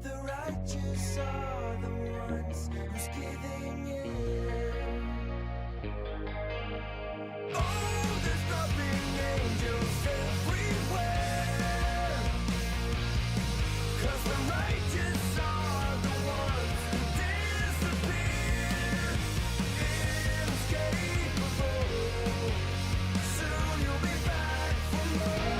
The righteous are the ones who's giving in. Oh, there's nothing angels everywhere, 'cause the righteous are the ones who disappear. Inescapable. Soon you'll be back for more.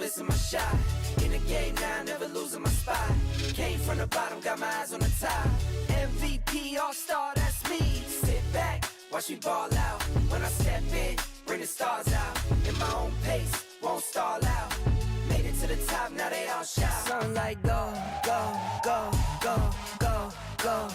missing my shot. In the game now, never losing my spot. Came from the bottom, got my eyes on the top. MVP All-Star, that's me. Sit back, watch me ball out. When I step in, bring the stars out. In my own pace, won't stall out. Made it to the top, now they all shout. Sunlight go, go, go, go, go, go.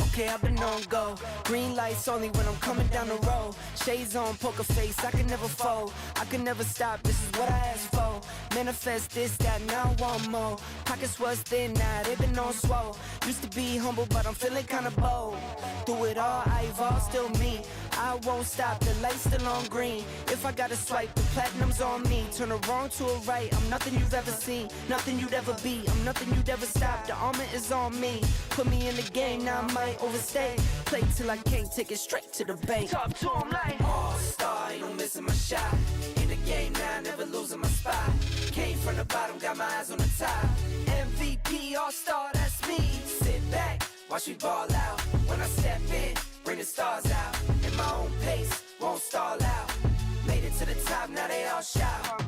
Okay, I've been on go. Green lights only when I'm coming down the road. Shades on, poker face, I can never fold. I can never stop, this is what I asked for. Manifest this, that, now I want more. Pockets was thin, now they been on swole. Used to be humble, but I'm feeling kinda bold. Through it all, I evolve, still me. I won't stop, the light's still on green. If I gotta swipe, the platinum's on me. Turn a wrong to a right, I'm nothing you've ever seen. Nothing you'd ever be, I'm nothing you'd ever stop. The armor is on me, put me in the game, now I might overstay. Play till I can't, take it straight to the bank. Talk to him like All-Star, ain't no missing my shot. In the game now, never losing my spot. Came from the bottom, got my eyes on the top. MVP All-Star, that's me. Sit back, watch me ball out. When I step in, bring the stars out. In my own pace, won't stall out. Made it to the top, now they all shout.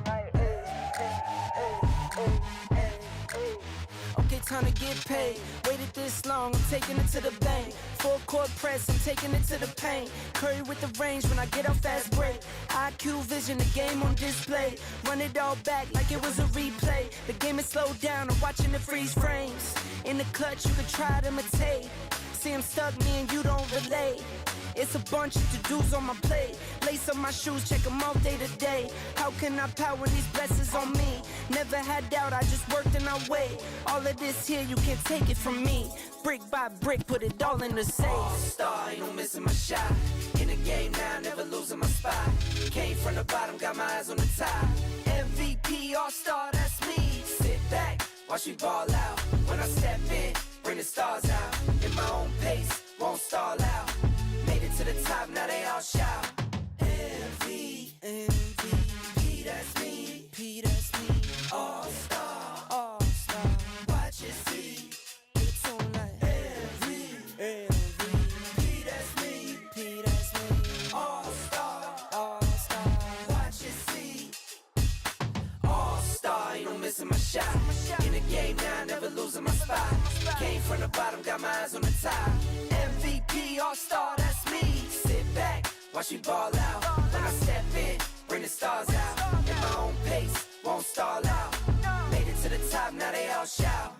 Okay, time to get paid. Waited this long, I'm taking it to the bank. Full court press, I'm taking it to the paint. Curry with the range when I get off fast break. IQ vision, the game on display. Run it all back like it was a replay. The game is slowed down, I'm watching the freeze frames. In the clutch, you can try to imitate. See, I'm stuck, me and you don't relate. It's a bunch of to-dos on my plate. Lace up my shoes, check them out day to day. How can I power these blessings on me? Never had doubt, I just worked and I wait. All of this here, you can't take it from me. Brick by brick, put it all in the safe. All-Star, ain't no missing my shot. In the game now, never losing my spot. Came from the bottom, got my eyes on the top. MVP All-Star, that's me. Sit back, watch me ball out. When I step in, bring the stars out. In my own pace, won't stall out. Made it to the top, now they all shout. MVP, that's me. P, that's me. All-Star, All-Star. Watch it see. It's on like MVP, that's me. P, that's me. All-Star, All-Star. Watch it see. All-Star, ain't no missing my shot. In the game now, never losing my spot. Came from the bottom, got my eyes on the top. MVP All-Star, that's me. Sit back, watch me ball out. When I step in, bring the stars out. In my own pace, won't stall out. Made it to the top, now they all shout.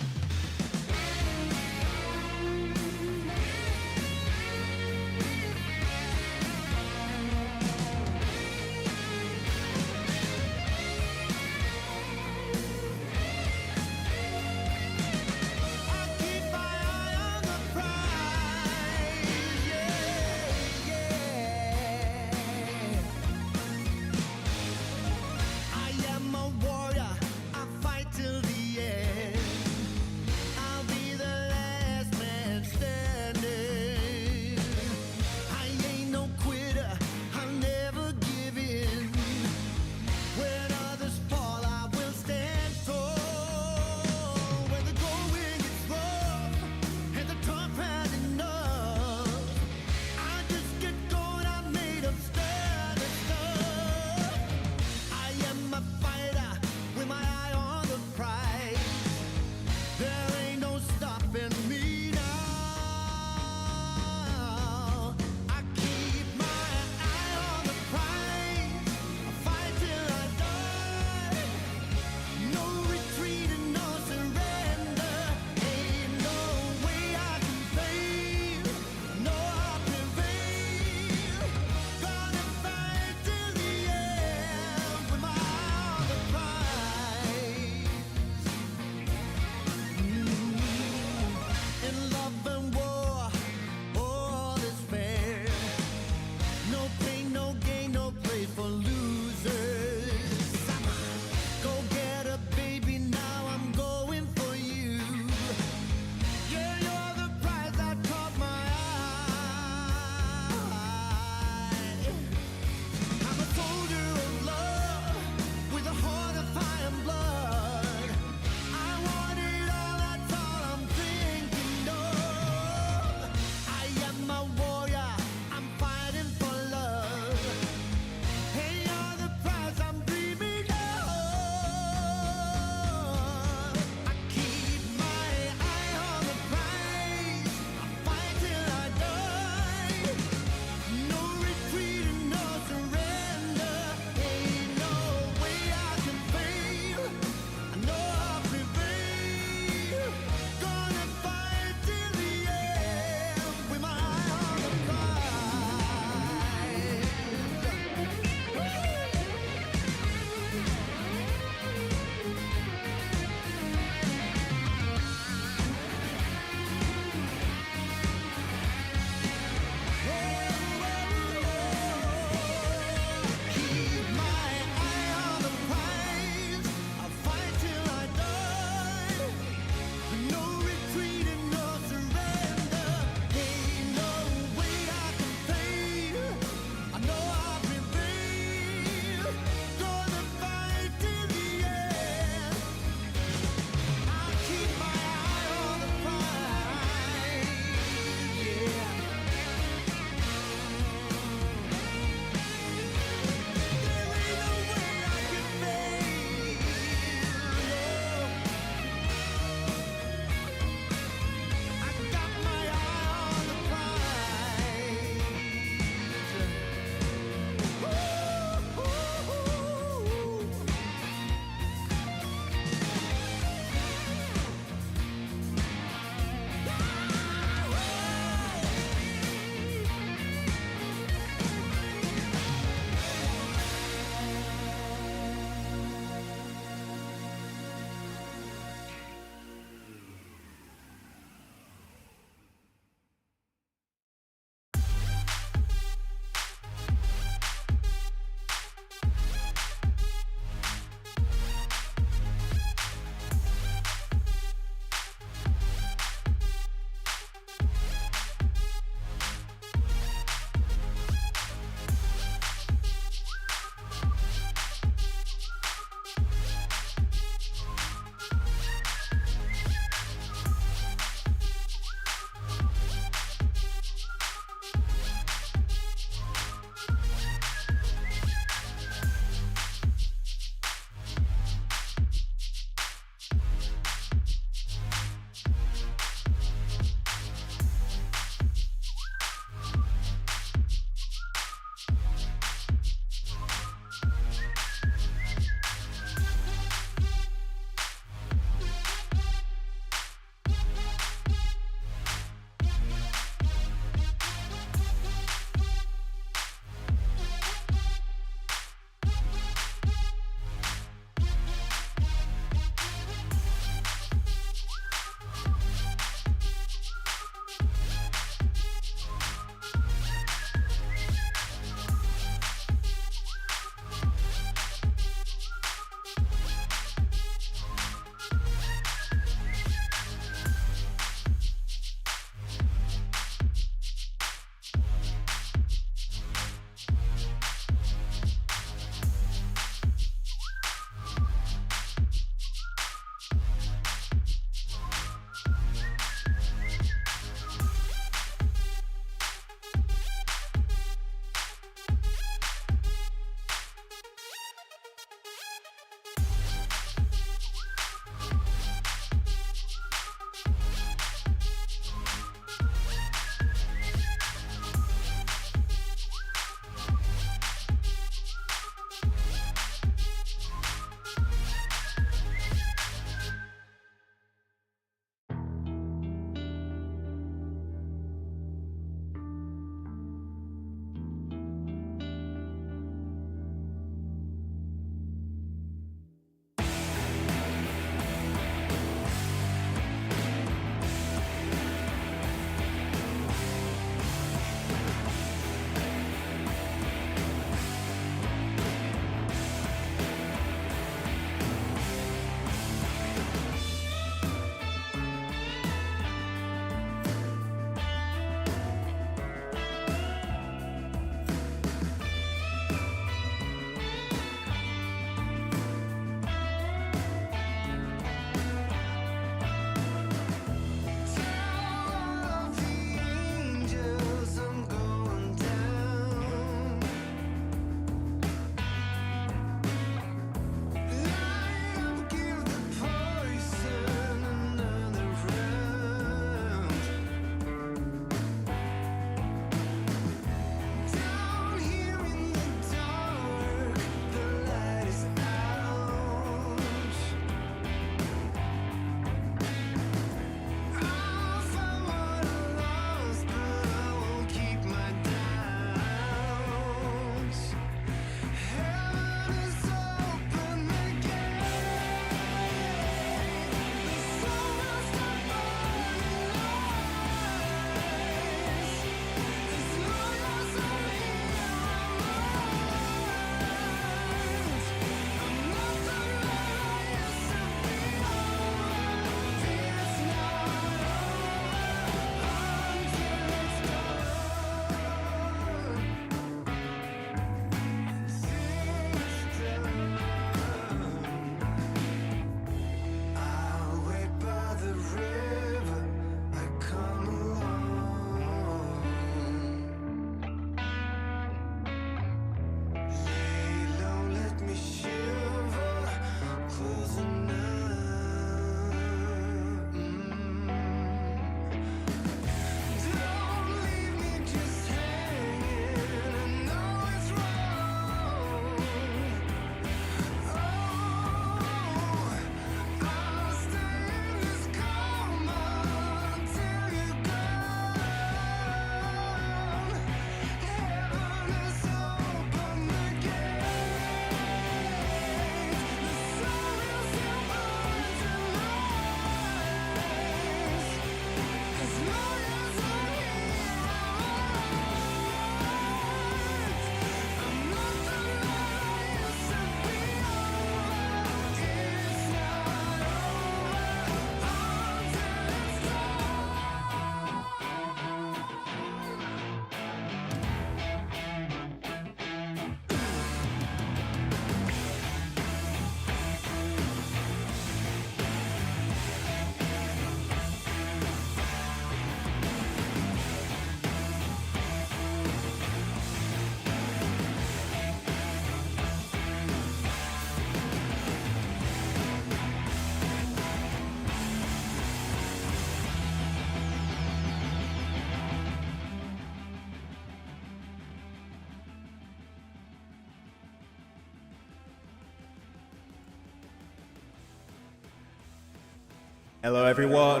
Hello everyone,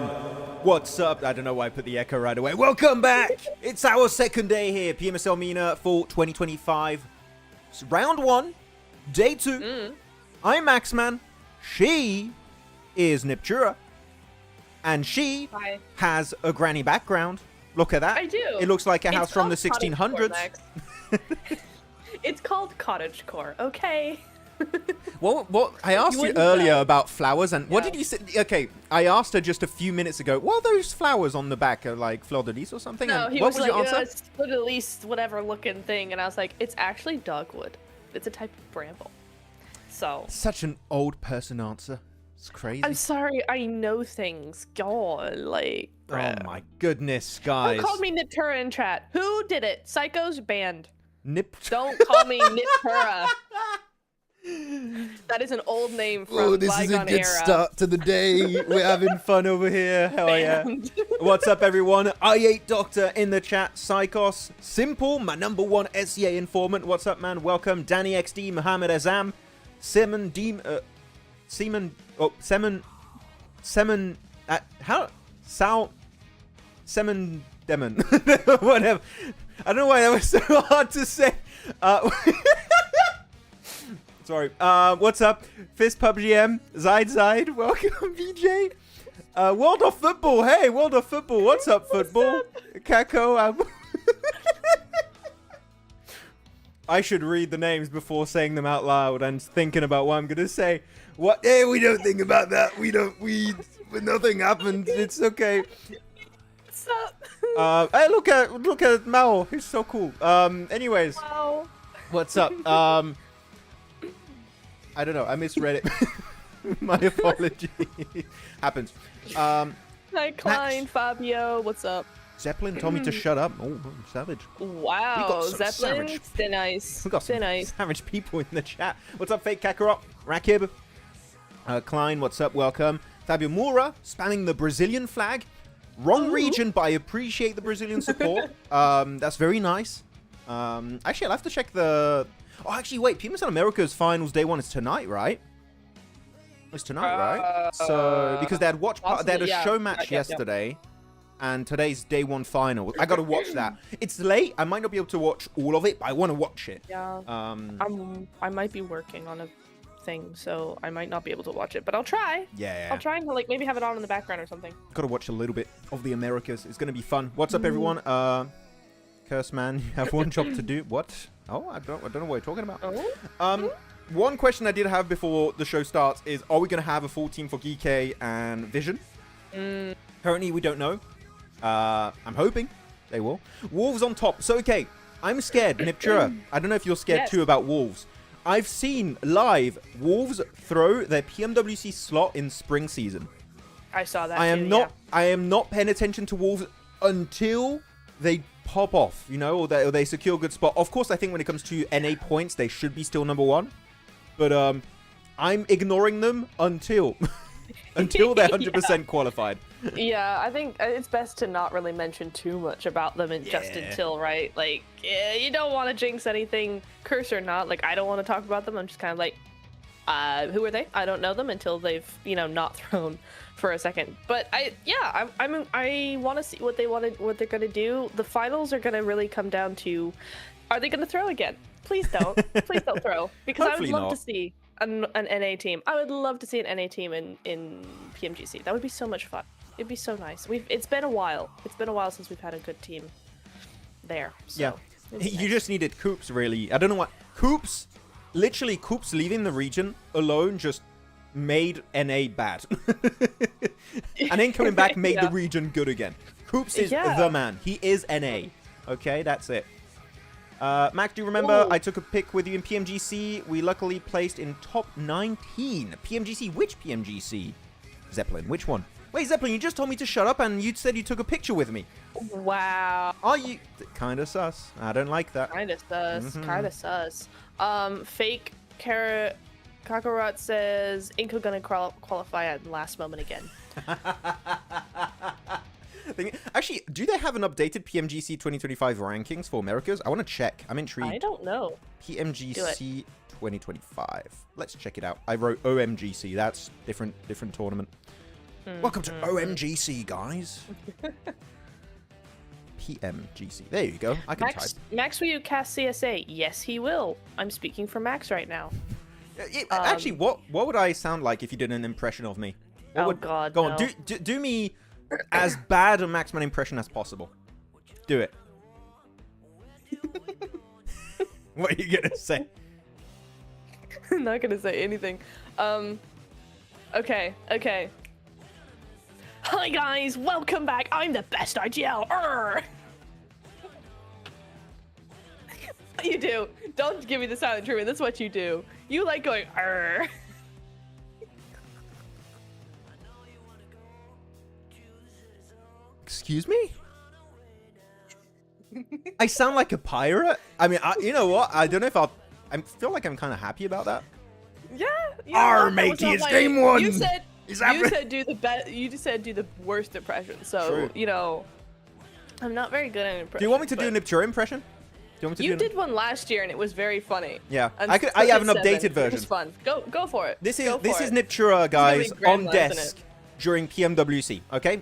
what's up? I don't know why I put the echo right away. Welcome back! It's our second day here, PMSL MENA Fall 2025. It's round 1, day 2. I'm Maxman, she is Neptura, and she has a granny background. Look at that. I do. It looks like a house from the 1600s. It's called cottagecore, okay? What I asked you earlier about flowers, and what did you say? Okay, I asked her just a few minutes ago, what are those flowers on the back? Are like fleur de lis or something? No, and he what was was like, your answer? it's fleur de lis, whatever looking thing. And I was like, it's actually dogwood. It's a type of bramble. So. Such an old person answer. It's crazy. I'm sorry, I know things. God, like. Oh my goodness, guys. Who called me Neptura in chat? Who did it? Psycho's banned. Don't call me Neptura. That is an old name from this is a bygone good era. start to the day. We're having fun over here. Hell yeah. What's up, everyone? I8 Doctor in the chat. Psychos. Simple, my #1 SEA informant. What's up, man? Welcome. Danny XD, Mohammed Azam, Semen Deem, Semen, oh, Semen, Semen Demon. Whatever. I don't know why that was so hard to say. Sorry. What's up? Fist PUBG M. Zide. Welcome, VJ. World of Football. Hey, World of Football. What's up, football? Kako. I should read the names before saying them out loud and thinking about what I'm going to say. What? Hey, we don't think about that. But nothing happened. It's okay. What's up? Hey, look at Mao. He's so cool. Anyways. Wow. What's up? I don't know. I misread it. My apologies. Happens. Hi, Klein, Fabio. What's up? Zeppelin told me to shut up. Oh, savage. Wow, Zeppelin. Stay nice. We got some savage people in the chat. What's up, Fake Kakarot? Rakib. Klein, what's up? Welcome. Fabio Moura, spamming the Brazilian flag. Wrong region, but I appreciate the Brazilian support. That's very nice. Actually, I'll have to check the... Oh, actually, wait. PMSL America's finals day 1 is tonight, right? It's tonight, right? So, because they had a show match yesterday, and today's day 1 final. I gotta watch that. It's late. I might not be able to watch all of it, but I want to watch it. Yeah. I might be working on a thing, so I might not be able to watch it, but I'll try. Yeah. I'll try and like maybe have it on in the background or something. Gotta watch a little bit of the Americas. It's gonna be fun. What's up, everyone? Curse man, you have one job to do. What? Oh, I don't know what you're talking about. Oh? One question I did have before the show starts is, are we going to have a full team for Geekay and Vision? Currently, we don't know. I'm hoping they will. Wolves on top. So, okay, I'm scared. Neptura, I don't know if you're scared too about Wolves. I've seen live Wolves throw their PMWC slot in spring season. I saw that. I am not paying attention to Wolves until they pop off, you know, or they secure a good spot. Of course, I think when it comes to NA points, they should be still #1. But I'm ignoring them until they're 100% qualified. Yeah, I think it's best to not really mention too much about them just until, right? Like, you don't want to jinx anything, curse or not. Like, I don't want to talk about them. I'm just kind of like, who are they? I don't know them until they've, not thrown for a second. But I want to see what they're gonna do. The finals are gonna really come down to, are they gonna throw again? Please don't. Please don't throw, because I would love to see an NA team. I would love to see an NA team in PMGC. That would be so much fun. It'd be so nice. It's been a while. It's been a while since we've had a good team there. So yeah, you just needed Coops, really. I don't know what Coops. Literally, Coops leaving the region alone just made NA bad. And then coming back made the region good again. Coops is the man. He is NA. Okay, that's it. Mac, do you remember I took a pic with you in PMGC? We luckily placed in top 19. PMGC? Which PMGC? Zeppelin, which one? Wait, Zeppelin, you just told me to shut up and you said you took a picture with me. Wow. Are you... Kinda sus. I don't like that. Kinda sus. Kinda sus. Fake Kakarot says Inco gonna qualify at the last moment again. Actually, do they have an updated PMGC 2025 rankings for Americas? I want to check. I'm intrigued. I don't know. PMGC 2025. Let's check it out. I wrote OMGC. That's different tournament. Welcome to OMGC, guys. PMGC. There you go. I can type. Max, will you cast CSA? Yes, he will. I'm speaking for Max right now. Actually, what would I sound like if you did an impression of me? God, Go no. on, do me as bad a Maxman impression as possible. Do it. What are you gonna say? I'm not gonna say anything. Okay. Hi guys, welcome back. I'm the best IGL. Arr! You do. Don't give me the silent treatment. That's what you do. You like going arr. Excuse me? I sound like a pirate? I mean, you know what? I don't know if I feel like I'm kind of happy about that. Yeah. Arr, matey, it's game one. You said do the worst impression. So True. you know, I'm not very good at impressions. Do you want me to do a Neptura impression? Do you want me to You did one last year and it was very funny. Yeah, Until I have an it updated It version. was fun. Go for it. This is Go for it. Neptura, guys, gonna be on grandma, desk isn't it? during PMWC. Okay.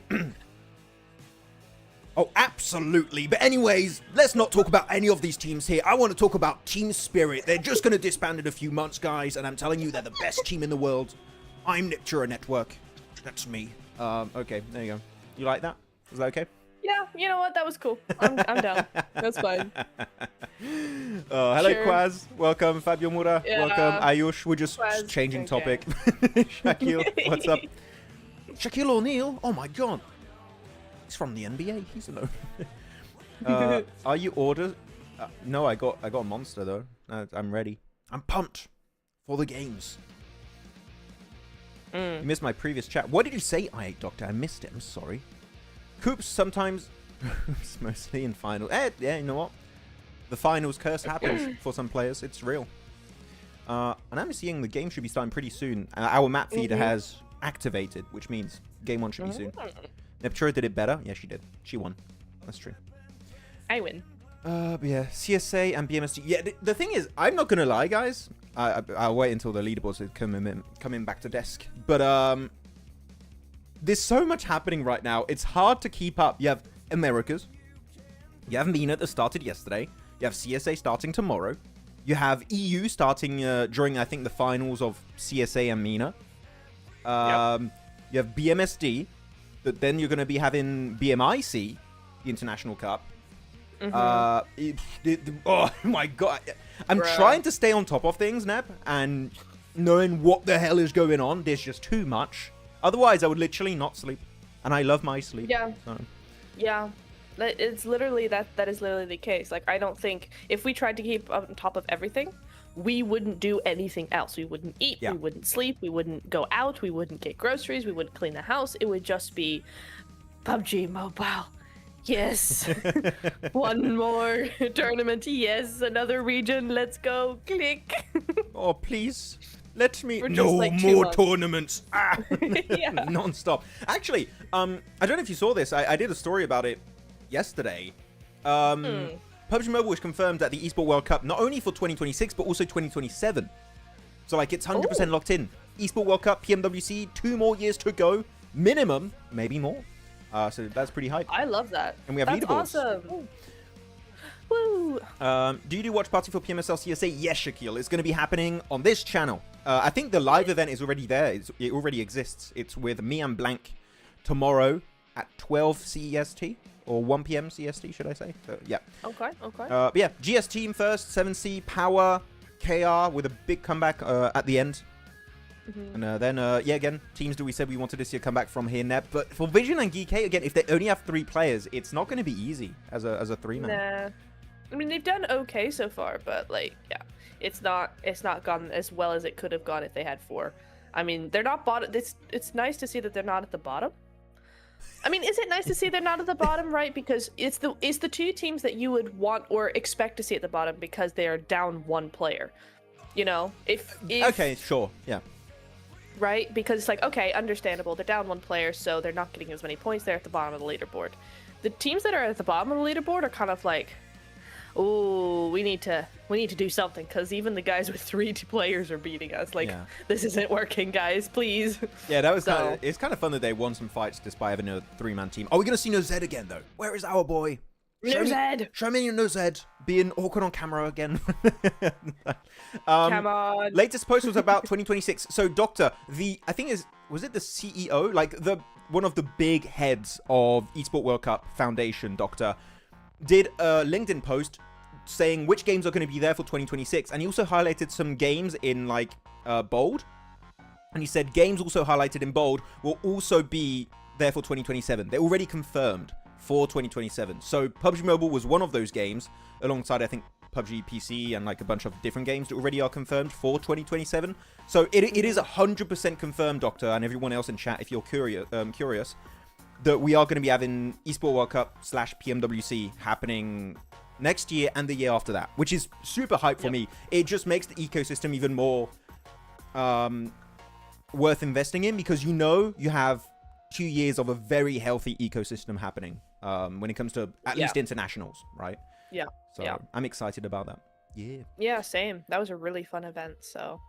Oh, absolutely. But anyways, let's not talk about any of these teams here. I want to talk about Team Spirit. They're just going to disband in a few months, guys, and I'm telling you, they're the best team in the world. I'm Neptura Network. That's me. Okay, there you go. You like that? Is that okay? Yeah, you know what? That was cool. I'm down. That's fine. Hello, Sure. Quaz. Welcome, Fabio Mura. Yeah. Welcome, Ayush. We're just Quaz, changing okay. topic. Shaquille, what's up? Shaquille O'Neal? Oh my god. He's from the NBA. He's alone. Are you ordered? No, I got a monster though. I'm ready. I'm pumped for the games. You missed my previous chat. What did you say, I8 Doctor? I missed it. I'm sorry. Coops sometimes, it's mostly in final. Yeah, you know what? The finals curse happens for some players. It's real. And I'm seeing the game should be starting pretty soon. Our map feeder has activated, which means game one should be soon. Neptura did it better. Yeah, she did. She won. That's true. I win. But yeah, CSA and BMSG. Yeah, the thing is, I'm not gonna lie, guys. I'll wait until the leaderboards come in back to desk. But there's so much happening right now. It's hard to keep up. You have Americas. You have MENA that started yesterday. You have CSA starting tomorrow. You have EU starting during, I think, the finals of CSA and MENA. You have BMSD. That then you're going to be having BMIC, the International Cup. Oh my god. I'm trying to stay on top of things, Neb, and knowing what the hell is going on. There's just too much. Otherwise, I would literally not sleep. And I love my sleep. Yeah. So. Yeah. It's literally that is literally the case. Like, I don't think if we tried to keep on top of everything, we wouldn't do anything else. We wouldn't eat, we wouldn't sleep, we wouldn't go out, we wouldn't get groceries, we wouldn't clean the house. It would just be PUBG Mobile. Yes. One more tournament. Yes. Another region. Let's go. Click. Oh, please. Let me... We're just No like 2 more months. tournaments. Yeah. Non-stop. Actually, I don't know if you saw this. I did a story about it yesterday. PUBG Mobile was confirmed at the Esports World Cup, not only for 2026, but also 2027. So, like, it's 100% locked in. Esports World Cup, PMWC, 2 more years to go. Minimum, maybe more. So that's pretty hype. I love that. And we have That's leaderboards. awesome. Woo. Do you do watch party for PMSL CSA? Yes, Shaquille. It's going to be happening on this channel. I think the live event is already there. It already exists. It's with me and Blank tomorrow at 12 CEST. Or 1 p.m. CST, should I say? So, yeah. Okay. But yeah, GS team first, 7C, POWR, KR with a big comeback at the end. And then, yeah, again, teams that we said we wanted to see a comeback from here, Neb. But for Vision and Geekay, again, if they only have 3 players, it's not going to be easy as a 3-man. Nah. I mean, they've done okay so far, but like, yeah, it's not gone as well as it could have gone if they had 4. I mean, they're not bottom. It's nice to see that they're not at the bottom. I mean, is it nice to see they're not at the bottom, right? Because it's the 2 teams that you would want or expect to see at the bottom because they are down 1 player. You know, if okay, sure, yeah. Right? Because it's like, okay, understandable. They're down 1 player, so they're not getting as many points. They're at the bottom of the leaderboard. The teams that are at the bottom of the leaderboard are kind of like, oh, we need to do something, because even the guys with 3 players are beating us. Like, this isn't working, guys. Please. Yeah, that was it's kind of fun that they won some fights despite having a 3-man team. Are we gonna see No Zed again though? Where is our boy? No Zed. Show me No Zed being awkward on camera again. Come on. Latest post was about 2026. So Doctor, I think was it the CEO, like one of the big heads of Esports World Cup Foundation, Doctor, did a LinkedIn post saying which games are going to be there for 2026, and he also highlighted some games in like bold, and he said games also highlighted in bold will also be there for 2027. They're already confirmed for 2027. So PUBG Mobile was one of those games, alongside I think PUBG PC and like a bunch of different games that already are confirmed for 2027. So it is 100% confirmed, Doctor, and everyone else in chat, if you're curious, that we are going to be having Esports World Cup / PMWC happening next year and the year after that, which is super hype for me. It just makes the ecosystem even more worth investing in, because you have 2 years of a very healthy ecosystem happening when it comes to at least internationals, right? Yeah. So I'm excited about that. Yeah. Yeah, same. That was a really fun event. So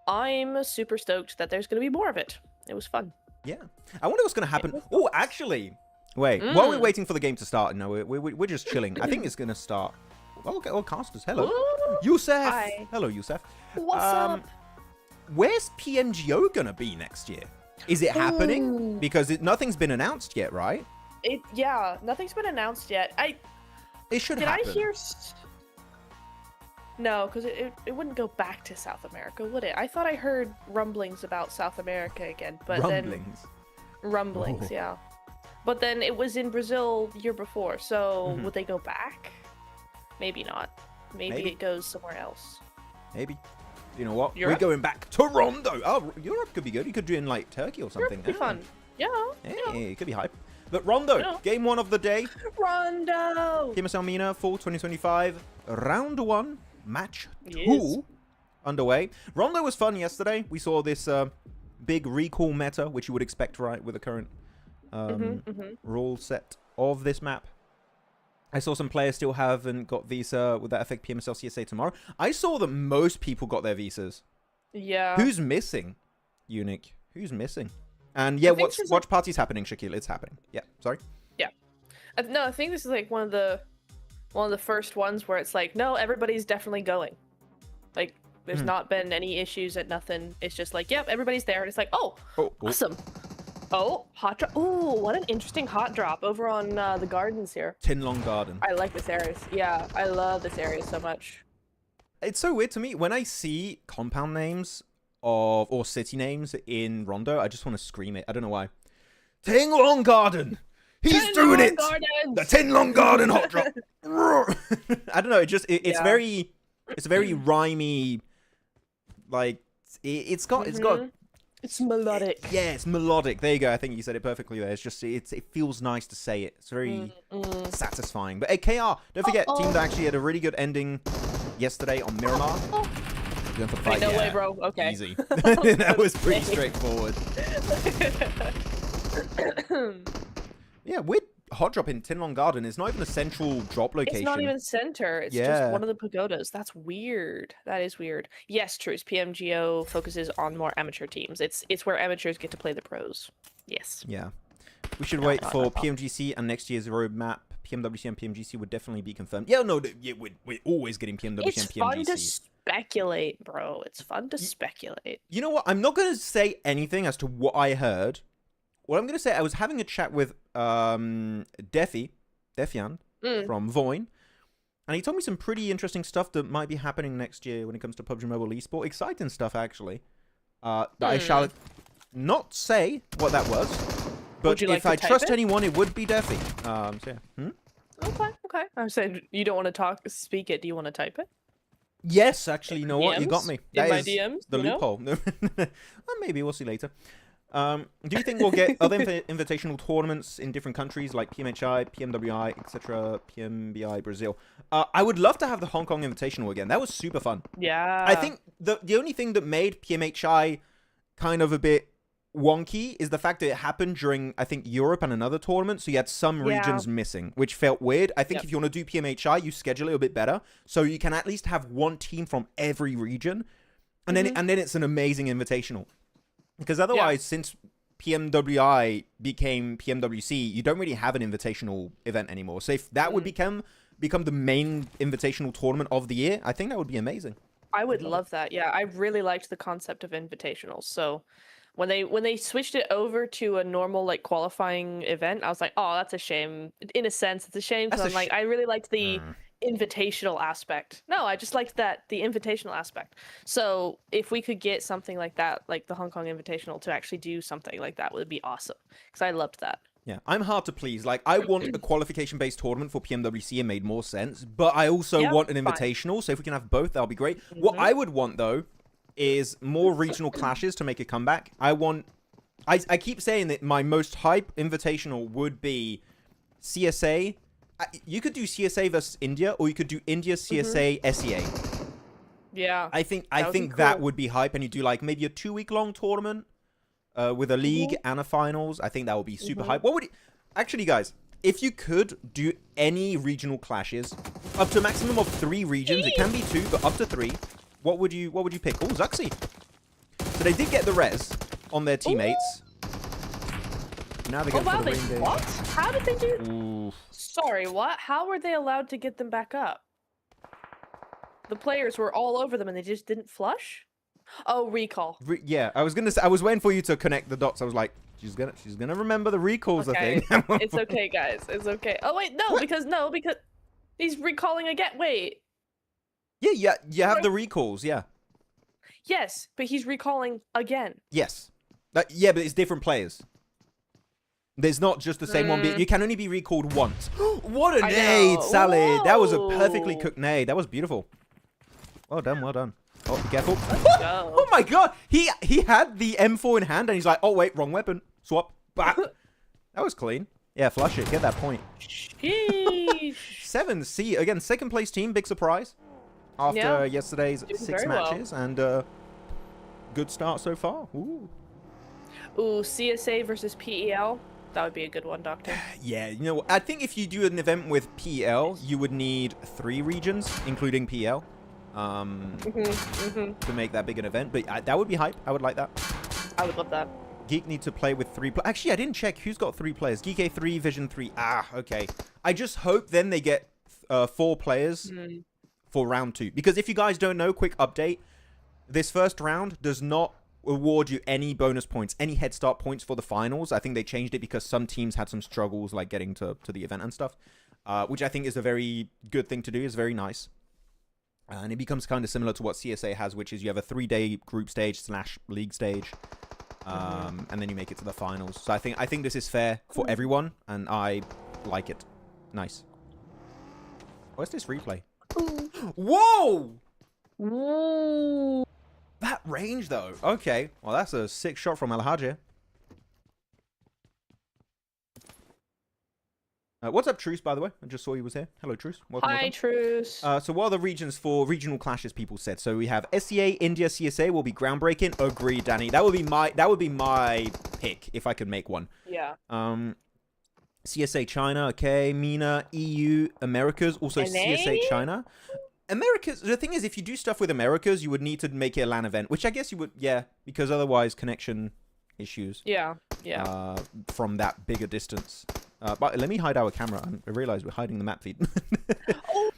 I'm super stoked that there's going to be more of it. It was fun. Yeah. I wonder what's going to happen. Oh, actually, wait. While we're waiting for the game to start, no, we're just chilling. I think it's going to start. Okay, casters. Hello. Ooh. Youssef. Hi. Hello, Youssef. What's up? Where's PMGO going to be next year? Is it happening? Because nothing's been announced yet, right? Yeah, nothing's been announced yet. It should happen. Did I hear... No, because it wouldn't go back to South America, would it? I thought I heard rumblings about South America again, but Rumblings, yeah. But then it was in Brazil the year before, so would they go back? Maybe not. Maybe it goes somewhere else. Maybe. You know what? Europe? We're going back to Rondo. Oh, Europe could be good. You could do it in like Turkey or something. Europe would be fun. Yeah. Hey, it could be hype. But Rondo, game 1 of the day. Rondo! PMSL MENA Fall 2025, round 1, match 2 underway. Rondo was fun yesterday. We saw this big recall meta, which you would expect, right, with the current rule set of this map. I saw some players still haven't got visa. Would that affect PMSL CSA tomorrow? I saw that most people got their visas. Yeah. Who's missing? Unique. Who's missing? And yeah, watch parties happening, Shaquille. It's happening. Yeah, sorry. Yeah. No, I think this is like one of the first ones where it's like, no, everybody's definitely going. Like, there's not been any issues at nothing. It's just like, yep, everybody's there. And it's like, oh. Awesome. Oh, hot drop. Oh, what an interesting hot drop over on the gardens here. Tinlong Garden. I like this area. Yeah, I love this area so much. It's so weird to me when I see compound names or city names in Rondo. I just want to scream it. I don't know why. Tinlong Garden. He's doing it. The Tinlong Garden hot drop. I don't know. It's very rhymey. Like it's got. It's melodic. Yeah, it's melodic. There you go. I think you said it perfectly there. It's just, it feels nice to say it. It's very satisfying. But hey, KR, don't forget, team that actually had a really good ending yesterday on Miramar. Going for the fight. Wait, no way, bro. Okay. Easy. That was pretty straightforward. Yeah, weird hot drop in Tinlong Garden. It's not even a central drop location. It's not even center. It's just one of the pagodas. That's weird. That is weird. Yes, Truce. PMGO focuses on more amateur teams. It's where amateurs get to play the pros. Yes. Yeah. We should wait for PMGC and next year's roadmap. PMWC and PMGC would definitely be confirmed. Yeah, no, we're always getting PMWC and PMGC. It's fun to speculate, bro. It's fun to speculate. You know what? I'm not going to say anything as to what I heard. What I'm going to say, I was having a chat with Defian from Voin, and he told me some pretty interesting stuff that might be happening next year when it comes to PUBG Mobile Esports. Exciting stuff, actually. That I shall not say what that was, but if I trust anyone, it would be Defi. So yeah. Okay. I said you don't want to speak it. Do you want to type it? Yes, actually, you know what? You got me. That is my DMs, the loophole. Well, maybe we'll see later. Do you think we'll get other invitational tournaments in different countries like PMHI, PMWI, etc., PMBI, Brazil? I would love to have the Hong Kong Invitational again. That was super fun. Yeah. I think the only thing that made PMHI kind of a bit wonky is the fact that it happened during, I think, Europe and another tournament, so you had some regions missing, which felt weird. I think if you want to do PMHI, you schedule it a bit better, so you can at least have one team from every region, and then it's an amazing invitational. Because otherwise, since PMWI became PMWC, you don't really have an invitational event anymore. So if that would become the main invitational tournament of the year, I think that would be amazing. I would love that. Yeah, I really liked the concept of invitationals. So when they switched it over to a normal like qualifying event, I was like, oh, that's a shame. In a sense, it's a shame because I'm like, I really liked the invitational aspect. No, I just liked the invitational aspect. So if we could get something like that, like the Hong Kong Invitational, to actually do something like that, would be awesome. Because I loved that. Yeah, I'm hard to please. Like, I want a qualification-based tournament for PMWC. It made more sense. But I also want an invitational. So if we can have both, that'll be great. What I would want, though, is more regional clashes to make a comeback. I keep saying that my most hype invitational would be CSA. You could do CSA versus India, or you could do India, CSA, SEA. Yeah. I think that would be hype, and you do like maybe a 2-week-long tournament with a league and a finals. I think that would be super hype. What would actually, guys? If you could do any regional clashes up to a maximum of 3 regions, it can be 2, but up to 3. What would you pick? Oh, Zuxi. So they did get the res on their teammates. Now they get for the ring. What? How did they do? Ooh. Sorry, what? How were they allowed to get them back up? The players were all over them and they just didn't flush? Oh, recall. Yeah, I was waiting for you to connect the dots. I was like, she's gonna remember the recalls. Okay. I think. It's okay, guys. It's okay. Oh wait, because he's recalling again. Wait. Yeah, you have the recalls. Yeah. Yes, but he's recalling again. Yes. Yeah, but it's different players. There's not just the same one. You can only be recalled once. What a nade, Salad. Whoa. That was a perfectly cooked nade. That was beautiful. Well done, well done. Oh, be careful. Oh my god. He had the M4 in hand and he's like, oh wait, wrong weapon. Swap. Bah. That was clean. Yeah, flush it. Get that point. 7C. Again, second place team. Big surprise. After yesterday's 6 matches. Well. And good start so far. Ooh, CSA versus PEL. That would be a good one, Doctor. Yeah, you know, I think if you do an event with PL, you would need 3 regions, including PL, to make that big an event. But that would be hype. I would like that. I would love that. Geek need to play with 3 players. Actually, I didn't check who's got 3 players. Geekay 3, Vision 3. Ah, okay. I just hope then they get 4 players for round 2. Because if you guys don't know, quick update. This first round does not award you any bonus points, any head start points for the finals. I think they changed it because some teams had some struggles like getting to the event and stuff, which I think is a very good thing to do. It's very nice. And it becomes kind of similar to what CSA has, which is you have a 3-day group stage / league stage, and then you make it to the finals. So I think this is fair for everyone, and I like it. Nice. What's this replay? Whoa! Whoa! That range, though. Okay. Well, that's a sick shot from El Hadji. What's up, Truce, by the way? I just saw you was here. Hello, Truce. Welcome. Hi, Truce. So what are the regions for regional clashes people said? So we have SEA, India, CSA will be groundbreaking. Agreed, Danny. That would be my pick if I could make one. Yeah. CSA China, okay. MENA, EU, Americas, also CSA China. Americas, the thing is, if you do stuff with Americas, you would need to make it a LAN event, which I guess you would, yeah, because otherwise connection issues. Yeah. From that bigger distance. But let me hide our camera. I realize we're hiding the map feed. Oh,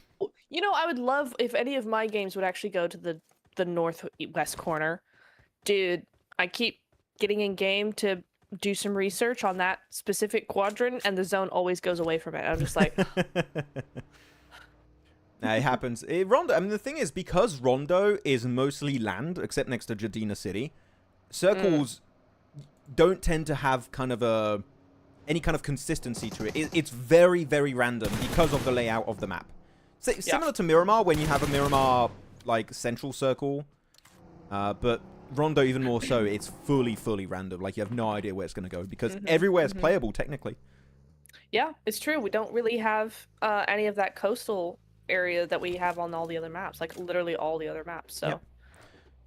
you know, I would love if any of my games would actually go to the northwest corner. Dude, I keep getting in game to do some research on that specific quadrant, and the zone always goes away from it. I'm just like... It happens. Rondo, I mean, the thing is, because Rondo is mostly land, except next to Jadina City, circles don't tend to have kind of any kind of consistency to it. It's very, very random because of the layout of the map. Similar to Miramar, when you have a Miramar, like, central circle, but Rondo even more so, it's fully random. Like, you have no idea where it's going to go because everywhere is playable, technically. Yeah, it's true. We don't really have any of that coastal area that we have on all the other maps, like literally all the other maps. So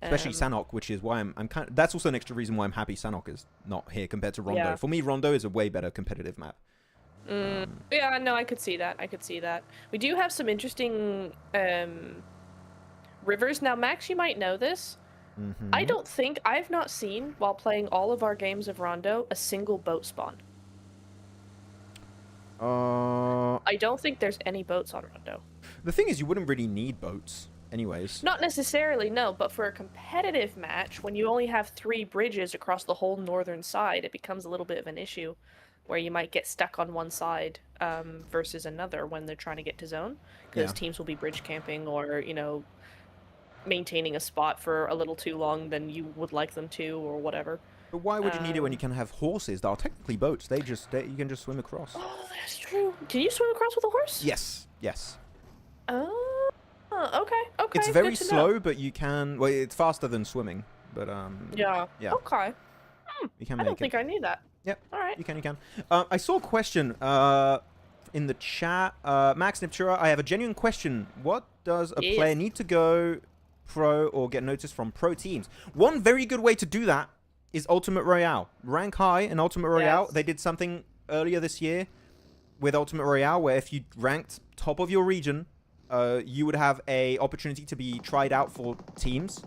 Especially Sanok, which is why I'm kind of, that's also an extra reason why I'm happy Sanok is not here compared to Rondo. Yeah. For me, Rondo is a way better competitive map. Yeah, no, I could see that. I could see that. We do have some interesting rivers. Now, Max, you might know this. I've not seen, while playing all of our games of Rondo, a single boat spawn. I don't think there's any boats on Rondo. The thing is, you wouldn't really need boats anyways. Not necessarily, no, but for a competitive match, when you only have 3 bridges across the whole northern side, it becomes a little bit of an issue where you might get stuck on one side versus another when they're trying to get to zone, because teams will be bridge camping or, you know, maintaining a spot for a little too long than you would like them to or whatever. But why would you need it when you can have horses that are technically boats? You can just swim across. Oh, that's true. Can you swim across with a horse? Yes, yes. Oh, okay. It's very slow, but you can. Well, it's faster than swimming, but Yeah. Okay. You can I make don't think I need that. Yep. All right. You can. I saw a question in the chat. Max Neptura, I have a genuine question. What does a player need to go pro or get noticed from pro teams? One very good way to do that is Ultimate Royale. Rank high in Ultimate Royale. Yes. They did something earlier this year with Ultimate Royale where if you ranked top of your region, you would have a opportunity to be tried out for teams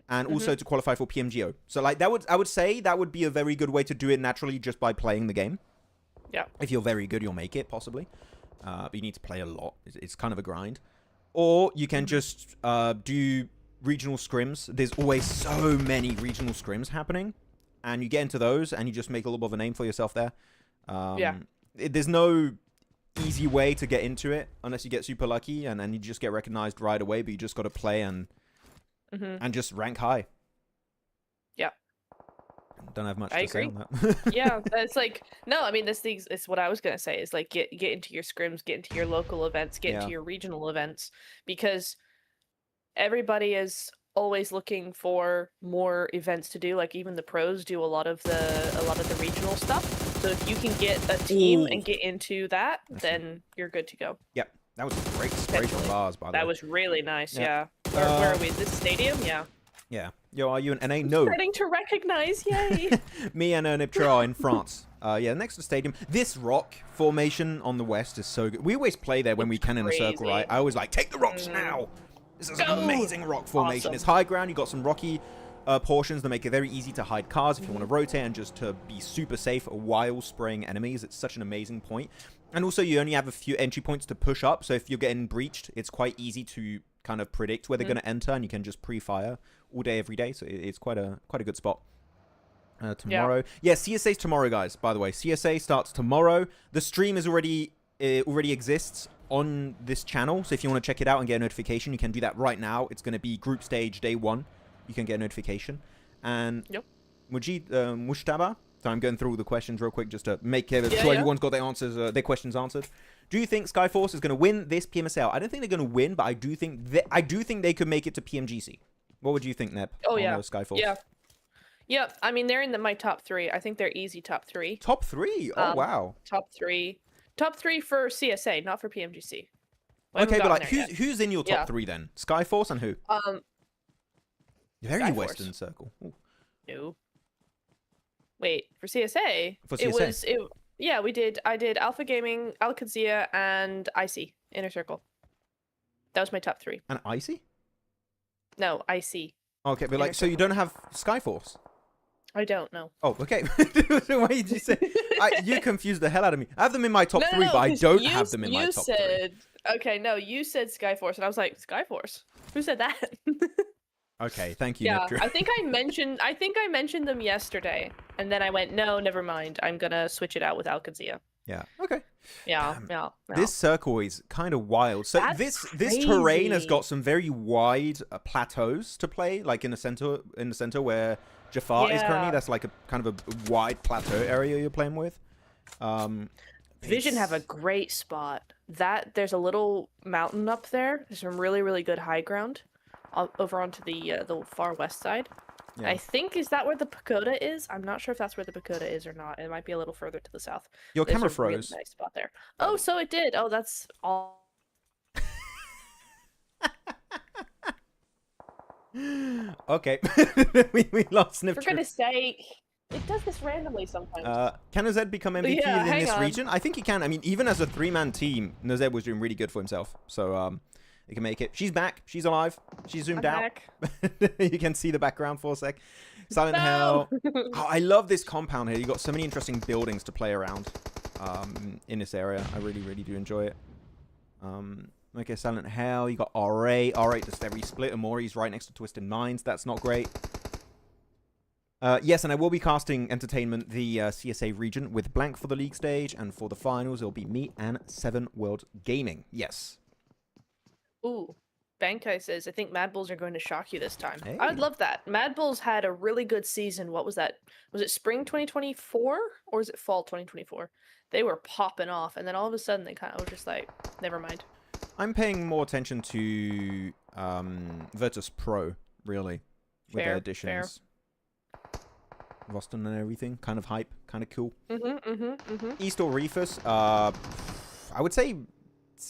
and also to qualify for PMGO. So like I would say that would be a very good way to do it naturally just by playing the game. Yeah. If you're very good, you'll make it possibly. But you need to play a lot. It's kind of a grind. Or you can just do regional scrims. There's always so many regional scrims happening. And you get into those and you just make a little bit of a name for yourself there. There's no easy way to get into it unless you get super lucky and then you just get recognized right away, but you just got to play and just rank high. Yeah. Don't have much I to say agree. on that. Yeah, it's like, no, I mean, this thing is what I was going to say is like, get into your scrims, get into your local events, get into your regional events, because everybody is always looking for more events to do. Like even the pros do a lot of the regional stuff. So if you can get a team and get into that, then you're good to go. Yep. That was a great spray from bars, by the way. That was really nice, yeah. Where are we? This stadium? Yeah. Yeah. Yo, are you an NA? No. Starting to recognize, yay! Me and Neptura are in France. Yeah, next to the stadium. This rock formation on the west is so good. We always play there when we can in a circle, right? I always like, take the rocks now! This is an amazing rock formation. Awesome. It's high ground, you got some rocky portions that make it very easy to hide cars if you want to rotate and just to be super safe while spraying enemies. It's such an amazing point. And also you only have a few entry points to push up, so if you're getting breached, it's quite easy to kind of predict where they're going to enter, and you can just pre-fire all day, every day. So it's quite a good spot. Tomorrow. Yeah, CSA's tomorrow, guys, by the way. CSA starts tomorrow. The stream is already exists on this channel, so if you want to check it out and get a notification, you can do that right now. It's going to be group stage day 1. You can get a notification. And Mushtaba, so I'm going through all the questions real quick just to make sure everyone's got their questions answered. Do you think Skyforce is going to win this PMSL? I don't think they're going to win, but I do think they could make it to PMGC. What would you think, Neb? Oh yeah, Skyforce. Yeah. Yep. I mean, they're in my top 3. I think they're easy top 3. Top 3? Oh wow. Top 3. Top 3 for CSA, not for PMGC. Okay, but like, who's in your top 3 then? Skyforce and who? Very Skyforce. Western circle. Ooh. No. Wait, for CSA? For CSA. I did Alpha Gaming, Alcazia, and IC, Inner Circle. That was my top 3. And IC? No, IC. Okay, but like, so you don't have Skyforce? I don't know. Oh, okay. Why did you say? You confused the hell out of me. I have them in my top 3, but I don't have them in my top 3. Okay, no, you said Skyforce, and I was like, Skyforce? Who said that? Okay, thank you, Yeah, Neptura. I think I mentioned them yesterday, and then I went, no, never mind. I'm gonna switch it out with Alcazia. Yeah. Okay. Yeah. This circle is kind of wild. So this terrain has got some very wide plateaus to play, like in the center where Jafar is currently. That's like a kind of a wide plateau area you're playing with. Vision have a great spot. There's a little mountain up there. There's some really, really good high ground over onto the far west side. Yeah. I think, is that where the pagoda is? I'm not sure if that's where the pagoda is or not. It might be a little further to the south. Your camera froze. Really nice spot there. Oh, so it did. Oh, that's all. Okay. we lost Neptura. For goodness sake. It does this randomly sometimes. Can Nozed become MVP Yeah, in hang this on. region? I think he can. I mean, even as a 3-man team, Nozed was doing really good for himself. So, he can make it. She's back. She's alive. She's zoomed out. You can see the background for a sec. Silent Hell. Oh, I love this compound here. You got so many interesting buildings to play around in this area. I really, really do enjoy it. Okay, Silent Hell. You got R8. R8 just every split. Amori's right next to Twisted Minds. That's not great. Yes, and I will be casting Entertainment, the CSA region, with blank for the league stage, and for the finals, it'll be me and 7 World Gaming. Yes. Ooh. Bankai says, I think Mad Bulls are going to shock you this time. Hey. I'd love that. Mad Bulls had a really good season. What was that? Was it spring 2024 or was it fall 2024? They were popping off, and then all of a sudden they kind of were just like, never mind. I'm paying more attention to Virtus Pro, really, with their additions. Roston and everything, kind of hype, kind of cool. East or Reefus? I would say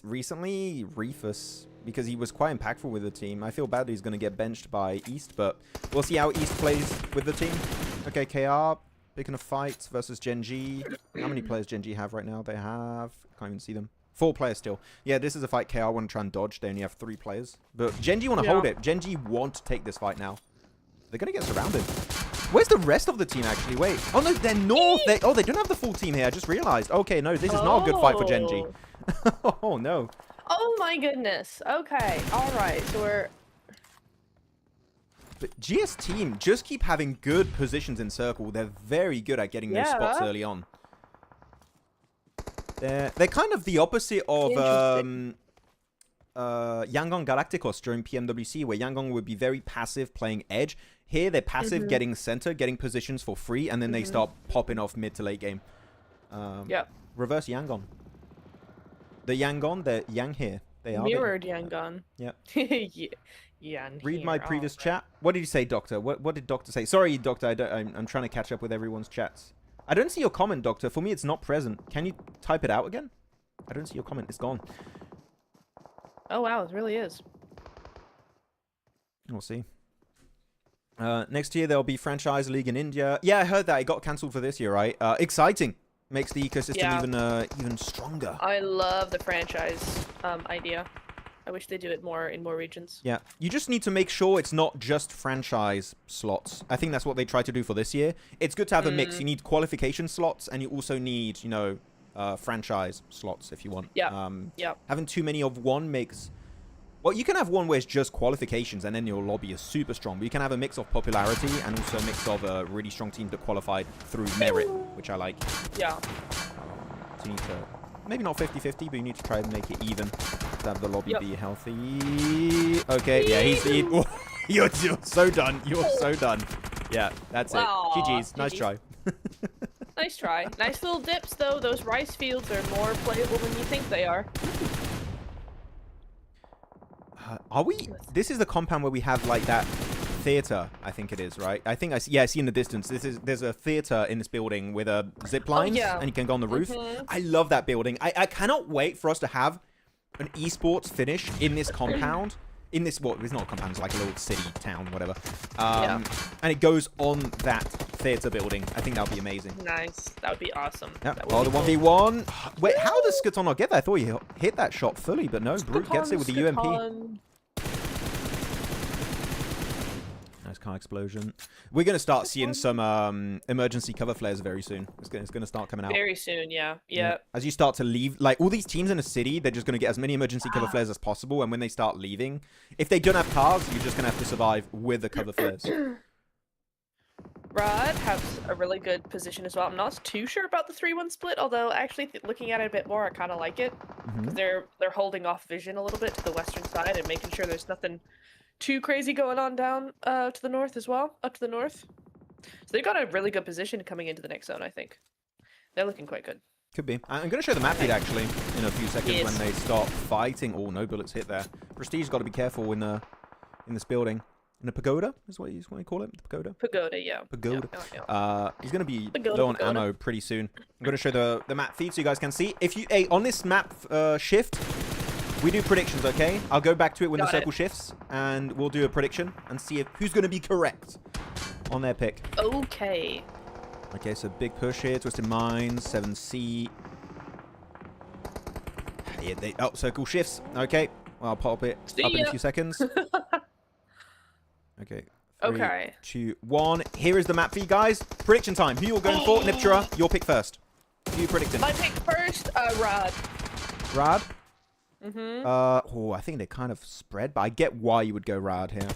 recently Reefus, because he was quite impactful with the team. I feel bad that he's going to get benched by East, but we'll see how East plays with the team. Okay, KR picking a fight versus Gen.G. How many players Gen.G have right now? They have... Can't even see them. 4 players still. Yeah, this is a fight KR want to try and dodge. They only have 3 players. But Gen.G want to hold it. Gen.G want to take this fight now. They're going to get surrounded. Where's the rest of the team, actually? Wait. Oh, no, they're north. They don't have the full team here. I just realized. Okay, no, this is not a good fight for Gen.G. Oh, no. Oh, my goodness. Okay. All right. So we're... But GS team just keep having good positions in circle. They're very good at getting those spots early on. They're kind of the opposite of Yangon Galacticos during PMWC, where Yangon would be very passive playing edge. Here, they're passive getting center, getting positions for free, and then they start popping off mid to late game. Reverse Yangon. The Yangon, they're Yang here. They are mirrored Yangon. Yep. Yan Read here, my previous chat. What did you say, Doctor? What did Doctor say? Sorry, Doctor. I'm trying to catch up with everyone's chats. I don't see your comment, Doctor. For me, it's not present. Can you type it out again? I don't see your comment. It's gone. Oh, wow. It really is. We'll see. Next year, there'll be Franchise League in India. Yeah, I heard that. It got cancelled for this year, right? Exciting. Makes the ecosystem even stronger. I love the franchise idea. I wish they do it more in more regions. Yeah, you just need to make sure it's not just franchise slots. I think that's what they try to do for this year. It's good to have a mix. You need qualification slots, and you also need, you know, franchise slots if you want. Yeah. Having too many of one makes... Well, you can have one where it's just qualifications, and then your lobby is super strong. But you can have a mix of popularity and also a mix of a really strong team that qualified through merit, which I like. Yeah. So you need to... Maybe not 50-50, but you need to try and make it even to have the lobby be healthy. Okay, yeah, you're so done. You're so done. Yeah, that's it. GG's. Nice try. Nice try. Nice little dips, though. Those rice fields are more playable than you think they are. Are we... This is the compound where we have, like, that theater, I think it is, right? I think I see in the distance. There's a theater in this building with zip lines, and you can go on the roof. I love that building. I cannot wait for us to have an esports finish in this compound. In this, well, it's not a compound, it's like a little city, town, whatever. And it goes on that theater building. I think that would be amazing. Nice. That would be awesome. Yeah. Oh, the 1v1. Wait, how does Skaton not get that? I thought he hit that shot fully, but no, Brute gets it with the UMP. Nice car explosion. We're going to start seeing some emergency cover flares very soon. It's going to start coming out. Very soon, yeah. As you start to leave, like all these teams in a city, they're just going to get as many emergency cover flares as possible. And when they start leaving, if they don't have cars, you're just going to have to survive with the cover flares. Rod has a really good position as well. I'm not too sure about the 3-1 split, although actually looking at it a bit more, I kind of like it. Because they're holding off vision a little bit to the western side and making sure there's nothing too crazy going on down to the north as well, up to the north. So they've got a really good position coming into the next zone, I think. They're looking quite good. Could be. I'm going to show the map feed, actually, in a few seconds when they start fighting. Oh, no bullets hit there. Prestige's got to be careful in this building. In the pagoda is what you call it? The pagoda? Pagoda, yeah. Pagoda. Yeah. He's going to be low on ammo pretty soon. I'm going to show the map feed so you guys can see. If you on this map shift, We do predictions, okay? I'll go back to it when the Got circle it. shifts, and we'll do a prediction and see if who's going to be correct on their pick. Okay. Okay, so big push here. Twisted Minds, 7C. Yeah, oh, circle shifts. Okay, well, I'll pop it See up in a ya. few seconds. Okay. 3, Okay. 2, 1. Here is the map for you guys. Prediction time. Who you're going for? Neptura, your pick first. Who you predicting? My pick first, Rod. Rad? Mm-hmm. Oh, I think they kind of spread, but I get why you would go Rad here.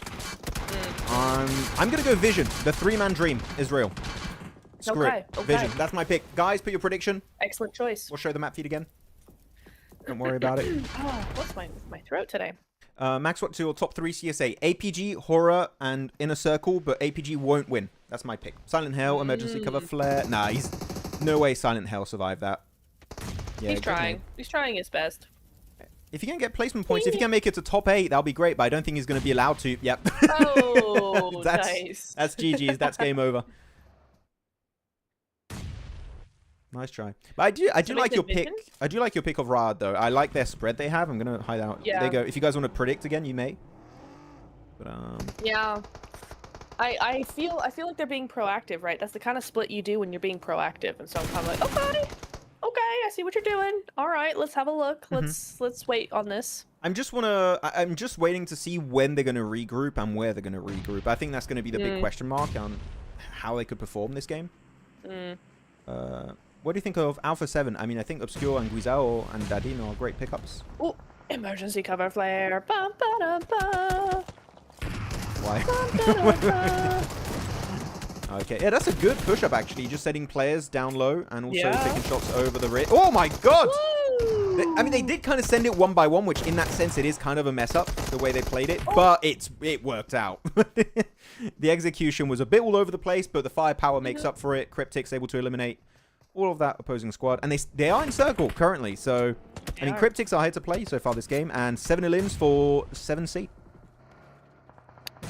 I'm going to go Vision. The 3-man dream is real. Screw it. Okay. Vision. That's my pick. Guys, put your prediction. Excellent choice. We'll show the map feed again. Don't worry about it. Oh, what's my throat today? Max, what to your top 3 CSA? APG, Horror, and Inner Circle, but APG won't win. That's my pick. Silent Hell, Emergency Cover, Flare. Nah, he's... No way Silent Hell survived that. Yeah, He's trying. He's trying his best. If you can get placement points, if you can make it to top 8, that'll be great, but I don't think he's going to be allowed to. Yep. Oh, nice. That's GG's. That's game over. Nice try. But I do like your pick. I do like your pick of Rad though. I like their spread they have. I'm gonna hide out. Yeah. There you go. If you guys want to predict again, you may. But Yeah. I feel like they're being proactive, right? That's the kind of split you do when you're being proactive, and so I'm kind of like, okay, I see what you're doing. All right, let's have a look. Let's wait on this. I'm just waiting to see when they're gonna regroup and where they're gonna regroup. I think that's gonna be the big question mark on how they could perform this game. What do you think of Alpha 7? I mean, I think Obscure and Guizao and Dadino are great pickups. Oh, emergency cover flare. Bum, ba, da, ba. Why? Bum, ba, da, ba. Okay, yeah, that's a good push-up, actually. Just setting players down low and also Yeah. taking shots over the rear. Oh, my God! Woo! I mean, they did kind of send it one by one, which in that sense, it is kind of a mess-up, the way they played it. But it worked out. The execution was a bit all over the place, but the firepower makes up for it. Cryptics able to eliminate all of that opposing squad. And they are in circle currently, so... I mean, Cryptics are here to play so far this game. And 7 elims for 7C.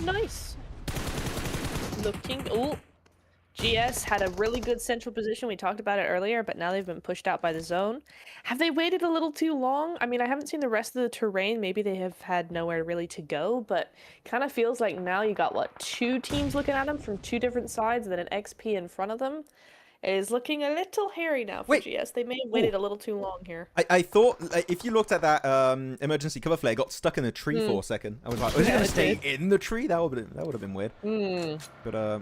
Nice. Looking... Oh. GS had a really good central position. We talked about it earlier, but now they've been pushed out by the zone. Have they waited a little too long? I mean, I haven't seen the rest of the terrain. Maybe they have had nowhere really to go, but kind of feels like now you got, what, 2 teams looking at them from 2 different sides, and then an XP in front of them. It is looking a little hairy now for GS. They may have waited a little too long here. I thought, like, if you looked at that emergency cover flare, got stuck in the tree for a second. I was like, was it going to stay in the tree? That would have been weird. But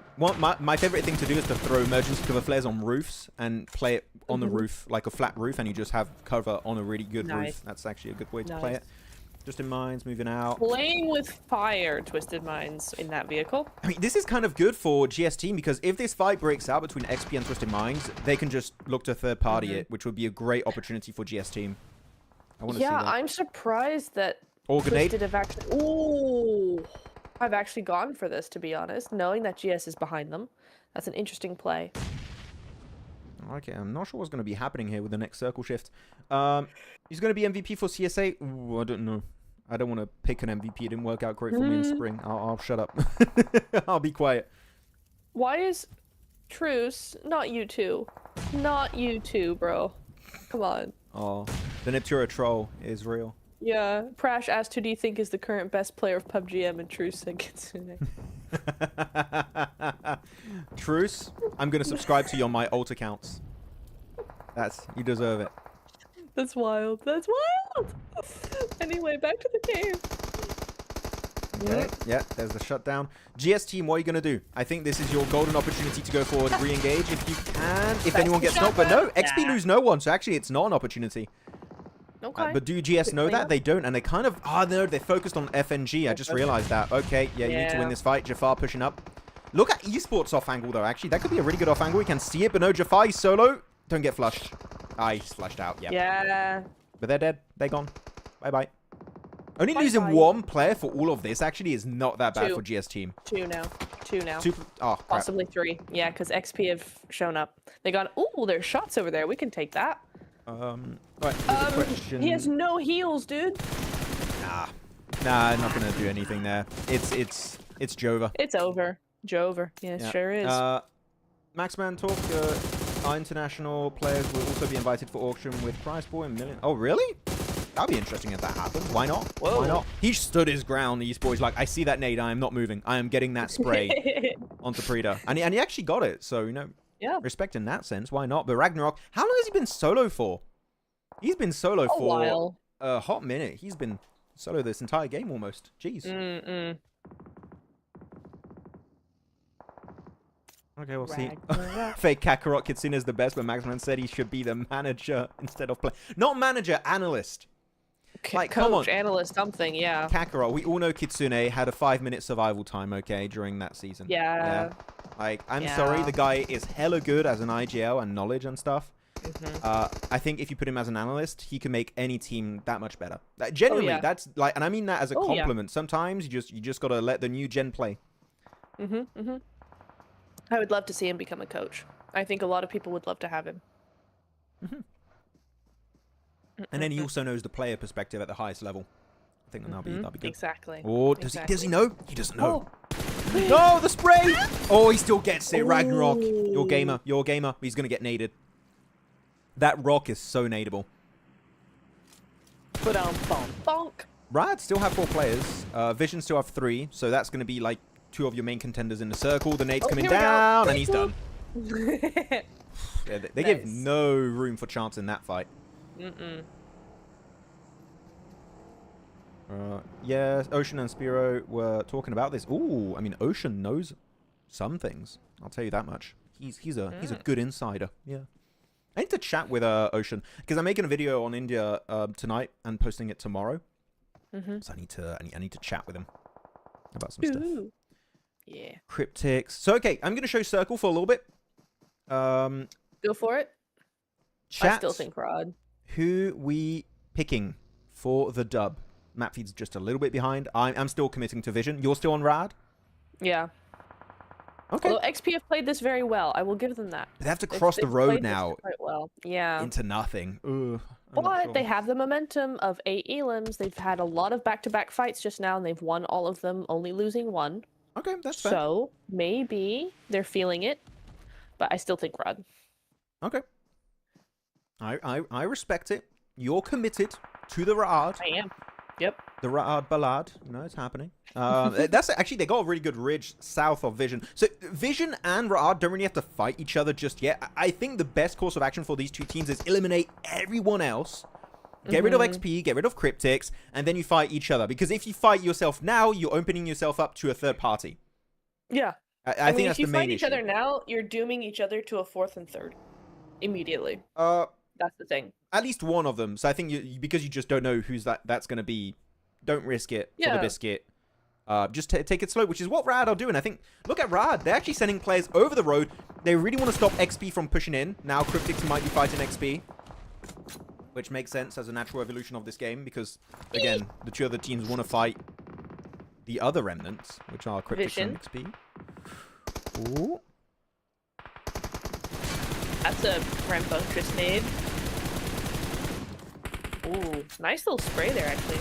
my favorite thing to do is to throw emergency cover flares on roofs and play it on the roof, like a flat roof, and you just have cover on a really good roof. That's actually a good way to play it. Twisted Minds moving out. Playing with fire, Twisted Minds in that vehicle. I mean, this is kind of good for GS team because if this fight breaks out between XP and Twisted Minds, they can just look to third party it, which would be a great opportunity for GS team. I want to see that. I'm surprised that Grenade. Twisted have actually... Ooh! I've actually gone for this, to be honest, knowing that GS is behind them. That's an interesting play. Okay, I'm not sure what's going to be happening here with the next circle shift. He's going to be MVP for CSA. Ooh, I don't know. I don't want to pick an MVP. It didn't work out great for me in spring. I'll shut up. I'll be quiet. Why is Truce not you two? Not you two, bro. Come on. Oh, the Neptura troll is real. Yeah, Prash asked, who do you think is the current best player of PUBG M, and Truce said Kitsune. Truce, I'm going to subscribe to you on my alt accounts. You deserve it. That's wild. That's wild! Anyway, back to the game. Okay, yeah, there's the shutdown. GS team, what are you going to do? I think this is your golden opportunity to go forward, re-engage if you can, if anyone gets knocked. But no, XP lose no one, so actually it's not an opportunity. Okay. But do GS know that? They don't, and they kind of... Oh, no, they're focused on FNG. I just realized that. Okay, yeah, you need to win this fight. Jafar pushing up. Look at Esports off angle, though, actually. That could be a really good off angle. We can see it, but no, Jafar, he's solo. Don't get flushed. Ah, he's flushed out, Yeah. But they're dead. They're gone. Bye-bye. Only losing one player for all of this, actually, is not that bad for GS team. 2 now. 2 now. Oh, crap. Possibly 3. Yeah, because XP have shown up. They got... Ooh, there's shots over there. We can take that. Right, question. He has no heals, dude. Nah, not gonna do anything there. It's Jova. It's over. Jover. Yeah, it sure is. Maxman talk. Our international players will also be invited for auction with prize pool and million. Oh, really? That'll be interesting if that happens. Why not? Whoa. Why not? He stood his ground, the Esports. Like, I see that nade. I am not moving. I am getting that spray onto Preda. And he actually got it. So, you know, yeah, respect in that sense. Why not? But Ragnarok, how long has he been solo for? He's been solo for while. A hot minute. He's been solo this entire game almost. Jeez. Okay, we'll see. Fake Kakarot Kitsune's the best, but Maxman said he should be the manager instead of play. Not manager, analyst. Like, coach, come on. analyst, something, yeah. Kakarot, we all know Kitsune had a 5-minute survival time, okay, during that season. Yeah. Like, I'm sorry, the guy is hella good as an IGL and knowledge and stuff. I think if you put him as an analyst, he can make any team that much better. Genuinely, that's like, and I mean that as a compliment. Sometimes you just gotta let the new gen play. I would love to see him become a coach. I think a lot of people would love to have him. And then he also knows the player perspective at the highest level. I think that'll be good. Exactly. Or does he know? He doesn't know. No, the spray! Oh, he still gets it. Ragnarok. Your gamer. He's gonna get naded. That rock is so nadeable. Put on bonk. Rad still have 4 players. Vision still have 3, so that's gonna be like 2 of your main contenders in the circle. The nade's coming down, and he's done. They give no room for chance in that fight. Yes, Ocean and Spiro were talking about this. Ooh, I mean, Ocean knows some things. I'll tell you that much. He's a good insider. Yeah. I need to chat with Ocean because I'm making a video on India tonight and posting it tomorrow. So I need to chat with him about some stuff. Yeah. Cryptics. So okay, I'm gonna show Circle for a little bit. Go for it. Chat. I still think Rod. Who we picking for the dub? Map feed's just a little bit behind. I'm still committing to Vision. You're still on Rad? Yeah. Okay. Although XP have played this very well, I will give them that. But they have to cross the road now. Quite well. Yeah. Into nothing. But they have the momentum of 8 elims. They've had a lot of back-to-back fights just now, and they've won all of them, only losing 1. Okay, that's fair. So maybe they're feeling it, but I still think Rod. Okay. I respect it. You're committed to the Ra'ad. I am. Yep. The Ra'ad Ballad. You know, it's happening. That's actually, they got a really good ridge south of Vision. So Vision and Ra'ad don't really have to fight each other just yet. I think the best course of action for these 2 teams is eliminate everyone else. Get rid of XP, get rid of Cryptics, and then you fight each other. Because if you fight yourself now, you're opening yourself up to a third party. Yeah. I think that's the main issue. If you fight each other now, you're dooming each other to a 4th and 3rd. Immediately. That's the thing. At least one of them. So I think because you just don't know who's that's going to be, don't risk it for the biscuit. Just take it slow, which is what Rad are doing. I think, look at Rad. They're actually sending players over the road. They really want to stop XP from pushing in. Now Cryptics might be fighting XP. Which makes sense as a natural evolution of this game. Because, again, the 2 other teams want to fight the other remnants, which are Cryptics and XP. Ooh. That's a rambunctious nade. Ooh, nice little spray there, actually.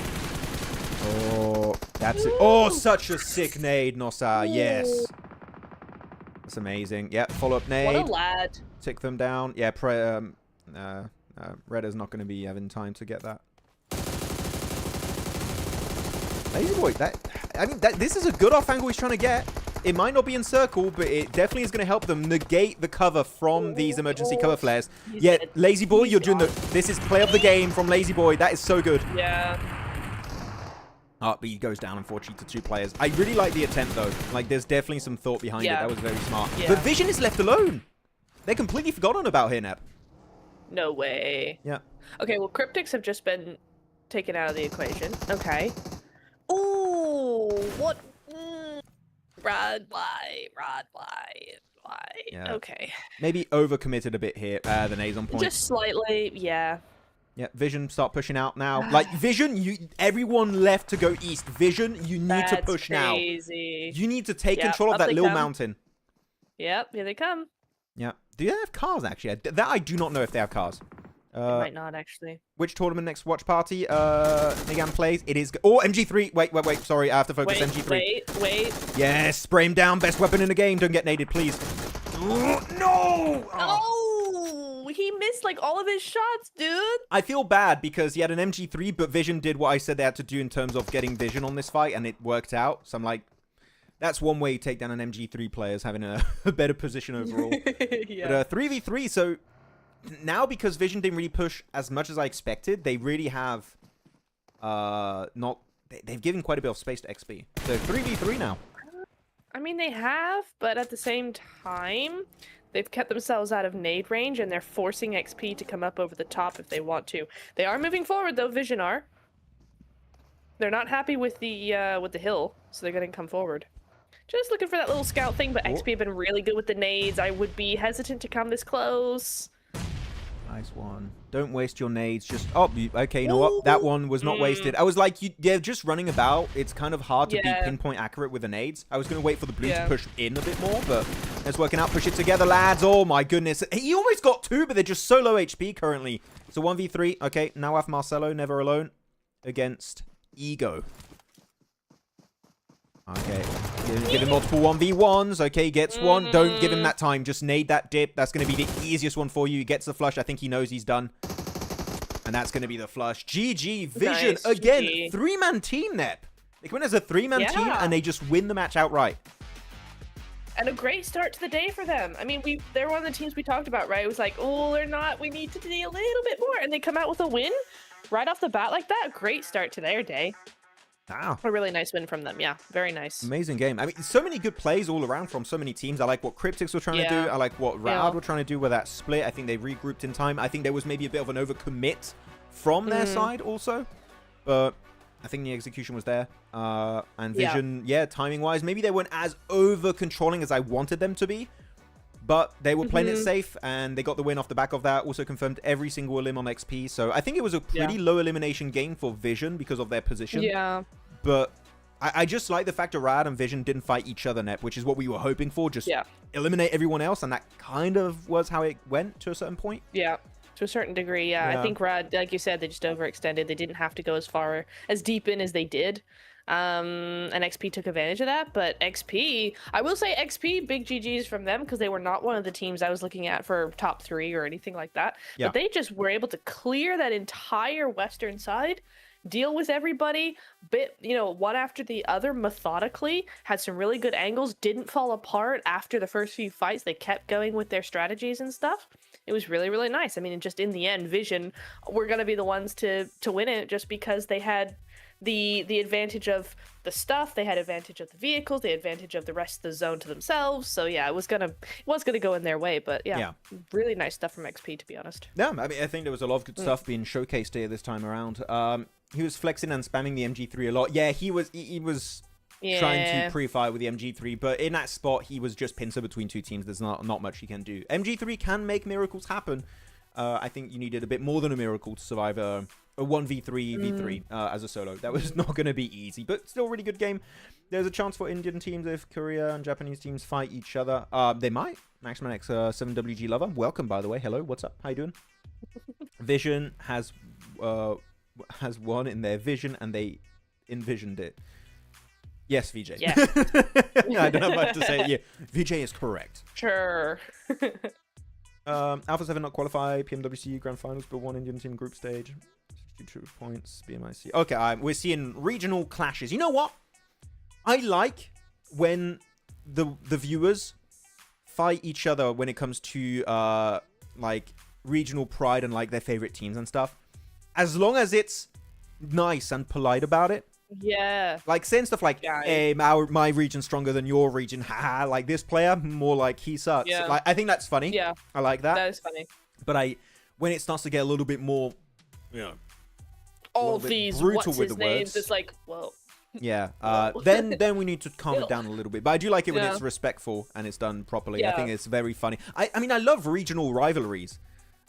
Oh, that's it. Oh, such a sick nade, Nosa. Yes. That's amazing. Yeah, follow-up nade. What a lad. Tick them down. Yeah, Red is not going to be having time to get that. Lazy Boy, this is a good off angle he's trying to get. It might not be in circle, but it definitely is going to help them negate the cover from these emergency cover flares. Yeah, Lazy Boy, you're doing this is play of the game from Lazy Boy. That is so good. Yeah. Oh, but he goes down, unfortunately, to 2 players. I really like the attempt, though. Like, there's definitely some thought behind it. That was very smart. Yeah. But Vision is left alone. They're completely forgotten about here, Neb. No way. Yeah. Okay, well, Cryptics have just been taken out of the equation. Okay. Ooh, what? Rod, why? Yeah. Okay. Maybe overcommitted a bit here. The nade's on point. Just slightly, yeah. Yeah, Vision, start pushing out now. Like, Vision, everyone left to go east. Vision, you need to push crazy. Now. You need to take control of that little mountain. Yep, here they come. Yeah. Do they have cars, actually? That I do not know if they have cars. They might not, actually. Which tournament next watch party? Megan plays. It is... Oh, MG3. Wait. Sorry, I have to focus. MG3. Wait. Yes, spray him down. Best weapon in the game. Don't get naded, please. No! Oh, he missed like all of his shots, dude. I feel bad because he had an MG3, but Vision did what I said they had to do in terms of getting Vision on this fight, and it worked out. So I'm like, that's one way you take down an MG3 player, is having a better position overall. Yeah. But 3v3, so now because Vision didn't really push as much as I expected, they really have they've given quite a bit of space to XP. So 3v3 now. I mean, they have, but at the same time, they've kept themselves out of nade range, and they're forcing XP to come up over the top if they want to. They are moving forward, though. Vision are. They're not happy with the hill, so they're going to come forward. Just looking for that little scout thing, but XP have been really good with the nades. I would be hesitant to come this close. Nice one. Don't waste your nades. Just okay. You know what? That one was not wasted. I was like, they're just running about. It's kind of hard to be pinpoint accurate with the nades. I was gonna wait for the blue to push in a bit more, but it's working out. Push it together, lads. Oh my goodness. He almost got 2, but they're just so low HP currently. So 1v3. Okay, now I have Marcelo, never alone, against Ego. Okay, give him multiple 1v1s. Okay, he gets one. Don't give him that time. Just nade that dip. That's going to be the easiest one for you. He gets the flush. I think he knows he's done. And that's going to be the flush. GG Vision. Nice, again, GG. 3-man team, Nep. They come in as a 3-man team, and they just win the match outright. And a great start to the day for them. I mean, they're one of the teams we talked about, right? It was like, oh, they're not. We need to do a little bit more. And they come out with a win right off the bat like that. Great start to their day. Wow. A really nice win from them. Yeah, very nice. Amazing game. I mean, so many good plays all around from so many teams. I like what Cryptics were trying to do. I like what Rad were trying to do with that split. I think they regrouped in time. I think there was maybe a bit of an overcommit from their side also. But I think the execution was there. And Vision, timing-wise, maybe they weren't as over-controlling as I wanted them to be. But they were playing it safe, and they got the win off the back of that. Also confirmed every single elim on XP. So I think it was a pretty low elimination game for Vision because of their position. Yeah. But I just like the fact that Rad and Vision didn't fight each other, Nep, which is what we were hoping for. Just eliminate everyone else, and that kind of was how it went to a certain point. Yeah, to a certain degree, yeah. I think Rad, like you said, they just overextended. They didn't have to go as deep in as they did. And XP took advantage of that, but XP, I will say XP, big GGs from them, because they were not one of the teams I was looking at for top 3 or anything like that. Yeah. But they just were able to clear that entire western side, deal with everybody, one after the other methodically, had some really good angles, didn't fall apart after the first few fights. They kept going with their strategies and stuff. It was really, really nice. I mean, just in the end, Vision were going to be the ones to win it just because they had the advantage of the stuff, they had advantage of the vehicles, they had advantage of the rest of the zone to themselves. So yeah, it was gonna go in their way, but really nice stuff from XP, to be honest. Yeah, I mean, I think there was a lot of good stuff being showcased here this time around. He was flexing and spamming the MG3 a lot. Yeah, he was trying to pre-fire with the MG3, but in that spot, he was just pincer between two teams. There's not much he can do. MG3 can make miracles happen. I think you needed a bit more than a miracle to survive a 1v3 v3 as a solo. That was not going to be easy, but still really good game. There's a chance for Indian teams if Korea and Japanese teams fight each other. They might. Maxman X 7WG lover. Welcome, by the way. Hello, what's up? How you doing? Vision has won in their vision, and they envisioned it. Yes, VJ. Yeah. I don't have much to say. Yeah, VJ is correct. Sure. Alpha 7 not qualify. PMWC Grand Finals, but one Indian team group stage. 62 points. BMIC. Okay, we're seeing regional clashes. You know what? I like when the viewers fight each other when it comes to like regional pride and like their favorite teams and stuff. As long as it's nice and polite about it. Yeah. Like saying stuff like, hey, my region's stronger than your region. Haha, like this player, more like he sucks. Yeah. Like, I think that's funny. Yeah. I like that. That is funny. But when it starts to get a little bit more, all these what's his names, it's like, whoa. Yeah. Then we need to calm it down a little bit. But I do like it when it's respectful and it's done properly. I think it's very funny. I mean, I love regional rivalries.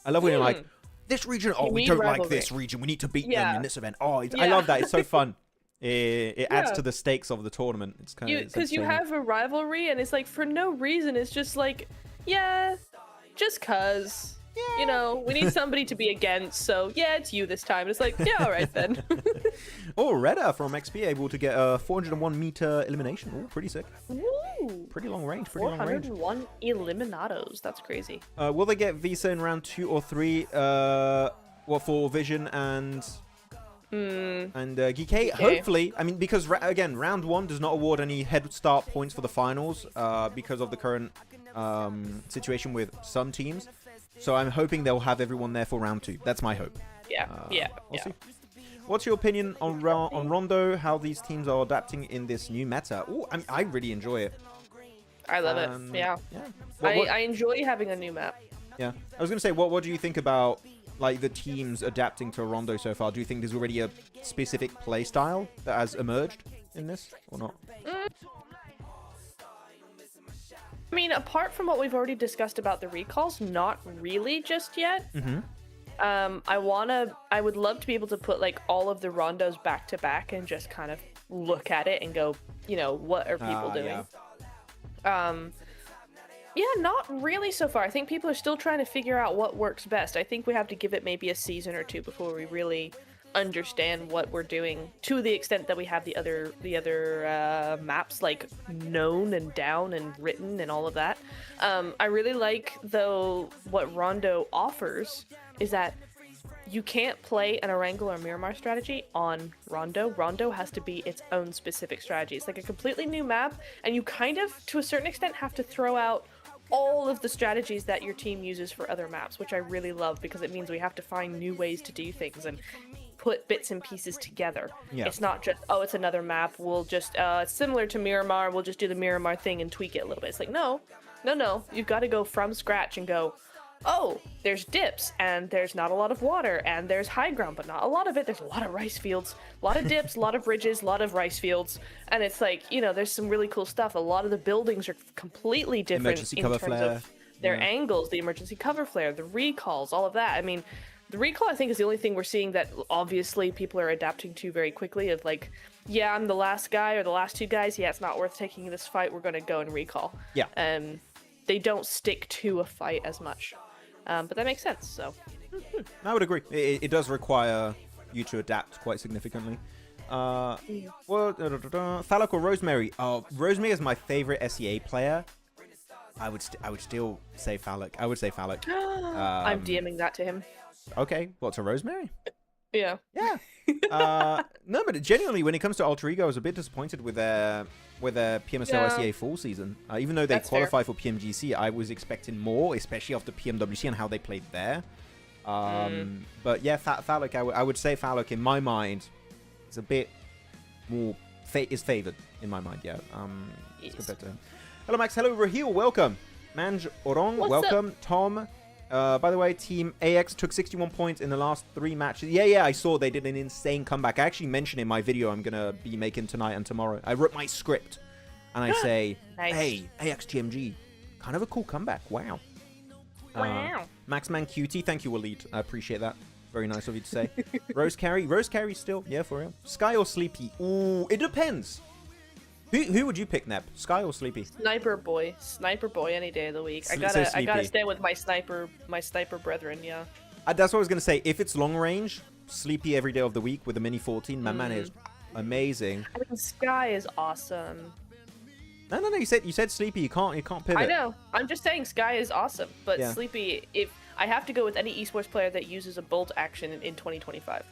I love when you're like, this region, we don't like this region. We need to beat them in this event. I love that. It's so fun. It adds to the stakes of the tournament. It's kind of because you have a rivalry and it's like for no reason. It's just like, just cause. you know, we need somebody to be against, so yeah, it's you this time. It's like, yeah, all right then. Oh, Redda from XP able to get a 401 meter elimination. Oh, pretty sick. Ooh, Pretty long range. Pretty long range. 401 eliminados. That's crazy. Will they get Visa in round 2 or 3? What for Vision and Geekay? Hopefully. I mean, because again, round 1 does not award any head start points for the finals because of the current situation with some teams. So I'm hoping they'll have everyone there for round 2. That's my hope. Yeah, We'll see. What's your opinion on Rondo? How these teams are adapting in this new meta? Oh, I really enjoy it. I love it. Yeah. I enjoy having a new map. Yeah. I was gonna say, what do you think about like the teams adapting to Rondo so far? Do you think there's already a specific play style that has emerged in this or not? I mean, apart from what we've already discussed about the recalls, not really just yet. I would love to be able to put like all of the rondos back to back and just kind of look at it and go, you know, what are people doing? Yeah, not really so far. I think people are still trying to figure out what works best. I think we have to give it maybe a season or 2 before we really understand what we're doing to the extent that we have the other maps like known and down and written and all of that. I really like though what Rondo offers is that you can't play an Erangel or Miramar strategy on Rondo. Rondo has to be its own specific strategy. It's like a completely new map, and you kind of, to a certain extent, have to throw out all of the strategies that your team uses for other maps, which I really love because it means we have to find new ways to do things and put bits and pieces together. Yeah. It's not just, oh, it's another map, we'll just, similar to Miramar, we'll just do the Miramar thing and tweak it a little bit. It's like, no, you've got to go from scratch and go, oh, there's dips, and there's not a lot of water, and there's high ground, but not a lot of it. There's a lot of rice fields, a lot of dips, a lot of ridges, a lot of rice fields, and it's like, you know, there's some really cool stuff. A lot of the buildings are completely different in terms of their angles, the emergency cover flare, the recalls, all of that. I mean, the recall, I think, is the only thing we're seeing that obviously people are adapting to very quickly of like, yeah, I'm the last guy or the last 2 guys. Yeah, it's not worth taking this fight. We're going to go and recall. Yeah. They don't stick to a fight as much. But that makes sense, so. I would agree. It does require you to adapt quite significantly. Falloc or Rosemary? Oh, Rosemary is my favorite SEA player. I would still say Falloc. I would say Falloc. I'm DMing that to him. Okay, what, to Rosemary? Yeah. Yeah. No, but genuinely, when it comes to Alter Ego, I was a bit disappointed with their PMSL SEA full season. Even though they qualified for PMGC, I was expecting more, especially after PMWC and how they played there. But yeah, Falloc, I would say Falloc in my mind is a bit more is favored in my mind. Yeah. Yes. Compared to him. Hello, Max. Hello, Raheel. Welcome. Manj Orong. Welcome. Up? Tom. By the way, Team AX took 61 points in the last 3 matches. Yeah, I saw they did an insane comeback. I actually mentioned in my video I'm going to be making tonight and tomorrow. I wrote my script, and I say, nice. Hey, AX TMG, kind of a cool comeback. Wow. Maxman QT, thank you, Waleed. I appreciate that. Very nice of you to say. Rose Carry still. Yeah, for real. Sky or Sleepy? Ooh, it depends. Who would you pick, Nep? Sky or Sleepy? Sniper boy any day of the week. I gotta stay with my sniper brethren. Yeah. That's what I was gonna say. If it's long range, Sleepy every day of the week with a mini 14. My man is amazing. I mean, Sky is awesome. No. You said Sleepy. You can't pivot. I know. I'm just saying Sky is awesome, but yeah. Sleepy. If I have to go with any esports player that uses a bolt action in 2025,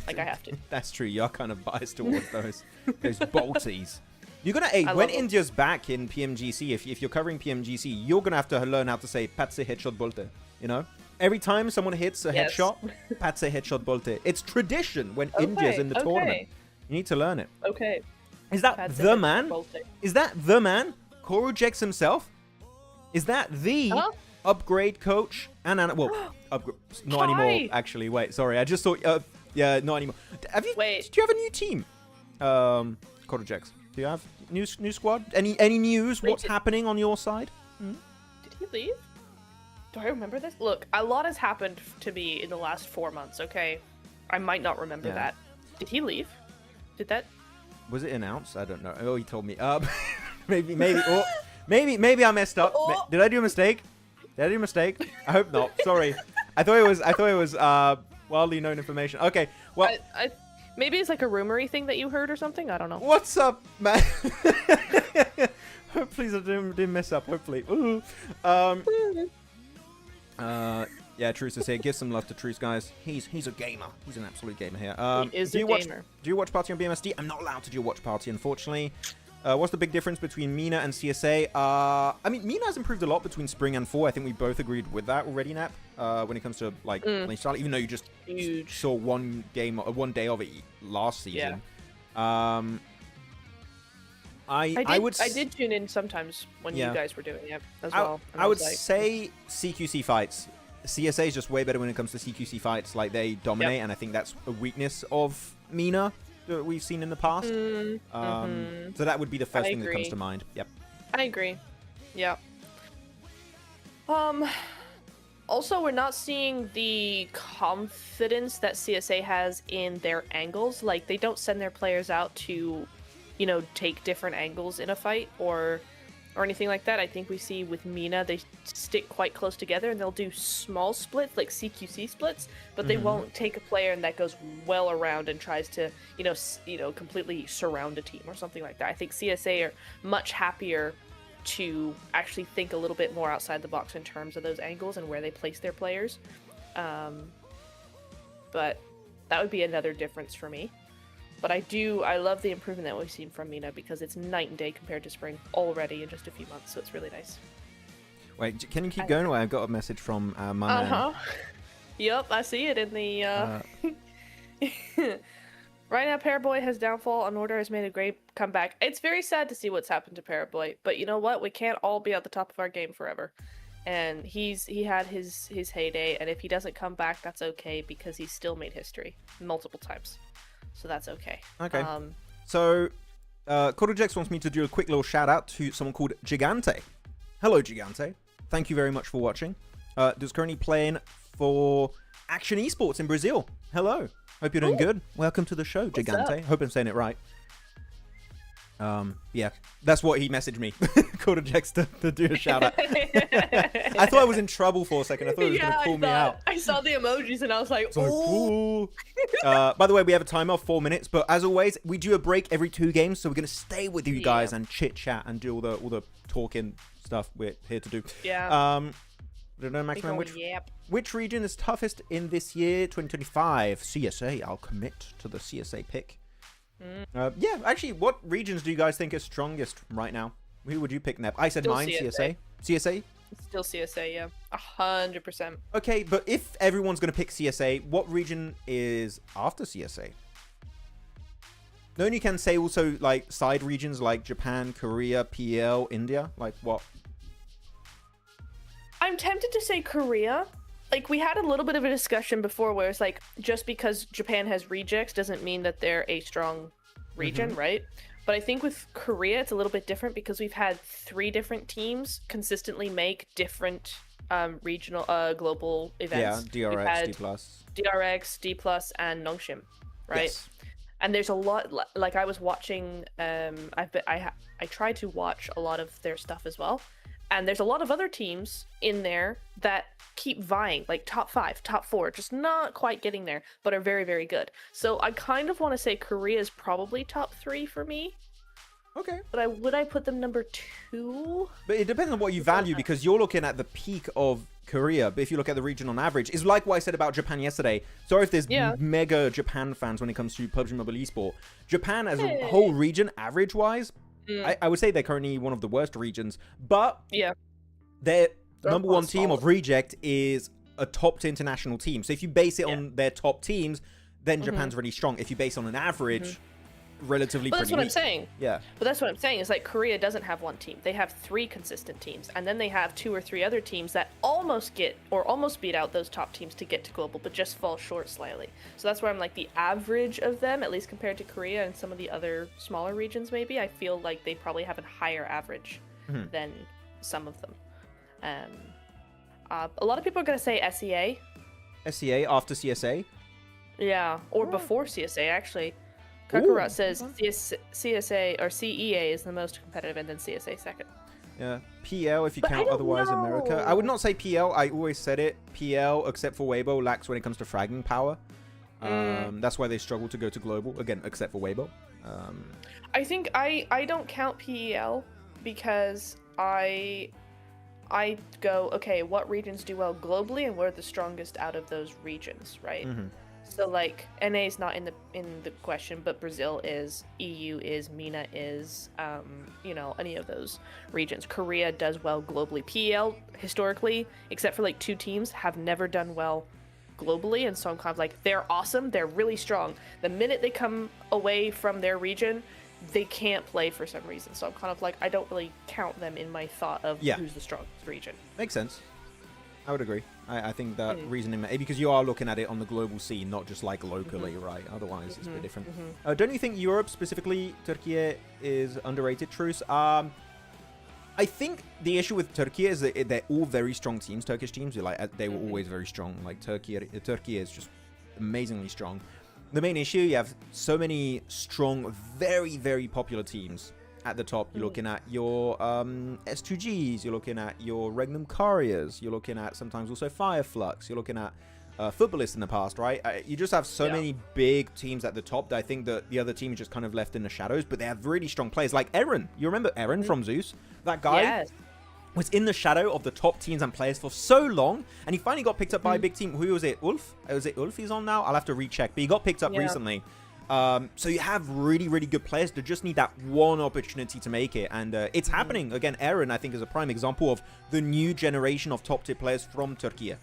like I have to. That's true. You're kind of biased towards those bolties. You're gonna when India's back in PMGC, if you're covering PMGC, you're gonna have to learn how to say "Patse headshot bolte." You know, every time someone hits a headshot, "Patse headshot bolte." It's tradition when India's in the tournament. You need to learn it. Okay. Is that the man? Is that the man? XProjekt himself? Is that the upgrade coach? Upgrade. Not anymore. Actually, wait. Sorry, I just thought. Yeah, not anymore. Wait. Do you have a new team? XProjekt. Do you have new squad? Any news? What's happening on your side? Did he leave? Do I remember this? Look, a lot has happened to me in the last 4 months, okay? I might not remember that. Did he leave? Did that? Was it announced? I don't know. Oh, he told me. Maybe. Maybe I messed up. Did I do a mistake? I hope not. Sorry. I thought it was wildly known information. Okay, well, maybe it's like a rumory thing that you heard or something. I don't know. what's up, man? Please, I didn't mess up. Hopefully. Ooh. Yeah, Truce is here. Give some love to Truce, guys. He's a gamer. He's an absolute gamer here. He is a gamer. Do you watch Party on BMSD? I'm not allowed to do a watch party, unfortunately. What's the big difference between MENA and CSA? I mean, MENA has improved a lot between spring and fall. I think we both agreed with that already, Nap. When it comes to like playing style, even though you just saw one day of it last season. Yeah. I did tune in sometimes when you guys were doing it as well. I would say CQC fights. CSA is just way better when it comes to CQC fights. Like, they dominate, and I think that's a weakness of MENA that we've seen in the past. So that would be the first thing that comes to mind. Yep. I agree. Yeah. Also, we're not seeing the confidence that CSA has in their angles. Like, they don't send their players out to, you know, take different angles in a fight or anything like that. I think we see with MENA, they stick quite close together and they'll do small splits, like CQC splits, but they won't take a player and that goes well around and tries to, you know, completely surround a team or something like that. I think CSA are much happier to actually think a little bit more outside the box in terms of those angles and where they place their players. But that would be another difference for me. But I love the improvement that we've seen from MENA because it's night and day compared to spring already in just a few months, so it's really nice. Wait, can you keep going? Well, I got a message from my man. Yep, I see it in the... Right now, Paraboy has downfall. Unorder has made a great comeback. It's very sad to see what's happened to Paraboy, but you know what? We can't all be at the top of our game forever. And he had his heyday, and if he doesn't come back, that's okay because he's still made history multiple times. So that's okay. Okay. So, CrypticsX wants me to do a quick little shout out to someone called Gigante. Hello, Gigante. Thank you very much for watching. Who's currently playing for Action Esports in Brazil. Hello. Hope you're doing good. Welcome to the show, Gigante. Hope I'm saying it right. Yeah, that's what he messaged me. CrypticsX to do a shout out. I thought I was in trouble for a second. I thought he was going to call me out. I saw the emojis and I was like, ooh. By the way, we have a timer of 4 minutes, but as always, we do a break every 2 games, so we're going to stay with you guys and chit chat and do all the talking stuff we're here to do. Yeah. I don't know, Maxman, which region is toughest in this year, 2025? CSA. I'll commit to the CSA pick. Yeah, actually, what regions do you guys think is strongest right now? Who would you pick, Nep? I said mine, CSA. CSA? It's still CSA, yeah. 100%. Okay, but if everyone's going to pick CSA, what region is after CSA? Then you can say also, like, side regions like Japan, Korea, PL, India. Like, what? I'm tempted to say Korea. Like, we had a little bit of a discussion before where it's like, just because Japan has rejects doesn't mean that they're a strong region, right? But I think with Korea, it's a little bit different because we've had 3 different teams consistently make different regional, global events. Yeah, DRX, D+. DRX, D+, and Nongshim, right? Yes. And there's a lot, like I was watching, I tried to watch a lot of their stuff as well. And there's a lot of other teams in there that keep vying, like top 5, top 4, just not quite getting there, but are very, very good. So I kind of want to say Korea is probably top 3 for me. Okay. But would I put them number 2? But it depends on what you value, because you're looking at the peak of Korea. But if you look at the region on average, it's like what I said about Japan yesterday. Sorry if there's mega Japan fans when it comes to PUBG Mobile Esport. Japan as a whole region, average-wise, I would say they're currently one of the worst regions, but their number 1 team of Reject is a top international team. So if you base it on their top teams, then Japan's really strong. If you base on an average, relatively but that's pretty what weak. I'm saying. Yeah. But that's what I'm saying. Is like Korea doesn't have 1 team. They have 3 consistent teams. And then they have 2 or 3 other teams that almost get or almost beat out those top teams to get to global, but just fall short slightly. So that's where I'm like the average of them, at least compared to Korea and some of the other smaller regions maybe, I feel like they probably have a higher average than some of them. A lot of people are going to say SEA. SEA after CSA? Yeah, or before CSA actually. Kakarot says CSA or CEA is the most competitive and then CSA second. Yeah, PL if you But I count, don't otherwise America. know. I would not say PL. I always said it. PL, except for Weibo, lacks when it comes to fragging power. That's why they struggle to go to global again, except for Weibo. I think I don't count PEL because I go, okay, what regions do well globally and what are the strongest out of those regions, right? So like NA is not in the question, but Brazil is, EU is, MENA is, you know, any of those regions. Korea does well globally. PEL historically, except for like 2 teams, have never done well globally, and so I'm kind of like, they're awesome, they're really strong. The minute they come away from their region, they can't play for some reason. So I'm kind of like, I don't really count them in my thought of who's the strongest region. Makes sense. I would agree. I think that reasoning, because you are looking at it on the global scene, not just like locally, right? Otherwise, it's a bit different. Don't you think Europe, specifically Turkey, is underrated, Truce? I think the issue with Turkey is that they're all very strong teams. Turkish teams, like they were always very strong. Like Turkey is just amazingly strong. The main issue, you have so many strong, very, very popular teams at the top. You're looking at your S2Gs, you're looking at your Regnum Couriers, you're looking at sometimes also Fireflux, you're looking at Footballists in the past, right? You just have so many big teams at the top that I think that the other team is just kind of left in the shadows, but they have really strong players like Eren. You remember Eren from Zeus? That guy was in the shadow of the top teams and players for so long, and he finally got picked up by a big team. Who was it? Ulf? Was it Ulf he's on now? I'll have to recheck, but he got picked up recently. So you have really, really good players that just need that one opportunity to make it, and it's happening. Again, Eren, I think, is a prime example of the new generation of top-tier players from Turkey.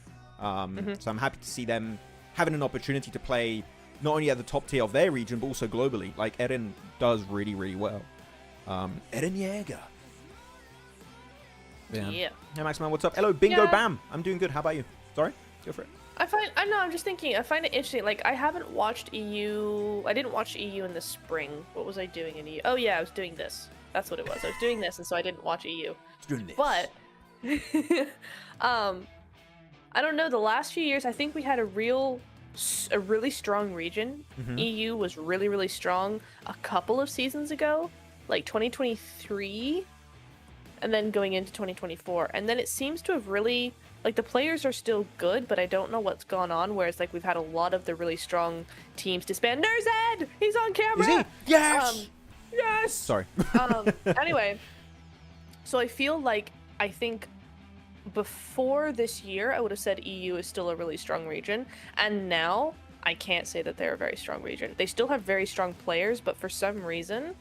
So I'm happy to see them having an opportunity to play not only at the top tier of their region, but also globally. Like, Eren does really, really well. Eren Jaeger. Yeah. Hey, Maxman, what's up? Hello, Bingo Bam. I'm doing good. How about you? Sorry? Go for it. I'm just thinking, I find it interesting. Like, I haven't watched EU. I didn't watch EU in the spring. What was I doing in EU? Oh, yeah, I was doing this. That's what it was. I was doing this, and so I didn't watch EU. Doing this. But, I don't know. The last few years, I think we had a really strong region. EU was really, really strong a couple of seasons ago, like 2023, and then going into 2024. And then it seems to have really... Like, the players are still good, but I don't know what's gone on, whereas, like, we've had a lot of the really strong teams disband. Nerzed! He's on camera! Is he? Yes! Yes! Sorry. Anyway, so I feel like, I think before this year, I would have said EU is still a really strong region, and now I can't say that they're a very strong region. They still have very strong players, but for some reason...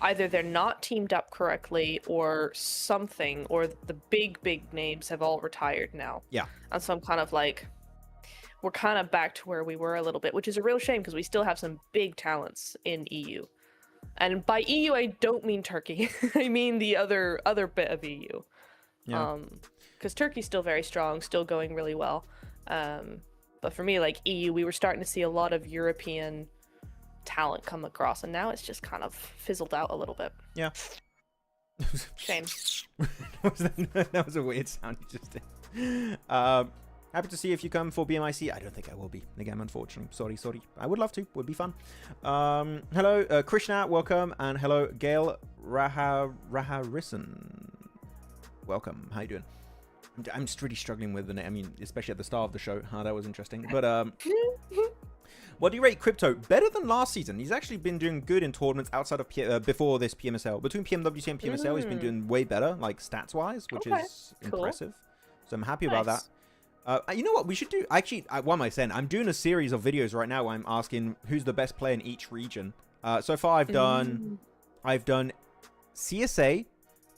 Either they're not teamed up correctly or something, or the big names have all retired now. Yeah. And so I'm kind of like, we're kind of back to where we were a little bit, which is a real shame because we still have some big talents in EU. And by EU, I don't mean Turkey. I mean the other bit of EU. Yeah. Because Turkey's still very strong, still going really well. But for me, like EU, we were starting to see a lot of European talent come across, and now it's just kind of fizzled out a little bit. Yeah. Shame. That was a weird sound you just did. Happy to see if you come for BMIC. I don't think I will be again, unfortunately. Sorry. I would love to. Would be fun. Hello, Krishna. Welcome, and hello, Gail Raharisan. Welcome. How you doing? I'm just really struggling with the name. I mean, especially at the start of the show. That was interesting. But what do you rate Crypto? Better than last season. He's actually been doing good in tournaments outside of before this PMSL. Between PMWC and PMSL, he's been doing way better, like stats-wise, which is impressive. So I'm happy about that. You know what we should do? Actually, what am I saying? I'm doing a series of videos right now where I'm asking who's the best player in each region. So far, I've done CSA,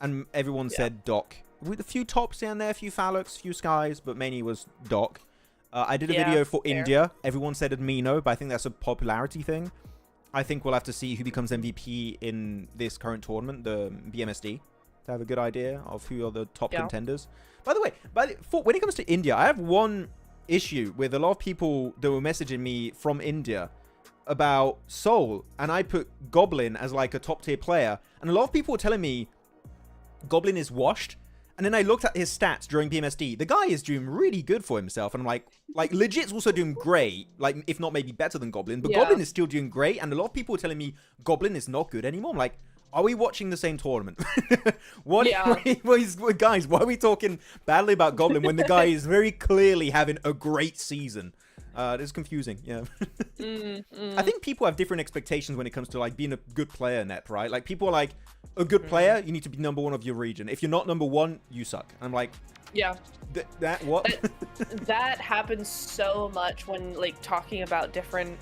and everyone said Doc. With a few tops down there, a few Falux, a few Skies, but mainly was Doc. I did a video for India. Everyone said Admino, but I think that's a popularity thing. I think we'll have to see who becomes MVP in this current tournament, the BMSD, to have a good idea of who are the top contenders. By the way, when it comes to India, I have one issue with a lot of people that were messaging me from India about Soul, and I put Goblin as like a top tier player, and a lot of people were telling me Goblin is washed. And then I looked at his stats during BMSD. The guy is doing really good for himself. And I'm like legit's also doing great. Like, if not maybe better than Goblin. But Goblin is still doing great. And a lot of people are telling me Goblin is not good anymore. I'm like, Are we watching the same tournament? What, Yeah. guys, why are we talking badly about Goblin when the guy is very clearly having a great season? It's confusing, yeah. I think people have different expectations when it comes to like being a good player, Nep, right? Like people are like, a good player, you need to be #1 of your region. If you're not #1, you suck. I'm like, Yeah. that what? That happens so much when like talking about different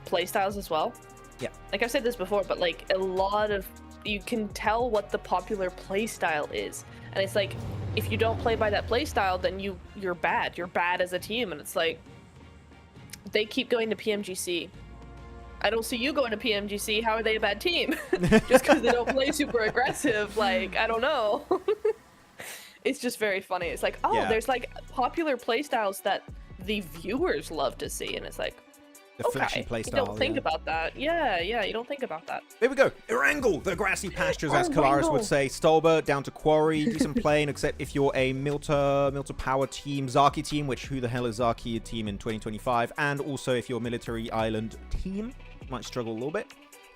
playstyles as well. Yeah. Like I've said this before, but like a lot of you can tell what the popular playstyle is, and it's like if you don't play by that playstyle, then you're bad. You're bad as a team, and it's like they keep going to PMGC. I don't see you going to PMGC. How are they a bad team? Just because they don't play super aggressive. Like I don't know. It's just very funny. It's like, oh, Yeah. there's like popular playstyles that the viewers love to see, and it's like, The flashy okay, playstyle. you don't think about that. Yeah, you don't think about that. There we go. Erangel, the grassy pastures, as Kalaris Erangel. would say. Stolber down to Quarry. Decent playing, except if you're a Milta Power team, Zaki team, which who the hell is Zaki team in 2025? And also if you're a Military Island team, might struggle a little bit.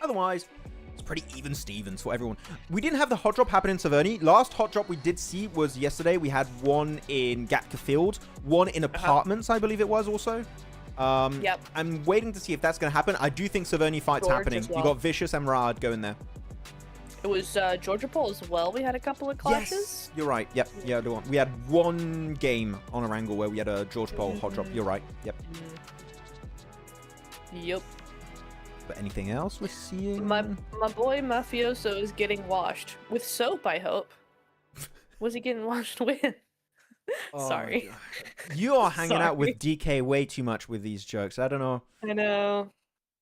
Otherwise, it's pretty even Stevens for everyone. We didn't have the hot drop happen in Saverny. Last hot drop we did see was yesterday. We had one in Gatka Field, one in Apartments, I believe it was also. Yep. I'm waiting to see if that's going to happen. I do think Saverny fight's George happening. as well. You got Vicious and Rad going there. It was Georgia Pole as well. We had a couple of clashes. Yes, you're right. Yep, yeah, the one. We had one game on Erangel where we had a George Pole hot drop. You're right. Yep. Yep. But anything else we're seeing? My boy Mafioso is getting washed with soap. I hope. Was he getting washed with? Oh, Sorry. you are hanging out with Sorry. DK way too much with these jokes. I don't know.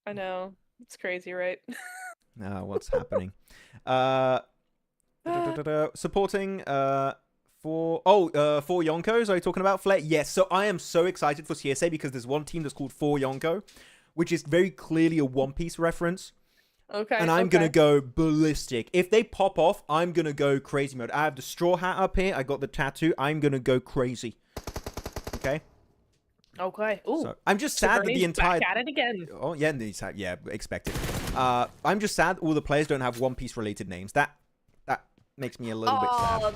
I know. It's crazy, right? What's happening? Supporting for Yonkos. Are you talking about Flair? Yes. So I am so excited for CSA because there's one team that's called For Yonko, which is very clearly a One Piece reference. Okay. And I'm going to go ballistic. If they pop off, I'm going to go crazy mode. I have the straw hat up here. I got the tattoo. I'm going to go crazy. Okay? Okay. Ooh. So, I'm just sad that the entire... Back at it again. Oh, yeah, expected. I'm just sad all the players don't have One Piece related names. That makes me a little bit sad. Oh,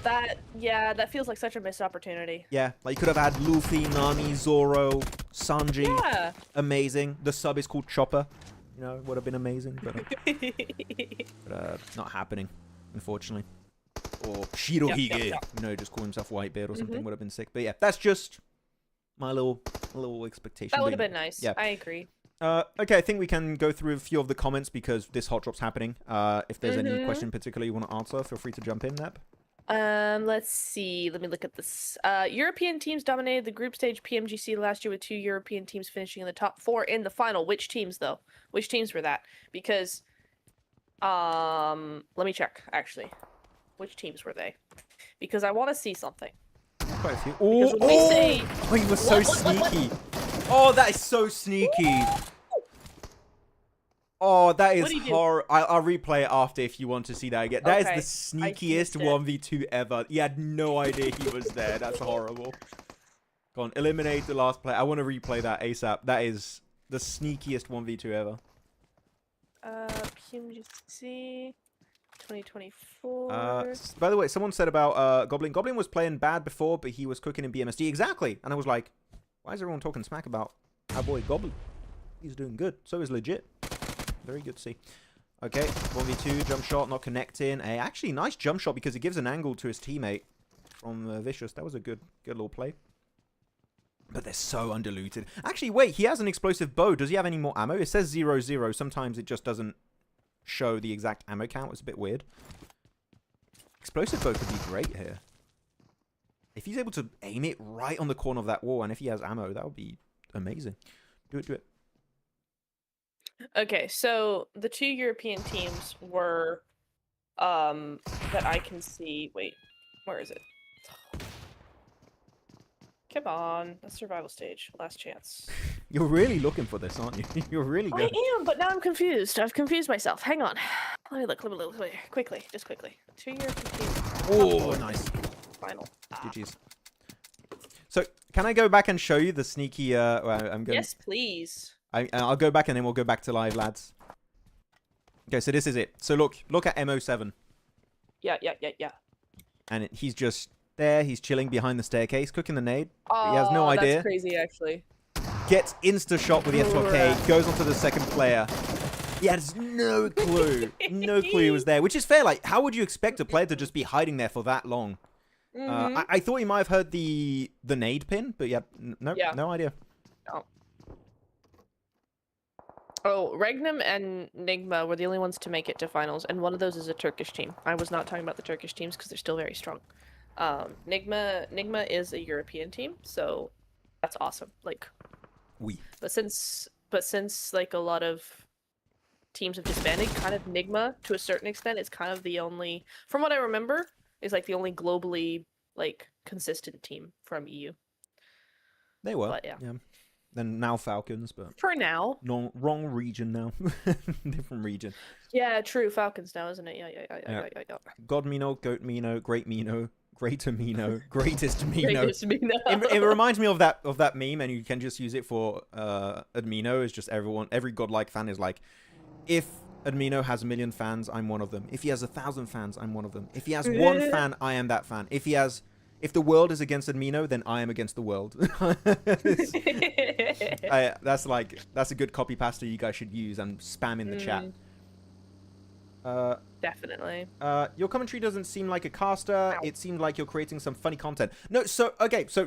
that feels like such a missed opportunity. Yeah, like you could have had Luffy, Nami, Zoro, Sanji. Yeah. Amazing. The sub is called Chopper. You know, it would have been amazing, but not happening, unfortunately. Or Shirohige, Yep. you know, just call himself Whitebeard or something would have been sick. But yeah, that's just my little expectation. That would have been nice. Yeah. I agree. Okay, I think we can go through a few of the comments because this hot drop's happening. If there's any question in particular you want to answer, feel free to jump in, Nep. Let's see. Let me look at this. European teams dominated the group stage PMGC last year with 2 European teams finishing in the top 4 in the final. Which teams, though? Which teams were that? Because, let me check, actually. Which teams were they? Because I want to see something. Quite a few. Because when we say... Oh, he was so sneaky. Oh, that is so sneaky. Oh, that is horrible. I'll replay it after if you want to see that again. That is the sneakiest 1v2 ever. He had no idea he was there. That's horrible. Go on, eliminate the last player. I want to replay that ASAP. That is the sneakiest 1v2 ever. PMGC 2024. By the way, someone said about Goblin. Goblin was playing bad before, but he was cooking in BMSD. Exactly. And I was like, why is everyone talking smack about our boy Goblin? He's doing good. So is legit. Very good to see. Okay, 1v2, jump shot, not connecting. Actually, nice jump shot because it gives an angle to his teammate from Vicious. That was a good little play. But they're so undiluted. Actually, wait, he has an explosive bow. Does he have any more ammo? It says 0-0. Sometimes it just doesn't show the exact ammo count. It's a bit weird. Explosive bow could be great here. If he's able to aim it right on the corner of that wall, and if he has ammo, that would be amazing. Do it. Okay, so the 2 European teams were, that I can see. Wait, where is it? Come on, the survival stage, last chance. You're really looking for this, aren't you? You're really good. I am, but now I'm confused. I've confused myself. Hang on. Let me look quickly, just quickly. 2 European teams. Oh, nice. Final. GG's. So, can I go back and show you the sneaky, I'm going... Yes, please. I'll go back and then we'll go back to live, lads. Okay, so this is it. So look at MO7. Yeah. And he's just there. He's chilling behind the staircase, cooking the nade. Oh, He has no idea. That's crazy, actually. Gets insta-shot with the S12K, goes onto the second player. He has no clue. No clue he was there, which is fair. Like, how would you expect a player to just be hiding there for that long? I thought he might have heard the nade pin, but no idea. No. Oh, Regnum and Nigma were the only ones to make it to finals, and one of those is a Turkish team. I was not talking about the Turkish teams because they're still very strong. Nigma is a European team, so that's awesome. Like, but since like a lot of teams have disbanded, kind of Nigma to a certain extent is kind of the only, from what I remember, is like the only globally like consistent team from EU. They were, but, yeah. Then now Falcons, but for now, wrong region now. Different region. Yeah, true. Falcons now, isn't it? Yeah. God Mino, Goat Mino, Great Mino, Greater Mino, Greatest Mino. Greatest Mino. It reminds me of that meme, and you can just use it for Admino. It's just every godlike fan is like, if Admino has 1 million fans, I'm one of them. If he has 1,000 fans, I'm one of them. If he has one fan, I am that fan. If the world is against Admino, then I am against the world. That's a good copy pasta you guys should use and spam in the chat. Definitely. Your commentary doesn't seem like a caster. It seemed like you're creating some funny content. No, so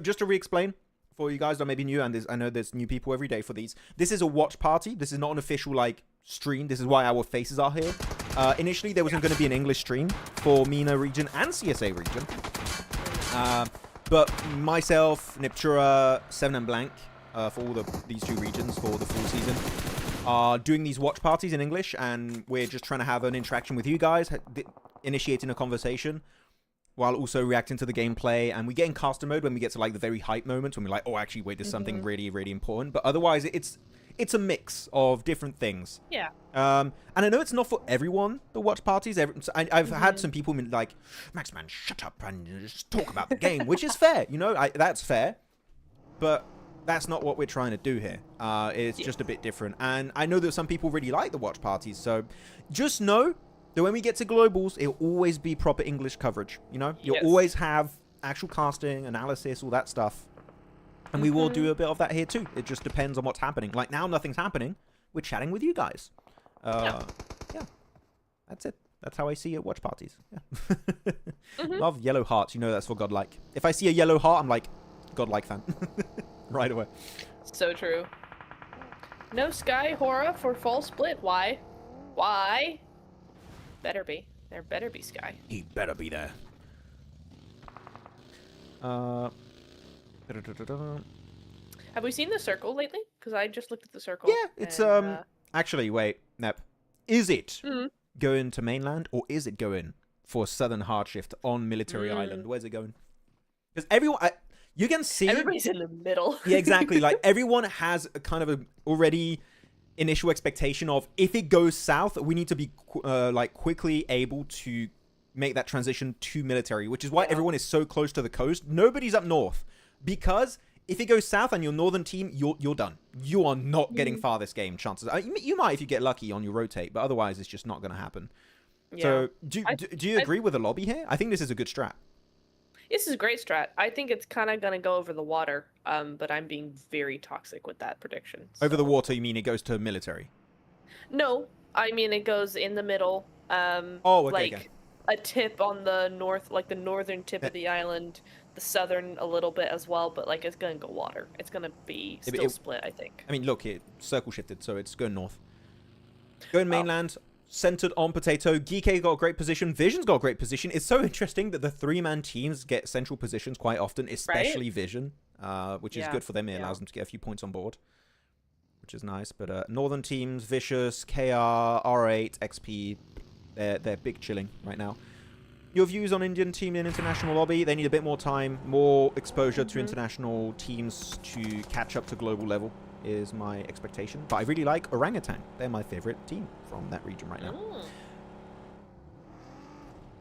just to re-explain for you guys that may be new, and I know there's new people every day for these. This is a watch party. This is not an official stream. This is why our faces are here. Initially, there wasn't going to be an English stream for MENA region and CSA region. But myself, Neptura, Seven and Blank, for all these two regions for the full season, are doing these watch parties in English, and we're just trying to have an interaction with you guys, initiating a conversation, while also reacting to the gameplay. And we get in caster mode when we get to the very hype moments, when we're like, oh, actually, wait, there's something really, really important. But otherwise, it's a mix of different things. Yeah. And I know it's not for everyone, the watch parties. I've had some people like, Maxman, shut up and just talk about the game, which is fair. That's fair. But that's not what we're trying to do here. It's just a bit different. And I know that some people really like the watch parties. So just know that when we get to globals, it'll always be proper English coverage. You'll always have actual casting, analysis, all that stuff. And we will do a bit of that here too. It just depends on what's happening. Like now, nothing's happening. We're chatting with you guys. Yeah. That's it. That's how I see at watch parties. Yeah. Love yellow hearts. That's for godlike. If I see a yellow heart, I'm like, godlike fan. Right away. So true. No Sky Hora for fall split. Why? Why? Better be. There better be Sky. He better be there. Have we seen the circle lately? Because I just looked at the circle. Yeah, it's actually, wait, Nep. Is it going to mainland, or is it going for Southern Hardshift on Military Island? Where's it going? Because everyone, you can see everybody's in the middle. Yeah, exactly. Everyone has a kind of already initial expectation of, if it goes south, we need to be quickly able to make that transition to military, which is why everyone is so close to the coast. Nobody's up north, because if it goes south and your northern team, you're done. You are not getting far this game. Chances you might if you get lucky on your rotate, but otherwise it's just not going to happen. Yeah. So do you agree with the lobby here? I think this is a good strat. This is a great strat. I think it's kind of going to go over the water, but I'm being very toxic with that prediction. So. Over the water, you mean it goes to military? No, I mean it goes in the middle. Okay. A tip on the north, the northern tip of the island, the southern a little bit as well, but it's gonna go water. It's gonna be still split, I think. I mean, look, it circle shifted, so it's going north. Going mainland, centered on Potato. Geekay got a great position. Vision's got a great position. It's so interesting that the 3-man teams get central positions quite often, especially Vision, which is good for them. It allows them to get a few points on board, which is nice. But northern teams, Vicious, KR, R8, XP, they're big chilling right now. Your views on Indian team in international lobby? They need a bit more time, more exposure to international teams to catch up to global level is my expectation. But I really like Orangutan. They're my favorite team from that region right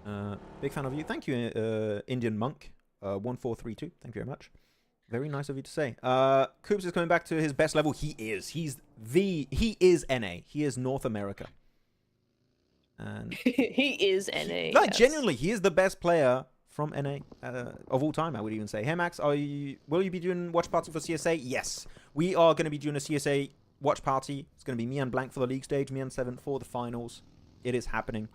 now. Big fan of you. Thank you, Indian Monk 1432. Thank you very much. Very nice of you to say. Coops is coming back to his best level. He is. He is NA. He is North America. And He is NA. no, yes. genuinely, he is the best player from NA of all time, I would even say. Hey, Max, will you be doing watch party for CSA? Yes. We are going to be doing a CSA watch party. It's going to be me and Blank for the league stage, me and Seven for the finals. It is happening.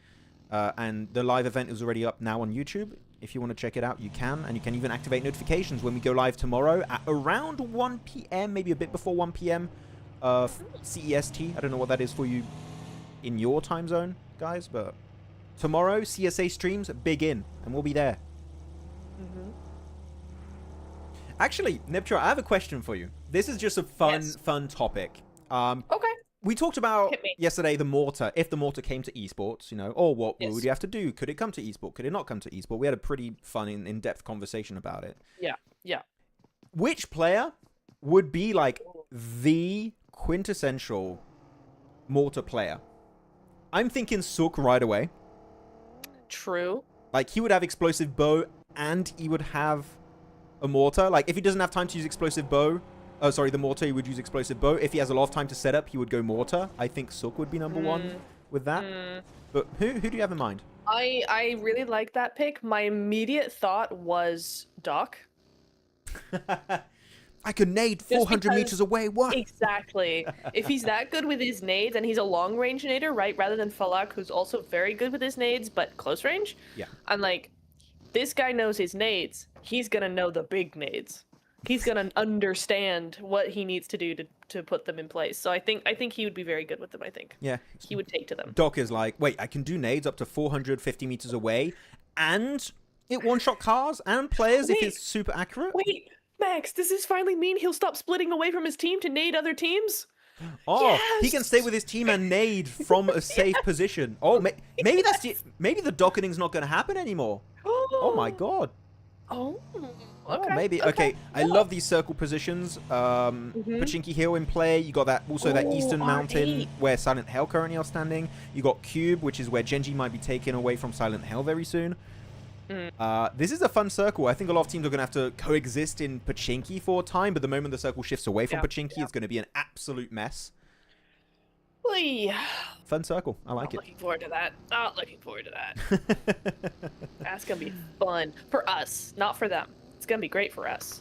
And the live event is already up now on YouTube. If you want to check it out, you can. And you can even activate notifications when we go live tomorrow at around 1 p.m., maybe a bit before 1 p.m. CEST. I don't know what that is for you in your time zone, guys, but tomorrow, CSA streams, big in, and we'll be there. Actually, Neptura, I have a question for you. This is just a fun topic. Okay. We talked about Hit me. yesterday the Mortar. If the Mortar came to esports, you know, or what Yes. would you have to do? Could it come to esport? Could it not come to esport? We had a pretty fun, in-depth conversation about it. Yeah. Which player would be like the quintessential Mortar player? I'm thinking Sook right away. True. Like, he would have explosive bow and he would have a mortar. Like, if he doesn't have time to use explosive bow, the mortar, he would use explosive bow. If he has a lot of time to set up, he would go mortar. I think Sook would be number one with that. But who do you have in mind? I really like that pick. My immediate thought was Doc. I could nade 400 meters away. What? Exactly. If he's that good with his nades, and he's a long range nader, right, rather than Falak, who's also very good with his nades, but close range. Yeah. I'm like, this guy knows his nades. He's gonna know the big nades. He's gonna understand what he needs to do to put them in place. So I think he would be very good with them. I think. Yeah. He would take to them. Doc is like, wait, I can do nades up to 450 meters away, and it one-shot cars and players if it's super accurate. Wait, Max, does this finally mean he'll stop splitting away from his team to nade other teams? Oh, he Yes! can stay with his team and nade from a safe position. Oh, maybe maybe the docketing's not going to happen anymore. Oh my god. Oh, Oh, okay. maybe. Okay, I love these circle positions. Pachinki Hill in play. You got that that Eastern R8. Mountain where Silent Hell currently are standing. You got Cube, which is where Gen.G might be taken away from Silent Hell very soon. This is a fun circle. I think a lot of teams are going to have to coexist in Pachinki for a time, but the moment the circle shifts away from Pachinki, it's going to be an absolute mess. Oy. Fun circle. I like Not it. looking forward to that. Not looking forward to that. That's gonna be fun for us, not for them. It's gonna be great for us.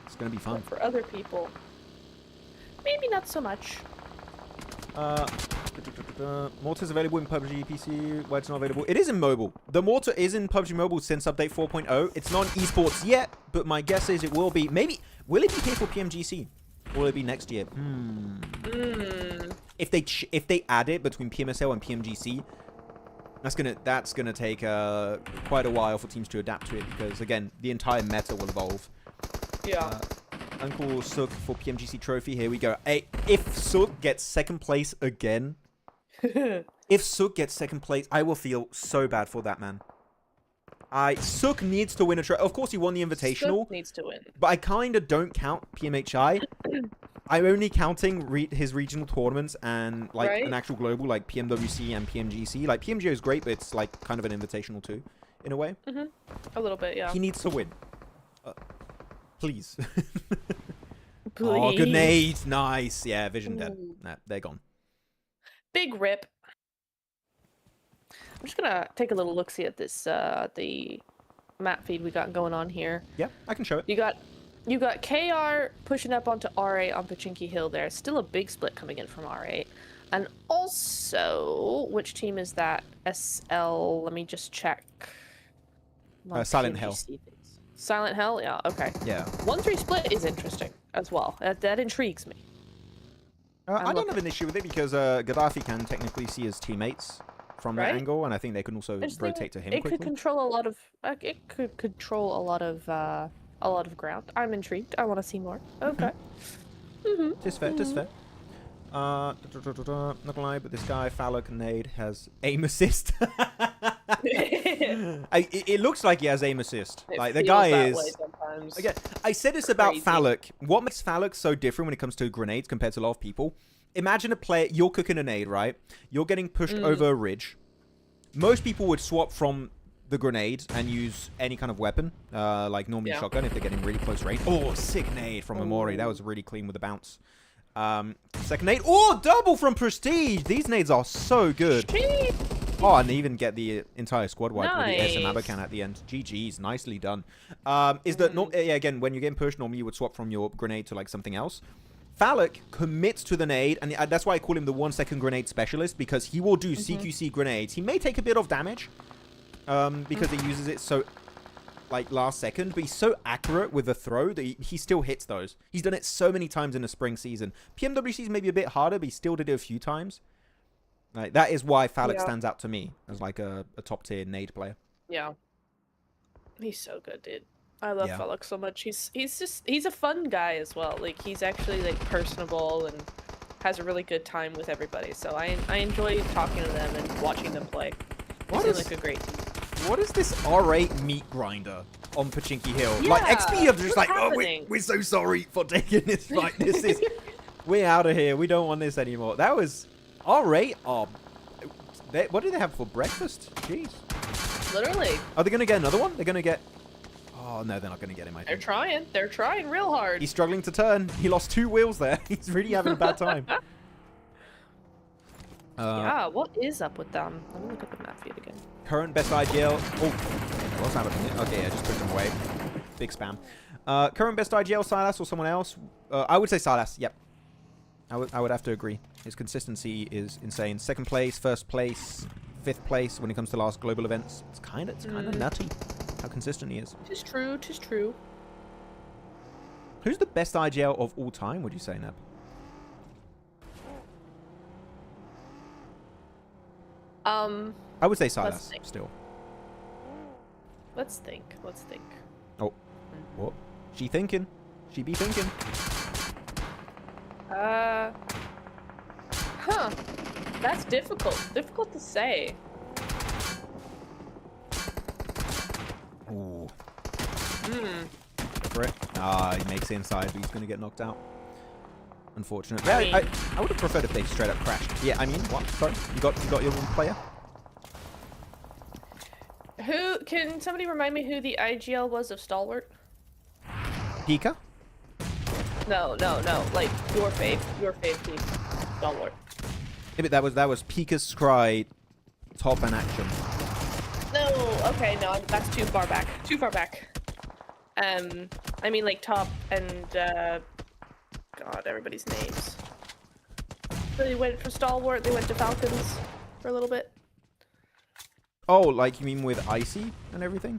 It's going to be fun. But for other people, maybe not so much. Mortar's available in PUBG PC. Why it's not available? It is in mobile. The Mortar is in PUBG Mobile since update 4.0. It's not esports yet, but my guess is it will be. Maybe will it be here for PMGC? Or will it be next year? If they add it between PMSL and PMGC, that's gonna take quite a while for teams to adapt to it because again the entire meta will evolve. Yeah. Uncle Sook for PMGC trophy. Here we go. Hey, if Sook gets second place again, if Sook gets second place, I will feel so bad for that man. Sook needs to win a trophy. Of course, he won the invitational. Sook needs to win. But I kind of don't count PMHI. I'm only counting his regional tournaments and like an actual global, like PMWC and PMGC. Like PMGO is great, but it's like kind of an invitational too, in a way. A little bit, yeah. He needs to win. Please. Please. Oh, good nade. Nice. Yeah, vision dead. Nah, they're gone. Big rip. I'm just gonna take a little look-see at this, the map feed we got going on here. Yeah, I can show it. You got KR pushing up onto R8 on Pachinki Hill there. Still a big split coming in from R8. And also, which team is that? SL, let me just check. Silent Hell. Silent Hell? Yeah, okay. Yeah. 1-3 split is interesting as well. That intrigues me. I don't have an issue with it because Gaddafi can technically see his teammates from that angle, and I think they can also rotate to him quickly. Could control a lot of. It could control a lot of ground. I'm intrigued. I want to see more. Okay. Tis fair. Tis fair. Not gonna lie, but this guy Falak Nade has aim assist. It looks like he has aim assist. Like the guy is. Again, I said this about Falak. What makes Falak so different when it comes to grenades compared to a lot of people? Imagine a player, you're cooking a nade, right? You're getting pushed over a ridge. Most people would swap from the grenade and use any kind of weapon, like normally shotgun if they're getting really close range. Oh, sick nade from Amori. That was really clean with the bounce. Second nade. Oh, double from Prestige. These nades are so good. Oh, and they even get the entire squad wipe with the SM Nice. Abacan at the end. GG's, nicely done. Is that yeah, again, when you're getting pushed, normally you would swap from your grenade to like something else. Phallic commits to the nade, and that's why I call him the 1 second grenade specialist, because he will do CQC grenades. He may take a bit of damage because he uses it so like last second, but he's so accurate with the throw that he still hits those. He's done it so many times in the spring season. PMWC is maybe a bit harder, but he still did it a few times. Like, that is why Phallic stands out to me as like a top tier nade player. Yeah. He's so good, dude. I love Yeah. Phallic so much. He's a fun guy as well. Like, he's actually like personable and has a really good time with everybody. So I enjoy talking to them and watching them play. They seem like a great team. What is this R8 meat grinder on Pachinki Hill? Yeah, like, XP are just what's like, happening? oh, we're so sorry for taking this. Like, this is, we're out of here. We don't want this anymore. That was R8. What do they have for breakfast? Jeez. Literally. Are they going to get another one? They're going to get... Oh, no, they're not going to get him, I They're think. trying. They're trying real hard. He's struggling to turn. He lost 2 wheels there. He's really having a bad time. Yeah, what is up with them? Let me look at the map feed again. Current best IGL. Oh, what's happening? Okay, I just pushed him away. Big spam. Current best IGL, Silas or someone else? I would say Silas. Yep. I would have to agree. His consistency is insane. 2nd place, 1st place, 5th place when it comes to last global events. It's kind of nutty how consistent he is. Tis true. Tis true. Who's the best IGL of all time? Would you say, Neb? I would say Silas still. Let's think. Let's think. Oh, what? She thinking? She be thinking? Huh. That's difficult. Difficult to say. Ooh. For it. Ah, he makes it inside, but he's going to get knocked out. Unfortunate. Yeah, I would have preferred if they straight up crashed. Yeah, I mean, what? Sorry, you got your one player. Who can somebody remind me who the IGL was of Stalwart? Pika? No. Like your fave team, Stalwart. Yeah, but that was Pika's Scry, top and action. No. Okay. No, that's too far back. Too far back. I mean like top and God, everybody's names. They went for Stalwart. They went to Falcons for a little bit. Oh, like you mean with Icy and everything?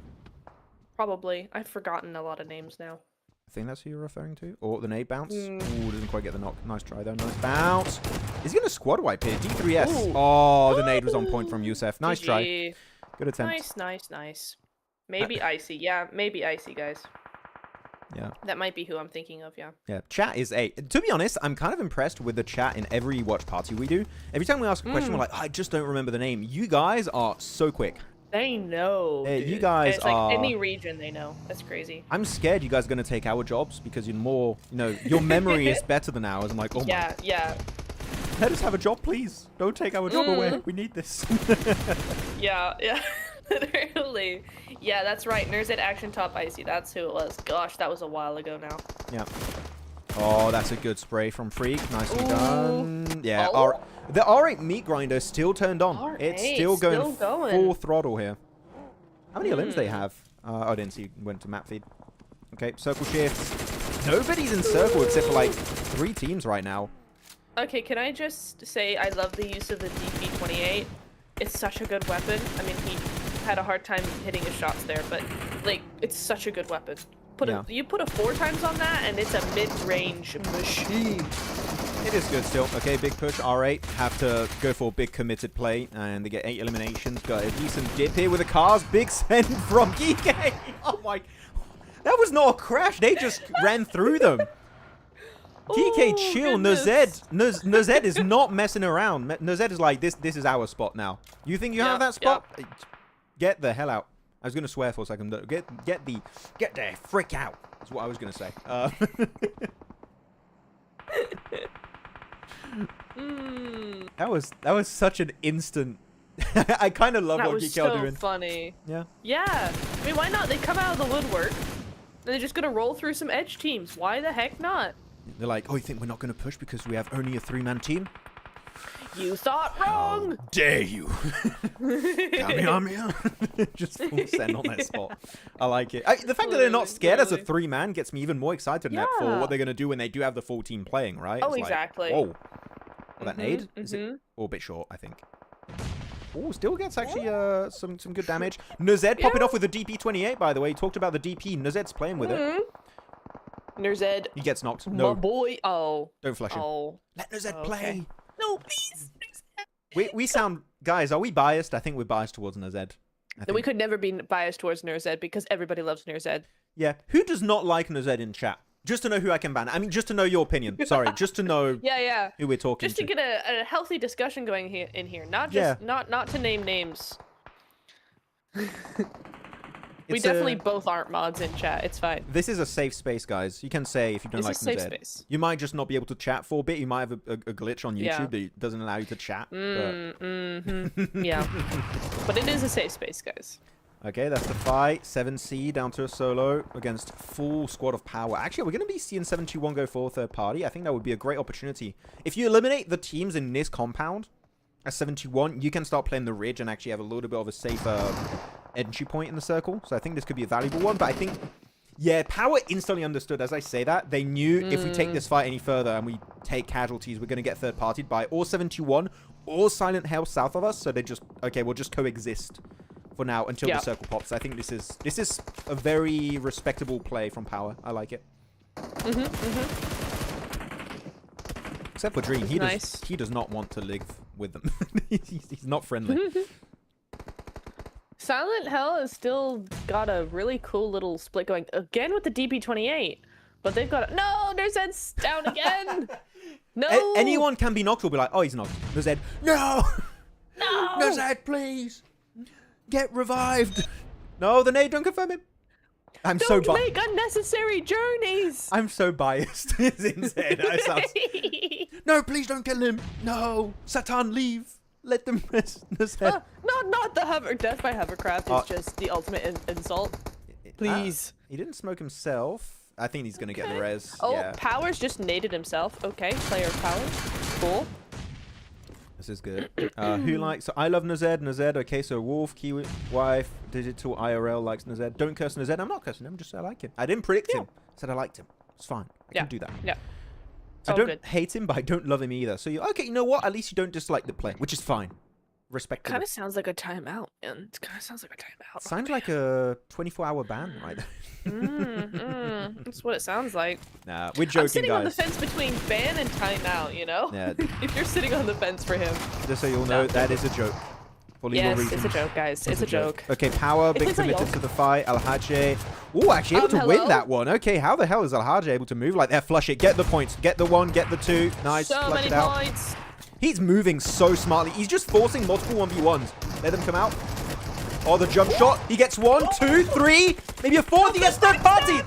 Probably. I've forgotten a lot of names now. I think that's who you're referring to. Or the nade bounce. Ooh, doesn't quite get the knock. Nice try though. Nice bounce. Is he gonna squad wipe here? D3S. Ooh. Oh, the nade was on point from Yusef. Nice GG. try. Good attempt. Nice. Maybe Icy. Yeah, maybe Icy, guys. Yeah. That might be who I'm thinking of, yeah. Yeah, chat is to be honest, I'm kind of impressed with the chat in every watch party we do. Every time we ask a question, we're like, I just don't remember the name. You guys are so quick. They know. Hey, dude. you guys it's like are... any region they know. That's crazy. I'm scared you guys are going to take our jobs because you're more, your memory is better than ours. I'm like, oh yeah, my. Yeah. Let us have a job, please. Don't take our job away. We need this. Yeah. Literally. Yeah, that's right. Nerds at Action Top Icy. That's who it was. Gosh, that was a while ago now. Yeah. Oh, that's a good spray from Freak. Nicely done. Yeah. Oh. The R8 meat grinder still turned on. R8, It's still going full throttle here. How many limbs they have? I didn't see. Went to map feed. Okay, circle shift. Nobody's in circle except for like 3 teams right now. Okay, can I just say I love the use of the DP28. It's such a good weapon. I mean, he had a hard time hitting his shots there, but like, it's such a good weapon. You put a 4 times on that, and it's a mid-range machine. It is good still. Okay, big push. R8 have to go for a big committed play, and they get 8 eliminations. Got a decent dip here with the cars. Big send from Geekay. Oh my, that was not a crash. They just ran through them. Geekay, chill. Nozed is not messing around. Nozed is like, this is our spot now. You think you have that spot? Yep. Get the hell out. I was gonna swear for a second. Get the frick out. That's what I was gonna say. That was such an instant. I kind of love what Geekay are doing. That was so funny. Yeah. Yeah. I mean, why not? They come out of the woodwork, and they're just gonna roll through some edge teams. Why the heck not? They're like, oh, you think we're not gonna push because we have only a 3-man team? You thought wrong. How dare you? Kamehameha. Just full send on that spot. I like it. The fact that they're not scared as a 3-man gets me even more excited net for what they're going to do when they do have the full team playing, right? Oh, It's exactly. Like, whoa. Well, that nade? Is it a bit short, I think. Oh, still gets actually some good damage. Nextgen popping off with the DP28, by the way. He talked about the DP. Nextgen's playing with it. Nextgen. He gets knocked. No. My boy. Oh. Don't flush him. Oh. Let Nextgen play. No, please. We sound... Guys, are we biased? I think we're biased towards Nextgen. We could never be biased towards Nextgen because everybody loves Nextgen. Yeah. Who does not like Nextgen in chat? Just to know who I can ban. I mean, just to know your opinion. Sorry, just to know who we're talking just to get a healthy discussion going in here. Not just not to name names. We definitely both aren't mods in chat. It's fine. This is a safe space, guys. You can say if you don't like safe Nextgen. Space. You might just not be able to chat for a bit. You might have a glitch on YouTube that doesn't allow you to chat. Yeah. But it is a safe space, guys. Okay, that's the fight. 7C down to a solo against full squad of power. Actually, we're going to be seeing 721 go for third party. I think that would be a great opportunity. If you eliminate the teams in this compound as 721, you can start playing the ridge and actually have a little bit of a safer entry point in the circle. So I think this could be a valuable one. But I think, yeah, power instantly understood. As I say that, they knew if we take this fight any further and we take casualties, we're going to get third partied by or 721 or Silent Hell south of us. So they just, okay, we'll just coexist for now until the circle pops. I think this is a very respectable play from Power. I like it. Except for Dream, he does not want to live with them. he's not friendly. Silent Hell has still got a really cool little split going again with the DP28, but they've got no. Nextgen's down again. No. Anyone can be knocked. Will be like, oh, he's knocked. Nextgen, no, Nextgen, please. Get revived. No, the nade, don't confirm him. Don't make unnecessary journeys. I'm so biased. It's insane. No, please don't kill him. No. Satan, leave. Let them rest. Not the hover. Death by hovercraft is just the ultimate insult. Please. He didn't smoke himself. I think he's going to get the res. Oh, Power's just naded himself. Okay, player Power. Cool. This is good. Who likes... So I love Nextgen. Nextgen. Okay, so Wolf, Kiwi, Wife, Digital IRL likes Nextgen. Don't curse Nextgen. I'm not cursing him. Just I like him. I didn't predict him. I said I liked him. It's fine. I can do that. Yeah. I don't hate him, but I don't love him either. So you okay? You know what? At least you don't dislike the play, which is fine. Respectable. Kind of sounds like a timeout, man. It kind of sounds like a timeout. Sounds like a 24-hour ban, right? That's what it sounds like. Nah, we're joking, I'm sitting guys. on the fence between ban and timeout, you know? Yeah. If you're sitting on the fence for him. Just so you'll know, that is a joke. For legal reasons. It's a joke, guys. It's a joke. Okay, Power, big committed to the fight. Alhaji. Oh, actually able to win that one. Okay, how the hell is Alhaji able to move like that? Flush it. Get the points. Get the 1, get the 2. Nice. So many points. He's moving so smartly. He's just forcing multiple 1v1s. Let them come out. Oh, the jump shot. He gets 1, 2, 3. Maybe a 4th. He gets third party.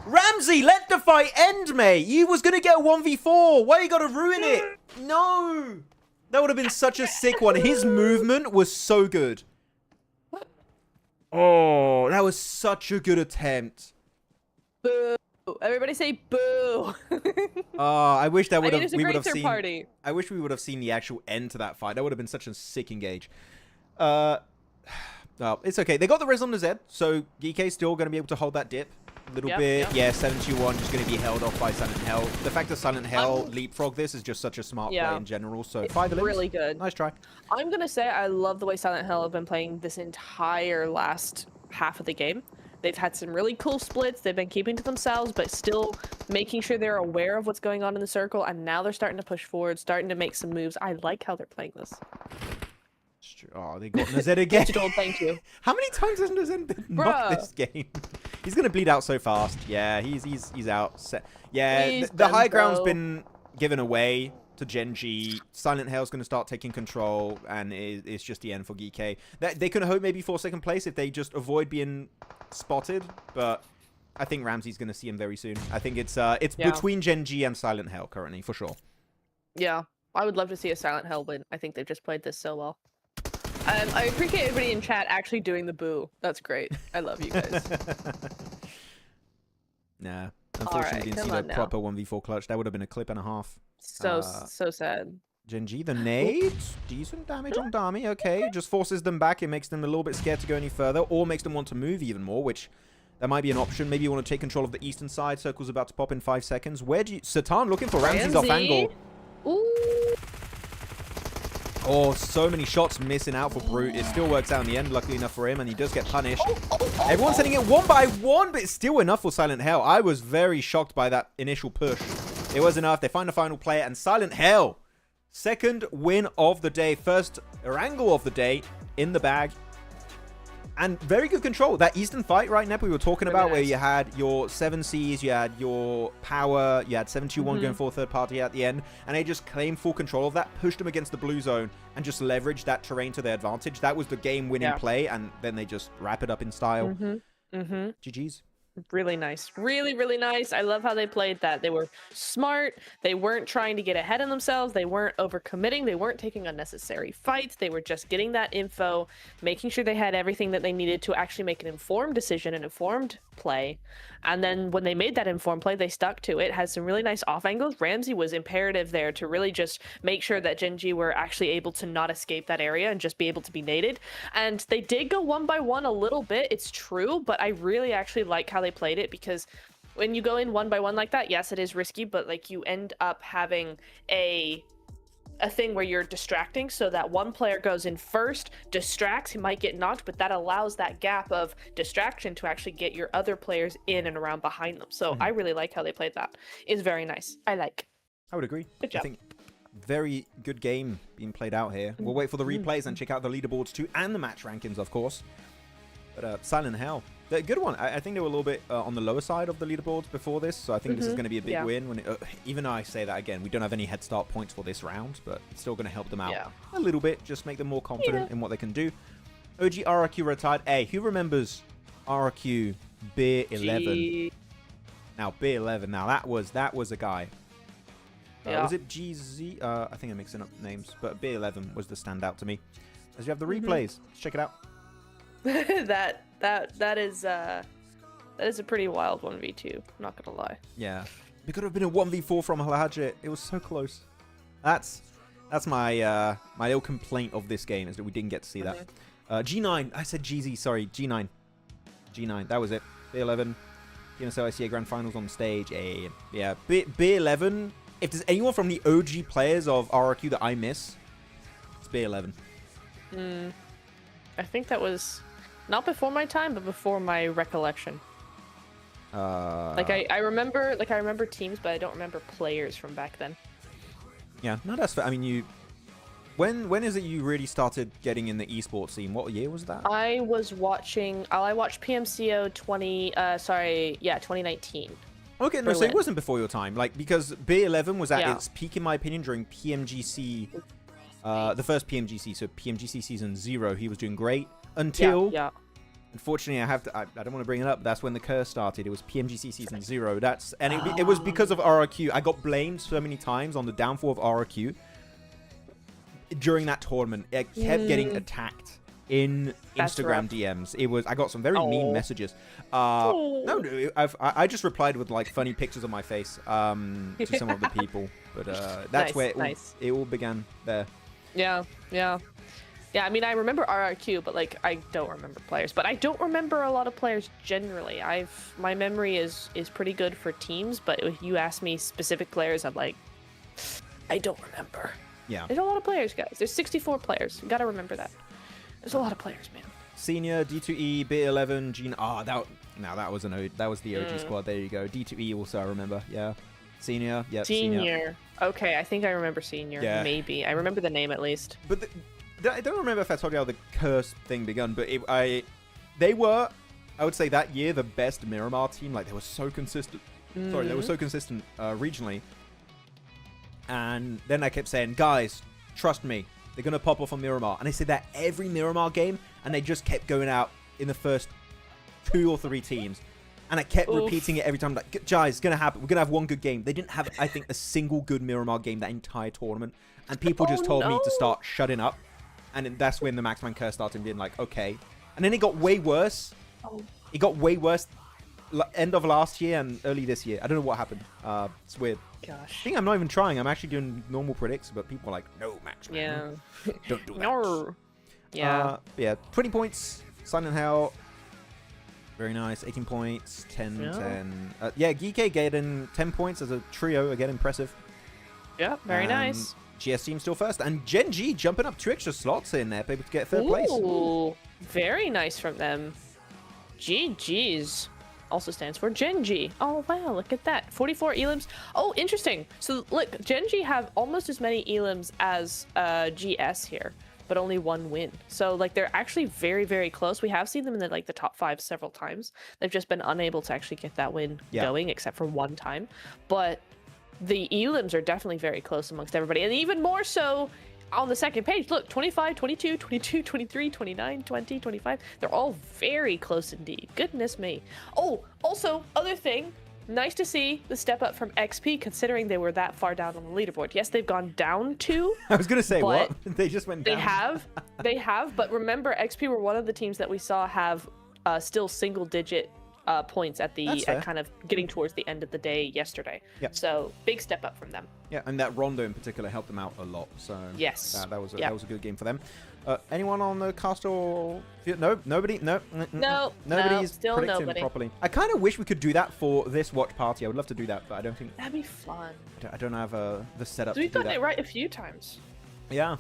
Ramsey, let the fight end, mate. You was going to get a 1v4. Why you got to ruin it? No. That would have been such a sick one. His movement was so good. Oh, that was such a good attempt. Boo. Everybody say boo. I wish that would have we would have seen party. I wish we would have seen the actual end to that fight. That would have been such a sick engage. Well, it's okay. They got the res on the Z, so Geekay still going to be able to hold that dip a little bit. Yeah, 721 just going to be held off by Silent Hell. The fact that Silent Hell leapfrog this is just such a smart play in general. So it's 5 really good. Nice try. I'm going to say I love the way Silent Hell have been playing this entire last half of the game. They've had some really cool splits. They've been keeping to themselves, but still making sure they're aware of what's going on in the circle. And now they're starting to push forward, starting to make some moves. I like how they're playing this. Oh, they got Nextgen again. Thank you. How many times has Nextgen been knocked this game? He's gonna bleed out so fast. Yeah, he's out. Yeah, the high ground's been given away to Gen.G. Silent Hell's gonna start taking control, and it's just the end for Geekay. They could hope maybe for second place if they just avoid being spotted, but I think Ramsey's gonna see him very soon. I think it's between Gen.G and Silent Hell currently for sure. Yeah, I would love to see a Silent Hell win. I think they've just played this so well. I appreciate everybody in chat actually doing the boo. That's great. I love you guys. Nah, unfortunately, didn't see the proper 1v4 clutch. That would have been a clip and a half. So sad. Gen.G, the nade. Decent damage on Dami. Okay, just forces them back. It makes them a little bit scared to go any further, or makes them want to move even more, which that might be an option. Maybe you want to take control of the eastern side. Circle's about to pop in 5 seconds. Where do you... Satan looking for Ramsey's off angle. Ooh. Oh, so many shots missing out for Brute. It still works out in the end, luckily enough for him, and he does get punished. Everyone's hitting it 1 by 1, but it's still enough for Silent Hell. I was very shocked by that initial push. It was enough. They find the final player, and Silent Hell, second win of the day, first Erangel of the day in the bag. And very good control. That Eastern fight, right, Nep, we were talking about, where you had your 7Cs, you had your power, you had 721 going for third party at the end, and they just claimed full control of that, pushed them against the blue zone, and just leveraged that terrain to their advantage. That was the game-winning play, and then they just wrap it up in style. GG's. Really nice. Really, really nice. I love how they played that. They were smart. They weren't trying to get ahead of themselves. They weren't overcommitting. They weren't taking unnecessary fights. They were just getting that info, making sure they had everything that they needed to actually make an informed decision, an informed play. And then when they made that informed play, they stuck to it. Had some really nice off angles. Ramsey was imperative there to really just make sure that Gen.G were actually able to not escape that area and just be able to be naded. And they did go 1 by 1 a little bit, it's true, but I really actually like how they played it, because when you go in 1 by 1 like that, yes, it is risky, but like you end up having a thing where you're distracting, so that one player goes in first, distracts, he might get knocked, but that allows that gap of distraction to actually get your other players in and around behind them. So I really like how they played that. It's very nice. I would agree. Good job. I think very good game being played out here. We'll wait for the replays and check out the leaderboards too, and the match rankings, of course. But Silent Hell, a good one. I think they were a little bit on the lower side of the leaderboards before this, so I think this is going to be a big win. When even though I say that again, we don't have any head start points for this round, but it's still going to help them out a little bit, just make them more confident in what they can do. OG RRQ retired. Hey, who remembers RRQ Beer 11? Now Beer 11. Now that was a guy. Was it GZ? I think I'm mixing up names, but Beer 11 was the standout to me. As you have the replays, let's check it out. that is a pretty wild 1v2. I'm not gonna lie. Yeah, it could have been a 1v4 from Halajit. It was so close. That's my my little complaint of this game, is that we didn't get to see that. G9. I said GZ. Sorry, G9. G9. That was it. B11. PMSL ICA Grand Finals on stage. Yeah, B11. If there's anyone from the OG players of RRQ that I miss, it's B11. I think that was not before my time, but before my recollection. I remember teams, but I don't remember players from back then. Yeah, no, that's fair. I mean, when is it you really started getting in the esports scene? What year was that? I watched PMCO 2019. Okay, no, so it wasn't before your time, like, because B11 was at its peak, in my opinion, during PMGC, the first PMGC, so PMGC Season 0, he was doing great, until, unfortunately, I don't want to bring it up, that's when the curse started. It was PMGC Season 0, it was because of RRQ. I got blamed so many times on the downfall of RRQ during that tournament. It kept getting attacked in Instagram DMs. I got some very mean messages. I just replied with like funny pictures of my face to some of the people, but that's where it all began there. Yeah. I mean, I remember RRQ, but like I don't remember players. But I don't remember a lot of players generally. My memory is pretty good for teams, but if you ask me specific players, I'm like, I don't remember. Yeah, there's a lot of players, guys. There's 64 players. You gotta remember that. There's a lot of players, man. Senior, D2E, B11, Gene. That was the OG squad. There you go. D2E also, I remember. Yeah. Senior. Yeah. Senior. Okay, I think I remember Senior. Yeah. Maybe. I remember the name at least. But I don't remember if I told you how the curse thing begun, but they were, I would say that year, the best Miramar team. Like, they were so consistent. Sorry, they were so consistent regionally. And then I kept saying, guys, trust me. They're going to pop off on Miramar. And they said that every Miramar game, and they just kept going out in the first 2 or 3 teams. And I kept repeating it every time. Like, guys, it's going to happen. We're going to have one good game. They didn't have, I think, a single good Miramar game that entire tournament. And people just told me to start shutting up. And then that's when the Maxman curse started being like, okay. And then it got way worse. It got way worse end of last year and early this year. I don't know what happened. It's weird. I Gosh. think I'm not even trying. I'm actually doing normal predicts, but people are like, no, Maxman. Yeah. Don't do that. No. Yeah. Yeah, 20 points. Silent Hell. Very nice. 18 points. 10, Yeah. 10. Yeah, Geekay getting 10 points as a trio. Again, impressive. Yeah. Very nice. GS team still first. And Gen.G jumping up 2 extra slots in there, able to get third place. Ooh, very nice from them. GG's also stands for Gen.G. Oh, wow, look at that. 44 elims. Oh, interesting. So, look, Gen.G have almost as many elims as GS here, but only 1 win. So, like, they're actually very, very close. We have seen them in the, like, the top 5 several times. They've just been unable to actually get that win going, except for 1 time. But the elims are definitely very close amongst everybody, and even more so on the second page. Look, 25, 22, 22, 23, 29, 20, 25. They're all very close indeed. Goodness me. Oh, also, other thing, nice to see the step up from XP, considering they were that far down on the leaderboard. Yes, they've gone down 2. I was going to say, but what? They just went down. They have, but remember, XP were one of the teams that we saw have still single-digit points at kind of getting towards the end of the day yesterday. Yep. So big step up from them. Yeah, and that Rondo in particular helped them out a lot. So yes, that was a good game for them. Anyone on the cast or no? Nobody? No. Nobody's still predicting nobody. properly. I kind of wish we could do that for this watch party. I would love to do that, but I don't think That'd be fun. I don't have the setup. We've to do done that. it right a few times. Yeah.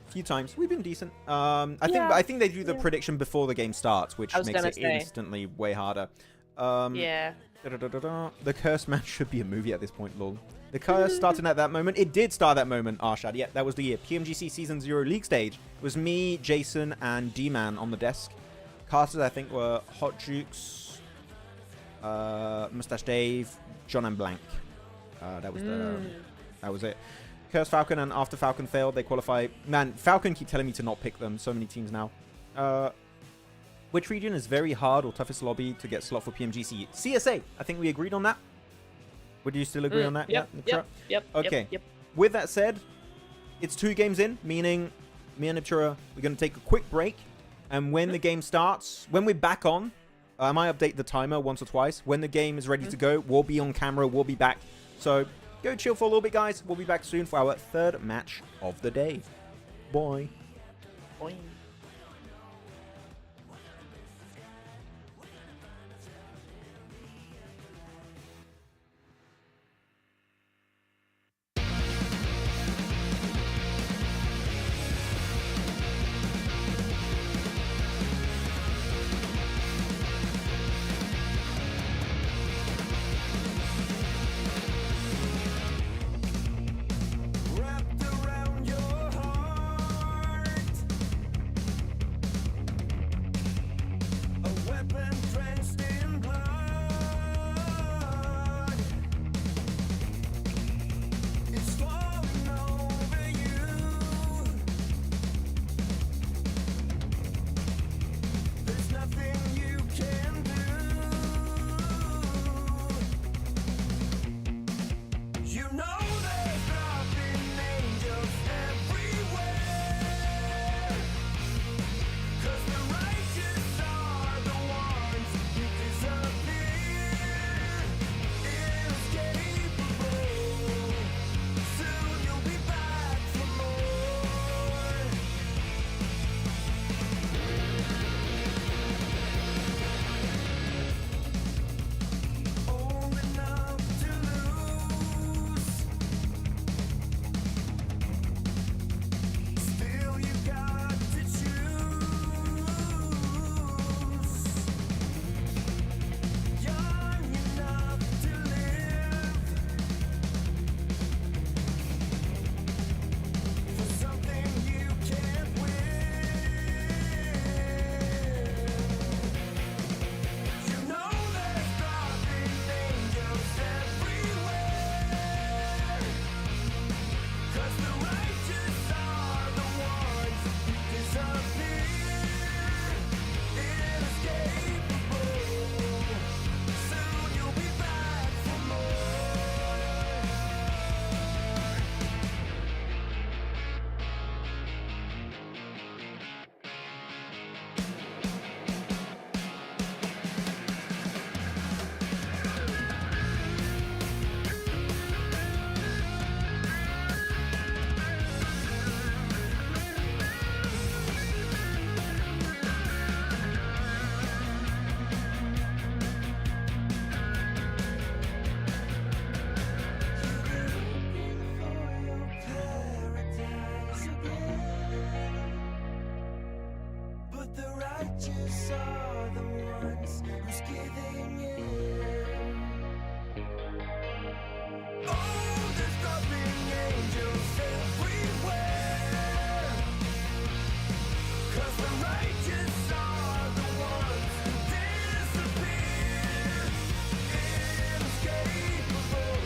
Few times we've been decent. I think they do the prediction before the game starts, which makes it instantly way harder. Yeah. The curse match should be a movie at this point, lol. The curse started at that moment. It did start that moment, Arshad. Yeah, that was the year. PMGC Season 0 League stage. It was me, Jason, and D-Man on the desk. Casters, I think, were Hot Jukes, Mustache Dave, John and Blank. That was it. Curse Falcon, and after Falcon failed, they qualify. Man, Falcon keep telling me to not pick them. So many teams now. Which region is very hard or toughest lobby to get slot for PMGC? CSA. I think we agreed on that. Would you still agree on that? Yep. Okay. Yep. With that said, it's 2 games in, meaning me and Neptura, we're going to take a quick break. And when the game starts, when we're back on, I might update the timer once or twice. When the game is ready to go, we'll be on camera. We'll be back. So go chill for a little bit, guys. We'll be back soon for our 3rd match of the day. Bye. Boing. Wrapped around your heart. are the ones who's giving in. Oh, there's dropping angels everywhere, 'cause the righteous are the ones who disappear. Inescapable,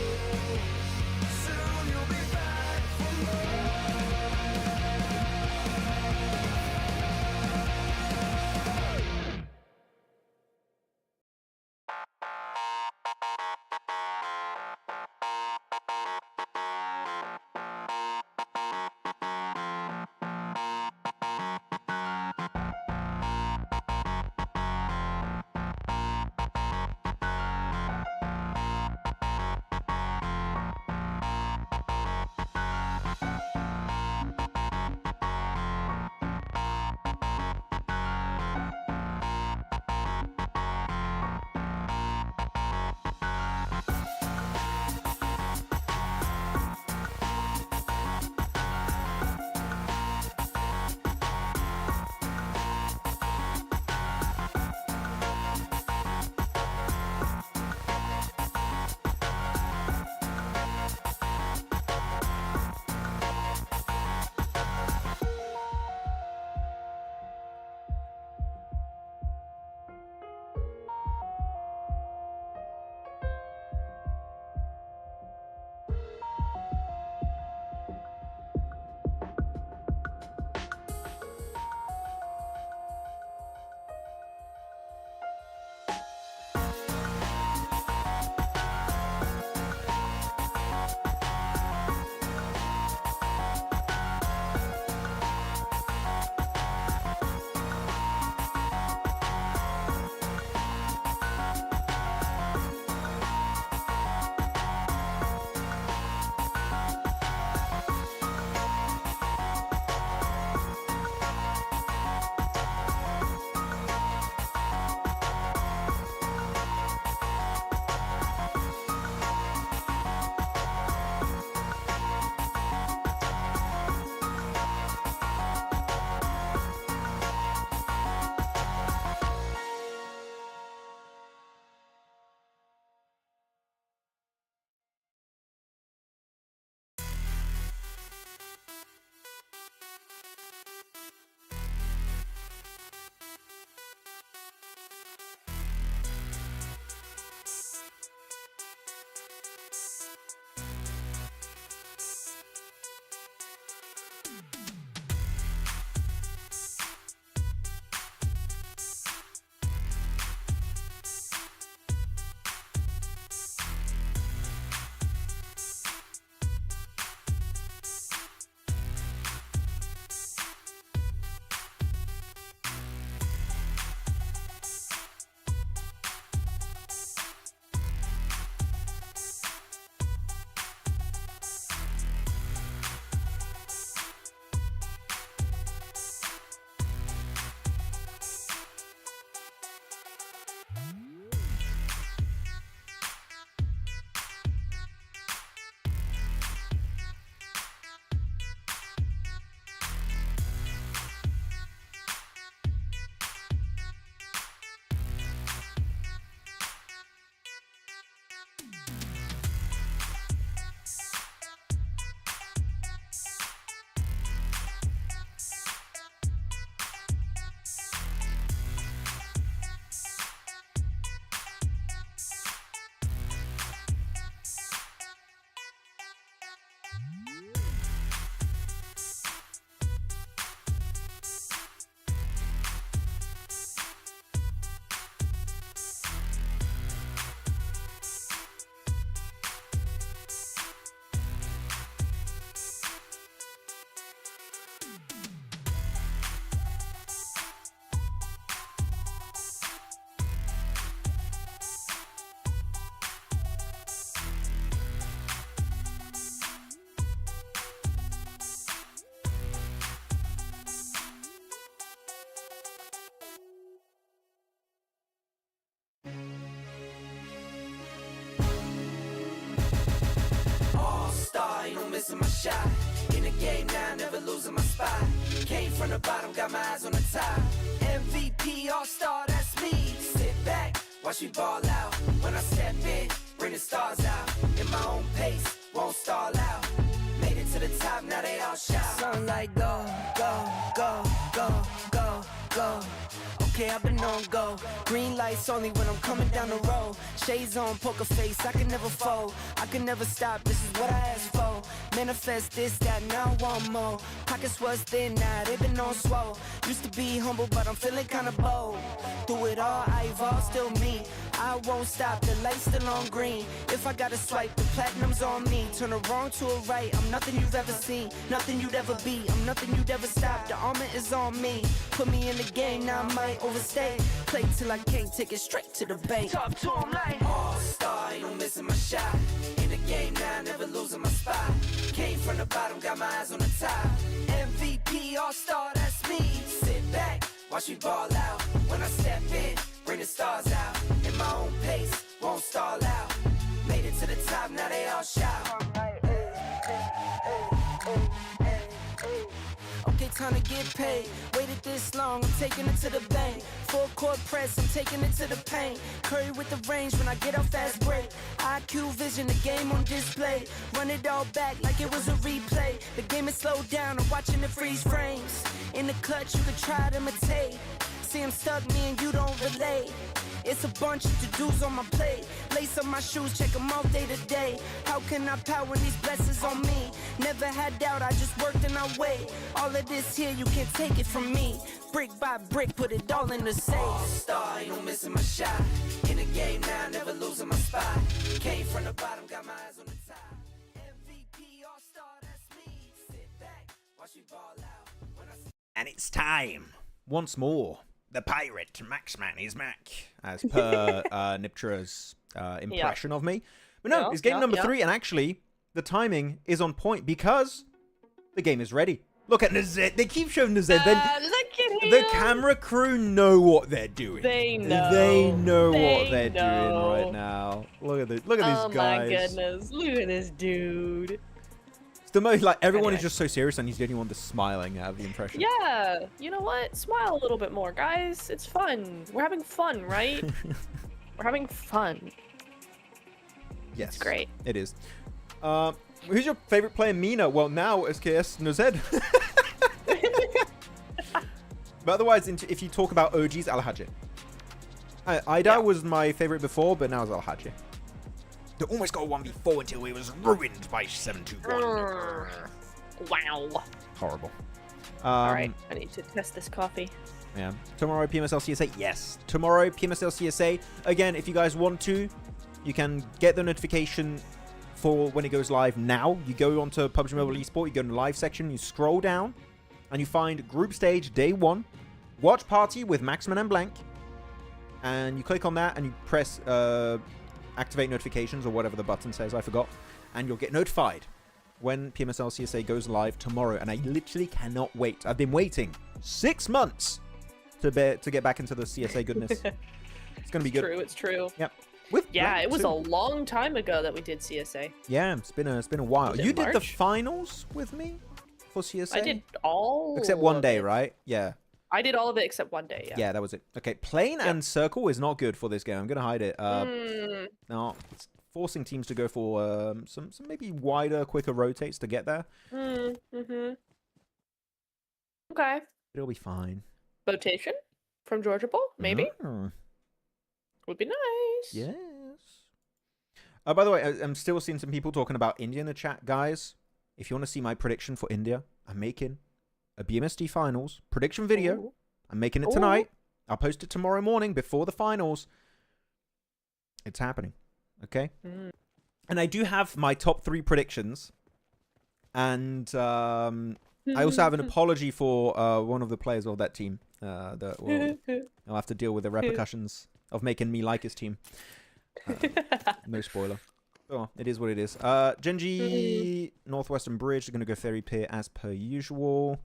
soon you'll be back for more. missing my shot. In the game now, never losing my spot. Came from the bottom, got my eyes on the top. MVP MVP all-star, that's me. Sit back, watch me ball out. When I step in, bring the stars out. In my own pace, won't stall out. Made it to the top, now they all shout. Something like go, go, go, go, go, go. Okay, I've been on go. Green lights only when I'm coming down the road. Shades on, poker face, I can never fold. I can never stop, this is what I asked for. Manifest this, that, now I want more. Pockets was thin, now they been on swole. Used to be humble, but I'm feeling kinda bold. Do it all, I evolve, still me. I won't stop, the light's still on green. If I gotta swipe, the platinum's on me. Turn a wrong to a right, I'm nothing you've ever seen. Nothing you'd ever be, I'm nothing you'd ever stop. The armor is on me. Put me in the game, now I might overstay. Play till I can't, take it straight to the bank. Talk to him like all-star, ain't no missing my shot. In the game now, never losing my spot. Came from the bottom, got my eyes on the top. MVP all-star, that's me. Sit back, watch me ball out. When I step in, bring the stars out. In my own pace, won't stall out. Made it to the top, now they all shout. Okay, time to get paid. Waited this long, I'm taking it to the bank. Full court press, I'm taking it to the paint. Curry with the range when I get off fast break. IQ vision, the game on display. Run it all back like it was a replay. The game is slowed down, I'm watching the freeze frames. In the clutch, you can try to imitate. See I'm stuck, me and you don't relate. It's a bunch of to-dos on my plate. Lace up my shoes, check them all day to day. How can I power when these blessings on me? Never had doubt, I just worked and I wait. All of this here, you can't take it from me. Brick by brick, put it all in the safe. All-star, ain't no missing my shot. In the game now, never losing my spot. Came from the bottom, got my eyes on the top. MVP all-star, that's me. Sit back, watch me ball out. When I... And it's time, once more. The pirate, Maxman, is back, as per Neptura's impression of me. But no, it's game number 3, and actually, the timing is on point because the game is ready. Look at Nextgen. They keep showing Nextgen. The camera crew know what they're doing. They know. They know what they're doing right now. Look at this. Look at these guys. Oh my goodness! Look at this dude. The most, like, everyone is just so serious, and he's the only one that's smiling out of the impression. Yeah, you know what? Smile a little bit more, guys. It's fun. We're having fun, right? We're having fun. Yes. It's great. It is. Who's your favorite player, MENA? Well, now SKS Nozed. But otherwise, if you talk about OGs, Al-Hajj. Ida was my favorite before, but now it's Al-Hajj. They almost got a 1v4 until he was ruined by 721. Wow. Horrible. Alright, I need to test this coffee. Yeah. Tomorrow, PMSL CSA? Yes. Tomorrow, PMSL CSA. Again, if you guys want to, you can get the notification for when it goes live now. You go onto PUBG Mobile Esports, you go in the live section, you scroll down, and you find Group Stage Day 1, Watch Party with Maxman and Blank, and you click on that, and you press... activate notifications or whatever the button says, I forgot, and you'll get notified when PMSL CSA goes live tomorrow. And I literally cannot wait. I've been waiting 6 months to get back into the CSA goodness. It's gonna be good. It's true. Yep. It was a long time ago that we did CSA. Yeah, it's been a while. You did the finals with me for CSA. I did all except one day, right? Yeah. I did all of it except one day, yeah. Yeah, that was it. Okay, plane and circle is not good for this game. I'm going to hide it. No, it's forcing teams to go for some maybe wider, quicker rotates to get there. Okay. It'll be fine. Rotation from Georgia Bowl, maybe? Would be nice. Yes. By the way, I'm still seeing some people talking about India in the chat. Guys, if you want to see my prediction for India, I'm making a BMSD finals prediction video. Ooh. I'm making it tonight. I'll post it tomorrow morning before the finals. It's happening. Okay? And I do have my top 3 predictions. And I also have an apology for one of the players of that team. That I'll have to deal with the repercussions of making me like his team. No spoiler. Oh, it is what it is. Gen.G Northwestern Bridge is going to go Ferry Pier as per usual.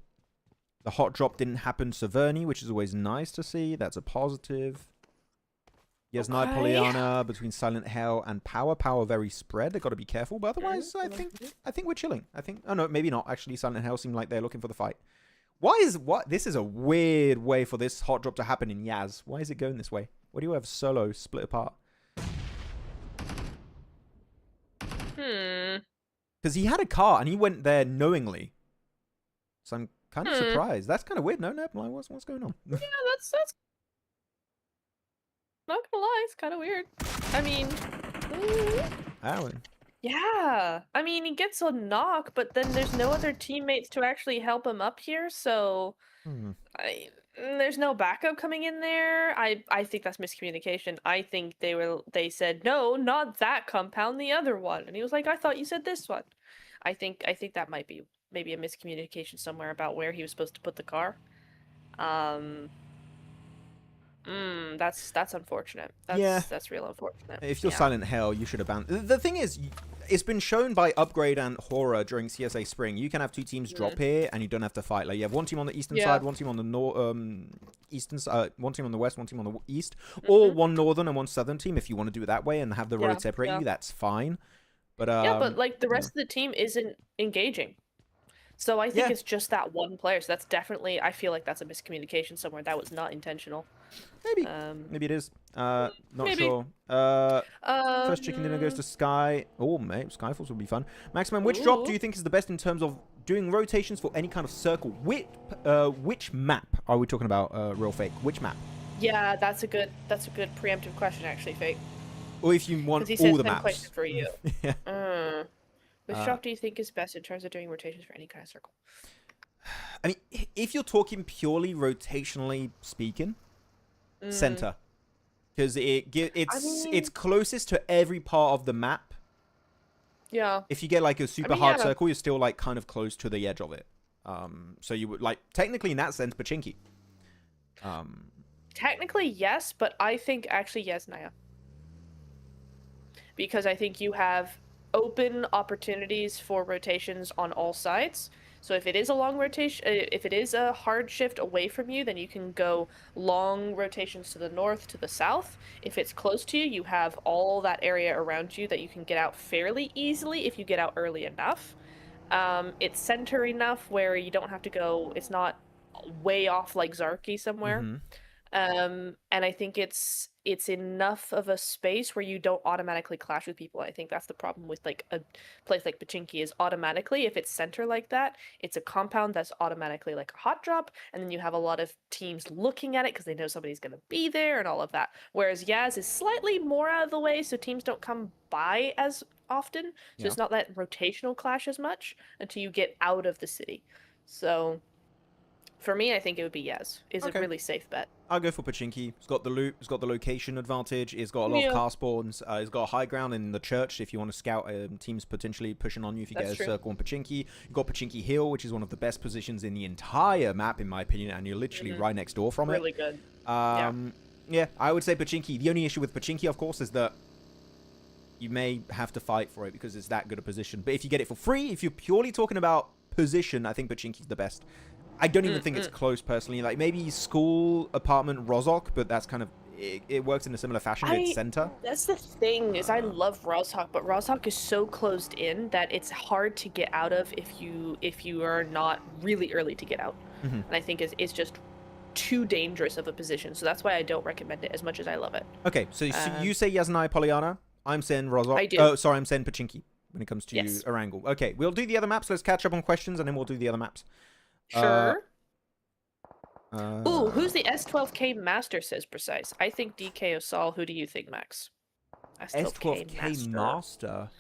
The hot drop didn't happen Severny, which is always nice to see. That's a positive. Yasnai Poliana between Silent Hell and Power. Power very spread. They've got to be careful. But otherwise, I think we're chilling. Oh no, maybe not. Actually, Silent Hell seemed like they're looking for the fight. This is a weird way for this hot drop to happen in Yaz. Why is it going this way? What do you have solo split apart? Because he had a car and he went there knowingly. So I'm kind of surprised. That's kind of weird. No, like, what's going on? Yeah, that's not gonna lie, it's kind of weird. I mean, Alan. yeah. I mean, he gets a knock, but then there's no other teammates to actually help him up here, so there's no backup coming in there. I think that's miscommunication. I think they said no, not that compound, the other one, and he was like, I thought you said this one. I think that might be maybe a miscommunication somewhere about where he was supposed to put the car. That's unfortunate. That's real unfortunate. If you're Silent Hell, you should abandon. The thing is, it's been shown by Upgrade and Horror during CSA Spring. You can have two teams drop here, and you don't have to fight. Like you have one team on the eastern side, one team on the eastern side, one team on the west, one team on the east, or one northern and one southern team. If you want to do it that way and have the road separate you, that's fine. But but like the rest of the team isn't engaging. So I think it's just that one player. So that's definitely, I feel like that's a miscommunication somewhere. That was not intentional. Maybe. Maybe it is. Not sure. First chicken dinner goes to Sky. Oh, mate, Skyfalls would be fun. Maxman, which drop do you think is the best in terms of doing rotations for any kind of circle? Which map are we talking about, real fake? Which map? Yeah, that's a good preemptive question, actually, fake. Or if you want all the maps. Question for you. Which drop do you think is best in terms of doing rotations for any kind of circle? I mean, if you're talking purely rotationally speaking, center, because it's closest to every part of the map. Yeah. If you get like a super hard circle, you're still like kind of close to the edge of it. So you would like technically in that sense, Pachinki. Technically yes, but I think actually yes, Naya. Because I think you have open opportunities for rotations on all sides. So if it is a long rotation, if it is a hard shift away from you, then you can go long rotations to the north, to the south. If it's close to you, you have all that area around you that you can get out fairly easily if you get out early enough. It's center enough where you don't have to go, it's not way off like Zarki somewhere. And I think it's enough of a space where you don't automatically clash with people. I think that's the problem with like a place like Pachinki is automatically, if it's center like that, it's a compound that's automatically like a hot drop, and then you have a lot of teams looking at it because they know somebody's going to be there and all of that. Whereas Yaz is slightly more out of the way, so teams don't come by as often, so it's not that rotational clash as much until you get out of the city. So for me, I think it would be Yaz. Is a really safe bet. I'll go for Pachinki. It's got the loot. It's got the location advantage. It's got a lot of car spawns. It's got a high ground in the church if you want to scout teams potentially pushing on you if you get a circle on Pachinki. You've got Pachinki Hill, which is one of the best positions in the entire map, in my opinion, and you're literally right next door from it. Really good. Yeah, I would say Pachinki. The only issue with Pachinki, of course, is that you may have to fight for it because it's that good a position. But if you get it for free, if you're purely talking about position, I think Pachinki's the best. I don't even think it's close, personally. Like, maybe school, apartment, Rozhok, but that's kind of... It works in a similar fashion. It's center. That's the thing, is I love Rozhok, but Rozhok is so closed in that it's hard to get out of if you are not really early to get out. And I think it's just too dangerous of a position. So that's why I don't recommend it as much as I love it. Okay, so you say Yasnai Polyana. I'm saying Rozhok. I do. Oh, sorry, I'm saying Pachinki when it comes to Erangel. Okay, we'll do the other maps. Let's catch up on questions, and then we'll do the other maps. Sure. Ooh, who's the S12K master, says Precise. I think DK Osal. Who do you think, Max? S12K master.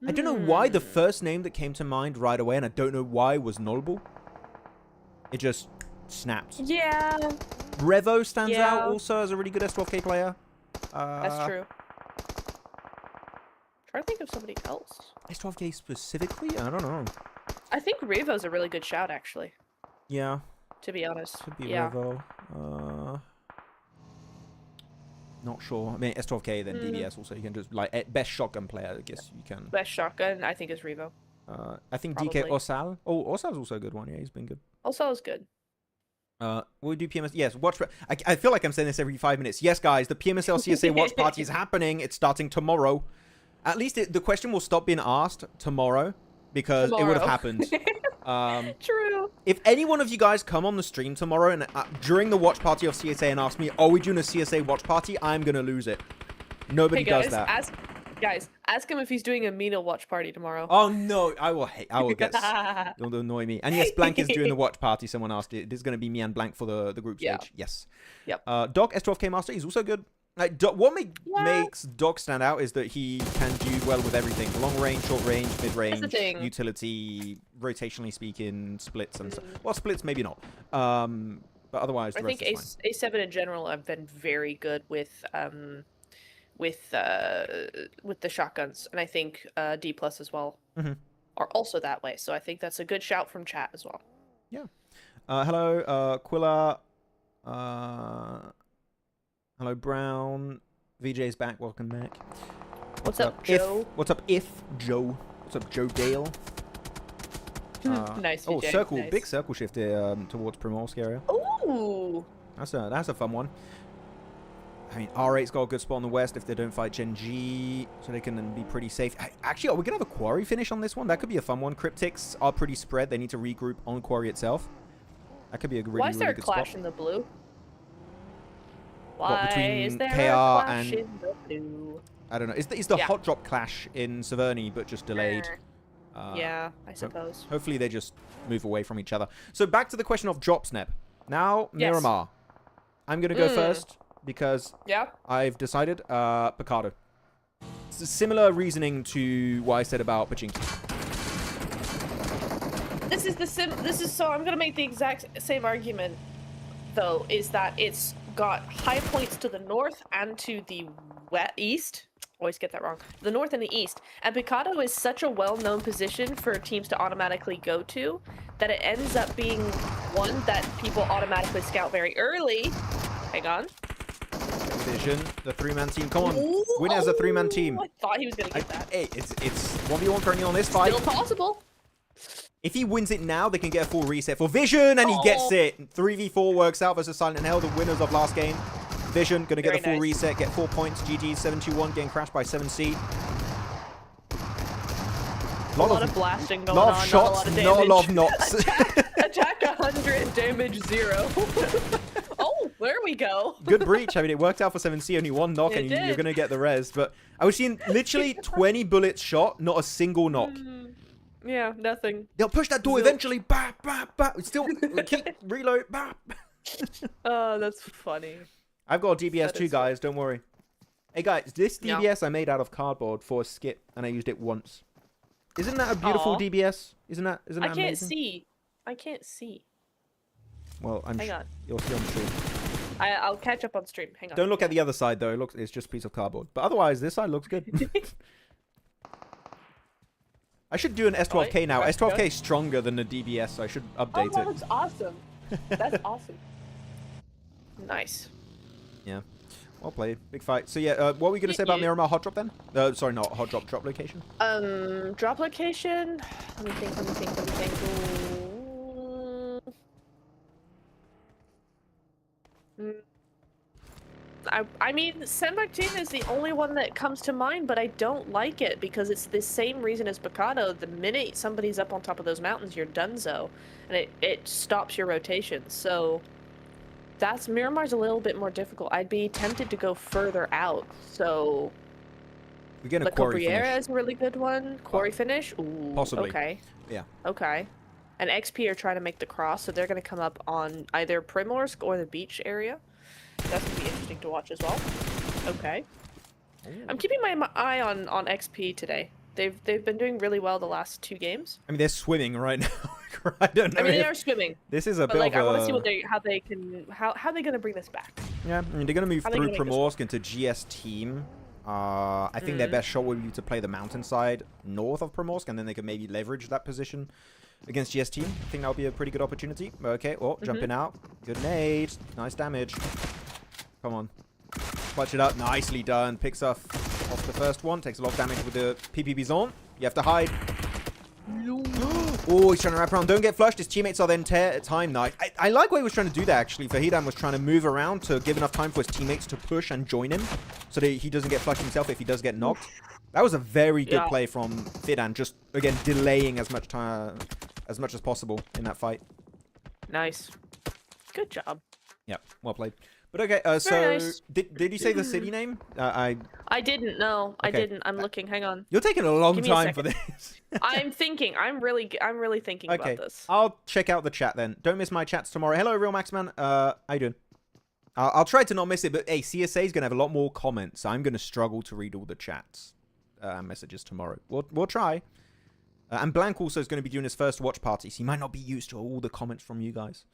I don't know why the first name that came to mind right away, and I don't know why, was Nolbul. It just snapped. Yeah. Revo stands out also as a really good S12K player. That's true. Try to think of somebody else. S12K specifically? I don't know. I think Revo's a really good shout, actually. Yeah. To be honest. Could be Revo. Not sure. I mean, S12K, then DBS also. You can just, like, best shotgun player, I guess you can. Best shotgun, I think, is Revo. I think DK Osal. Oh, Osal's also a good one. Yeah, he's been good. Osal is good. We'll do PMS. Yes, watch. I feel like I'm saying this every 5 minutes. Yes, guys, the PMSL CSA watch party is happening. It's starting tomorrow. At least the question will stop being asked tomorrow. because it would have Tomorrow. happened. True. If any one of you guys come on the stream tomorrow and during the watch party of CSA and ask me, are we doing a CSA watch party? I'm going to lose it. Nobody Hey guys, does that. ask him if he's doing a MENA watch party tomorrow. Oh, no. I will get... You'll annoy me. And yes, Blank is doing the watch party. Someone asked it. It is going to be me and Blank for the group stage. Yes. Yep. Doc, S12K Master, he's also good. Like, what makes Doc stand out is that he can do well with everything. Long range, short range, mid range, utility, rotationally speaking, splits and stuff. Well, splits maybe not. But otherwise, I think A7 in general have been very good with the shotguns, and I think D+ as well are also that way. So I think that's a good shout from chat as well. Yeah. Hello, Quilla. Hello, Brown. VJ's back. Welcome back. What's up, Joe? What's up, Joe? What's up, Joe Dale? Nice. Oh, VJ. circle, Nice. big circle shift towards Primorsk area. Ooh. That's a fun one. I mean, R8's got a good spot on the west if they don't fight Gen.G, so they can then be pretty safe. Actually, are we going to have a quarry finish on this one? That could be a fun one. Cryptics are pretty spread. They need to regroup on quarry itself. That could be a really, Why is there really a good clash spot. in the blue? What, Why between is there KR a clash and... in the blue? I don't know. It's the hot drop clash in Severny, but just delayed. Yeah, I suppose. Hopefully they just move away from each other. So back to the question of drop snap. Now, Yes. Miramar. I'm going to go first because I've decided Picardo. It's a similar reasoning to what I said about Pachinki. So I'm gonna make the exact same argument, though, is that it's got high points to the north and to the east. Always get that wrong. The north and the east. And Picado is such a well-known position for teams to automatically go to that it ends up being one that people automatically scout very early. Hang on. Vision, the three-man team. Come on, Ooh, win as a three-man team. I thought he was gonna get that. Hey, it's 1v1 currently on this fight. Still possible. If he wins it now, they can get a full reset for Vision, and he gets it. 3v4 works out versus Silent Hell, the winners of last game. Vision gonna get the full reset, get 4 points. GG 7-2-1, getting crashed by 7C. A lot of blasting going on. Lot of shots, not a lot of knocks. Attack 100, damage 0. Oh, there we go. Good breach. I mean, it worked out for 7C, only one knock, and you're going to get the res. But I was seeing literally 20 bullets shot, not a single knock. Yeah, nothing. They'll push that door eventually. Bah, bah, bah. Still, keep reload. Bah. Oh, that's funny. I've got a DBS too, guys. Don't worry. Hey, guys, this DBS I made out of cardboard for a skit, and I used it once. Isn't that a beautiful DBS? Isn't that amazing? I can't see. Well, Hang on. You'll see on stream. I'll catch up on stream. Hang on. Don't look at the other side though. It's just a piece of cardboard. But otherwise, this side looks good. I should do an S12K now. S12K is stronger than the DBS, so I should update it. Oh, that's awesome. That's awesome. Nice. Yeah. Well played. Big fight. So yeah, what were we gonna say about Miramar hot drop then? Sorry, not hot drop. Drop location. Drop location. Let me think. I mean, San Martin is the only one that comes to mind, but I don't like it because it's the same reason as Picado. The minute somebody's up on top of those mountains, you're donezo, and it stops your rotation. So that's Miramar's a little bit more difficult. I'd be tempted to go further out. So we get a La quarry Cabriera finish. is a really good one. Quarry finish. Ooh, possibly. Okay. Yeah. Okay. And XP are trying to make the cross, so they're going to come up on either Primorsk or the beach area. That's going to be interesting to watch as well. Okay. Ooh. I'm keeping my eye on XP today. They've been doing really well the last 2 games. I mean, they're swimming right now. I don't know. I mean, they are swimming. This is a bit like, of a... I want to see how they're going to bring this back. Yeah, I mean, they're going to move through Primorsk into GS team. I think their best shot would be to play the mountainside north of Primorsk, and then they could maybe leverage that position against GS team. I think that would be a pretty good opportunity. Okay, well, jumping out. Good nade. Nice damage. Come on. Clutch it up. Nicely done. Picks off the first one. Takes a lot of damage with the PP Bison. You have to hide. Oh, he's trying to wrap around. Don't get flushed. His teammates are then time knife. I like what he was trying to do there, actually. Fahidan was trying to move around to give enough time for his teammates to push and join him so that he doesn't get flushed himself if he does get knocked. That was a very good Yeah. play from Fidan, just, again, delaying as much time as much as possible in that fight. Nice. Good job. Yeah, well played. But okay, so nice. did you say the city name? I didn't. No, I Okay. didn't. I'm looking. Hang on. You're taking a long Give me a time for second. this. I'm thinking. I'm really thinking Okay, about this. I'll check out the chat then. Don't miss my chats tomorrow. Hello, Real Maxman. How you doing? I'll try to not miss it, but hey, CSA is gonna have a lot more comments. So I'm gonna struggle to read all the chats messages tomorrow. We'll try. And Blank also is going to be doing his first watch party, so he might not be used to all the comments from you guys.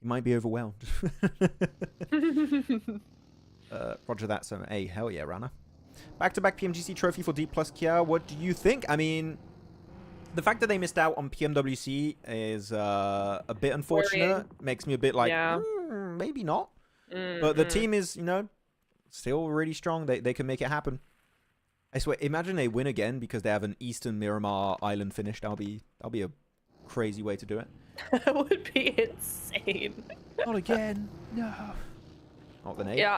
He might be overwhelmed. Roger that. So, hey, hell yeah, Rana. Back-to-back PMGC trophy for D plus Kia. What do you think? I mean, the fact that they missed out on PMWC is a bit unfortunate. Worrying. Makes me a bit like, Yeah. Maybe not. But the team is, you know, still really strong. They can make it happen. I swear, imagine they win again because they have an Eastern Miramar Island finish. That'll be a crazy way to do it. That would be insane. Not again. No. Not the name. Yeah,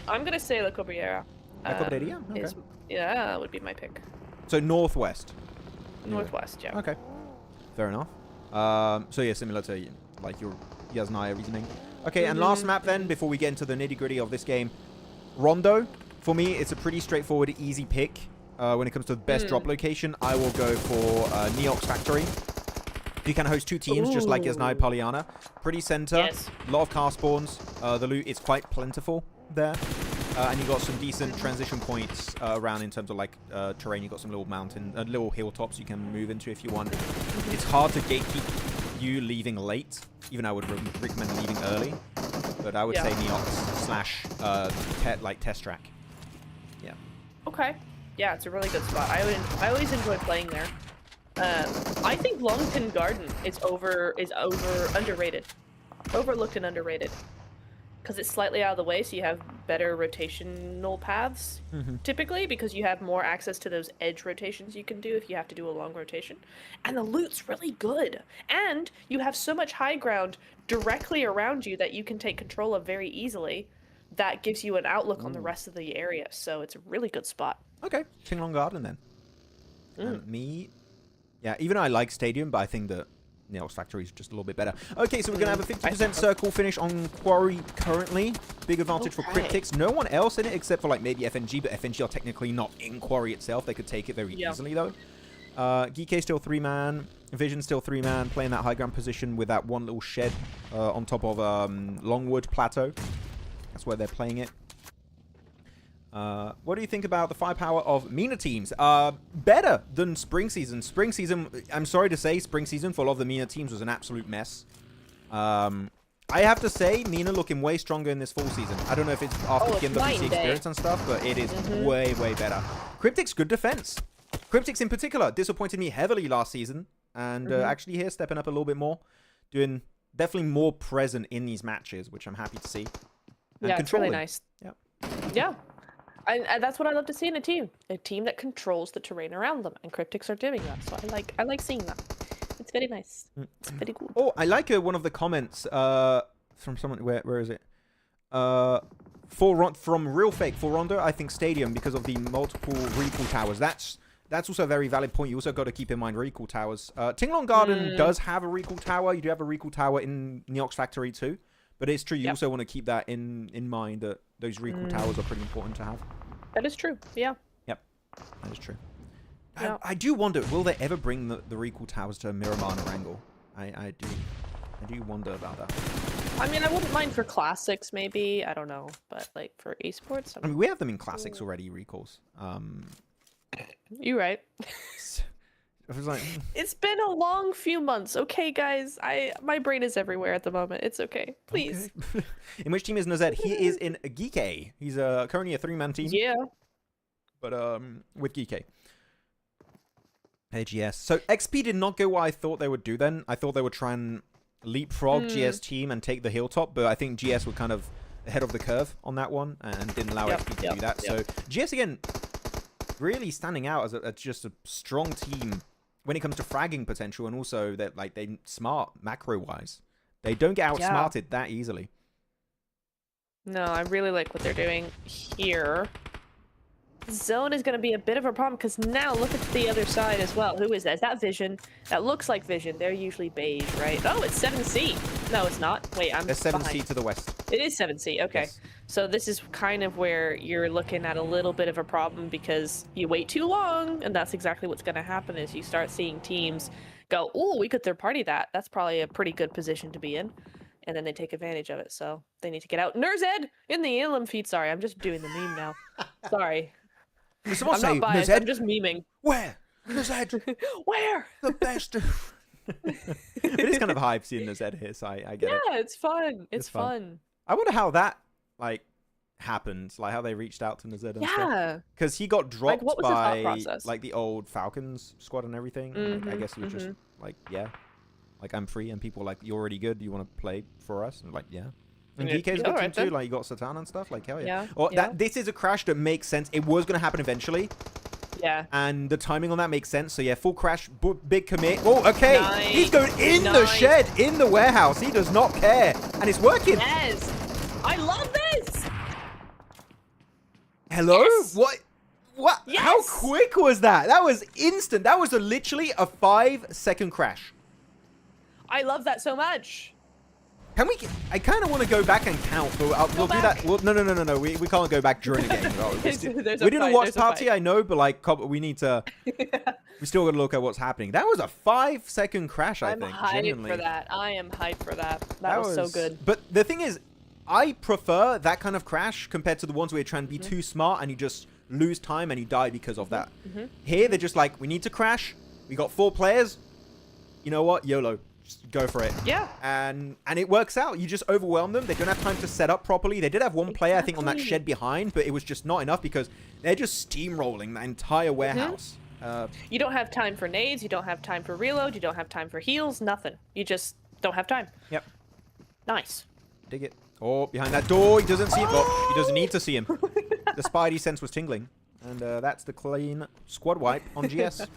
I'm gonna say La Cabrera. La Cabrera? Okay. Yeah, that would be my pick. So northwest. Northwest, yeah. Okay. Fair enough. So yeah, similar to like your Yasnaya reasoning. Okay, and last map then, before we get into the nitty-gritty of this game. Rondo. For me, it's a pretty straightforward, easy pick. When it comes to the best drop location, I will go for Neox Factory. You can host two teams, just like Yasnaya Polyana. Pretty center. Yes. A lot of car spawns. The loot is quite plentiful there. And you got some decent transition points around in terms of like terrain. You got some little mountain, little hilltops you can move into if you want. It's hard to gatekeep you leaving late. Even I would recommend leaving early. But I would say Neox / test track. Yeah. Okay. Yeah, it's a really good spot. I always enjoy playing there. I think Longton Garden is underrated, overlooked and underrated, because it's slightly out of the way, so you have better rotational paths typically, because you have more access to those edge rotations you can do if you have to do a long rotation, and the loot's really good, and you have so much high ground directly around you that you can take control of very easily. That gives you an outlook on the rest of the area, so it's a really good spot. Okay, Qinglong Garden then. And me, yeah, even though I like Stadium, but I think that Neox Factory is just a little bit better. Okay, so we're going to have a 50% circle finish on Quarry currently. Big advantage for Cryptics. No one else in it except for like maybe FNG, but FNG are technically not in Quarry itself. They could take it very easily though. Geekay still 3-man. Vision still 3-man, playing that high ground position with that one little shed on top of Longwood Plateau. That's where they're playing it. What do you think about the firepower of MENA teams? Better than Spring Season. Spring Season, I'm sorry to say, Spring Season for a lot of the MENA teams was an absolute mess. I have to say, MENA looking way stronger in this fall season. I don't know if it's after PMWC experience and stuff, but it is way, way better. Cryptics, good defense. Cryptics in particular disappointed me heavily last season. And actually here, stepping up a little bit more. Doing definitely more present in these matches, which I'm happy to see. And yeah, it's really nice. Yeah. Yeah. And that's what I love to see in a team that controls the terrain around them, and Cryptics are doing that. So I like seeing that. It's very nice. It's very good. Oh, I like one of the comments from someone. Where is it? From Real Fake for Rondo, I think Stadium because of the multiple recall towers. That's also a very valid point. You also got to keep in mind recall towers. Qinglong Garden does have a recall tower. You do have a recall tower in Neox Factory too. But it's true, you also want to keep that in mind, that those recall towers are pretty important to have. That is true, yeah. Yep, that is true. Yeah. I do wonder, will they ever bring the recall towers to Miramar and Erangel? I do wonder about that. I mean, I wouldn't mind for Classics, maybe. I don't know. But, like, for Esports... I mean, we have them in Classics already, recalls. You're right. I was like, It's been a long few months. Okay, guys. My brain is everywhere at the moment. It's okay. Please. Okay. In which team is Nazed? He is in Geekay. He's currently a 3-man team. Yeah. But with Geekay. AGS. So XP did not go what I thought they would do then. I thought they would try and leapfrog GS team and take the hilltop, but I think GS were kind of ahead of the curve on that one and didn't allow XP to do that. So GS again, really standing out as just a strong team when it comes to fragging potential, and also that like they smart macro wise. They don't get outsmarted that easily. No, I really like what they're doing here. Zone is going to be a bit of a problem because now look at the other side as well. Who is that? Is that Vision? That looks like Vision. They're usually beige, right? Oh, it's 7C. No, it's not. Wait, I'm There's 7C behind. to the west. It is 7C. Okay. Yes. So this is kind of where you're looking at a little bit of a problem because you wait too long, and that's exactly what's going to happen is you start seeing teams go, oh, we could third party that. That's probably a pretty good position to be in. And then they take advantage of it. So they need to get out. Nurzed in the Elam feed. Sorry, I'm just doing the meme now. Sorry. Someone I'm say, not biased. Nurzed? I'm just memeing. Where? Nurzed? Where? The best. It is kind of hype seeing Nurzed here, so I get it. Yeah, it's fun. It's fun. I wonder how that, like, happened. Like, how they reached out to Nurzed and stuff. Yeah. Because he got dropped what was the thought by, process? like, the old Falcons squad and everything. Like, I guess he was just, like, yeah. Like, I'm free, and people were like, you're already good. You want to play for us? And like, yeah. And Yeah, Geekay's a good team alright too. then. Like, you got Satan and stuff. Like, hell yeah. Yeah, Or yeah. this is a crash that makes sense. It was going to happen eventually. Yeah. And the timing on that makes sense. So, yeah, full crash, big commit. Oh, okay. Nice. He's going in the Nice. shed, in the warehouse. He does not care. And it's working. Yes. I love this. Hello? Yes. What? What? How Yes. quick was that? That was instant. That was literally a 5-second crash. I love that so much. Can we? I kind of want to go back and count, but we'll do that. back. Well, no. We can't go back during the game. There's a We didn't fight, watch there's a party, fight. I know, but like, we need to. We still got to look at what's happening. That was a 5-second crash, I I'm think. hyped Genuinely. for that. I am hyped for that. That was so good. But the thing is, I prefer that kind of crash compared to the ones where you're trying to be too smart and you just lose time and you die because of that. Here, they're just like, we need to crash. We got 4 players. You know what? YOLO. Just go for it. Yeah. And it works out. You just overwhelm them. They don't have time to set up properly. They did have one player, I think, on that Exactly. shed behind, but it was just not enough because they're just steamrolling the entire warehouse. You don't have time for nades. You don't have time for reload. You don't have time for heals. Nothing. You just don't have time. Yep. Nice. Dig it. Oh, behind that door. He doesn't see him. Oh, he doesn't need to see him. The Spidey sense was tingling. And that's the clean squad wipe on GS.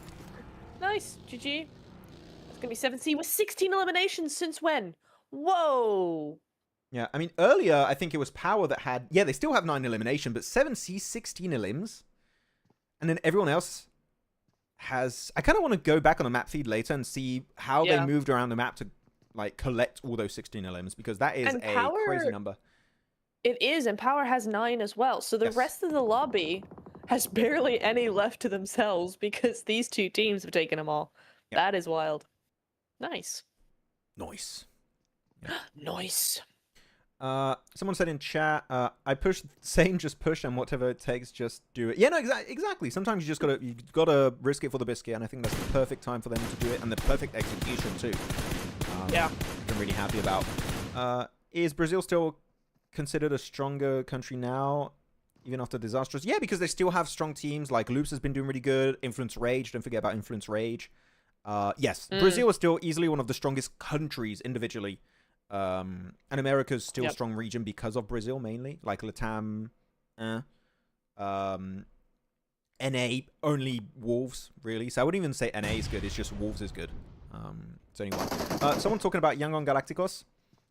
Nice. GG. It's going to be 7C with 16 eliminations since when? Whoa. Yeah, I mean, earlier, I think it was POWR that had... Yeah, they still have 9 elimination, but 7C, 16 elims. And then everyone else has... I kind of want to go back on the map feed later and see how they moved around the map to, like, collect all those 16 elims, because that is And a POWR crazy number. It is, and POWR has 9 as well. So the Yes. rest of the lobby has barely any left to themselves because these two teams have taken them all. Yep. That is wild. Nice. Nice. Nice. Someone said in chat, I push, same, just push, and whatever it takes, just do it. Yeah, no, exactly. Sometimes you just gotta risk it for the biscuit, and I think that's the perfect time for them to do it, and the perfect execution too. Yeah. I'm really happy about. Is Brazil still considered a stronger country now, even after disastrous? Yeah, because they still have strong teams. Like Loops has been doing really good. Influence Rage, don't forget about Influence Rage. Yes, Brazil is still easily one of the strongest countries individually. And America's still a strong region because of Brazil mainly. Like Latam, NA, only Wolves, really. So I wouldn't even say NA is good, it's just Wolves is good. It's only one. Someone talking about Yangon Galacticos.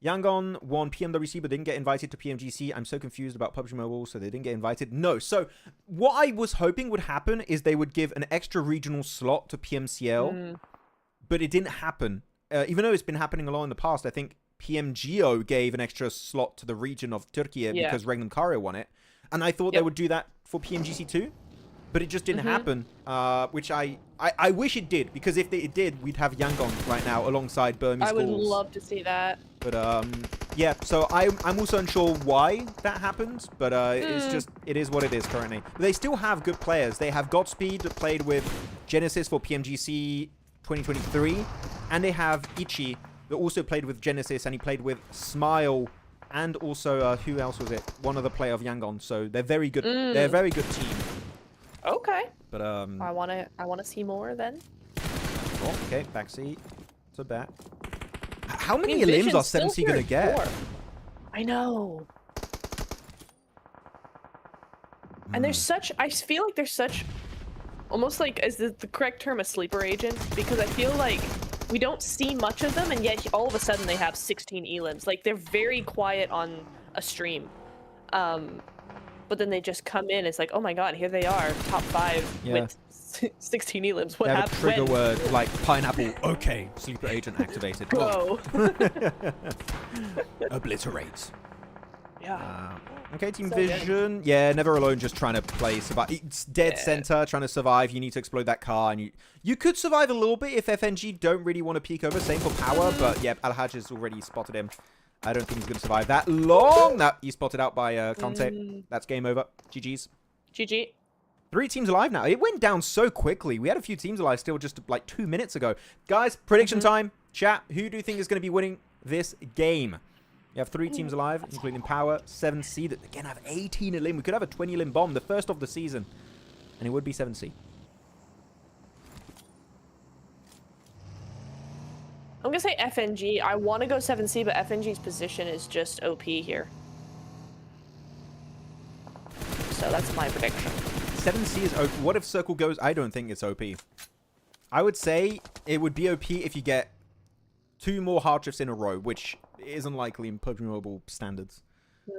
Yangon won PMWC but didn't get invited to PMGC. I'm so confused about PUBG Mobile, so they didn't get invited. No, so what I was hoping would happen is they would give an extra regional slot to PMCL, but it didn't happen. Even though it's been happening a lot in the past, I think PMGO gave an extra slot to the region of Turkey because Regnum Kario won it. And I thought they would do that for PMGC too, but it just didn't happen, which I wish it did, because if it did, we'd have Yangon right now alongside Burmese I would schools. love to see that. But yeah, so I'm also unsure why that happened, but it's just, it is what it is currently. But they still have good players. They have Godspeed that played with Genesis for PMGC 2023, and they have Ichi that also played with Genesis, and he played with Smile, and also who else was it? One other player of Yangon. So they're very good. They're a very good team. Okay. But I wanna see more then. Oh, okay, backseat. So back. How many I mean, limbs are Vision's still 7C here gonna at get? 4. I know. And there's such, I feel like there's such, almost like, is the correct term a sleeper agent? Because I feel like we don't see much of them, and yet all of a sudden they have 16 elims. Like, they're very quiet on a stream. but then they just come in. It's like, oh my god, here they are, top 5 Yeah. with 16 elims. What They have a happened? trigger word like pineapple. Okay, sleeper agent activated. Whoa. Obliterate. Yeah. Okay, Team So Vision. Yeah, never alone, just trying to play survive. It's dead center, trying to survive. You need to explode that car, and you could survive a little bit if FNG don't really want to peek over. Same for Power, but yeah, Al-Hajj has already spotted him. I don't think he's going to survive that long. That he's spotted out by Conte. That's game over. GG's. GG. 3 teams alive now. It went down so quickly. We had a few teams alive still just like 2 minutes ago. Guys, prediction time. Chat, who do you think is going to be winning this game? You have 3 teams alive, including Power, 7C, that again have 18 elim. We could have a 20 elim bomb, the first of the season. And it would be 7C. I'm gonna say FNG. I want to go 7C, but FNG's position is just OP here. So that's my prediction. 7C is OP. What if Circle goes? I don't think it's OP. I would say it would be OP if you get 2 more hard drifts in a row, which is unlikely in PUBG Mobile standards.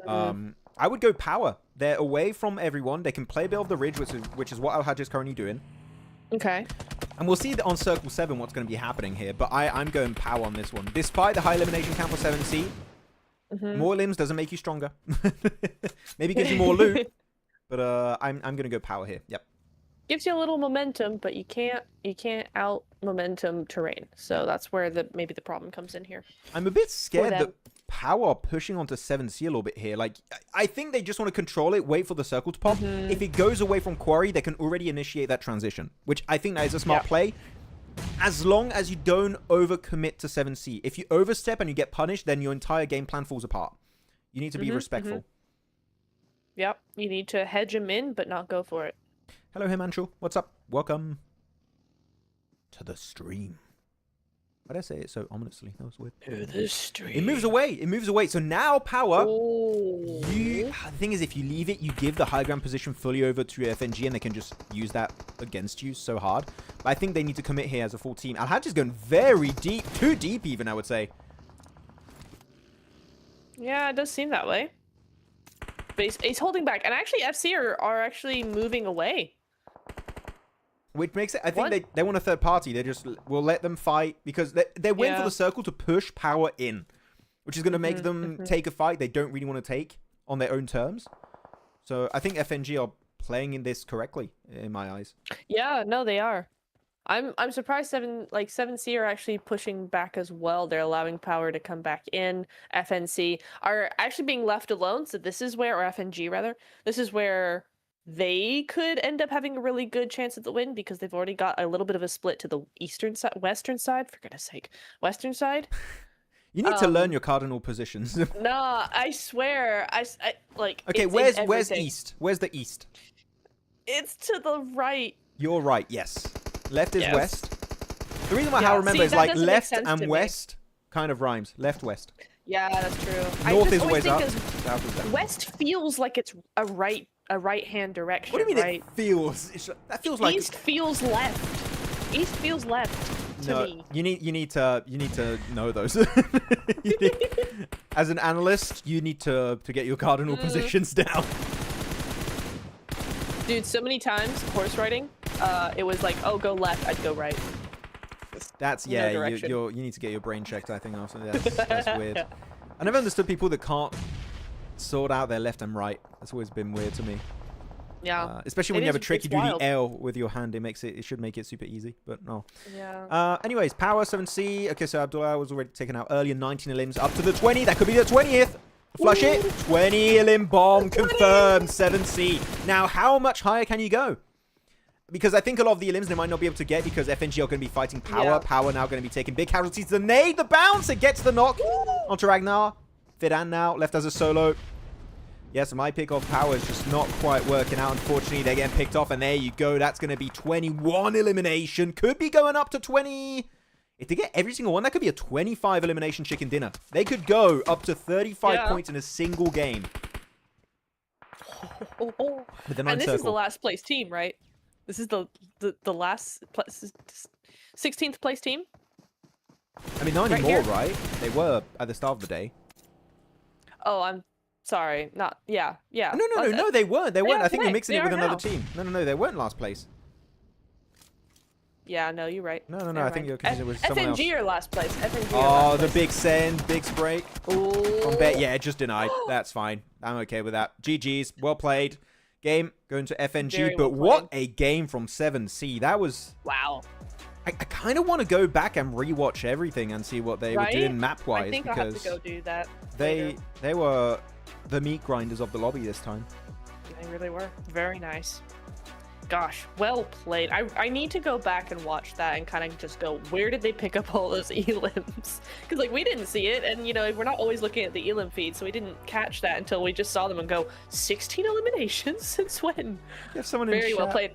I would go Power. They're away from everyone. They can play a bit of the ridge, which is what Al-Hajj is currently doing. Okay. And we'll see on Circle 7 what's going to be happening here. But I'm going Power on this one. Despite the high elimination count for 7C, more limbs doesn't make you stronger. Maybe gives you more loot. But I'm going to go Power here. Yep. Gives you a little momentum, but you can't out momentum terrain. So that's where maybe the problem comes in here. I'm a bit scared that Power are pushing onto 7C a little bit here. Like, I think they just want to control it, wait for the circle to pop. If it goes away from Quarry, they can already initiate that transition, which I think that is a smart play. As long as you don't overcommit to 7C. If you overstep and you get punished, then your entire game plan falls apart. You need to be respectful. Yep, you need to hedge them in, but not go for it. Hello, Himanshu. What's up? Welcome to the stream. Why did I say it so ominously? That was weird. To the stream. It moves away. It moves away. So now, Power. Oh. The thing is, if you leave it, you give the high ground position fully over to FNG, and they can just use that against you so hard. But I think they need to commit here as a full team. Al-Hajj is going very deep. Too deep, even, I would say. Yeah, it does seem that way. But he's holding back. And actually, FC are actually moving away. Which makes it, I think they want a third party. They just will let them fight because they're waiting for the circle to push Power in, which is going to make them take a fight they don't really want to take on their own terms. So I think FNG are playing in this correctly in my eyes. Yeah, no, they are. I'm surprised 7C are actually pushing back as well. They're allowing Power to come back in. FNC are actually being left alone. So this is where, or FNG rather, this is where they could end up having a really good chance at the win because they've already got a little bit of a split to the western side, for goodness sake, western side. You need to learn your cardinal positions. Nah, I swear, I like. Okay, where's east? Where's the east? It's to the right. You're right. Yes, left is west. The reason why I remember is like left and west kind of rhymes. Left west. Yeah, that's true. North is always up. South is down. West feels like it's a right-hand direction. What do you mean right? it feels? That feels like East feels left. East feels left to me. You need to know those. As an analyst, you need to get your cardinal positions down. Dude, so many times horse riding, it was like, oh, go left, I'd go right. That's you need to get your brain checked. I think after that's weird. Yeah. I never understood people that can't sort out their left and right. That's always been weird to me. Yeah. Especially when you have a trick, you do the L with your hand. It should make it super easy, but no. Yeah. Anyways, Power 7C. Okay, so Abdullah was already taken out earlier. 19 elims up to the 20. That could be the 20th. Flush it. 20 elim bomb confirmed. 7C. Now, how much higher can you go? Because I think a lot of the elims they might not be able to get because FNG are going to be fighting Power. Yeah. Power now going to be taking big casualties. The nade, the bounce. It gets the knock onto Ragnar. Fidan now left as a solo. Yes, my pick of Power is just not quite working out. Unfortunately, they're getting picked off. And there you go. That's going to be 21 elimination. Could be going up to 20. If they get every single one, that could be a 25 elimination chicken dinner. They could go up to 35 points in a single game. With the and this is the last place team, right? This is the last 16th place team. I mean, not anymore, right? They were at the start of the day. Oh, I'm Sorry, not yeah. No, they weren't. They weren't. are I think you're today. mixing They it with are another now. team. No, they weren't last place. Yeah, no, you're right. No, Never I think mind. you're confusing it with someone else. FNG are last place. FNG are Oh, last the place. big send, big break. Ooh. Yeah, just denied. That's fine. I'm okay with that. GG's. Well played. Game going to FNG. Very But well what a game from 7C. That was... Wow. I kind of want to go back and rewatch everything and see what they were doing map-wise. I think I'll have to go do that. They were the meat grinders of the lobby this time. They really were. Very nice. Gosh, well played. I need to go back and watch that and kind of just go, where did they pick up all those elims? Because, like, we didn't see it, and, you know, we're not always looking at the elim feed, so we didn't catch that until we just saw them and go, 16 eliminations? Since when? You have someone Very in well chat. played.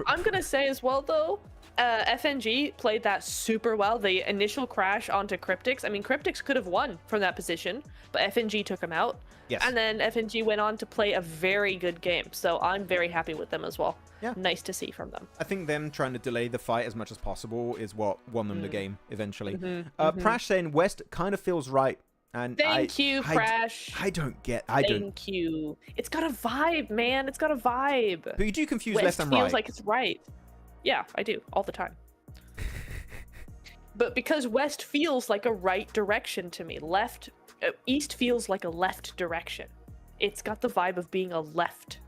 I'm going to say as well, though, FNG played that super well. The initial crash onto Cryptics. I mean, Cryptics could have won from that position, but FNG took him out. Yes. And then FNG went on to play a very good game. So I'm very happy with them as well. Yeah. Nice to see from them. I think them trying to delay the fight as much as possible is what won them the game eventually. Mm-hmm, Prash saying West kind of feels right. And Thank you, Prash. I don't. Thank you. It's got a vibe, man. It's got a vibe. But you do confuse West left and feels right. like it's right. Yeah, I do. All the time. But because West feels like a right direction to me, East feels like a left direction. It's got the vibe of being a left.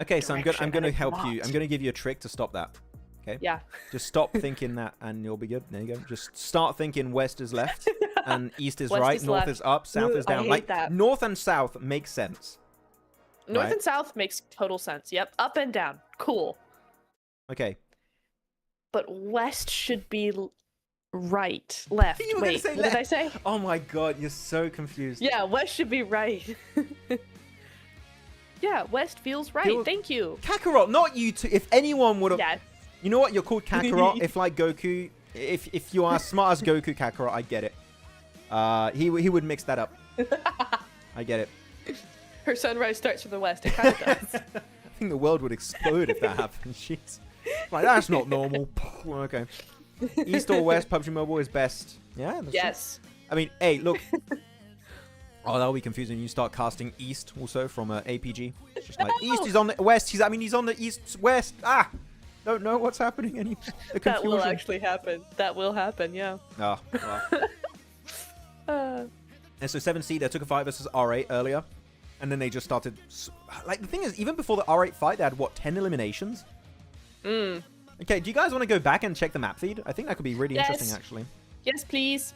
Okay, so I'm direction, going to and it's help not. you. I'm going to give you a trick to stop that. Okay. Yeah. Just stop thinking that, and you'll be good. There you go. Just start thinking West is left, and East is West right, is North left. is up, South Ugh, is down. I hate Like that. North and South makes sense. North Right. and South makes total sense. Yep. Up and down. Cool. Okay. But West should be right. Left. You were gonna Wait, say what did I left. say? Oh my God, you're so confused. Yeah, West should be right. Yeah, West feels right. Feels- Thank you. Kakarot, not you two. If anyone would have, Yes. you know what? You're called Kakarot. If like Goku, if you are smart as Goku Kakarot, I get it. He would mix that up. I get it. Her sunrise starts from the west. It kind of does. I think the world would explode if that happened. Jeez. Like, that's not normal. Okay. East or West, PUBG Mobile is best. Yeah. That's Yes. true. I mean, hey, look. Oh, that'll be confusing. You start casting East also from APG. It's just like East is on the West. He's on the East West. Ah, don't know what's happening anymore. The That will confusion. actually happen. That will happen, yeah. Oh, well. And so 7C, they took a fight versus R8 earlier. And then they just started... Like, the thing is, even before the R8 fight, they had, what, 10 eliminations? Okay, do you guys want to go back and check the map feed? I think that could be really Yes. interesting, actually. Yes, please.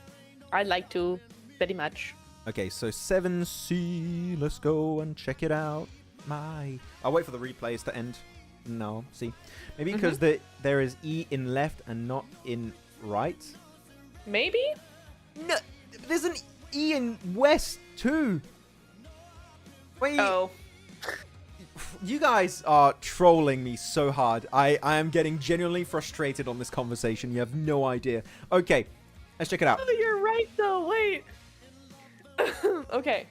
I'd like to. Very much. Okay, so 7C, let's go and check it out. I'll wait for the replays to end. No, see. Maybe because there is E in left and not in right. Maybe? No, there's an E in west too. Wait, Oh. you guys are trolling me so hard. I am getting genuinely frustrated on this conversation. You have no idea. Okay, let's check it out. Oh, you're right, though. Wait. Okay.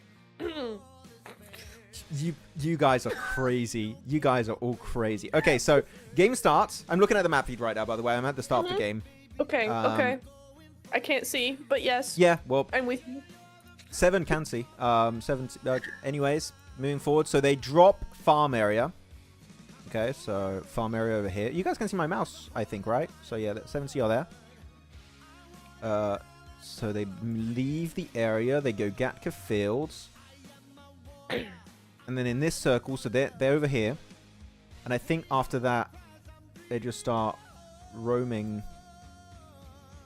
You guys are crazy. You guys are all crazy. Okay, so game starts. I'm looking at the map feed right now, by the way. I'm at the start of the game. Okay, okay. I can't see, but yes. Yeah, well, I'm with you. 7 can see. 7. Anyways, moving forward. So they drop farm area. Okay, so farm area over here. You guys can see my mouse, I think, right? So yeah, 7C are there. So they leave the area. They go Gatka Fields. And then in this circle, so they're over here. And I think after that, they just start roaming.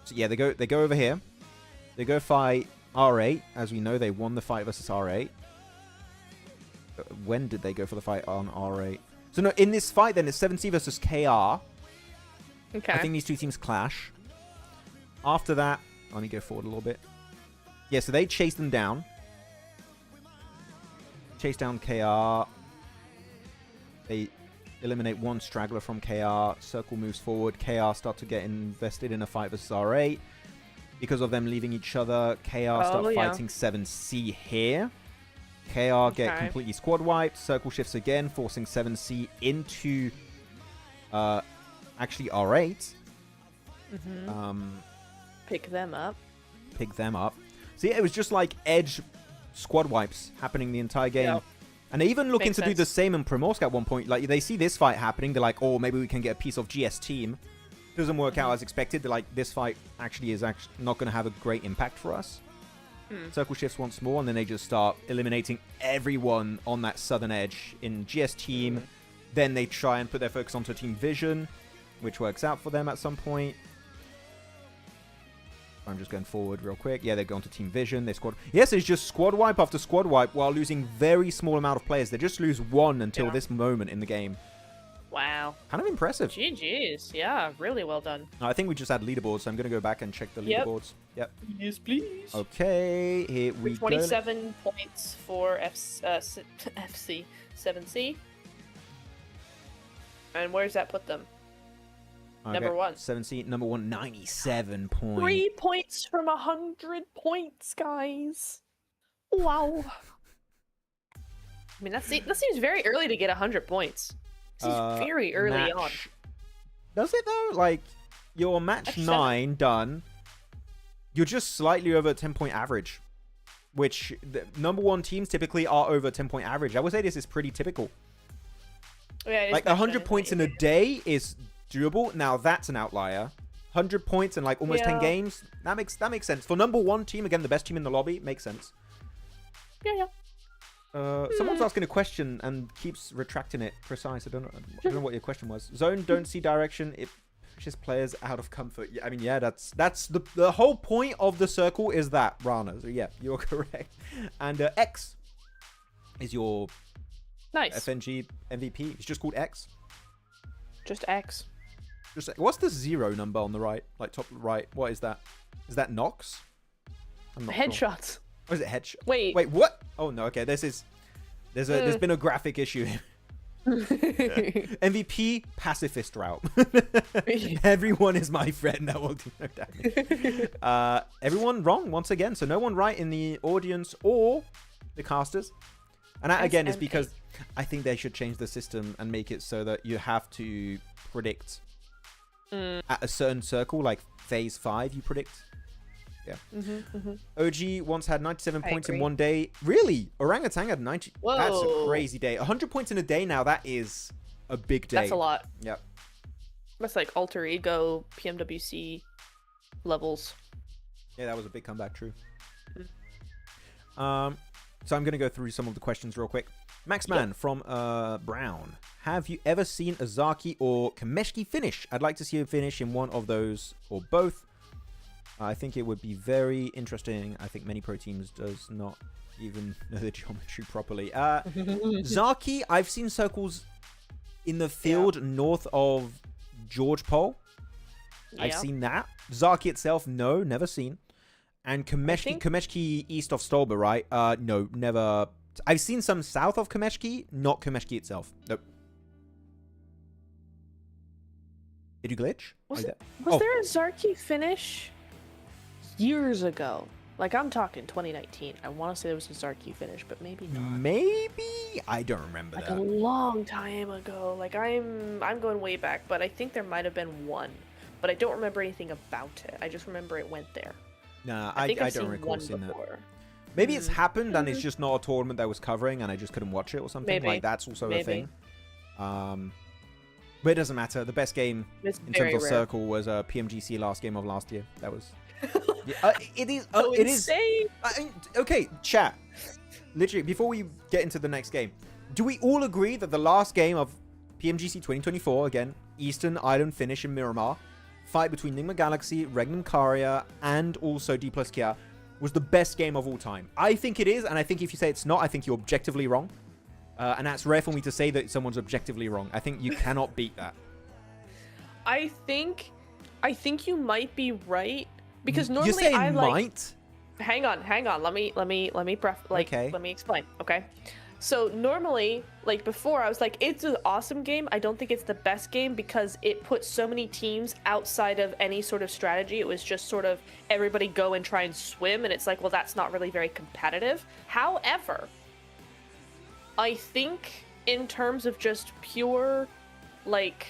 So yeah, they go over here. They go fight R8. As we know, they won the fight versus R8. When did they go for the fight on R8? So no, in this fight then, it's 7C versus KR. Okay. I think these two teams clash. After that, let me go forward a little bit. Yeah, so they chase them down. Chase down KR. They eliminate one straggler from KR. Circle moves forward. KR start to get invested in a fight versus R8. Because of them leaving each other, KR start fighting 7C here. KR get completely squad wiped. Circle shifts again, forcing 7C into actually R8. Pick them up. Pick them up. So yeah, it was just like Edge squad wipes happening the entire game. Yeah. And they even looking Makes to do sense. the same in Primorsk at one point. Like, they see this fight happening, they're like, oh, maybe we can get a piece of GS team. Doesn't work out as expected. They're like, this fight actually is not going to have a great impact for us. Circle shifts once more, and then they just start eliminating everyone on that southern edge in GS team. Then they try and put their focus onto Team Vision, which works out for them at some point. I'm just going forward real quick. Yeah, they're going to Team Vision. They squad. Yes, it's just squad wipe after squad wipe while losing very small amount of players. They just lose one until this moment in the game. Wow. Kind of impressive. GG's. Yeah, really well done. I think we just had leaderboards, so I'm going to go back and check the leaderboards. Yep. Yes, please. Okay, here we go. 27 points for FC 7C. And where's that put them? Okay, Number 1. 7C, number 1, 97 points. 3 points from 100 points, guys. Wow. I mean, that seems very early to get 100 points. Seems very early on. Does it though? Like, you're match 9 done. You're just slightly over 10-point average, which the number 1 teams typically are over 10-point average. I would say this is pretty typical. Yeah, like 100 points in a day is doable. Now that's an outlier. 100 points in like almost 10 games. That makes sense for number 1 team. Again, the best team in the lobby, makes sense. Yeah. Someone's asking a question and keeps retracting it. Precise. I don't know what your question was. Zone don't see direction. It pushes players out of comfort. I mean, yeah, that's the whole point of the circle is that, Rana. So yeah, you're correct. And X is your Nice. FNG MVP. It's just called X. Just X. Just what's the 0 number on the right, like top right? What is that? Is that Nox? I'm not sure. Headshots. Or is it headshot? Wait, what? Oh no. Okay, there's been a graphic issue. MVP pacifist route. Everyone is my friend. That will do no damage. Everyone wrong once again. So no one right in the audience or the casters. And that again is because I think they should change the system and make it so that you have to predict at a certain circle, like phase 5 you predict. Yeah. OG once had 97 points in one day. Really? Orangutan had 90. Whoa. That's a crazy day. 100 points in a day now, that is a big day. That's a lot. Yep. That's like alter ego PMWC levels. Yeah, that was a big comeback, true. So I'm going to go through some of the questions real quick. Maxman from Brown. Have you ever seen a Zaki or Kameshki finish? I'd like to see a finish in one of those or both. I think it would be very interesting. I think many pro teams does not even know the geometry properly. Zaki, I've seen circles in the field north of George Pole. I've seen that. Zaki itself, no, never seen. And Kameshki east of Stolba, right? No, never. I've seen some south of Kameshki, not Kameshki itself. Nope. Did you glitch? Was there a Zarki finish years ago? Like, I'm talking 2019. I want to say there was a Zarki finish, but maybe not. Maybe? I don't remember like that. a long time ago. Like, I'm going way back, but I think there might have been one. But I don't remember anything about it. I just remember it went there. Nah, I don't recall seeing that. Maybe it's happened and it's just not a tournament that I was covering and I just couldn't watch it or something. Maybe. Like, that's also a thing. But it doesn't matter. The best game in terms of rare. Circle was PMGC last game of last year. That was... it is... it is... Okay, chat. Literally, before we get into the next game, do we all agree that the last game of PMGC 2024, again, Eastern Island finish in Miramar, fight between Nigma Galaxy, Regnum Karia, and also D plus Kia, was the best game of all time? I think it is, and I think if you say it's not, I think you're objectively wrong. And that's rare for me to say that someone's objectively wrong. I think you cannot beat that. I think you might be right, because normally You're saying I like... might? Hang on. Let me let me explain. Okay. So normally, like before, I was like, it's an awesome game. I don't think it's the best game because it put so many teams outside of any sort of strategy. It was just sort of everybody go and try and swim, and it's like, well, that's not really very competitive. However, I think in terms of just pure, like,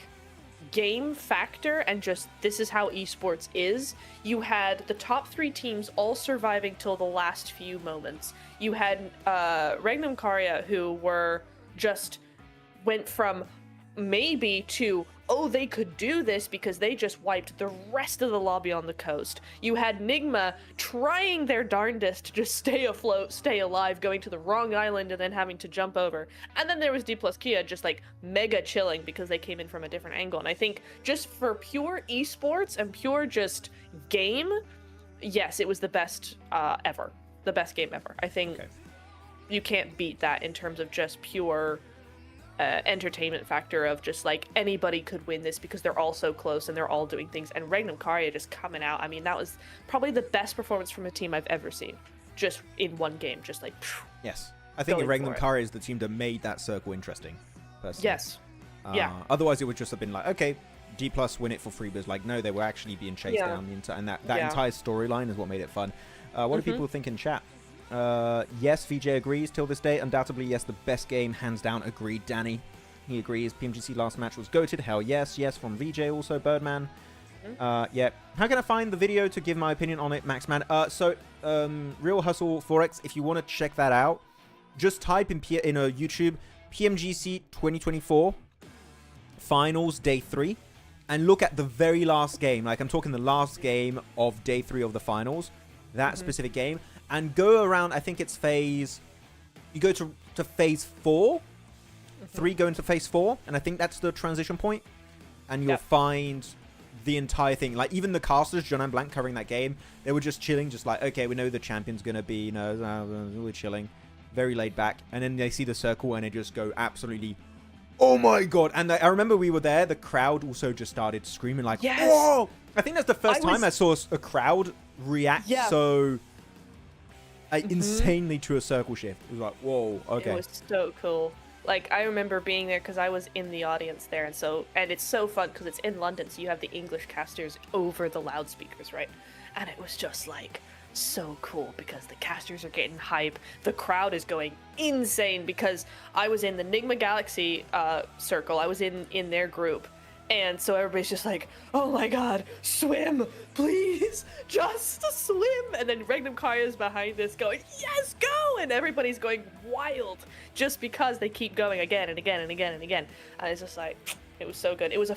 game factor and just this is how esports is, you had the top 3 teams all surviving till the last few moments. You had Regnum Karya, who were just went from maybe to, oh, they could do this because they just wiped the rest of the lobby on the coast. You had Nigma trying their darndest to just stay afloat, stay alive, going to the wrong island and then having to jump over. And then there was D plus Kia just like mega chilling because they came in from a different angle. And I think just for pure esports and pure just game, yes, it was the best ever. The best game ever. I think you can't beat that in terms of just pure entertainment factor of just like anybody could win this because they're all so close and they're all doing things. And Regnum Karya just coming out, I mean, that was probably the best performance from a team I've ever seen, just in one game, just like yes, I think Regnum Karya is the team that made that circle interesting personally. Yes. Yeah, otherwise it would just have been like, okay, D plus win it for free, but it's like, no, they were actually being chased down and that entire storyline is what made it fun. What do people think in chat? Yes, VJ agrees till this day. Undoubtedly, yes, the best game, hands down. Agreed, Danny. He agrees. PMGC last match was goated. Hell yes. Yes, from VJ also. Birdman. Yeah. How can I find the video to give my opinion on it, Maxman? Real Hustle Forex, if you want to check that out, just type in YouTube PMGC 2024 Finals Day 3 and look at the very last game. Like, I'm talking the last game of Day 3 of the Finals. That specific game. And go around, I think it's phase... You go to phase 4. 3 go into phase 4. And I think that's the transition point. And you'll find the entire thing. Like, even the casters, John and Blank covering that game, they were just chilling. Just like, okay, we know the champion's going to be, we're chilling. Very laid back. And then they see the circle and they just go absolutely... Oh my god. And I remember we were there. The crowd also just started screaming like, whoa! I think that's the first time I saw a crowd react so... insanely to a circle shift. It was like, whoa, okay. It was so cool. Like, I remember being there because I was in the audience there, and it's so fun because it's in London, so you have the English casters over the loudspeakers, right? And it was just like so cool because the casters are getting hype, the crowd is going insane because I was in the Nigma Galaxy circle, I was in their group. And so everybody's just like, oh my god, swim, please, just swim. And then Regnum Karya is behind this going, yes, go! And everybody's going wild just because they keep going again and again and again and again. And it's just like, it was so good. It was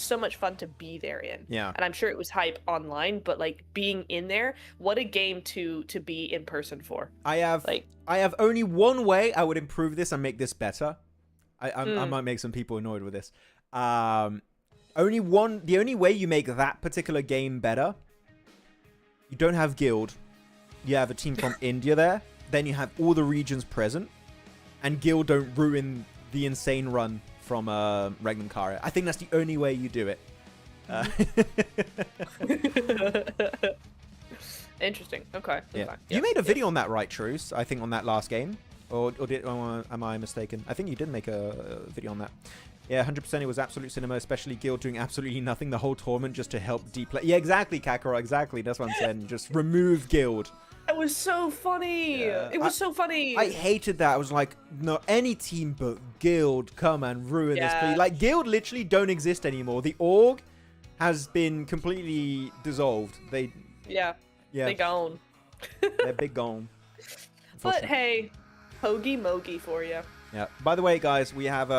so much fun to be there in. Yeah. And I'm sure it was hype online, but like being in there, what a game to be in person for. I have only one way I would improve this and make this better. I might make some people annoyed with this. The only way you make that particular game better, you don't have guild, you have a team from India there, then you have all the regions present, and guild don't ruin the insane run from Regnum Karya. I think that's the only way you do it. Interesting. Okay. Yeah. You made a video on that, right, Truce? I think on that last game, or am I mistaken? I think you did make a video on that. Yeah, 100%. It was absolute cinema, especially Guild doing absolutely nothing the whole tournament just to help deplay. Yeah, exactly, Kakarot. Exactly. That's what I'm saying. Just remove Guild. It was so funny. Yeah. It was so funny. I hated that. I was like, no, any team but Guild come and ruin this. Please. Like, Guild literally don't exist anymore. The org has been completely dissolved. They gone. They're big gone. But hey, hoagie mogi for you. Yeah. By the way, guys, we have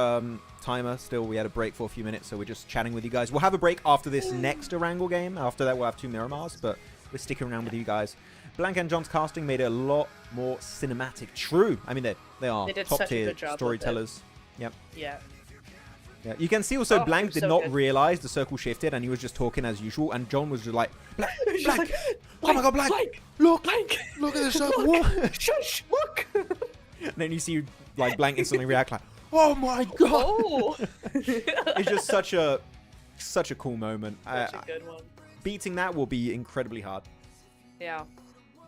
timer still. We had a break for a few minutes, so we're just chatting with you guys. We'll have a break after this next Erangel game. After that, we'll have 2 Miramars, but we're sticking around with you guys. Blank and John's casting made it a lot more cinematic. True. I mean, they are top tier storytellers. Yep. Yeah. Yeah. You can see also Blank did not realize the circle shifted, and he was just talking as usual. And John was just like, Blank, Blank, oh my god, Blank, look, Blank, look at the circle. What? Shush, look. And then you see like Blank instantly react like, oh my god. Oh. It's just such a cool moment. Such a good one. Beating that will be incredibly hard. Yeah.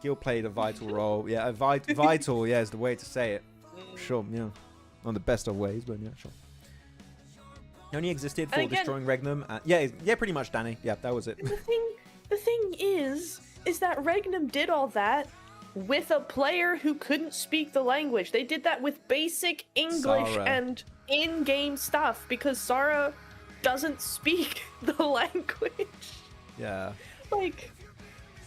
Gil played a vital role. Yeah, vital, yeah, is the way to say it. Sure, yeah. Not the best of ways, but yeah, sure. He only existed for destroying Regnum. Yeah, pretty much, Danny. Yeah, that was it. The thing is that Regnum did all that with a player who couldn't speak the language. They did that with basic English and in-game stuff because Sarah doesn't speak the language. Yeah. Like,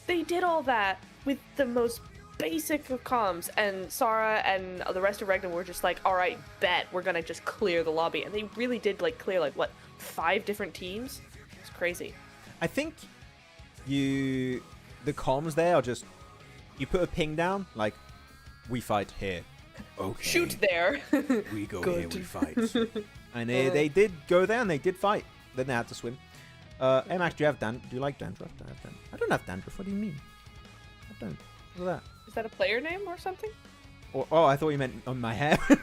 they did all that with the most basic of comms, and Sarah and the rest of Regnum were just like, all right, bet we're gonna just clear the lobby. And they really did, like, clear, like, what, 5 different teams? It's crazy. I think the comms there are just, you put a ping down, like, we fight here. Okay. Shoot there. We go Good. here, we fight. And they did go there and they did fight. Then they had to swim. Hey Max, do you like dandruff? I don't have dandruff. What do you mean? I don't. What's that? Is that a player name or something? Oh, I thought you meant on my hair. Yeah,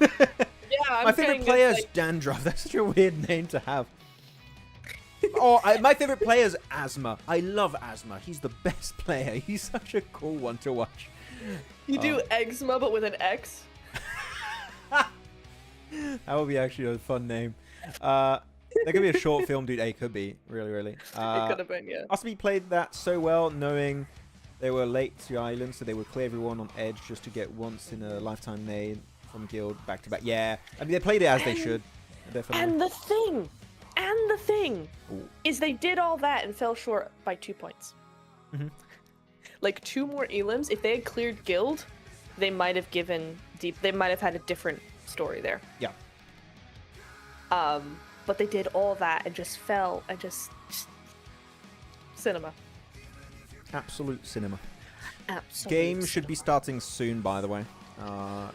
I'm my favorite saying player is it's like... dandruff. That's such a weird name to have. My favorite player is Asthma. I love Asthma. He's the best player. He's such a cool one to watch. You do eczema, but with an X? That would be actually a fun name. There could be a short film, dude. It could be. Really. It could have been, yeah. Asmi played that so well, knowing they were late to Island, so they would clear everyone on edge just to get once in a lifetime nade from Guild back to back. Yeah, I mean, they played it as they should. Definitely. And the thing is they did all that and fell short by 2 points. Mm-hmm. Like 2 more elims. If they had cleared Guild, they might have given they might have had a different story there. Yeah. But they did all that and just fell and just cinema. Absolute cinema. Absolute Game should be starting soon, by the way.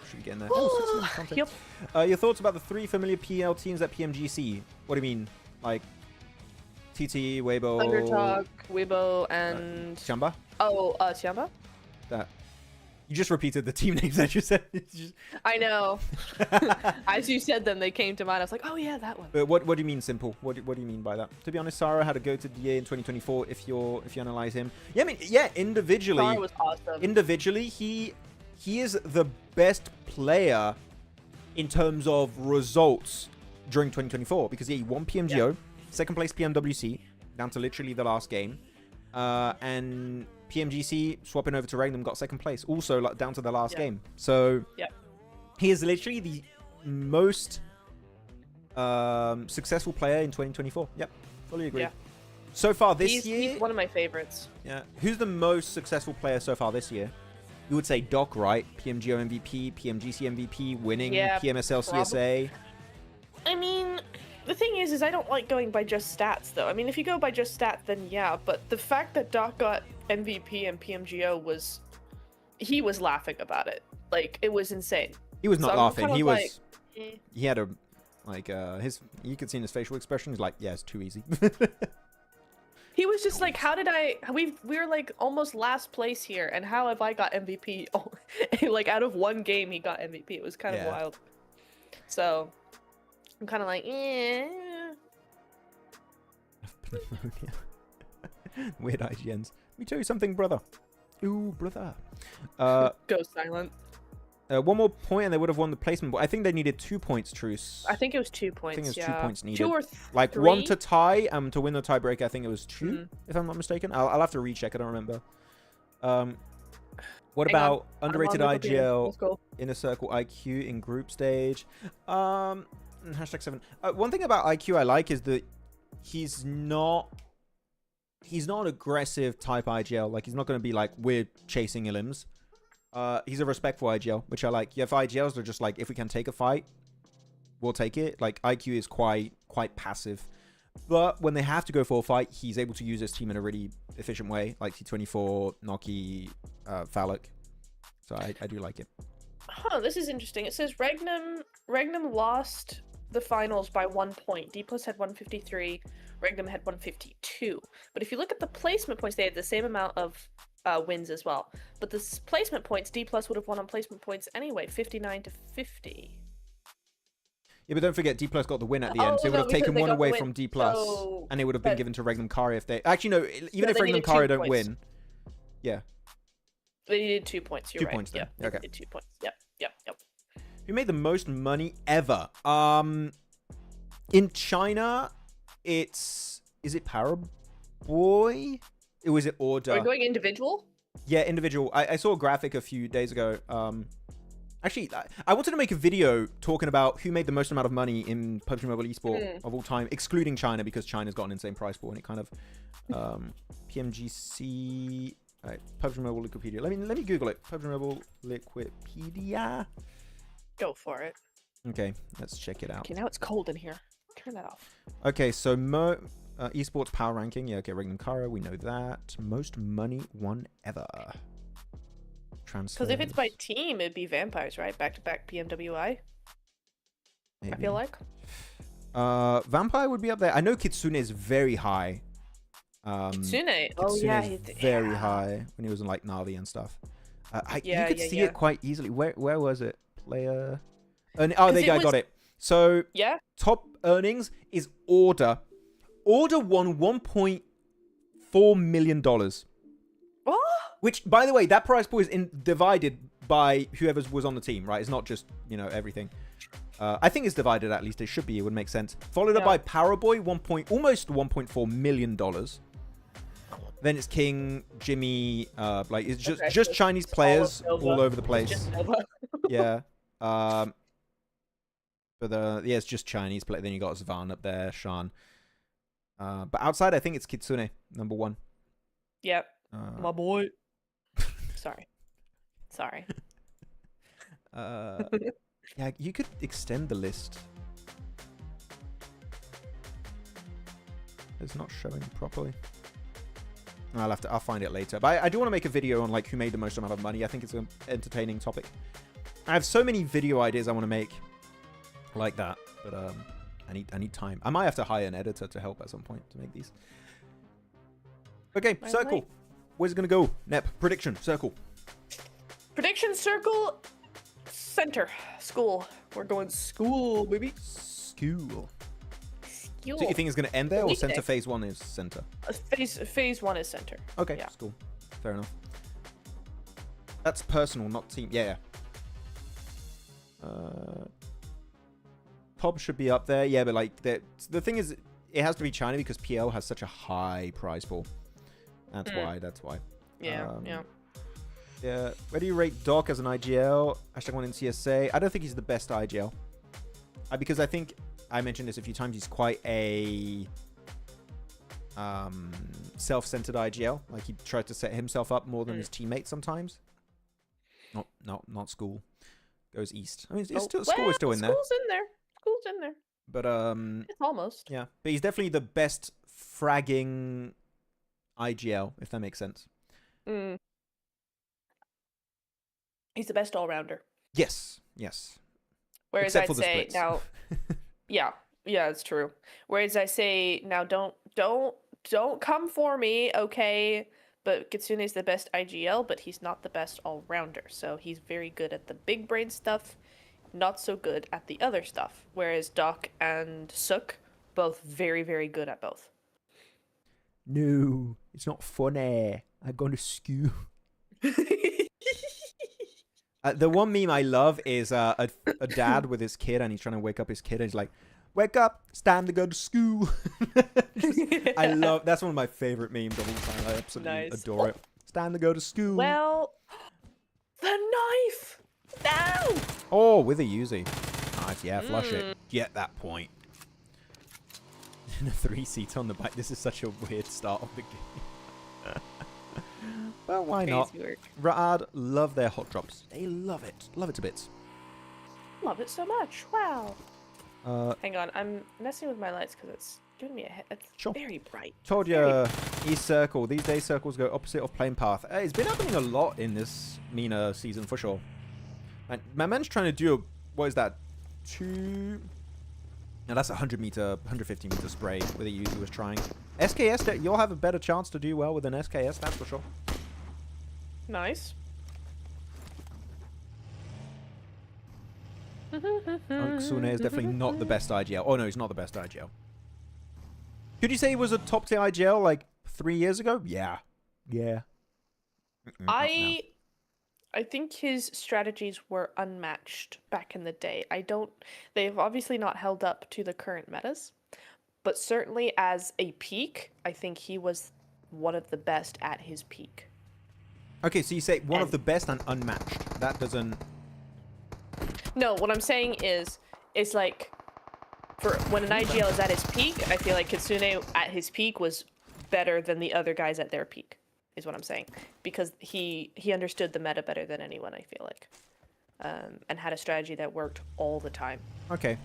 Should be getting there. Oh, yep. Your thoughts about the 3 familiar PL teams at PMGC? What do you mean? Like TT, Weibo, Underdog, Weibo, and Chamba? Tiamba? That. You just repeated the team names that you said. I know. As you said them, they came to mind. I was like, oh yeah, that one. But what do you mean simple? What do you mean by that? To be honest, Sarah had to go to DA in 2024 if you analyze him. Yeah, I mean, yeah, individually. Sarah was awesome. Individually, he is the best player in terms of results during 2024 because he won PMGO, second place PMWC, down to literally the last game. And PMGC swapping over to Regnum got second place, also like down to the last game. So he is literally the most successful player in 2024. Yep, fully agree. Yeah. So far this year, he's one of my favorites. Yeah, who's the most successful player so far this year? You would say Doc, right? PMGO MVP, PMGC MVP, winning PMSL CSA. I mean, the thing is I don't like going by just stats, though. I mean, if you go by just stats, then yeah. But the fact that Doc got MVP and PMGO he was laughing about it. Like, it was insane. He was not laughing. He was. Like, He had a you could see in his facial expression. He's like, yeah, it's too easy. He was just like, how did we were like almost last place here, and how have I got MVP? Oh, like out of one game he got MVP. It was kind of wild. So I'm kind of like, Weird IGNs. Let me tell you something, brother. Ooh, brother. Go silent. One more point and they would have won the placement, but I think they needed 2 points, Truce. I think it was 2 points. I think it was 2 points needed. 2 or like 3? 1 to tie, to win the tiebreak. I think it was 2, if I'm not mistaken. I'll have to recheck. I don't remember. What about underrated IGL, Inner Circle IQ in group stage? #7. One thing about IQ I like is that he's not an aggressive type IGL. Like, he's not going to be like, we're chasing Ilims. He's a respectful IGL, which I like. You have IGLs that are just like, if we can take a fight, we'll take it. Like, IQ is quite passive. But when they have to go for a fight, he's able to use his team in a really efficient way. Like T24, Noki, Phallic. So I do like it. Huh, this is interesting. It says Regnum lost the finals by 1 point. D+ had 153. Regnum had 152. But if you look at the placement points, they had the same amount of wins as well. But the placement points, D+ would have won on placement points anyway, 59 to 50. Yeah, but don't forget, D+ got the win at the end, so it would have taken one away from D+, so... and it would have been given to Regnum Kari if they... Actually, no, even if Regnum Kari don't win. Yeah. They needed 2 points, you're right. 2 points then. Yeah, okay. They needed 2 points. Yep. Who made the most money ever? In China, is it POWR Boy? Was it Order? Are we going individual? Yeah, individual. I saw a graphic a few days ago. Actually, Actually, I wanted to make a video talking about who made the most amount of money in PUBG Mobile Esports of all time, excluding China, because China's got an insane prize pool, and it kind of PMGC. All right, PUBG Mobile Wikipedia. Let me Google it. PUBG Mobile Wikipedia. Go for it. Okay, let's check it out. Okay, now it's cold in here. Turn that off. Okay, so esports power ranking. Yeah, okay, Regnum Kara, we know that. Most money won ever. Because if it's by team, it'd be Vampires, right? Back-to-back PMWI. Maybe. I feel like. Vampire would be up there. I know Kitsune is very high. Kitsune. Kitsune is very high when he was in like Navi and stuff. You could see it quite easily. Where was it? Player. There you go. I got it. So top earnings is Order. Order won $1.4 million. What? Which, by the way, that prize pool is divided by whoever was on the team, right? It's not just, everything. I think it's divided, at least. It should be. It would make sense. Followed up by Powerboy, almost $1.4 million. Then it's King, Jimmy, it's just Chinese players all over the place. Yeah. It's just Chinese players. Then you got Zvan up there, Shan. But outside, I think it's Kitsune, number 1. Yep. My boy. Sorry. Yeah, you could extend the list. It's not showing properly. I'll find it later. But I do want to make a video on like who made the most amount of money. I think it's an entertaining topic. I have so many video ideas I want to make like that, but I need time. I might have to hire an editor to help at some point to make these. Okay, circle. Where's it gonna go? Nep, prediction, circle. Prediction circle, center, school. We're going school, baby. School. So you think it's gonna end there, or center phase 1 is center? Phase 1 is center. Okay, yeah. School. Fair enough. That's personal, not team. Yeah. POB should be up there. Yeah, but like the thing is, it has to be China because PL has such a high prize pool. That's why. Yeah. Yeah. Where do you rate Doc as an IGL? #1 in CSA. I don't think he's the best IGL. Because I think I mentioned this a few times. He's quite a self-centered IGL. Like he tried to set himself up more than his teammates sometimes. Not school. Goes east. I mean, school is still in there. School's in there. But it's almost. Yeah, but he's definitely the best fragging IGL, if that makes sense. He's the best all-rounder. Yes. Whereas I'd say now, yeah, it's true. Whereas I say now, don't come for me, okay? But Kitsune is the best IGL, but he's not the best all-rounder. So he's very good at the big brain stuff, not so good at the other stuff. Whereas Doc and Sook, both very, very good at both. No, it's not funny. I'm going to school. The one meme I love is a dad with his kid, and he's trying to wake up his kid, and he's like, "Wake up! It's time to go to school." I love. That's one of my favorite memes of all time. I absolutely adore it. It's time to go to school. Well, the knife. No. Oh, with a Uzi. Nice. Yeah, flush it. Get that point. And a 3-seat on the back. This is such a weird start of the game. Well, why not? Ra'ad love their hot drops. They love it. Love it to bits. Love it so much. Wow. Hang on. I'm messing with my lights because it's giving me a head. It's very bright. Told you, East Circle. These days, circles go opposite of plane path. It's been happening a lot in this MENA season, for sure. And my man's trying to do, what is that? Now that's a 100-meter, 150-meter spray with a Uzi was trying. SKS, you'll have a better chance to do well with an SKS, that's for sure. Nice. Sune is definitely not the best IGL. Oh no, he's not the best IGL. Could you say he was a top tier IGL like 3 years ago? Yeah. I think his strategies were unmatched back in the day. They've obviously not held up to the current metas, but certainly as a peak, I think he was one of the best at his peak. Okay, so you say one of the best and unmatched. That doesn't... No, what I'm saying is, it's like, for when an IGL is at his peak, I feel like Kitsune at his peak was better than the other guys at their peak, is what I'm saying. Because he understood the meta better than anyone, I feel like. And had a strategy that worked all the time. Okay.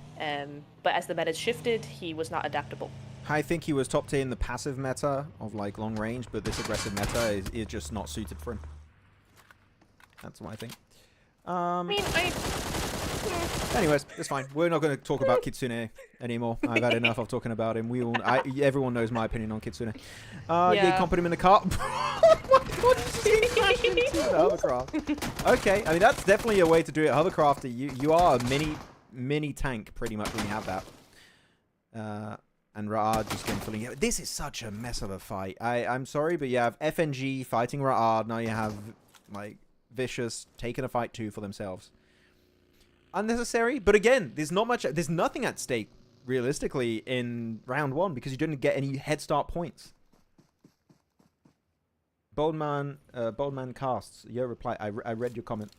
But as the meta shifted, he was not adaptable. I think he was top tier in the passive meta of like long range, but this aggressive meta is just not suited for him. That's what I think. I mean, Anyways, it's fine. We're not going to talk about Kitsune anymore. I've had enough of talking about him. Everyone knows my opinion on Kitsune. Yeah, you can't put him in the car. What did you crash into the hovercraft? Okay, I mean that's definitely a way to do it. Hovercraft, you are a mini tank pretty much when you have that. And Ra'ad just getting fully. This is such a mess of a fight. I'm sorry, but you have FNG fighting Ra'ad. Now you have like Vicious taking a fight too for themselves. Unnecessary, but again, there's nothing at stake realistically in round 1 because you didn't get any head start points. Boldman casts your reply. I read your comment.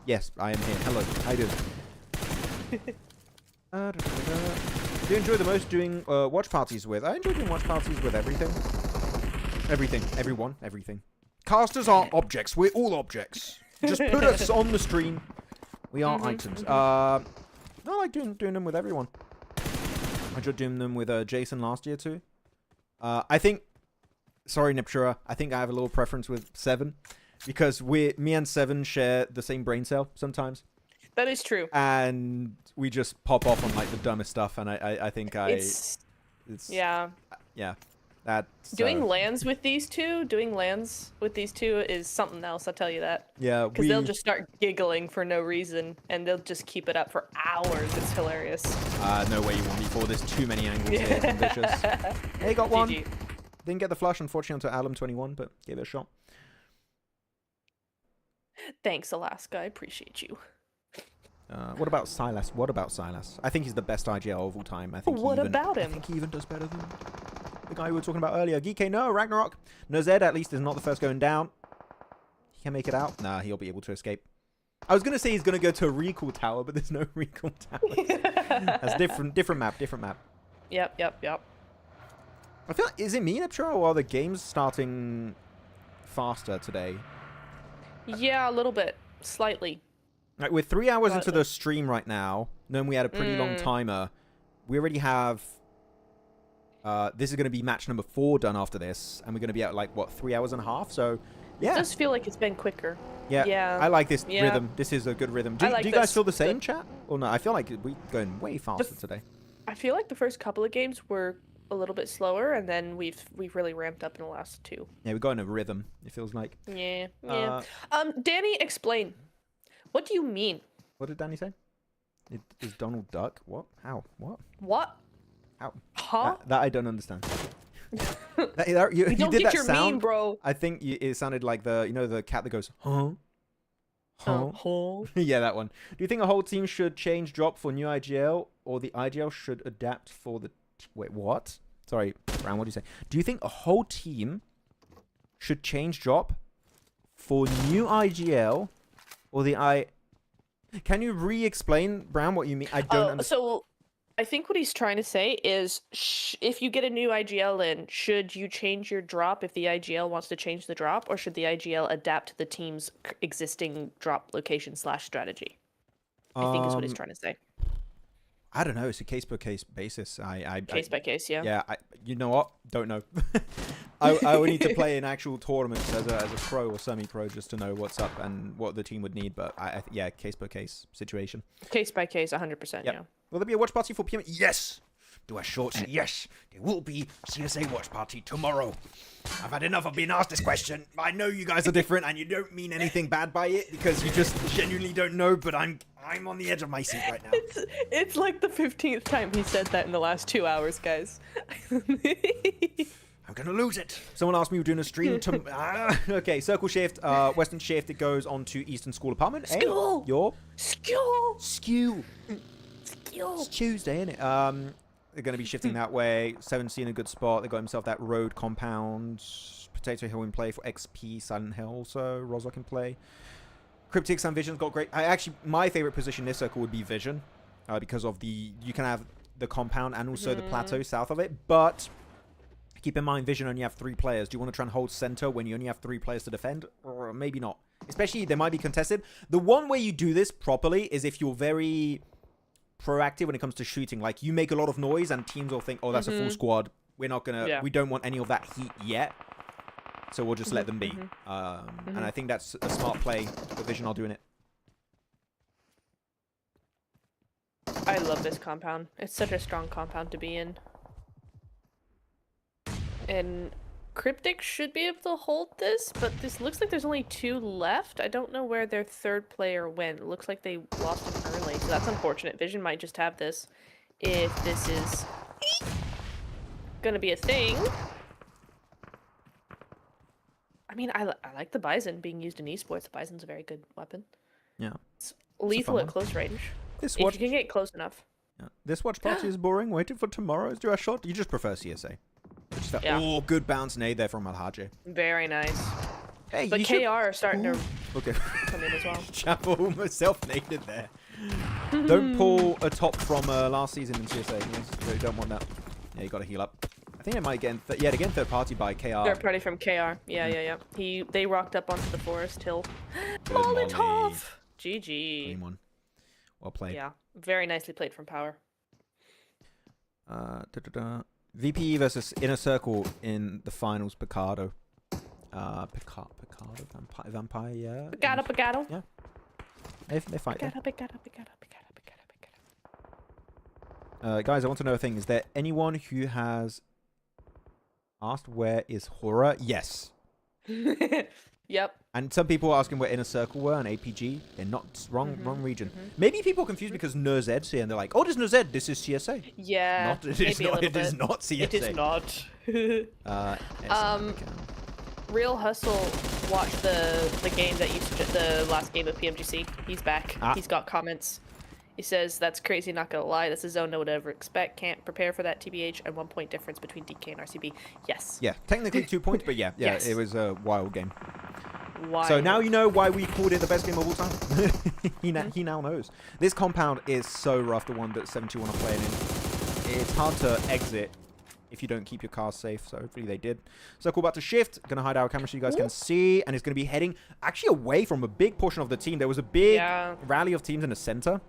Yes, I am here. Hello, how you doing? Do you enjoy the most doing watch parties with? I enjoy doing watch parties with everything. Everything. Casters are objects. We're all objects. Just put us on the stream. We are items. I like doing them with everyone. I enjoyed doing them with Jason last year too. I think, sorry Neptura, I think I have a little preference with 7 because me and 7 share the same brain cell sometimes. that is true. And we just pop off on like the dumbest stuff, and I think it's yeah. That's doing lands with these two is something else, I'll tell you that. Yeah, because they'll just start giggling for no reason, and they'll just keep it up for hours. It's hilarious. No way you want me for. There's too many angles here from Vicious. Hey, got one. GG. Didn't get the flush, unfortunately, onto Alum 21, but gave it a shot. Thanks, Alaska. I appreciate you. What about Silas? I think he's the best IGL of all time. I think about him? I think he even does better than the guy we were talking about earlier. Geekay, no. Ragnarok. No Zed, at least, is not the first going down. He can make it out. Nah, he'll be able to escape. I was going to say he's going to go to a recall tower, but there's no recall tower. That's different map. Yep. I feel like, is it me, Neptura, or are the games starting faster today? Yeah, a little bit. Slightly. Like, we're 3 hours into the stream right now, knowing we had a pretty long timer. We already have... this is going to be match number 4 done after this, and we're going to be at, like, what, 3 hours and a half? So, yeah. It does feel like it's been quicker. Yeah. I like this rhythm. This is a good rhythm. Do you guys feel the same, chat? Or no? I feel like we're going way faster today. I feel like the first couple of games were a little bit slower, and then we've really ramped up in the last 2. Yeah, we're going a rhythm, it feels like. Yeah. Danny, explain. What do you mean? What did Danny say? It is Donald Duck? What? How? What? What? How? Huh? That I don't understand. You don't did get that your sound, meme, bro. I think it sounded like the cat that goes, huh? Huh? Huh? Yeah, that one. Do you think a whole team should change drop for new IGL, or the IGL should adapt for the... Wait, what? Sorry, Brown, what do you say? Do you think a whole team should change drop for new IGL, or the Can you re-explain, Brown, what you mean? I don't understand. So I think what he's trying to say is if you get a new IGL in, should you change your drop if the IGL wants to change the drop, or should the IGL adapt to the team's existing drop location / strategy? I think is what he's trying to say. I don't know. It's a case-by-case basis. Case by case, yeah. Yeah, you know what? Don't know. I would need to play in actual tournaments as a pro or semi-pro just to know what's up and what the team would need. But yeah, case-by-case situation. Case by case, 100%, yeah. Will there be a watch party for PM? Yes! Do a short yes. There will be CSA watch party tomorrow. I've had enough of being asked this question. I know you guys are different and you don't mean anything bad by it because you just genuinely don't know, but I'm on the edge of my seat right now. It's like the 15th time he said that in the last 2 hours, guys. I'm gonna lose it. Someone asked me we're doing a stream okay, circle shift, western shift, it goes on to eastern school apartment. School! Hey, Skew! It's Tuesday, isn't it? They're going to be shifting that way. 7C in a good spot. They got himself that road compound. Potato Hill in play for XP. Silent Hill also. Rozok in play. Cryptics and Vision's got great. My favorite position in this circle would be Vision, because of you can have the compound and also the plateau south of it. But keep in mind, Vision only have 3 players. Do you want to try and hold center when you only have 3 players to defend? Or maybe not. Especially, they might be contested. The one way you do this properly is if you're very proactive when it comes to shooting. Like, you make a lot of noise and teams will think, oh, that's a full squad. We're not going to... We don't want any of that heat yet. So we'll just let them be. And I think that's a smart play. The Vision are doing it. I love this compound. It's such a strong compound to be in. And Cryptics should be able to hold this, but this looks like there's only 2 left. I don't know where their 3rd player went. It looks like they lost him early, so that's unfortunate. Vision might just have this if this is gonna be a thing. I mean, I like the Bison being used in esports. The Bison's a very good weapon. Yeah. It's lethal at close range. If you can get close enough. Yeah. This watch party is boring. Waiting for tomorrow's do a shot. You just prefer CSA. Just that, oh, good bounce nade there from Alhaji. Very nice. Hey, but KR are starting to come in as well. Chapo almost self-naded there. Don't pull a top from last season in CSA. You don't want that. Yeah, you got to heal up. I think it might get yet again third party by KR. Third party from KR. Yeah. They rocked up onto the forest hill. Molotov. GG. Clean one. Well played. Yeah, very nicely played from POWR. VPE versus Inner Circle in the finals. Picardo. Picardo. Vampire. Yeah. Picardo. Yeah. They fight. Picardo. Guys, I want to know a thing. Is there anyone who has asked where is Horror? Yes. Yep. And some people are asking where Inner Circle were and APG. They're not wrong region. Maybe people are confused because NerZed's here and they're like, oh, this is NerZed. This is CSA. Yeah. It is not CSA. It is not. Real Hustle watched the game that the last game of PMGC. He's back. He's got comments. He says, that's crazy, not gonna lie. That's a zone no one would ever expect. Can't prepare for that, TBH, and 1 point difference between DK and RCB. Yes. Yeah, technically 2 points, but yeah, Yes. It was a wild game. Wild. So now you know why we called it the best game of all time. He now knows. This compound is so rough, the one that 70 want to play in. It's hard to exit if you don't keep your cars safe, so hopefully they did. Circle about to shift. Gonna hide our camera so you guys can see, and it's gonna be heading actually away from a big portion of the team. There was a big rally of teams in the center.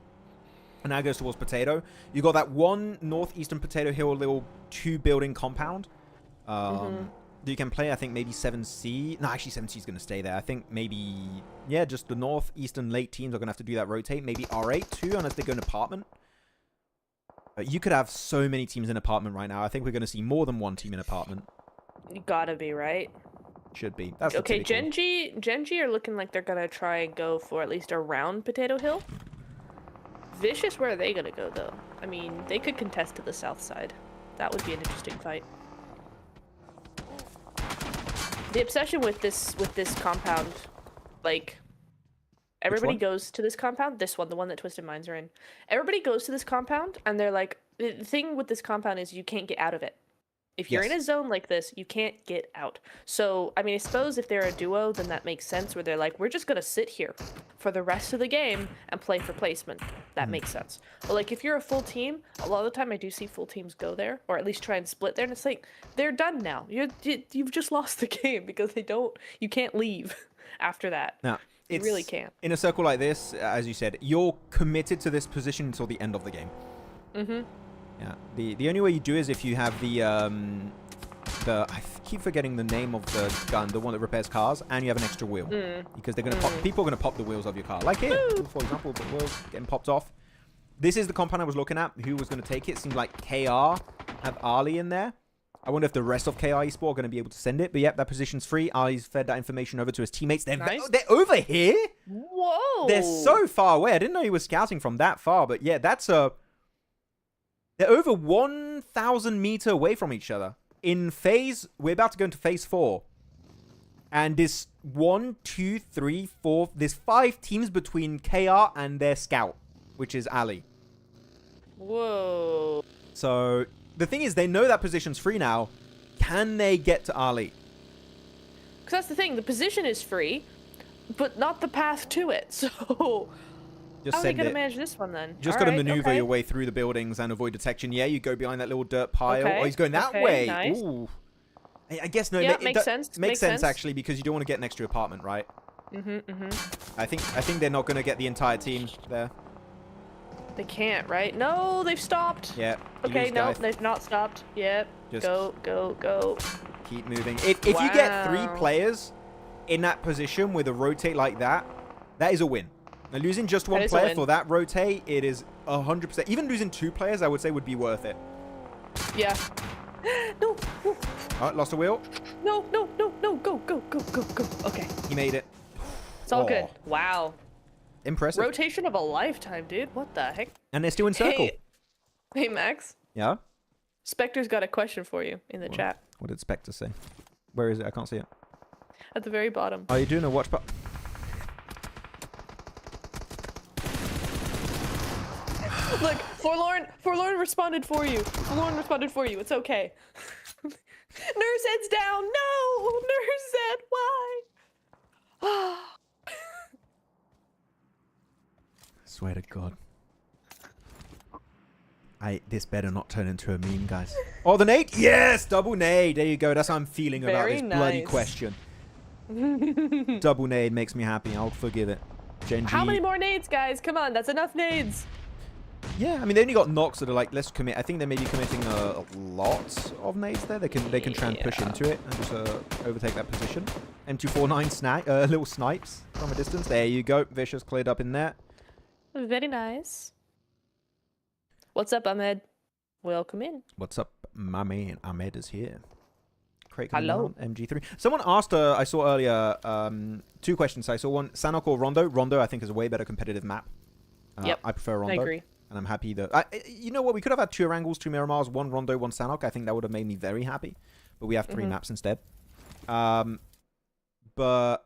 And now it goes towards Potato. You got that one northeastern Potato Hill little 2-building compound. You can play, I think, maybe 7C. No, actually, 7C is going to stay there. I think maybe, yeah, just the northeastern late teams are going to have to do that rotate. Maybe R8 too, unless they go in apartment. You could have so many teams in apartment right now. I think we're going to see more than one team in apartment. You gotta be, right? Should be. That's okay, Gen.G are looking like they're going to try and go for at least around Potato Hill. Vicious, where are they gonna go though? I mean, they could contest to the south side. That would be an interesting fight. The obsession with this compound, like, everybody goes to this compound. This one, the one that Twisted Minds are in. Everybody goes to this compound, and they're like, the thing with this compound is you can't get out of it. If you're in a zone like this, you can't get out. So, I mean, I suppose if they're a duo, then that makes sense, where they're like, we're just going to sit here for the rest of the game and play for placement. That makes sense. But, like, if you're a full team, a lot of the time I do see full teams go there, or at least try and split there, and it's like, they're done now. You've just lost the game because you can't leave after that. Now, you really can't. In a circle like this, as you said, you're committed to this position until the end of the game. Yeah, the only way you do is if you have I keep forgetting the name of the gun, the one that repairs cars, and you have an extra wheel, because they're gonna pop. People are gonna pop the wheels of your car, like here, for example, the wheels getting popped off. This is the compound I was looking at. Who was gonna take it? Seems like KR have Ali in there. I wonder if the rest of KR Esports are gonna be able to send it. But yep, that position's free. Ali's fed that information over to his teammates. They're over here. Whoa! They're so far away. I didn't know he was scouting from that far, but yeah, they're over 1,000 meters away from each other. We're about to go into phase 4. And this 1, 2, 3, 4, there's 5 teams between KR and their scout, which is Ali. Whoa. So the thing is, they know that position's free now. Can they get to Ali? Because that's the thing, the position is free. but not the path to it. So Just how are they send gonna it. manage this one then? Just got to maneuver your way through the buildings and avoid detection. Yeah, you go behind that little dirt pile. Okay, Oh, he's going that okay, way. nice. Ooh. I guess no. Yeah, makes sense. Makes sense actually, because you don't want to get next to your apartment, right? I think they're not going to get the entire team there. They can't, right? No, they've stopped. Yeah. Okay, no, they've not stopped. Yep. Just Go. keep moving. If you get 3 players in that position with a rotate like that, that is a win. Now, losing just 1 player for that rotate, it is 100%. Even losing 2 players, I would say, would be worth it. Yeah. No. Oh, lost a wheel. No. Go. Okay. He made it. It's all good. Wow. Impressive. Rotation of a lifetime, dude. What the heck? And they're still in circle. Hey, Max. Yeah? Spectre's got a question for you in the chat. What did Spectre say? Where is it? I can't see it. At the very bottom. Are you doing a watch part? Look, Forlorn responded for you. Forlorn responded for you. It's okay. Nurse head's down. No! Nurse head, why? Swear to God. This better not turn into a meme, guys. Oh, the nade? Yes! Double nade. There you go. That's how I'm feeling about this bloody question. Double nade makes me happy. I'll forgive it. Gen.G. How many more nades, guys? Come on, that's enough nades. Yeah, I mean, they only got knocks that are like, let's commit. I think they may be committing a lot of nades there. They can try and push into it and just overtake that position. M249 little snipes from a distance. There you go. Vicious cleared up in there. Very nice. What's up, Ahmed? Welcome in. What's up, my man? Ahmed is here. Hello. MG3. Someone asked, I saw earlier, 2 questions. I saw one, Sanhok or Rondo. Rondo, I think, is a way better competitive map. Yep. I prefer Rondo. I agree. And I'm happy that... you know what? We could have had 2 Orangles, 2 Miramars, 1 Rondo, 1 Sanhok. I think that would have made me very happy. But we have 3 maps instead. But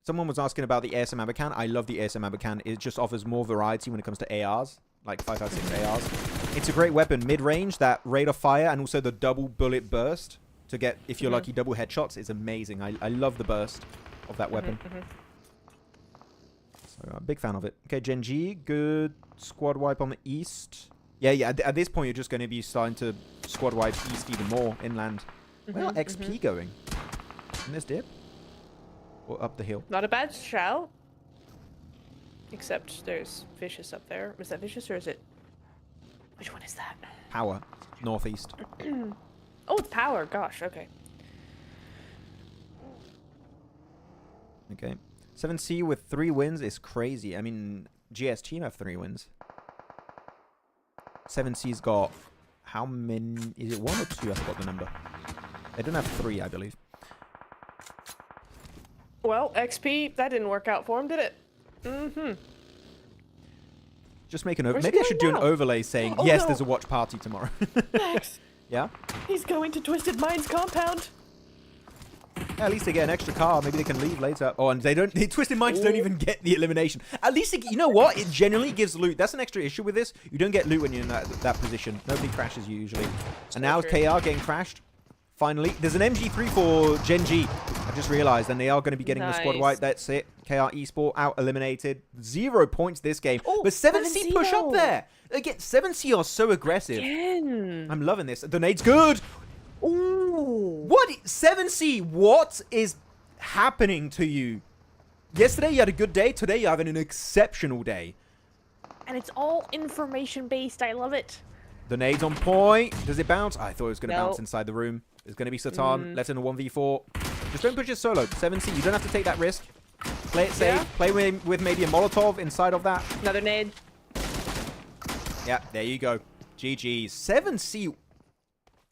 someone was asking about the ASM Abacan. I love the ASM Abacan. It just offers more variety when it comes to ARs. Like 5.56 ARs. It's a great weapon. Mid-range, that rate of fire, and also the double bullet burst to get, if you're lucky, double headshots is amazing. I love the burst of that weapon. So, big fan of it. Okay, Gen.G, good squad wipe on the east. Yeah. At this point, you're just going to be starting to squad wipe east even more, inland. Where are XP going? In this dip? Or up the hill? Not a bad shout. Except there's Vicious up there. Is that Vicious or is it... Which one is that? POWR, northeast. Oh, it's POWR. Gosh, okay. Okay. 7C with 3 wins is crazy. I mean, GS team have 3 wins. 7C's got... How many... Is it 1 or 2? I forgot the number. They don't have 3, I believe. Well, XP, that didn't work out for him, did it? Just make an overlay. Maybe I should do an overlay saying, yes, there's a watch party tomorrow. Max, Yeah? he's going to Twisted Minds compound. Yeah, at least they get an extra car. Maybe they can leave later. Oh, and they don't... The Twisted Minds don't even get the elimination. At least, you know what? It generally gives loot. That's an extra issue with this. You don't get loot when you're in that position. Nobody crashes you usually. And now KR getting crashed. Finally. There's an MG3 for Gen.G. I just realized. And they are going to be getting the squad wipe. That's it. KR Esports out eliminated. 0 points this game. Oh, but 7C push up there. Again, 7C are so aggressive. Again. I'm loving this. The nade's good. Ooh. What? 7C, what is happening to you? Yesterday you had a good day. Today you're having an exceptional day. And it's all information based. I love it. The nade's on point. Does it bounce? I thought it was going to bounce inside the room. It's going to be Satan. Let's in a 1v4. Just don't push it solo. 7C, you don't have to take that risk. Play it safe. Play with maybe a Molotov inside of that. Another nade. Yeah, there you go. GG's. 7C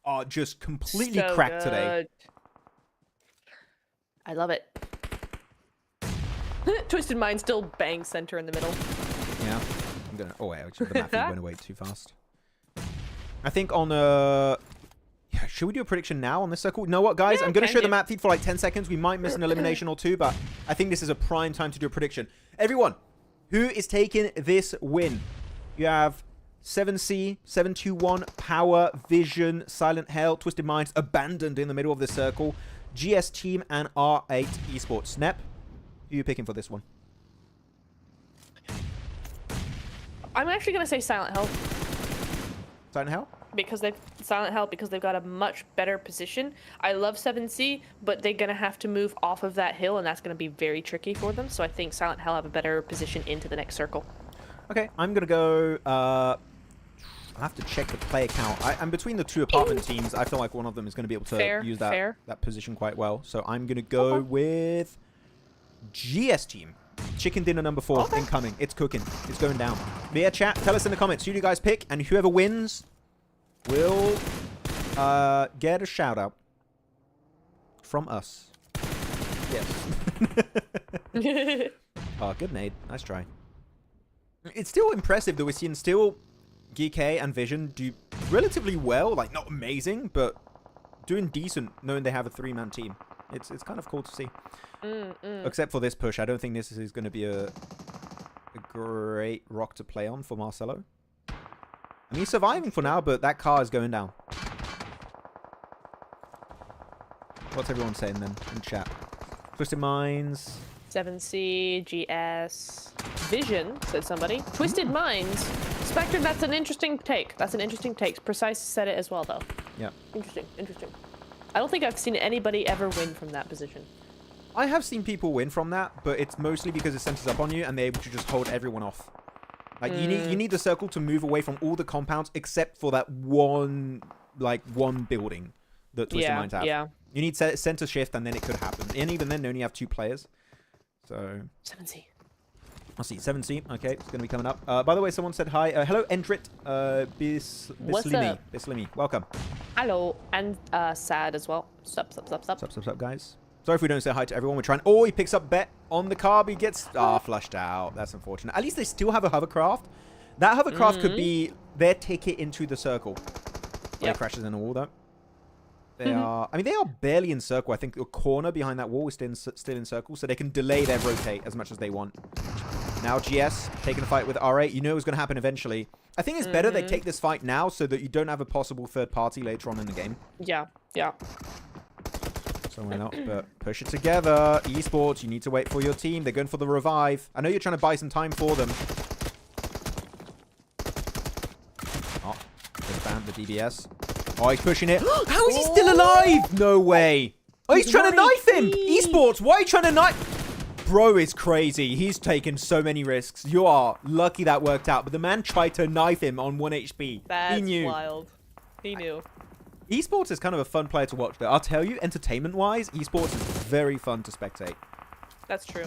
are just completely So cracked today. I love it. Twisted Mind still bang center in the middle. Yeah. I'm gonna... Oh, wait. Actually, the map feed went away too fast. I think on... Yeah, should we do a prediction now on this circle? You know what, guys? Yeah, I'm going to show the map feed for like 10 seconds. We might miss an elimination or 2, but I think this is a prime time to do a prediction. Everyone, who is taking this win? You have 7C, 721, POWR, Vision, Silent Hell, Twisted Minds, Abandoned in the middle of the circle, GS Team, and R8 Esports. Snap, Who are you picking for this one? I'm actually gonna say Silent Hill Silent Hill? because they've got a much better position. I love 7C, but they're gonna have to move off of that hill, and that's gonna be very tricky for them. So I think Silent Hill have a better position into the next circle. Okay, I'm gonna go. I'll have to check the player count. I'm between the two apartment teams. I feel like one of them is going to be able to use that position quite well. So I'm going to go with GS team. Chicken dinner number 4 incoming. It's cooking. It's going down. But yeah, chat. Tell us in the comments who do you guys pick, and whoever wins will get a shout out from us. Yes. Oh, good nade. Nice try. It's still impressive that we're seeing still Geekay and Vision do relatively well, like not amazing, but doing decent knowing they have a 3-man team. It's kind of cool to see. Except for this push. I don't think this is going to be a great rock to play on for Marcelo. I mean, he's surviving for now, but that car is going down. What's everyone saying then in chat? Twisted Minds. 7C, GS, Vision, said somebody. Twisted Minds. Spectre, that's an interesting take. That's an interesting take. Precise said it as well, though. Yeah. Interesting, interesting. I don't think I've seen anybody ever win from that position. I have seen people win from that, but it's mostly because it centers up on you and they're able to just hold everyone off. Like, you need the circle to move away from all the compounds except for that one building that Twisted Minds have. Yeah. You need center shift and then it could happen. And even then, they only have 2 players. So 7C. I'll see. 7C. Okay, it's going to be coming up. By the way, someone said hi. Hello, Endrit. What's up? Bislimi. Welcome. Hello. And Sad as well. Sup, guys. Sorry if we don't say hi to everyone. We're trying. Oh, he picks up Bet on the car, but he gets flushed out. That's unfortunate. At least they still have a hovercraft. That hovercraft could be their ticket into the circle. Yep. It crashes in a wall, though. They are... I mean, they are barely in circle. I think the corner behind that wall is still in circle, so they can delay their rotate as much as they want. Now GS taking a fight with R8. You know what's going to happen eventually. I think it's better they take this fight now so that you don't have a possible third party later on in the game. Yeah, yeah. So why not? But push it together. Esports, you need to wait for your team. They're going for the revive. I know you're trying to buy some time for them. Oh, they banned the DBS. Oh, he's pushing it. How is he still alive? No way. Oh, he's trying to knife him. Esports, why are you trying to knife? Bro is crazy. He's taken so many risks. You are lucky that worked out. But the man tried to knife him on 1 HP. That's he knew. Wild. He knew. Esports is kind of a fun player to watch. But I'll tell you, entertainment-wise, Esports is very fun to spectate. That's true.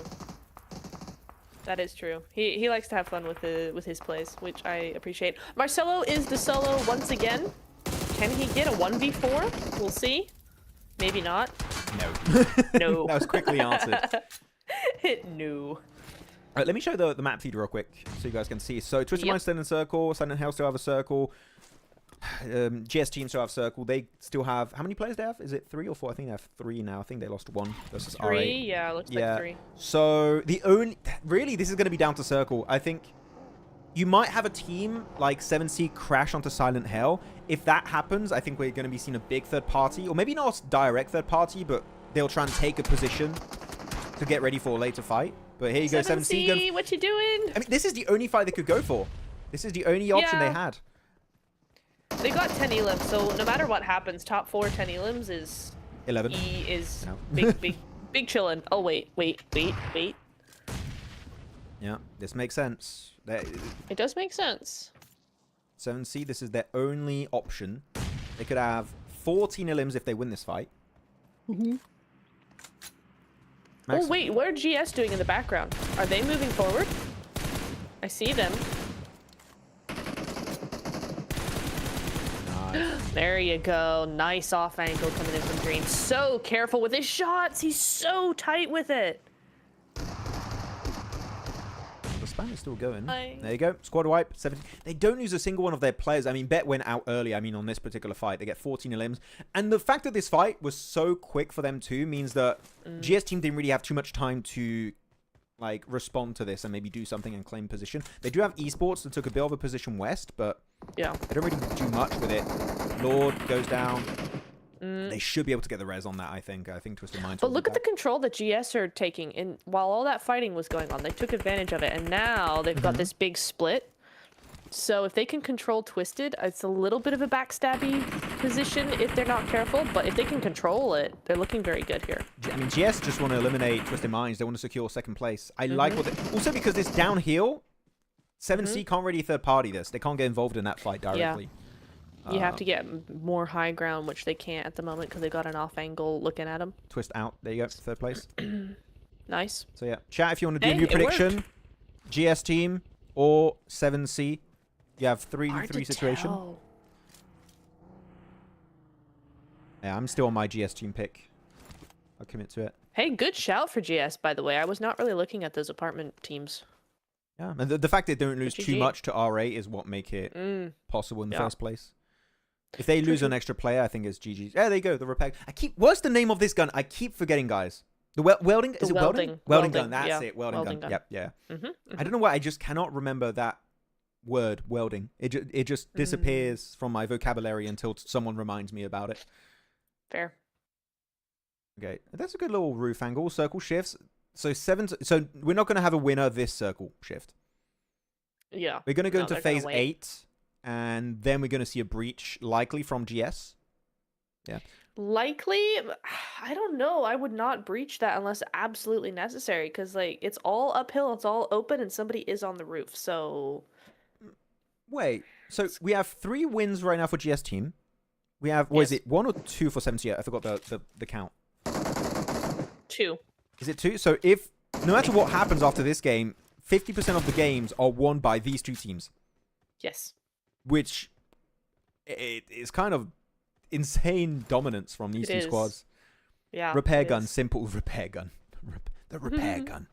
That is true. He likes to have fun with his plays, which I appreciate. Marcelo is the solo once again. Can he get a 1v4? We'll see. Maybe not. No. No. That was quickly answered. No. Alright, let me show the map feed real quick so you guys can see. So Twisted Minds still in circle, Silent Hill still have a circle. GS team still have circle. They still have... How many players they have? Is it 3 or 4? I think they have 3 now. I think they lost 1 versus 3? R8. Yeah, looks like 3. So the only... Really, this is going to be down to circle. I think you might have a team like 7C crash onto Silent Hill. If that happens, I think we're going to be seeing a big third party. Or maybe not direct third party, but they'll try and take a position to get ready for a later fight. But here you go, 7C. What you doing? I mean, this is the only fight they could go for. This is the only option they had. They got 10 elims, so no matter what happens, top 4 10 elims is 11. Is no. big chillin'. Oh wait. Yeah, this makes sense. It does make sense. 7C, this is their only option. They could have 14 elims if they win this fight. Oh wait, what are GS doing in the background? Are they moving forward? I see them. There you go. Nice off angle coming in from green. So careful with his shots. He's so tight with it. The spam is still going. There you go. Squad wipe. 17. They don't use a single one of their players. I mean, Bet went out early. I mean, on this particular fight, they get 14 elims. And the fact that this fight was so quick for them too means that GS team didn't really have too much time to like respond to this and maybe do something and claim position. They do have Esports that took a bit of a position west, but yeah, they don't really do much with it. Lord goes down. They they should be able to get the res on that, I think. I think Twisted Minds. But look at the control that GS are taking. And while all that fighting was going on, they took advantage of it. And now they've got this big split. So if they can control Twisted, it's a little bit of a backstabby position if they're not careful. But if they can control it, they're looking very good here. I mean, GS just want to eliminate Twisted Minds. They want to secure second place. I like what they... Also, because this downhill, 7C can't really third party this. They can't get involved in that fight directly. Yeah. You have to get more high ground, which they can't at the moment because they got an off angle looking at them. Twist out. There you go. Third place. Nice. So yeah, chat if you want to do a new prediction. GS team or 7C. You have 3v3 situation. Tell. Yeah, I'm still on my GS team pick. I'll commit to it. Hey, good shout for GS, by the way. I was not really looking at those apartment teams. Yeah, and the fact they don't lose too much to RA is what make it possible in the first place. If they lose an extra player, I think it's GG's. Yeah, there you go. The repair. What's the name of this gun? I keep forgetting, guys. The welding? Is it welding? Welding gun. That's it. Welding gun. Yep. Yeah. I don't know why. I just cannot remember that word, welding. It just disappears from my vocabulary until someone reminds me about it. Fair. Okay, that's a good little roof angle. Circle shifts. So we're not going to have a winner this circle shift. Yeah. We're going to go into phase 8, and then we're going to see a breach, likely from GS. Yeah. Likely? I don't know. I would not breach that unless absolutely necessary, because like it's all uphill, it's all open, and somebody is on the roof. So. Wait. So we have 3 wins right now for GS team. We have is it 1 or 2 for 7C? I forgot the count. 2. Is it 2? So if no matter what happens after this game, 50% of the games are won by these 2 teams. Yes. Which it is kind of insane dominance from these 2 squads. Yeah. Repair gun, simple repair gun. The repair gun.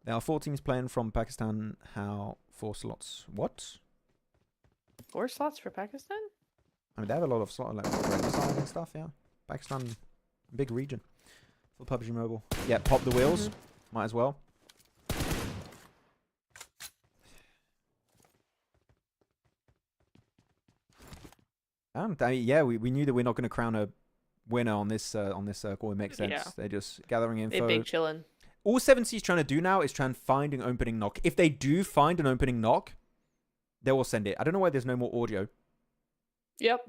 There are 4 teams playing from Pakistan. How 4 slots? What? 4 slots for Pakistan? I mean, they have a lot of slots, like and stuff. Yeah, Pakistan, big region for PUBG Mobile. Yeah, pop the wheels. Might as well. Yeah, we knew that we're not going to crown a winner on this circle. It makes sense. Yeah. They're just gathering info. They're big chilling. All 7C's trying to do now is try and find an opening knock. If they do find an opening knock, they will send it. I don't know why there's no more audio. Yep,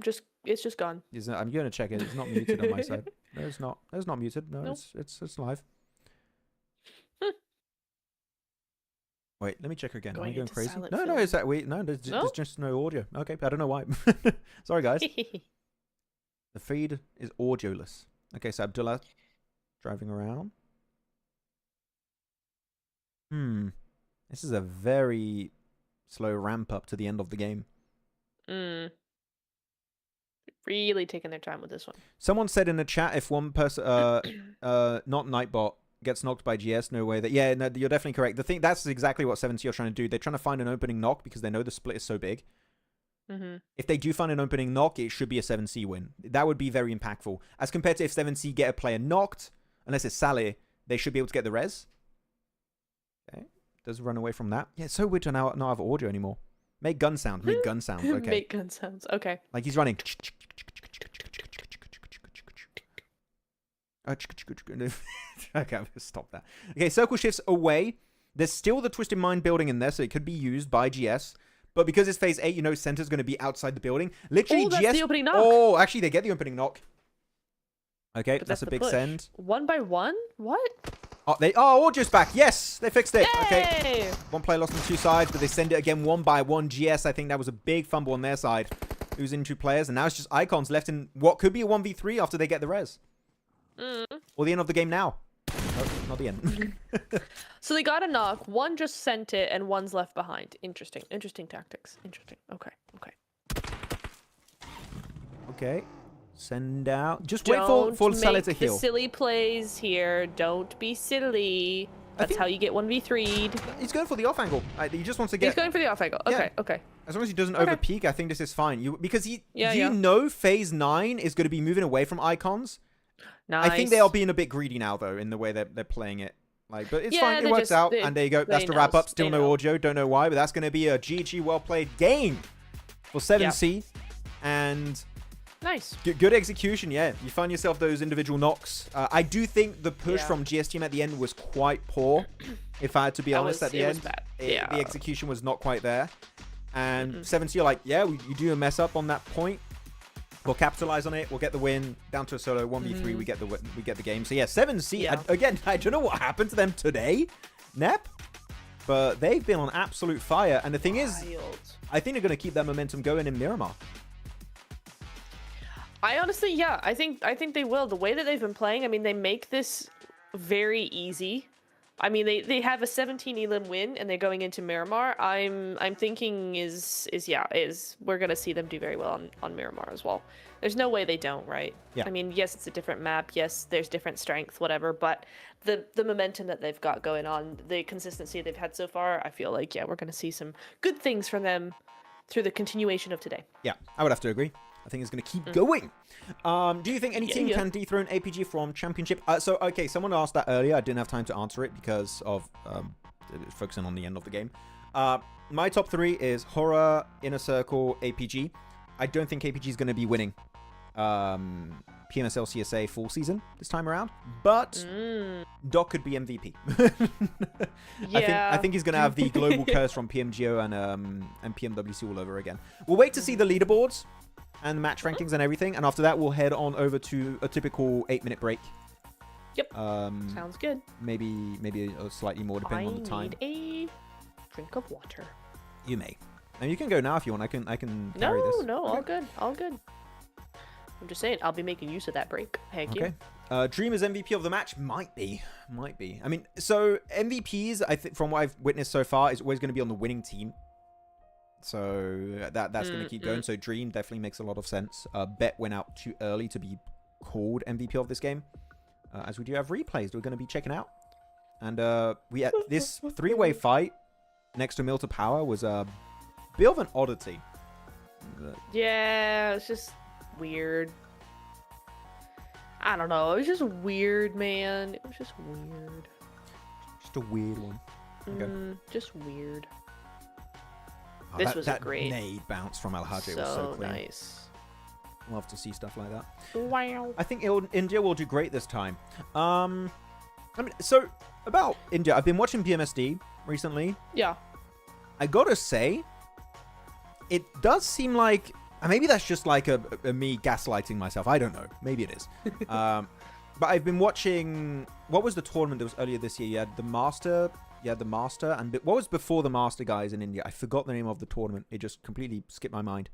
it's just gone. I'm going to check it. It's not muted on my side. No, it's not. It's not muted. No, nope. It's live. Wait, let me check again. Am I going crazy? No, is that there's just no audio. Okay, I don't know why. Sorry, guys. The feed is audioless. Okay, so Abdullah driving around. This is a very slow ramp up to the end of the game. Really taking their time with this one. Someone said in the chat, if one person, not Nightbot, gets knocked by GS, no way. Yeah, no, you're definitely correct. That's exactly what 7C are trying to do. They're trying to find an opening knock because they know the split is so big. If they do find an opening knock, it should be a 7C win. That would be very impactful. As compared to if 7C get a player knocked, unless it's Saleh, they should be able to get the res. Okay, does run away from that. Yeah, it's so weird to not have audio anymore. Make gun sound. Make gun sounds. Okay. Make gun sounds. Okay. Like he's running. Okay, stop that. Okay, circle shifts away. There's still the Twisted Mind building in there, so it could be used by GS. But because it's phase 8, center's going to be outside the building. Literally, that's GS. The opening knock. Oh, actually, they get the opening knock. Okay, that's a big send. 1 by 1? What? Audio's back. Yes, they fixed it. Yay! Okay. One player lost on 2 sides, but they send it again 1 by 1. GS, I think that was a big fumble on their side. Losing 2 players, and now it's just Icons left in what could be a 1v3 after they get the res. Or the end of the game now. No, not the end. So they got a knock. 1 just sent it, and 1's left behind. Interesting. Interesting tactics. Interesting. Okay. Okay. Send out. Just wait for Saleh to heal. Don't make silly plays here. Don't be silly. That's how you get 1v3'd. He's going for the off angle. He just wants to get... He's going for the off angle. Okay, okay. As long as he doesn't over peak, I think this is fine. Because you know phase 9 is going to be moving away from Icons. Nice. I think they are being a bit greedy now, though, in the way they're playing it. But it's fine. It works out. And there you go. That's the wrap up. Still no audio. Don't know why, but that's going to be a GG well played game for 7C. And Nice. good execution, yeah. You find yourself those individual knocks. I do think the push Yeah. from GS team at the end was quite poor, if I had to be honest at the It end. was bad. The execution was not quite there. And 7C, you're like, yeah, you do a mess up on that point. We'll capitalize on it. We'll get the win. Down to a solo 1v3. We get the game. So yeah, 7C. Yeah. Again, I don't know what happened to them today, Nep, but they've been on absolute fire. And the thing is, Wild. I think they're going to keep that momentum going in Miramar. I honestly, yeah, I think they will. The way that they've been playing, I mean, they make this very easy. I mean, they have a 17 elim win and they're going into Miramar. I'm thinking we're gonna see them do very well on Miramar as well. There's no way they don't, right? Yeah. I mean, yes, it's a different map. Yes, there's different strength, whatever. But the momentum that they've got going on, the consistency they've had so far, I feel like we're gonna see some good things from them through the continuation of today. Yeah, I would have to agree. I think it's going to keep going. Do you think any team can dethrone APG from Championship? Okay, someone asked that earlier. I didn't have time to answer it because of focusing on the end of the game. My top 3 is Horror, Inner Circle, APG. I don't think APG is going to be winning PMSL CSA full season this time around, but Doc could be MVP. Yeah. I think he's going to have the global curse from PMGO and PMWC all over again. We'll wait to see the leaderboards and the match rankings and everything, and after that we'll head on over to a typical 8-minute break. Yep. Sounds good. Maybe a slightly more depending on the time. I need a drink of water. You may. And you can go now if you want. I can carry this. No, Okay. all good. I'm just saying, I'll be making use of that break. Thank you. Dream is MVP of the match? Might be. I mean, so MVPs, I think from what I've witnessed so far, is always going to be on the winning team. So that's going to keep going. So Dream definitely makes a lot of sense. Bet went out too early to be called MVP of this game. As we do have replays we're going to be checking out. And we had this 3-way fight next to Mill to Power was a bit of an oddity. Yeah, it's just weird. I don't know. It was just weird, man. It was just weird. Just a weird one. Okay. Just weird. Oh, This was that great. nade bounce from Alhaji was so clean. Nice. Love to see stuff like that. Wow. I think India will do great this time. I mean, so about India, I've been watching PMSD recently. Yeah. I gotta say, it does seem like maybe that's just like a me gaslighting myself. I don't know. Maybe it is. But I've been watching. What was the tournament that was earlier this year? You had the Master. And what was before the Master guys in India? I forgot the name of the tournament. It just completely skipped my mind.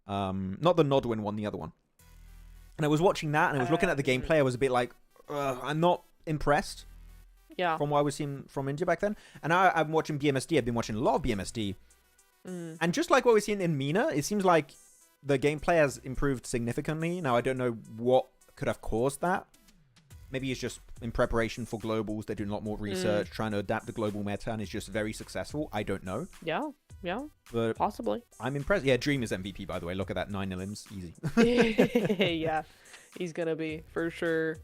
Not the Nodwin one, the other one. And I was watching that, and I was looking at the gameplay. I was a bit like, I'm not impressed. Yeah. From what I was seeing from India back then. And now I'm watching BMSD. I've been watching a lot of BMSD. And just like what we're seeing in MENA, it seems like the gameplay has improved significantly. Now, I don't know what could have caused that. Maybe it's just in preparation for globals. They're doing a lot more research, trying to adapt the global meta, and it's just very successful. I don't know. Yeah. But Possibly. I'm impressed. Yeah, Dream is MVP, by the way. Look at that. 9 elims. Easy. Yeah. He's gonna be, for sure.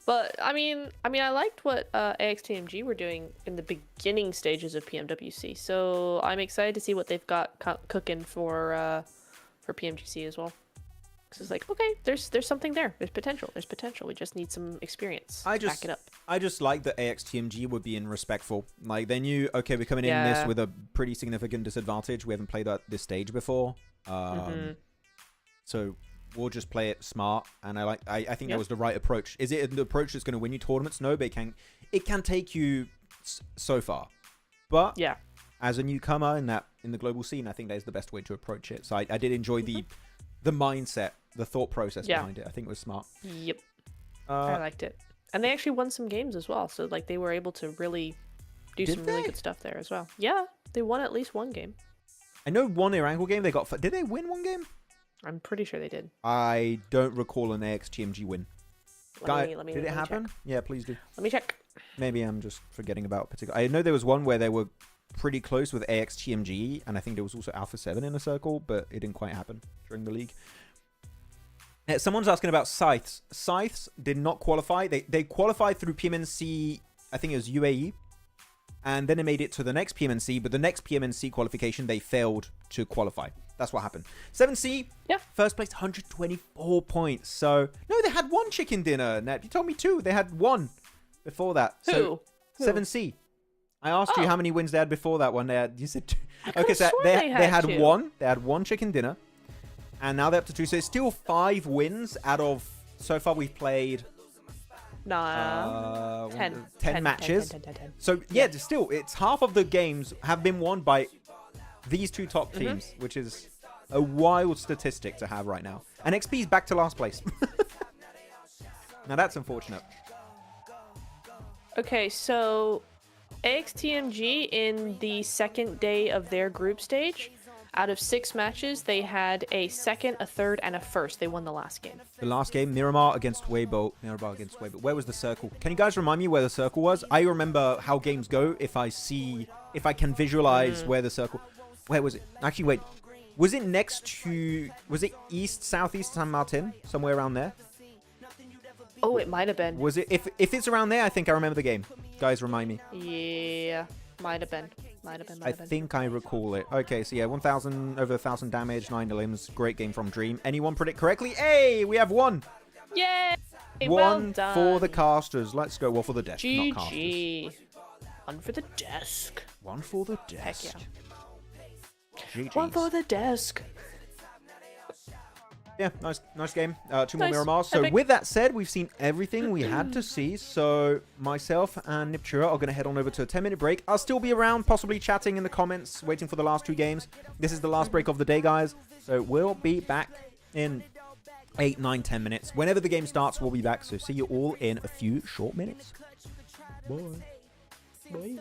But, I mean, I liked what AXTMG were doing in the beginning stages of PMWC. So I'm excited to see what they've got cooking for PMGC as well. Because it's like, okay, there's something there. There's potential. We just need some experience. Back it up. I just like that AXTMG were being respectful. Like, they knew, okay, we're coming in this with a pretty significant disadvantage. We haven't played at this stage before. So we'll just play it smart. And I think that was the right approach. Is it an approach that's going to win you tournaments? No, but it can take you so far. But as a newcomer in the global scene, I think that is the best way to approach it. So I did enjoy the mindset, the thought process behind it. I think it was smart. Yep. I liked it. And they actually won some games as well. So like they were able to really do some really good stuff there as well. Yeah, they won at least one game. I know one Irangle game they got. Did they win one game? I'm pretty sure they did. I don't recall an AXTMG win. Let me did it happen? check. Yeah, please do. Let me check. Maybe I'm just forgetting about particular. I know there was one where they were pretty close with AXTMG, and I think there was also Alpha 7 in a circle, but it didn't quite happen during the league. Someone's asking about Scythes. Scythes did not qualify. They qualified through PMNC, I think it was UAE, and then they made it to the next PMNC, but the next PMNC qualification, they failed to qualify. That's what happened. 7C, Yeah. first place, 124 points. So, no, they had one chicken dinner, Net. You told me 2. They had 1 before that. So, Who? 7C. I asked you how many wins they had before that one. You said 2. Okay, so swore they they had had 2. 1. They had 1 chicken dinner. And now they're up to 2. So it's still 5 wins out of, so far we've played... Nah. 10 matches. 10. So, yeah, still, it's half of the games have been won by these 2 top teams, which is a wild statistic to have right now. And XP's back to last place. Now, that's unfortunate. Okay, so AXTMG in the second day of their group stage, out of 6 matches, they had a second, a third, and a first. They won the last game. The last game, Miramar against Weibo. Miramar against Weibo. Where was the circle? Can you guys remind me where the circle was? I remember how games go if I can visualize where the circle... Where was it? Actually, wait. Was it next to... Was it east, southeast San Martin? Somewhere around there? Oh, it might have been. Was it? If it's around there, I think I remember the game. Guys, remind me. Yeah, might have been. I think I recall it. Okay, so yeah, 1,000, over 1,000 damage, 9 limbs. Great game from Dream. Anyone predict correctly? Hey, we have 1. Yay! 1 Well done. for the casters. Let's go. Well, for the desk, not casters. GG. 1 for the desk. 1 for the desk. Heck yeah. 1 for the desk. Yeah, nice game. 2 more Nice. Miramars. So Epic. with that said, we've seen everything we had to see. So myself and Neptura are going to head on over to a 10-minute break. I'll still be around, possibly chatting in the comments, waiting for the last 2 games. This is the last break of the day, guys. So we'll be back in 8, 9, 10 minutes. Whenever the game starts, we'll be back. So see you all in a few short minutes. Bye. Bye.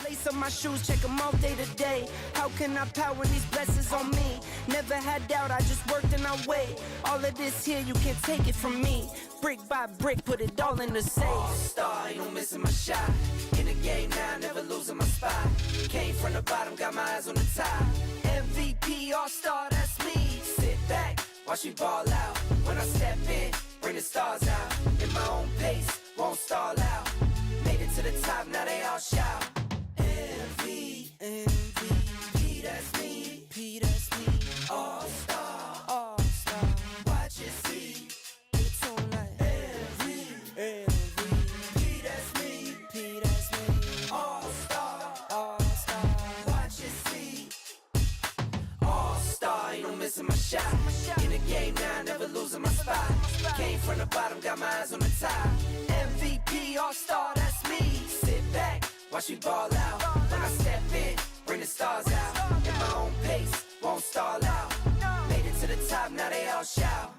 Lace up my shoes, check them all day to day. How can I power these blessings on me? Never had doubt, I just worked and I wait. All of this here, you can't take it from me. Brick by brick, put it all in the safe. All-star, ain't no missing my shot. In the game now, never losing my spot. Came from the bottom, got my eyes on the top. MVP, all-star, that's me. Sit back, watch me ball out. When I step in, bring the stars out. In my own pace, won't stall out. Made it to the top, now they all shout. MVP, that's me. P, that's me. All-star, all-star. Watch it see. It's on like MVP, that's me. P, that's me. All-star, all-star. Watch it see. All-star, ain't no missing my shot. In the game now, never losing my spot. Came from the bottom, got my eyes on the top. MVP, all-star, that's me. Sit back, watch me ball out. When I step in, bring the stars out. In my own pace, won't stall out. Made it to the top, now they all shout.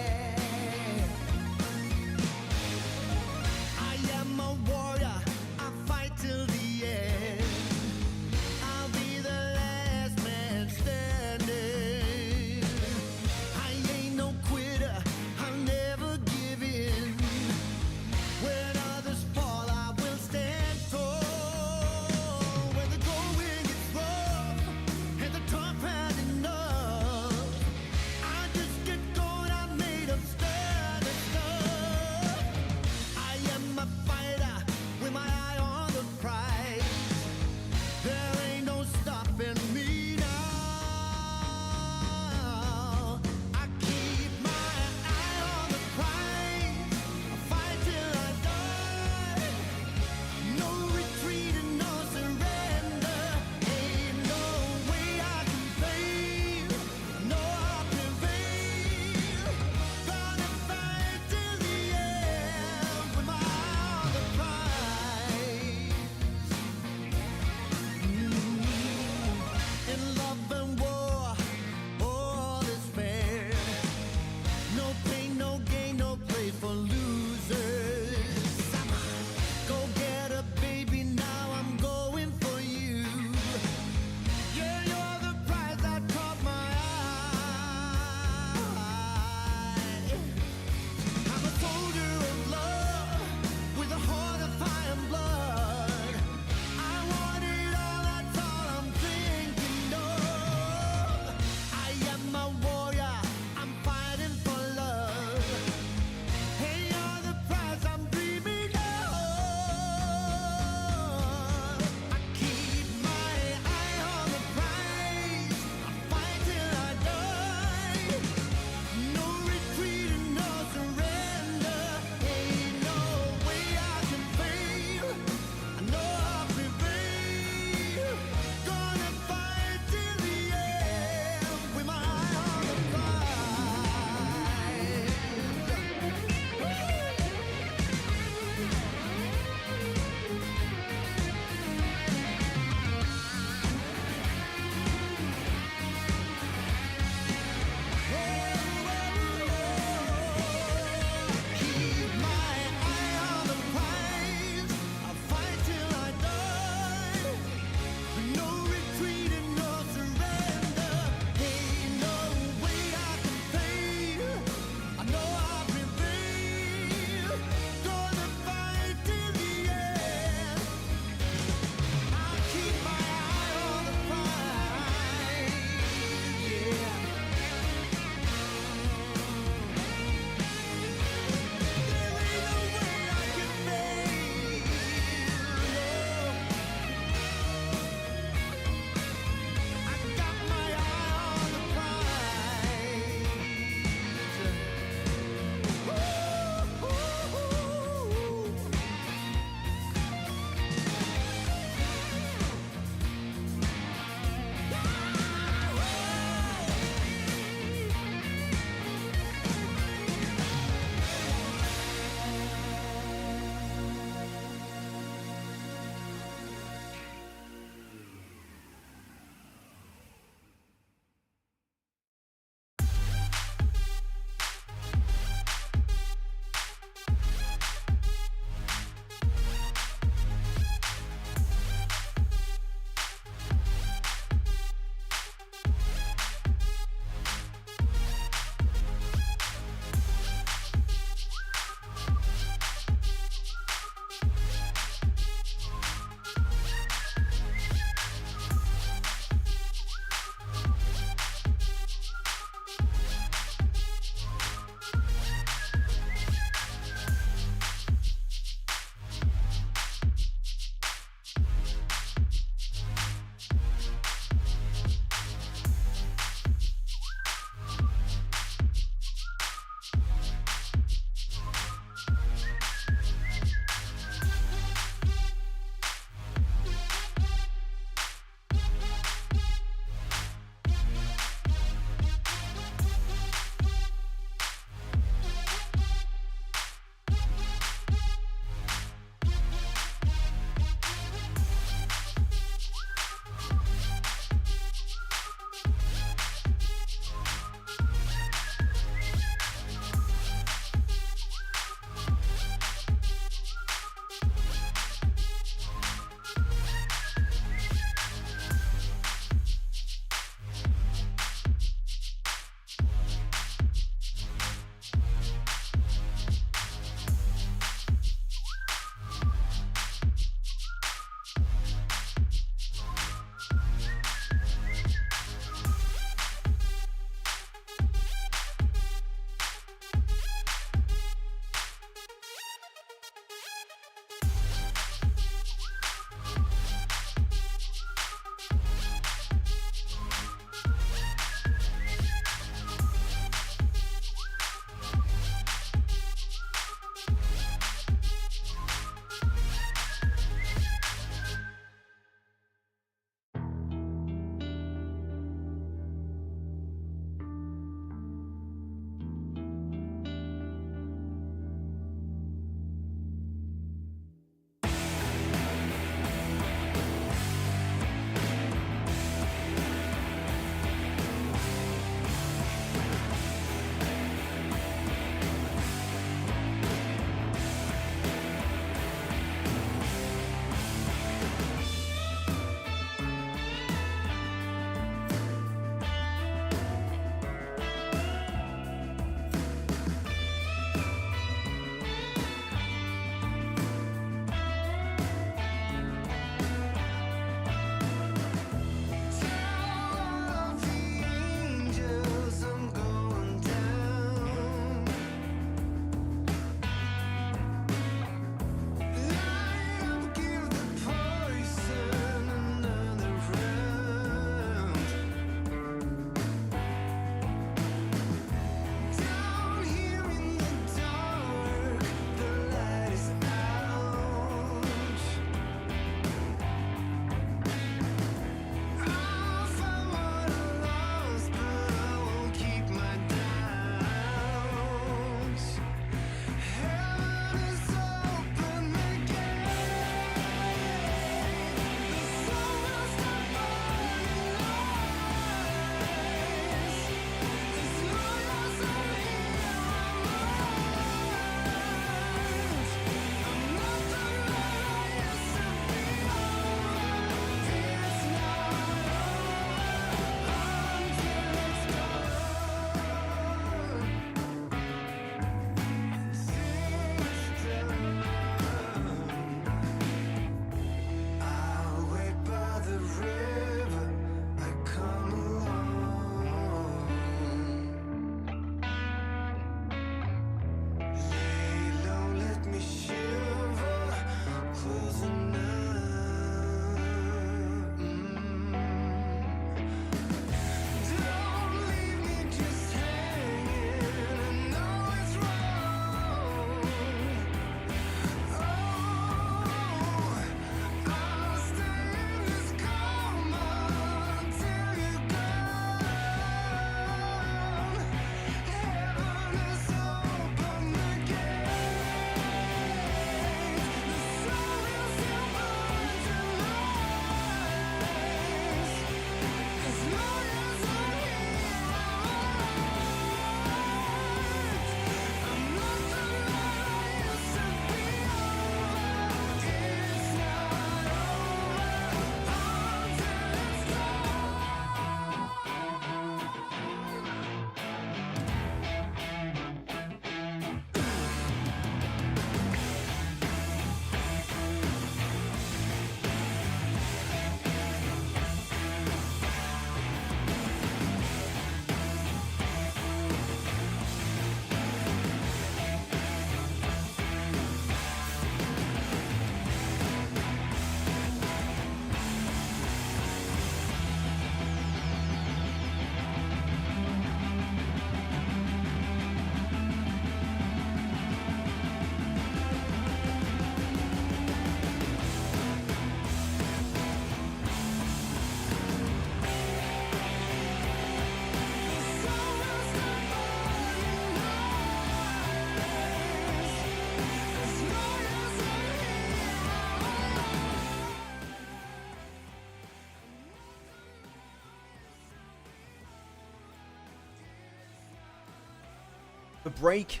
The break,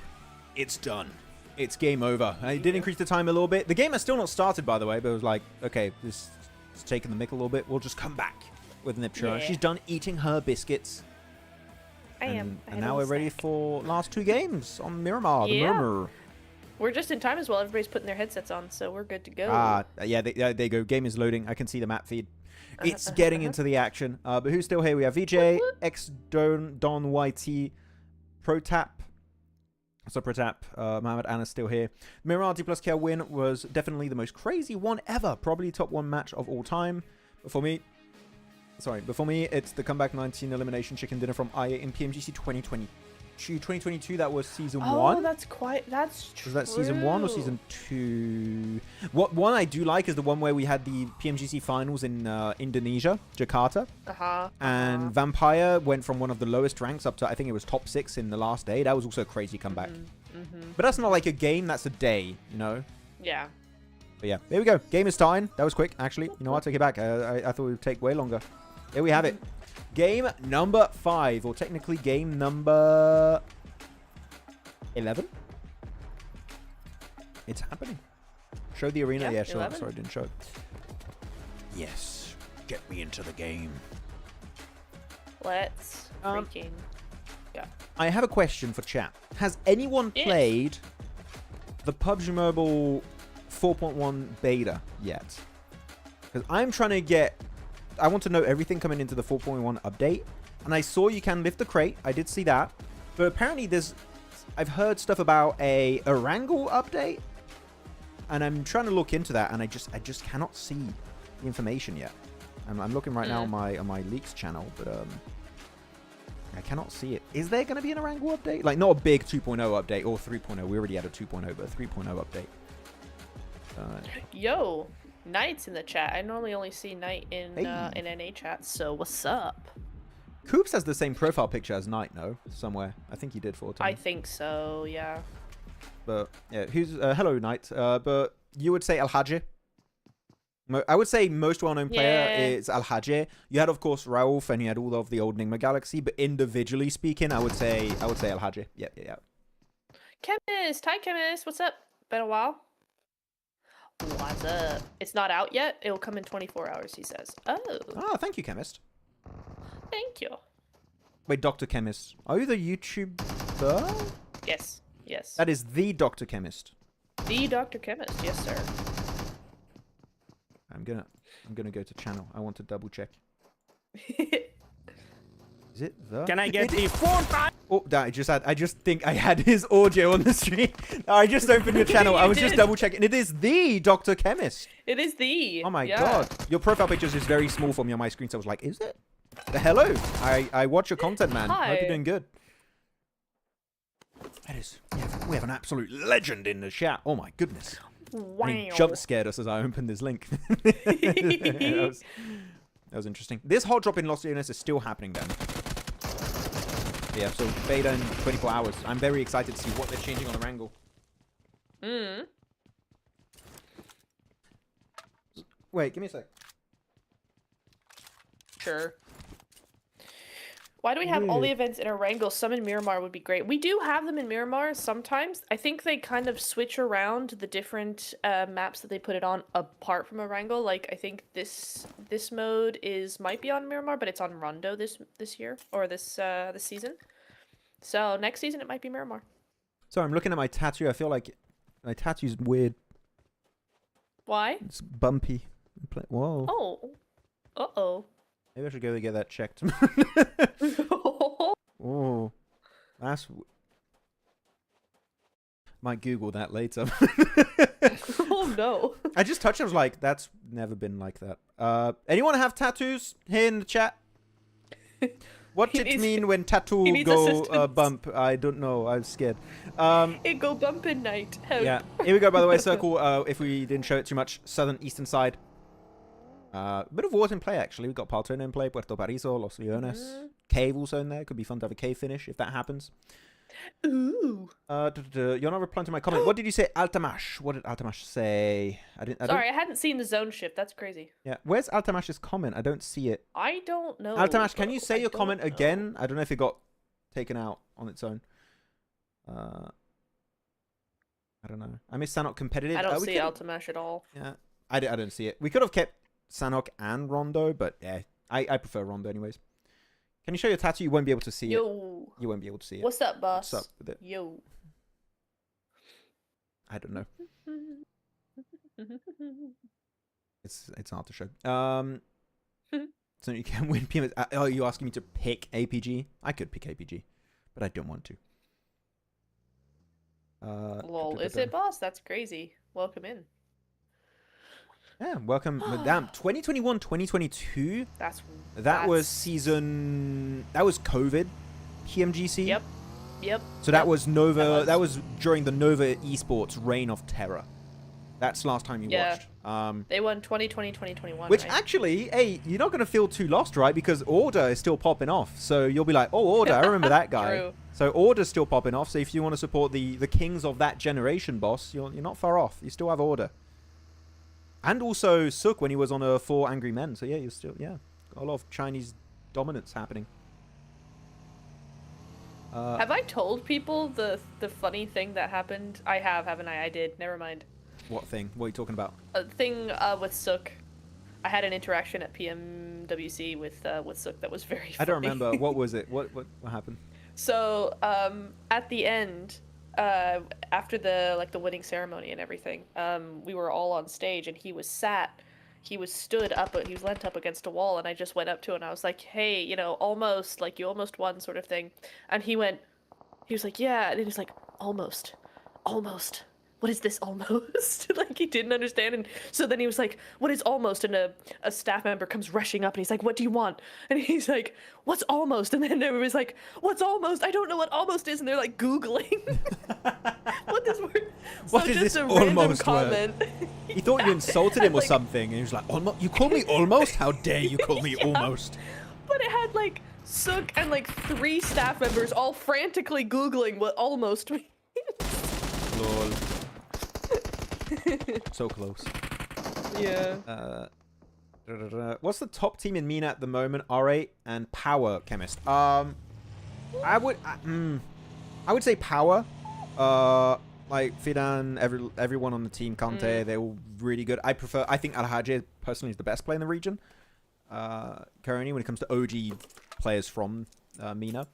it's done. It's game over. I did increase the time a little bit. The game has still not started, by the way, but it was like, okay, this is taking the mick a little bit. We'll just come back with Neptura. Yeah. She's done eating her biscuits. And now we're ready for last 2 games on Miramar, the Murmur. We're just in time as well. Everybody's putting their headsets on, so we're good to go. Yeah, there you go. Game is loading. I can see the map feed. It's getting into the action. But who's still here? We have VJ, X Don YT, Protap. So Protap, Mohamed Anna's still here. Miramar D plus KL win was definitely the most crazy one ever. Probably top 1 match of all time. But for me, it's the comeback 19 elimination chicken dinner from IA in PMGC 2022. 2022, that was season 1. Oh, that's true. Was that season 1 or season 2? What one I do like is the one where we had the PMGC finals in Indonesia, Jakarta. And Vampire went from one of the lowest ranks up to, I think it was top 6 in the last day. That was also a crazy comeback. But that's not like a game, that's a day, you know? Yeah. But yeah, there we go. Game is starting. That was quick, actually. You know what? I take it back. I thought it would take way longer. There we have it. Game number 5, or technically game number 11. It's happening. Show the arena. Yeah, sure. Sorry, I didn't show it. Yes. Get me into the game. Let's freaking go. I have a question for chat. Has anyone played the PUBG Mobile 4.1 beta yet? Because I'm trying to get... I want to know everything coming into the 4.1 update. And I saw you can lift the crate. I did see that. But apparently there's... I've heard stuff about a Erangel update. And I'm trying to look into that. And I just cannot see the information yet. I'm looking right now on my leaks channel. But I cannot see it. Is there going to be an Erangel update? Like, not a big 2.0 update or 3.0. We already had a 2.0, but a 3.0 update. Yo, Knight's in the chat. I normally only see Knight in NA chat, so what's up? Coops has the same profile picture as Knight, no? Somewhere. I think he did for I think so, yeah. But, yeah, who's... hello, Knight. But you would say Al Hajj? I would say most well-known player is Al Hajj. You had, of course, Rauf, and you had all of the old Nigma Galaxy, but individually speaking, I would say Al Hajj. Yeah. Chemist! Hi, Chemist! What's up? Been a while? What's up? It's not out yet. It'll come in 24 hours, he says. Oh, thank you, Chemist. Thank you. Wait, Dr. Chemist. Are you the YouTuber? Yes. That is the Dr. Chemist. The Dr. Chemist, yes, sir. I'm gonna go to channel. I want to double check. Is it the? Can I get the 4 times? Oh, I just think I had his audio on the screen. I just opened your channel. I was just double checking. It is the Dr. Chemist. It is the. Oh my god. Your profile picture is just very small for me on my screen, so I was like, is it? Hello. I watch your content, man. Hi. Hope you're doing good. That is. We have an absolute legend in the chat. Oh my goodness. Wow. And he jump scared us as I opened this link. that was interesting. This hot drop in Los Angeles is still happening then. Yeah, so beta in 24 hours. I'm very excited to see what they're changing on Erangel. Wait, give me a sec. Sure. Why do we have all the events in Erangel? Some in Miramar would be great. We do have them in Miramar sometimes. I think they kind of switch around the different maps that they put it on apart from Erangel. Like, I think this mode might be on Miramar, but it's on Rondo this year, or this season. So next season it might be Miramar. Sorry, I'm looking at my tattoo. I feel like my tattoo's weird. Why? It's bumpy. Whoa. Oh. Uh-oh. Maybe I should go get that checked. Oh, that's... Might Google that later. Oh no. I just touched it. I was like, that's never been like that. Anyone have tattoos here in the chat? What did it mean when tattoo go bump? I don't know. I was scared. It go bump at night. Help. Yeah. Here we go, by the way, circle. If we didn't show it too much, southern eastern side. Bit of wars in play, actually. We've got Paltona in play, Puerto Paraiso, Los Leones. Cave also in there. Could be fun to have a cave finish if that happens. Ooh. You're not replying to my comment. What did you say, Altamash? What did Altamash say? Sorry, I hadn't seen the zone shift. That's crazy. Yeah. Where's Altamash's comment? I don't see it. I don't know. Altamash, can you say your comment again? I don't know if it got taken out on its own. I don't know. I miss Sanhok competitive. I don't we see could've- Altimesh at all. Yeah, I don't see it. We could have kept Sanhok and Rondo, but yeah, I prefer Rondo anyways. Can you show your tattoo? You won't be able to see it. Yo. You won't be able to see it. What's up, boss? What's up with it? Yo. I don't know. It's hard to show. So you can win PMS. Oh, you're asking me to pick APG? I could pick APG, but I don't want to. Lol, is it, boss? That's crazy. Welcome in. Yeah, welcome. Damn, 2021, 2022. That was season. That was COVID, PMGC. Yep. So that was Nova. That was during the Nova Esports reign of terror. That's last time you watched. They won 2020, 2021. Which right? actually, hey, you're not going to feel too lost, right? Because Order is still popping off. So you'll be like, oh, Order, I remember that guy. True. So Order's still popping off. So if you want to support the kings of that generation, boss, you're not far off. You still have Order. And also Suk when he was on a 4 Angry Men. So yeah, you're still, got a lot of Chinese dominance happening. Have I told people the funny thing that happened? I have, haven't I? I did. Never mind. What thing? What are you talking about? A thing with Suk. I had an interaction at PMWC with Suk that was very funny. I don't remember. What was it? What happened? So at the end, after the winning ceremony and everything, we were all on stage and he was stood up, he was leant up against a wall, and I just went up to him and I was like, hey, you almost, like, you almost won, sort of thing. And he was like, yeah, and he was like, almost. What is this almost? Like, he didn't understand. And so then he was like, what is almost? And a staff member comes rushing up and he's like, what do you want? And he's like, what's almost? And then everybody's like, what's almost? I don't know what almost is. And they're like Googling what this word. What so is just this a random almost comment. He thought you insulted him or like, something. And he was like, almost? You call me almost? How dare you call me almost? But it had like Suk and like 3 staff members all frantically Googling what almost means. Lol. So close. Yeah. What's the top team in MENA at the moment? R8 and POWR Chemist. I would say POWR. Like Fidan, everyone on the team, Kante, they're all really good. I think Alhaji personally is the best player in the region. Currently, when it comes to OG players from MENA.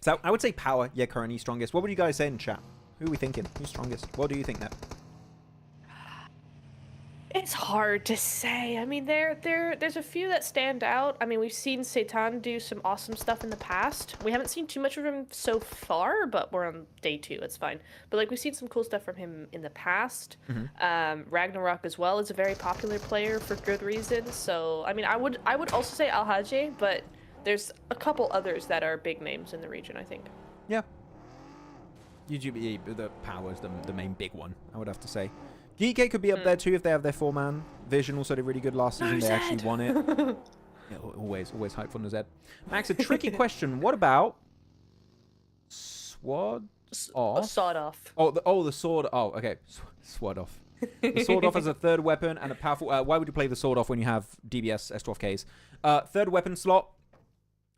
So I would say POWR. Yeah, currently strongest. What would you guys say in chat? Who are we thinking? Who's strongest? What do you think, Nep? It's hard to say. I mean, there's a few that stand out. I mean, we've seen Seitan do some awesome stuff in the past. We haven't seen too much of him so far, but we're on day 2. It's fine. But like, we've seen some cool stuff from him in the past. Ragnarok as well is a very popular player for good reason. So I mean, I would also say Alhaji, but there's a couple others that are big names in the region, I think. Yeah. UGB, the POWR's the main big one, I would have to say. Geekay could be up there too if they have their 4-man. Vision also did really good last season. They actually won it. Yeah, always hype for Zed. Max, a tricky question. What about Sword Off? Sawed Off. The sword. Oh, okay. Sword Off. The sword off as a 3rd weapon and a powerful. Why would you play the sword off when you have DBS S12Ks? 3rd weapon slot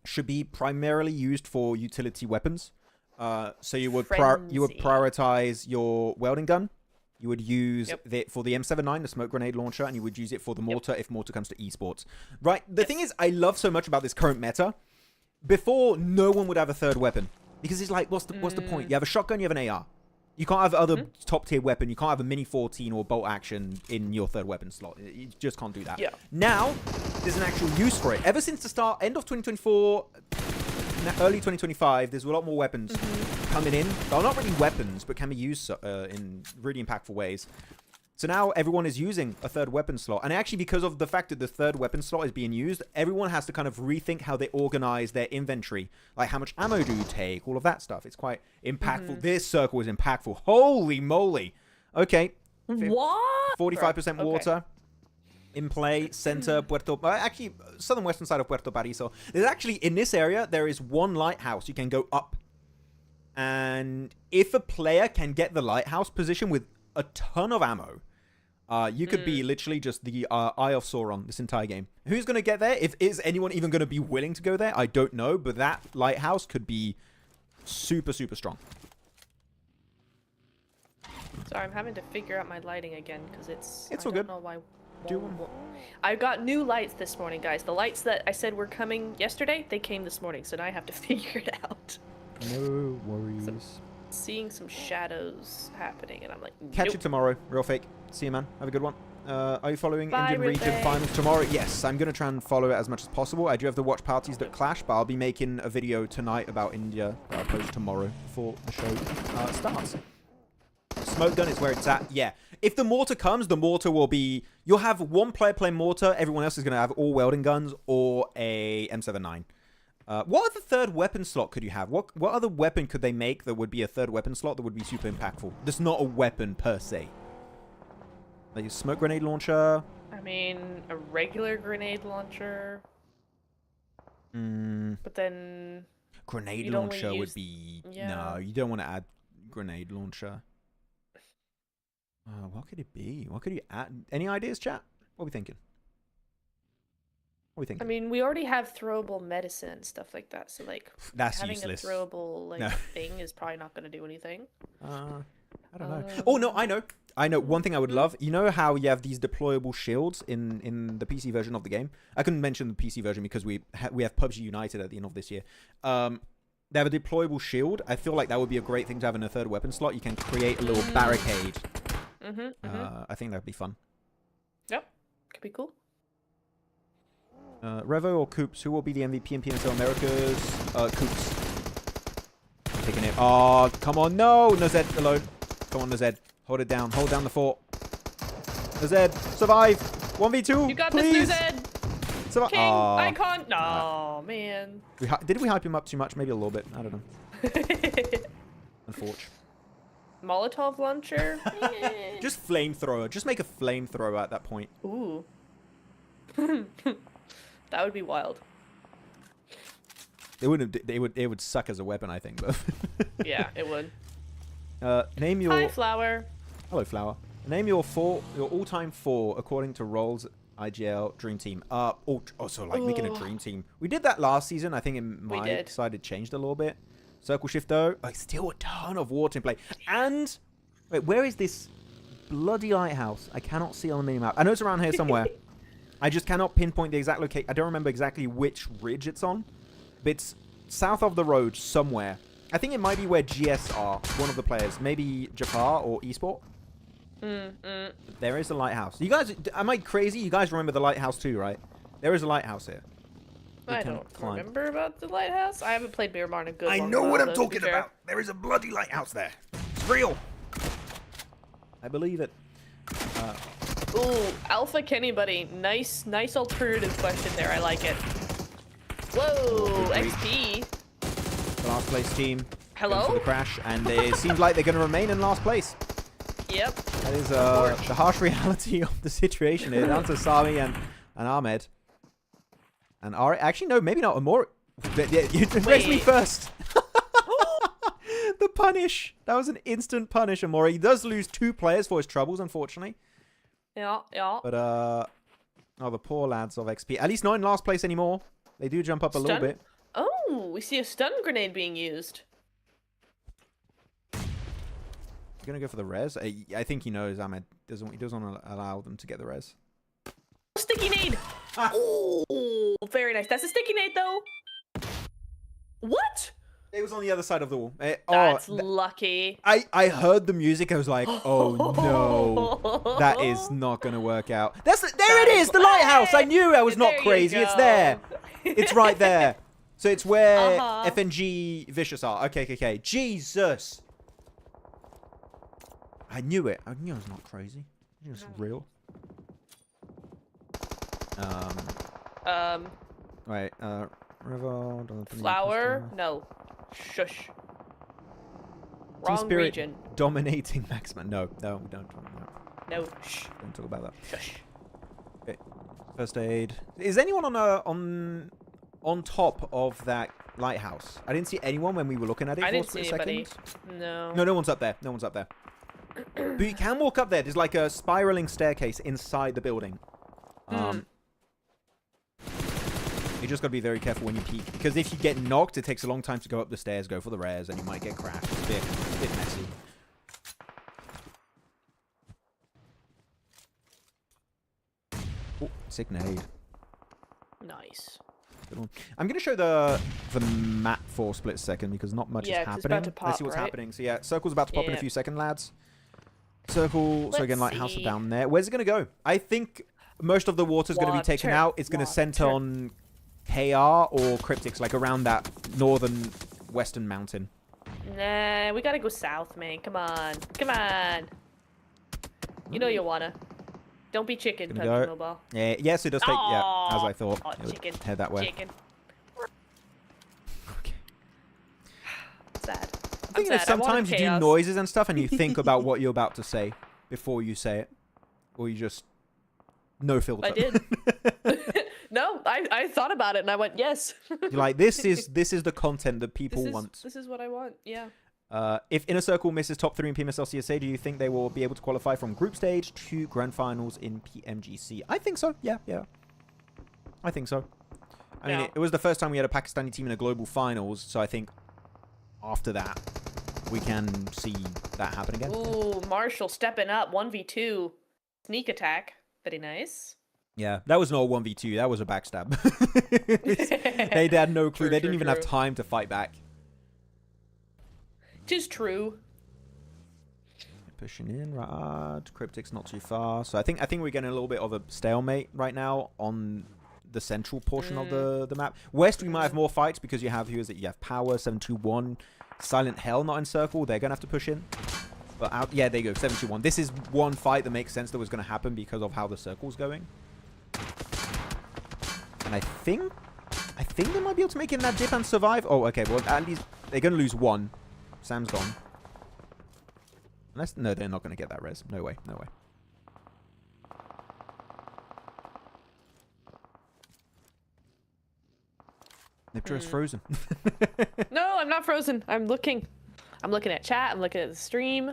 should be primarily used for utility weapons. So you would prioritize your welding gun. You would use it for the M79, the smoke grenade launcher, and you would use it for the mortar if mortar comes to esports. Right? The thing is, I love so much about this current meta. Before, no one would have a 3rd weapon because it's like, what's the point? You have a shotgun, you have an AR. You can't have other top tier weapon. You can't have a mini 14 or bolt action in your 3rd weapon slot. You just can't do that. Yeah. Now, there's an actual use for it. Ever since the end of 2024, early 2025, there's a lot more weapons coming in. Well, not really weapons, but can be used in really impactful ways. So now everyone is using a 3rd weapon slot. And actually, because of the fact that the 3rd weapon slot is being used, everyone has to kind of rethink how they organize their inventory. Like, how much ammo do you take? All of that stuff. It's quite impactful. This circle is impactful. Holy moly. Okay. What? 45% water. In play, center, actually, southern western side of Puerto Paraiso. There's actually, in this area, there is 1 lighthouse. You can go up. And if a player can get the lighthouse position with a ton of ammo, you could be literally just the Eye of Sauron this entire game. Who's going to get there? Is anyone even going to be willing to go there? I don't know, but that lighthouse could be super, super strong. Sorry, I'm having to figure out my lighting again because it's all good. I don't know why. Do one. I got new lights this morning, guys. The lights that I said were coming yesterday, they came this morning, so now I have to figure it out. No worries. So, seeing some shadows happening, and I'm like, Catch nope. you tomorrow. Real fake. See you, man. Have a good one. Are you following Bye, Indian region Ridley. finals tomorrow? Yes, I'm going to try and follow it as much as possible. I do have to watch parties that clash, but I'll be making a video tonight about India that I'll post tomorrow before the show starts. Smoke gun is where it's at. Yeah. If the mortar comes, the mortar will be... You'll have one player playing mortar. Everyone else is going to have all welding guns or a M79. What other third weapon slot could you have? What other weapon could they make that would be a third weapon slot that would be super impactful? That's not a weapon per se. Like a smoke grenade launcher. I mean, a regular grenade launcher. But then... Grenade You'd only launcher would use- be... yeah. No, you don't want to add grenade launcher. What could it be? What could you add? Any ideas, chat? What are we thinking? What are we I thinking? mean, we already have throwable medicine and stuff like that, so like That's having useless. a throwable like No. thing is probably not going to do anything. I don't know. Oh, no, I know. I know. One thing I would love, you know how you have these deployable shields in the PC version of the game? I couldn't mention the PC version because we have PUBG United at the end of this year. They have a deployable shield. I feel like that would be a great thing to have in a third weapon slot. You can create a little barricade. I think that would be fun. Yep, could be cool. Revo or Coops? Who will be the MVP in PMSL Americas? Coops. Taking it. Oh, come on. No. Nazed alone. Come on, Nazed. Hold it down. Hold down the fort. Nazed, survive. 1v2. You got please. this, Nuzed. Survive. King, Oh, icon. No, man. did we hype him up too much? Maybe a little bit. I don't know. Unfortunate. Molotov launcher. Eh. Just flamethrower. Just make a flamethrower at that point. Ooh. That would be wild. It wouldn't. It would suck as a weapon, I think. But Yeah, it would. name your. Hi, Flower. Hello, Flower. Name your all-time 4 according to Roll's IGL Dream Team. Also like making a Dream Team. We did that last season. I think my side changed a little bit. Circle shift though. Still a ton of water in play. And wait, where is this bloody lighthouse? I cannot see on the minimap. I know it's around here somewhere. I just cannot pinpoint the exact location. I don't remember exactly which ridge it's on. But it's south of the road somewhere. I think it might be where GS are, one of the players. Maybe Jafar or Esport. There is a lighthouse. You guys, am I crazy? You guys remember the lighthouse too, right? There is a lighthouse here. I don't remember about the lighthouse. I haven't played Miramar in a good I long know while, what I'm though, to talking be fair. about. There is a bloody lighthouse there. It's real. I believe it. Ooh, Alpha Kenny Buddy. Nice alternative question there. I like it. Whoa, Good reach. XP. The last place team. Hello? Going for the crash, and it seems like they're going to remain in last place. Yep. That is the harsh reality of the situation here. Down to Sami and Ahmed. And actually, no, maybe not. Amor. You raised me first. The punish. That was an instant punish, Amori. He does lose 2 players for his troubles, unfortunately. Yeah. But, oh, the poor lads of XP. At least not in last place anymore. They do jump up a little bit. Oh, we see a stun grenade being used. You're going to go for the res? I think he knows Ahmed he doesn't want to allow them to get the res. Sticky nade. Oh, very nice. That's a sticky nade, though. What? It was on the other side of the wall. That's lucky. I heard the music. I was like, oh no, that is not going to work out. There it is, the lighthouse. I knew I was not There you crazy. It's go. there. It's right there. So it's where FNG Vicious are. Okay. Jesus. I knew it. I knew I was not crazy. I knew it was real. Right. River. Flower? No. Shush. Wrong Spirit region. dominating Maxman. No, we don't. No. Shh. Don't talk about that. Shush. Okay. First aid. Is anyone on top of that lighthouse? I didn't see anyone when we were looking at it I for didn't a see second. anybody. No. No one's up there. No one's up there. But you can walk up there. There's like a spiraling staircase inside the building. You just got to be very careful when you peek. Because if you get knocked, it takes a long time to go up the stairs, go for the rares, and you might get crashed. It's a bit messy. Oh, sick nade. Nice. Good one. I'm going to show the map for a split second because not much is 'cause happening. it's about to pop, Let's see what's right? happening. So yeah, circle's about to pop in a Yeah. few seconds, lads. Circle. So again, Let's lighthouse see. down there. Where's it going to go? I think most of the water's going to be taken Water, out. It's going to center water. on POWR or Cryptics, like around that northern western mountain. Nah, we gotta go south, man. Come on. Come on. You know you wanna. Don't be chicken, Gonna PUBG go. Mobile. Yeah, yes, it does take. Yeah, as I thought. Oh, It would chicken. head that way. Chicken. Okay. Sad. I I'm think that sad. I want sometimes you do chaos. noises and stuff, and you think about what you're about to say before you say it, or you just no filter. I did. No, I thought about it and I went, yes. You're like, this is the content that people want. This is what I want, yeah. If Inner Circle misses top 3 in PMSL CSA, do you think they will be able to qualify from group stage to grand finals in PMGC? I think so. Yeah. I think so. I mean, Yeah. it was the first time we had a Pakistani team in a global finals, so I think after that we can see that happen again. Ooh, Marshall stepping up, 1v2. Sneak attack. Very nice. Yeah, that was not a 1v2. That was a backstab. They had no clue. True, They didn't true, even have true. time to fight back. Tis true. Pushing in, right. Cryptics not too far. So I think we're getting a little bit of a stalemate right now on the central portion of the map. West, we might have more fights because you have, who is it? You have POWR, 721, Silent Hell not in circle. They're going to have to push in. But out, yeah, there you go, 721. This is one fight that makes sense that was going to happen because of how the circle's going. And I think they might be able to make it in that dip and survive. Oh, okay. Well, at least they're going to lose one. Sam's gone. Unless, no, they're not going to get that res. No way. No way. Neptura's frozen. No, I'm not frozen. I'm looking. I'm looking at chat. I'm looking at the stream.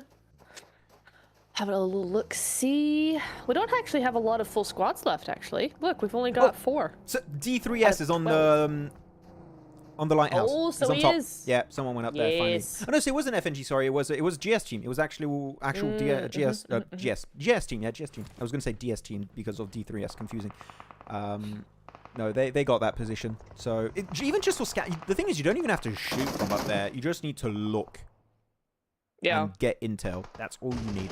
Having a little look. See, we don't actually have a lot of full squads left. Actually, look, we've only got 4. So D3S is on 12. the lighthouse. Oh, It's so on he top. is. Yeah, someone went up there finally. Yes. Oh no, so it wasn't FNG. Sorry, it was GS team. It was actually actual GS team. Yeah, GS team. I was going to say DS team because of D3S. Confusing. No, they got that position. So even just for scat, the thing is, you don't even have to shoot from up there. You just need to look. Yeah. And get intel. That's all you need.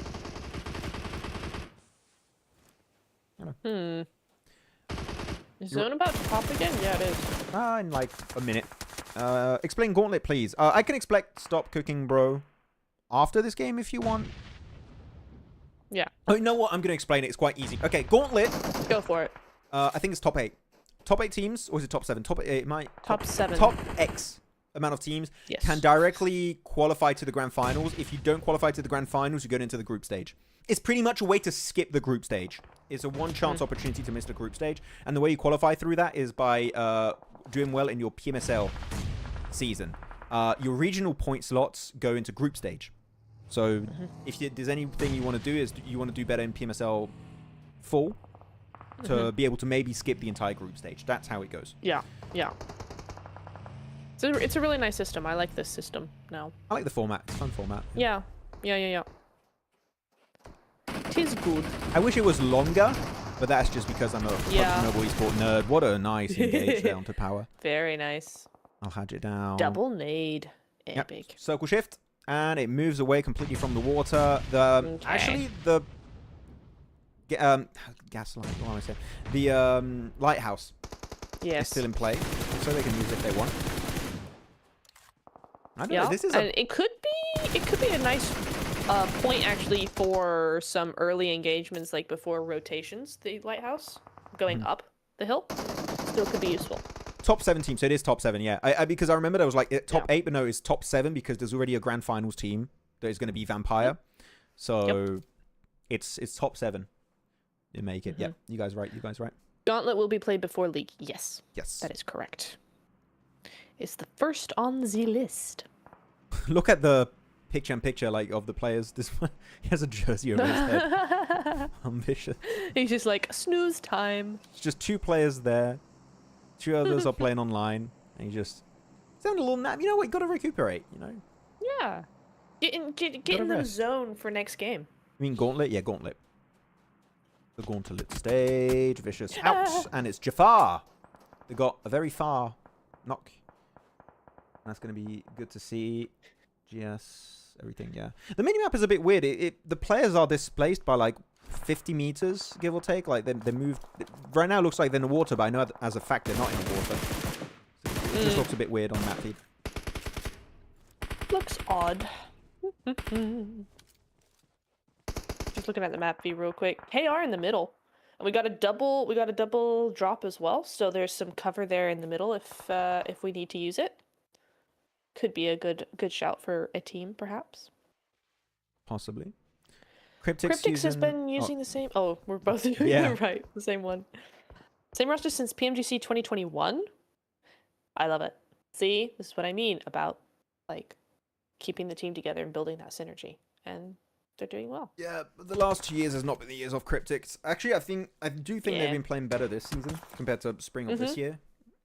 Is zone about to pop again? Yeah, it is. In like a minute. Explain Gauntlet, please. I can expect Stop Cooking Bro after this game if you want. Yeah. Oh, you know what? I'm going to explain it. It's quite easy. Okay, Gauntlet. Go for it. I think it's top 8. Top 8 teams, or is it top 7? Top 8, Top 7. Top X amount of teams Yes. can directly qualify to the grand finals. If you don't qualify to the grand finals, you go into the group stage. It's pretty much a way to skip the group stage. It's a one-chance opportunity to miss the group stage. And the way you qualify through that is by doing well in your PMSL season. Your regional point slots go into group stage. So if there's anything you want to do, is you want to do better in PMSL full to be able to maybe skip the entire group stage. That's how it goes. Yeah. Yeah. It's a really nice system. I like this system now. I like the format. It's a fun format. Yeah. Yeah. It is good. I wish it was longer, but that's just because I'm a Yeah. Mobile Esport nerd. What a nice engage there onto POWR. Very nice. I'll hedge it down. Double nade. Yep. Epic. Circle shift, and it moves away completely from the water. The Okay. actually the gaslight. What am I saying? The lighthouse is Yes. still in play, so they can use it if they want. I don't Yeah. know. This is and a it could be a nice point actually for some early engagements, like before rotations. The lighthouse going up the hill still could be useful. top 7 team. So it is top 7. Yeah, because I remember there was like top Yeah. 8, but no, it's top 7 because there's already a grand finals team that is going to be Vampire. So it's top 7. You make it. Yeah, you guys right. Gauntlet will be played before League. Yes, Yes. that is correct. It's the first on the list. Look at the picture like of the players. This one, he has a jersey over his head. Ambitious. He's just like, snooze time. It's just 2 players there. 2 others are playing online, and you just sound a little nap. You know what? You got to recuperate. You know. Yeah. Get in Gotta the rest. zone for next game. I mean Gauntlet. Yeah, Gauntlet. the Gauntlet stage. Vicious out. And it's Jafar. They got a very far knock. That's going to be good to see. GS, everything, yeah. The minimap is a bit weird. The players are displaced by like 50 meters, give or take. Like they moved. Right now it looks like they're in the water, but I know as a fact they're not in the water. So it just looks a bit weird on map feed. Looks odd. Just looking at the map feed real quick. KR in the middle. And we got a double drop as well, so there's some cover there in the middle if we need to use it. Could be a good shout for a team, perhaps. Possibly. Cryptics has been using the same. Oh, we're both doing it right. The same one. Same roster since PMGC 2021. I love it. See, this is what I mean about like keeping the team together and building that synergy. And they're doing well. Yeah, but the last 2 years has not been the years of Cryptics. Actually, I do think they've been playing better this season compared to spring of this year.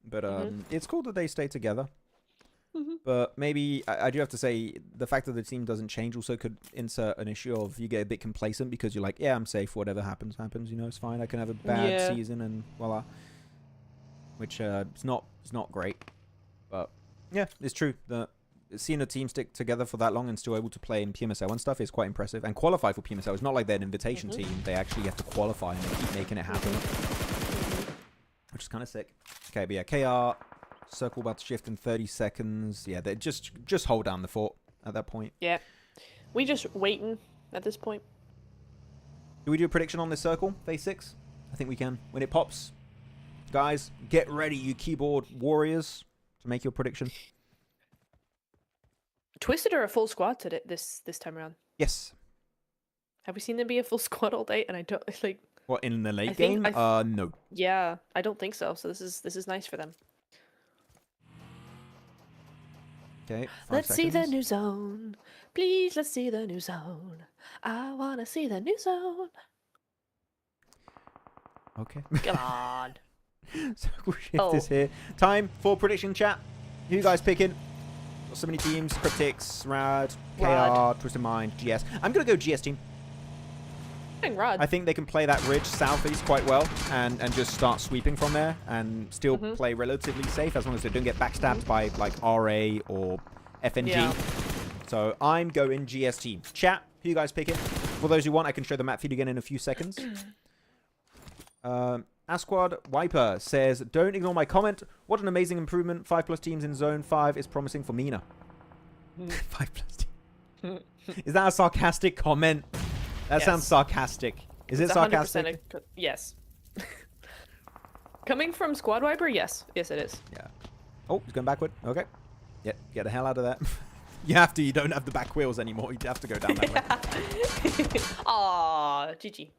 But it's cool that they stay together. But maybe I do have to say the fact that the team doesn't change also could insert an issue of you get a bit complacent because you're like, yeah, I'm safe. Whatever happens, happens. You know, it's fine. I can have a bad season and voila. Which it's not great. But yeah, it's true that seeing a team stick together for that long and still able to play in PMSL and stuff is quite impressive. And qualify for PMSL. It's not like they're an invitation team. They actually have to qualify and they keep making it happen. Which is kind of sick. Okay, but yeah, KR. Circle about to shift in 30 seconds. Yeah, they just hold down the fort at that point. Yeah. We just waiting at this point. Do we do a prediction on this circle? Phase 6? I think we can. When it pops, guys, get ready, you keyboard warriors, to make your prediction. Twisted are a full squad today, this time around. Yes. Have we seen them be a full squad all day? And I don't like. What, in the late game? No. Yeah, I don't think so. So this is nice for them. Okay, let's see the new zone. Please, let's see the new zone. I want to see the new zone. Okay. Come on. So we'll shift this here. Time for prediction chat. Who you guys picking? Got so many teams. Cryptics, Rad, KR, Twisted Mind, GS. I'm going to go GS team. Rod. I think they can play that ridge southeast quite well and just start sweeping from there and still play relatively safe as long as they don't get backstabbed by like RA or FNG. Yeah. So I'm going GS team. Chat, who you guys picking? For those who want, I can show the map feed again in a few seconds. Asquad Wiper says, don't ignore my comment. What an amazing improvement. 5+ teams in zone 5 is promising for MENA. 5+ teams. Is that a sarcastic comment? That sounds sarcastic. Is it sarcastic? Yes. Coming from Squad Wiper, yes. Yes, it is. Yeah. Oh, he's going backward. Okay. Yeah, get the hell out of that. You have to. You don't have the back wheels anymore. You have to go down that way. Aw, GG.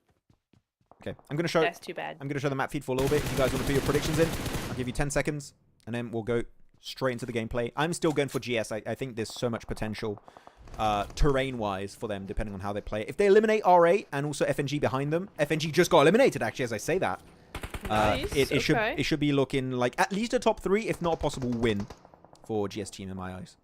Okay, I'm going to show... That's too bad. I'm going to show the map feed for a little bit. If you guys want to put your predictions in, I'll give you 10 seconds, and then we'll go straight into the gameplay. I'm still going for GS. I think there's so much potential... terrain-wise for them, depending on how they play. If they eliminate R8 and also FNG behind them, FNG just got eliminated, actually, as I say that. Nice. It should be looking like at least a top 3, if not a possible win for GS team in my eyes.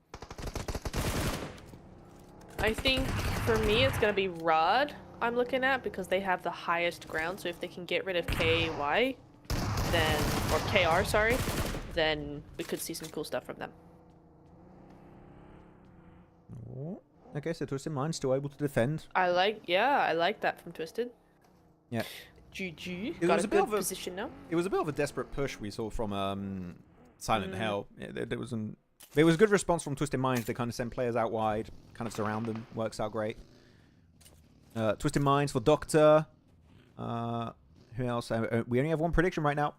I think for me, it's gonna be Rod. I'm looking at because they have the highest ground. So if they can get rid of KY, then or KR, sorry, then we could see some cool stuff from them. Okay, so Twisted Mind still able to defend. I like that from Twisted. Yeah. GG. Got a good position now. It was a bit of a desperate push we saw from Silent Hell. There was a good response from Twisted Minds. They kind of send players out wide, kind of surround them. Works out great. Twisted Minds for Doctor. Who else? We only have one prediction right now.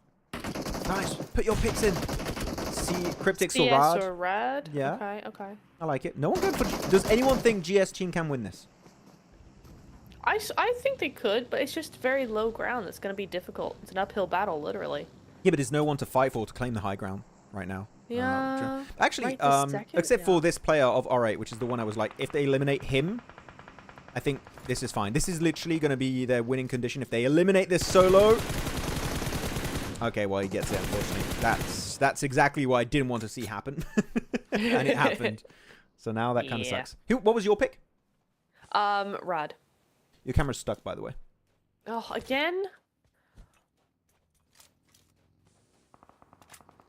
Nice. Put your picks in. See Cryptics or Rad? or Rad? Yeah. Okay. I like it. No one going for... Does anyone think GS team can win this? I think they could, but it's just very low ground. It's going to be difficult. It's an uphill battle, literally. Yeah, but there's no one to fight for to claim the high ground right now. Yeah. Actually, except for this player of R8, which is the one I was like, if they eliminate him, I think this is fine. This is literally going to be their winning condition. If they eliminate this solo... Okay, well, he gets it, unfortunately. That's exactly what I didn't want to see happen. And it happened. So now that kind of sucks. What was your pick? Rod. Your camera's stuck, by the way. Oh, again?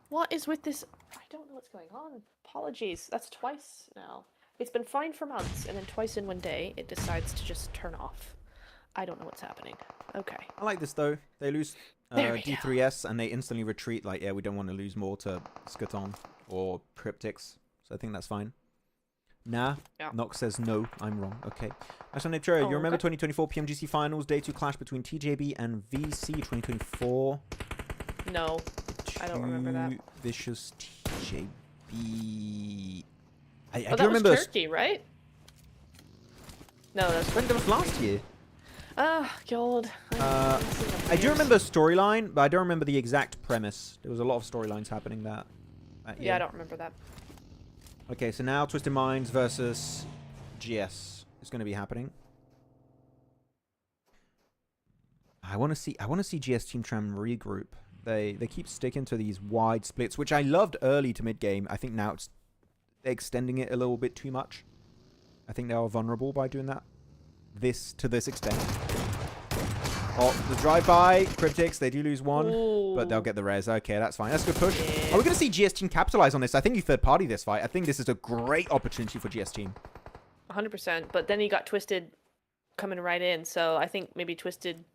What is with this? I don't know what's going on. Apologies. That's twice now. It's been fine for months, and then twice in one day, it decides to just turn off. I don't know what's happening. Okay. I like this, though. They lose There we D3S, and they instantly retreat. Like, yeah, we don't want to lose more to Scuton or Cryptics. So I think that's fine. Nah. Yeah. Nox says no. I'm wrong. Okay. Actually, Neptura, Oh, you remember okay. 2024 PMGC Finals, Day 2 clash between TJB and VC 2024? No. I don't remember that. Two Vicious TJB. I Oh, do that remember. was Turkey, right? No, that's When that was last year. Ah, God. I do remember storyline, but I don't remember the exact premise. There was a lot of storylines happening that year. Yeah, I don't remember that. Okay, so now Twisted Minds versus GS is going to be happening. I want to see GS Team Tram regroup. They keep sticking to these wide splits, which I loved early to mid game. I think now it's extending it a little bit too much. I think they are vulnerable by doing that. To this extent. Oh, the drive-by, Cryptics, they do lose one, but they'll get the res. Okay, that's fine. That's a good push. Yeah. Are we going to see GS Team capitalize on this? I think you third-party this fight. I think this is a great opportunity for GS Team. 100%. But then he got Twisted coming right in, so I think maybe Twisted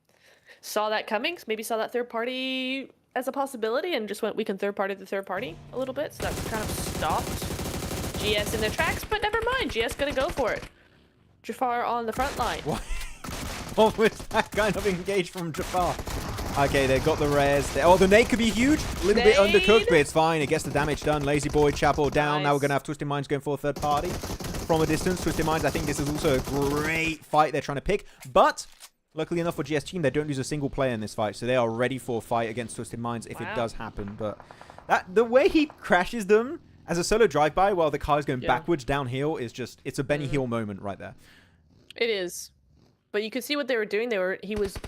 saw that coming, maybe saw that third party as a possibility, and just went, we can third party the third party a little bit, so that kind of stopped GS in their tracks, but never mind, GS gonna go for it. Jafar on the front line. What? What was that kind of engage from Jafar? Okay, they got the res. Oh, the nade could be huge. A little bit Nade. undercooked, but it's fine. It gets the damage done. Lazy Boy, Chapel down. Nice. Now we're going to have Twisted Minds going for a third party from a distance. Twisted Minds, I think this is also a great fight they're trying to pick. But luckily enough for GS Team, they don't lose a single player in this fight. So they are ready for a fight against Twisted Minds if it does happen. But the way he crashes them as a solo drive-by while the car is going backwards downhill is just, it's a Benny Hill moment right there. It is. But you could see what they were doing. He was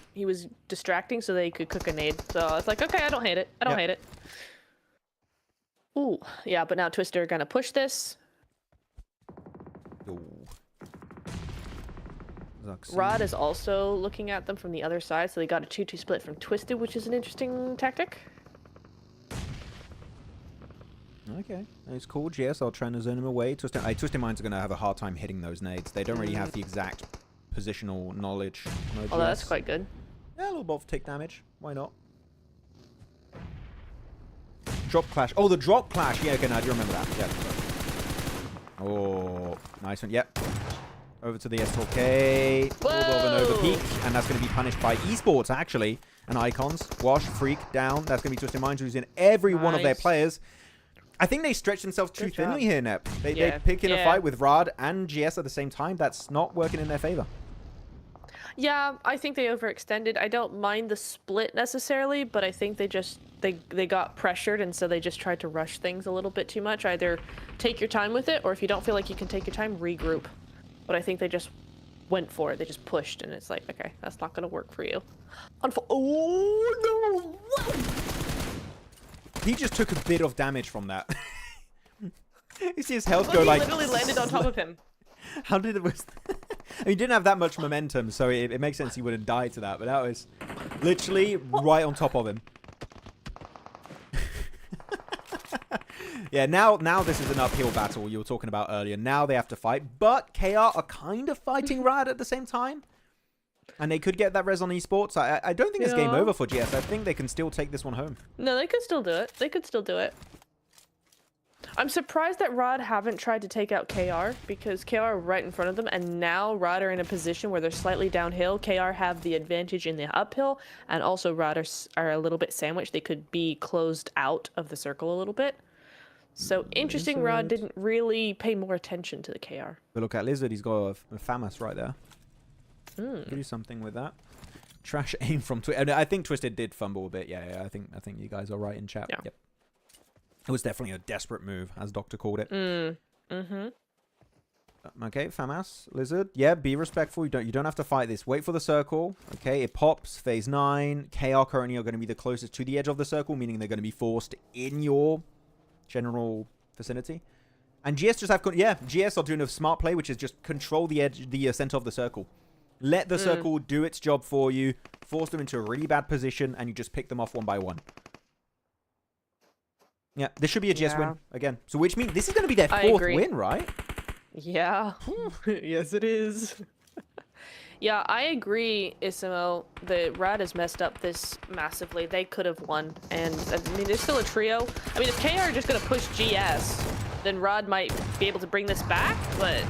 distracting so they could cook a nade. So it's like, okay, I don't hate it. I don't hate it. Ooh, yeah, but now Twister are gonna push this. Ooh. Rod is also looking at them from the other side, so they got a 2-2 split from Twisted, which is an interesting tactic. Okay, it's cool. GS, I'll try and zone him away. Twisted Minds are going to have a hard time hitting those nades. They don't really have the exact positional knowledge. Oh, that's quite good. Yeah, a little bit of tick damage. Why not? Drop clash. Oh, the drop clash. Yeah, okay, no, I do remember that. Yeah. Oh, nice one. Yep. Over to the S4K. A little bit of an overpeak. And that's going to be punished by Esports, actually. And Icons. Wash, Freak, down. That's going to be Twisted Minds losing every one of their players. I think they stretched themselves too thinly here, Nep. They pick in a fight with Rod and GS at the same time. That's not working in their favor. Yeah, I think they overextended. I don't mind the split necessarily, but I think they just they got pressured, and so they just tried to rush things a little bit too much. Either take your time with it, or if you don't feel like you can take your time, regroup. But I think they just went for it. They just pushed, and it's like, okay, that's not gonna work for you. Oh no! He just took a bit of damage from that. You see his health go like... He literally landed on top of him. How did it... I mean, he didn't have that much momentum, so it makes sense he wouldn't die to that, but that was literally right on top of him. Yeah, now this is an uphill battle you were talking about earlier. Now they have to fight, but KR are kind of fighting Rad at the same time. And they could get that res on Esports. I don't think it's game over for GS. I think they can still take this one home. No, they could still do it. They could still do it. I'm surprised that Rod haven't tried to take out KR, because KR are right in front of them, and now Rod are in a position where they're slightly downhill. KR have the advantage in the uphill, and also Rod are a little bit sandwiched. They could be closed out of the circle a little bit. So interesting, Rod didn't really pay more attention to the KR. But look at Lizard, he's got a FAMAS right there. Could do something with that. Trash aim from Twisted. I think Twisted did fumble a bit. Yeah, I think you guys are right in chat. Yeah. Yep. It was definitely a desperate move, as Doctor called it. Okay, FAMAS, Lizard. Yeah, be respectful. You don't have to fight this. Wait for the circle. Okay, it pops. Phase 9. KR currently are going to be the closest to the edge of the circle, meaning they're going to be forced in your general vicinity. And GS just have... Yeah, GS are doing a smart play, which is just control the edge, the center of the circle. Let the circle do its job for you, force them into a really bad position, and you just pick them off one by one. Yeah, this should be a GS win again. So which means this is going to be their 4th win, right? Yeah. Yes, it is. Yeah, I agree, Isimo. The Rad has messed up this massively. They could have won. And, I mean, there's still a trio. I mean, if KR are just going to push GS, then Rod might be able to bring this back, but...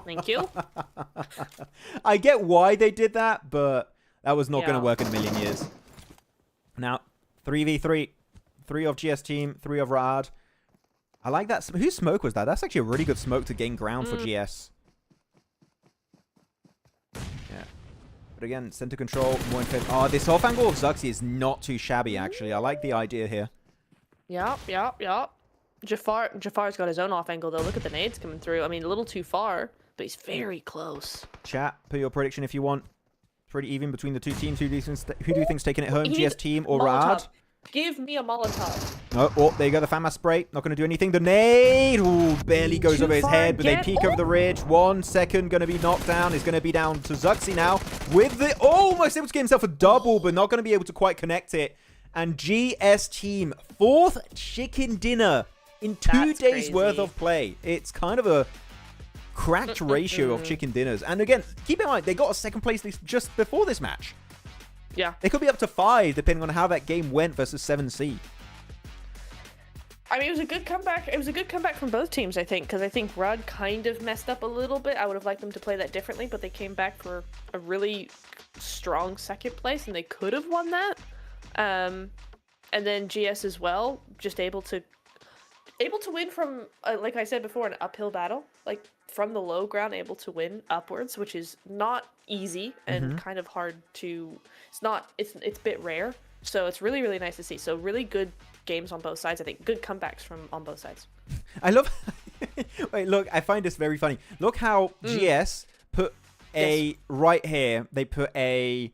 Thank you. I get why they did that, but that was not going to work in a million years. Now, 3v3. 3 of GS team, 3 of Rad. I like that. Whose smoke was that? That's actually a really good smoke to gain ground for GS. Yeah. But again, center control, more in favor. Oh, this off angle of Zuxi is not too shabby, actually. I like the idea here. Yep. Jafar's got his own off angle, though. Look at the nades coming through. I mean, a little too far, but he's very close. Chat, put your prediction if you want. Pretty even between the two teams. Who do you think's taking it home? GS team or Rad? Give me a Molotov. Oh, there you go. The FAMAS spray. Not going to do anything. The nade. Ooh, barely goes over his head, but they peek over the ridge. 1 second. Going to be knocked down. Is going to be down to Zuxi now. With the... almost able to get himself a double, but not going to be able to quite connect it. And GS team, 4th chicken dinner in 2 days worth of play. It's kind of a cracked ratio of chicken dinners. And again, keep in mind, they got a 2nd place just before this match. Yeah. They could be up to 5, depending on how that game went versus 7C. I mean, it was a good comeback. It was a good comeback from both teams, I think, because I think Rod kind of messed up a little bit. I would have liked them to play that differently, but they came back for a really strong 2nd place, and they could have won that. And then GS as well, just able to win from, like I said before, an uphill battle, like from the low ground, able to win upwards, which is not easy and kind of hard to. It's a bit rare, so it's really, really nice to see. So really good games on both sides. I think good comebacks on both sides. I love. Wait, look, I find this very funny. Look how GS put a right here. They put a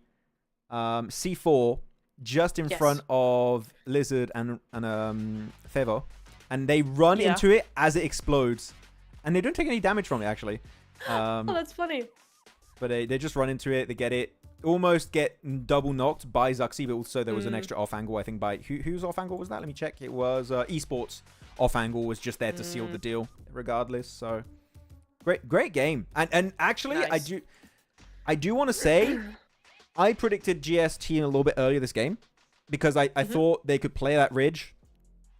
C4 just in front of Lizard and Fevo, and they run into it as it explodes, and they don't take any damage from it actually. Oh, that's funny. But they just run into it. They get it. Almost get double knocked by Zuxi, but also there was an extra off angle, I think, by... Whose off angle was that? Let me check. It was Esports off angle was just there to seal the deal, regardless. So, great game. And actually, nice. I do want to say, I predicted GS team a little bit earlier this game, because I thought they could play that ridge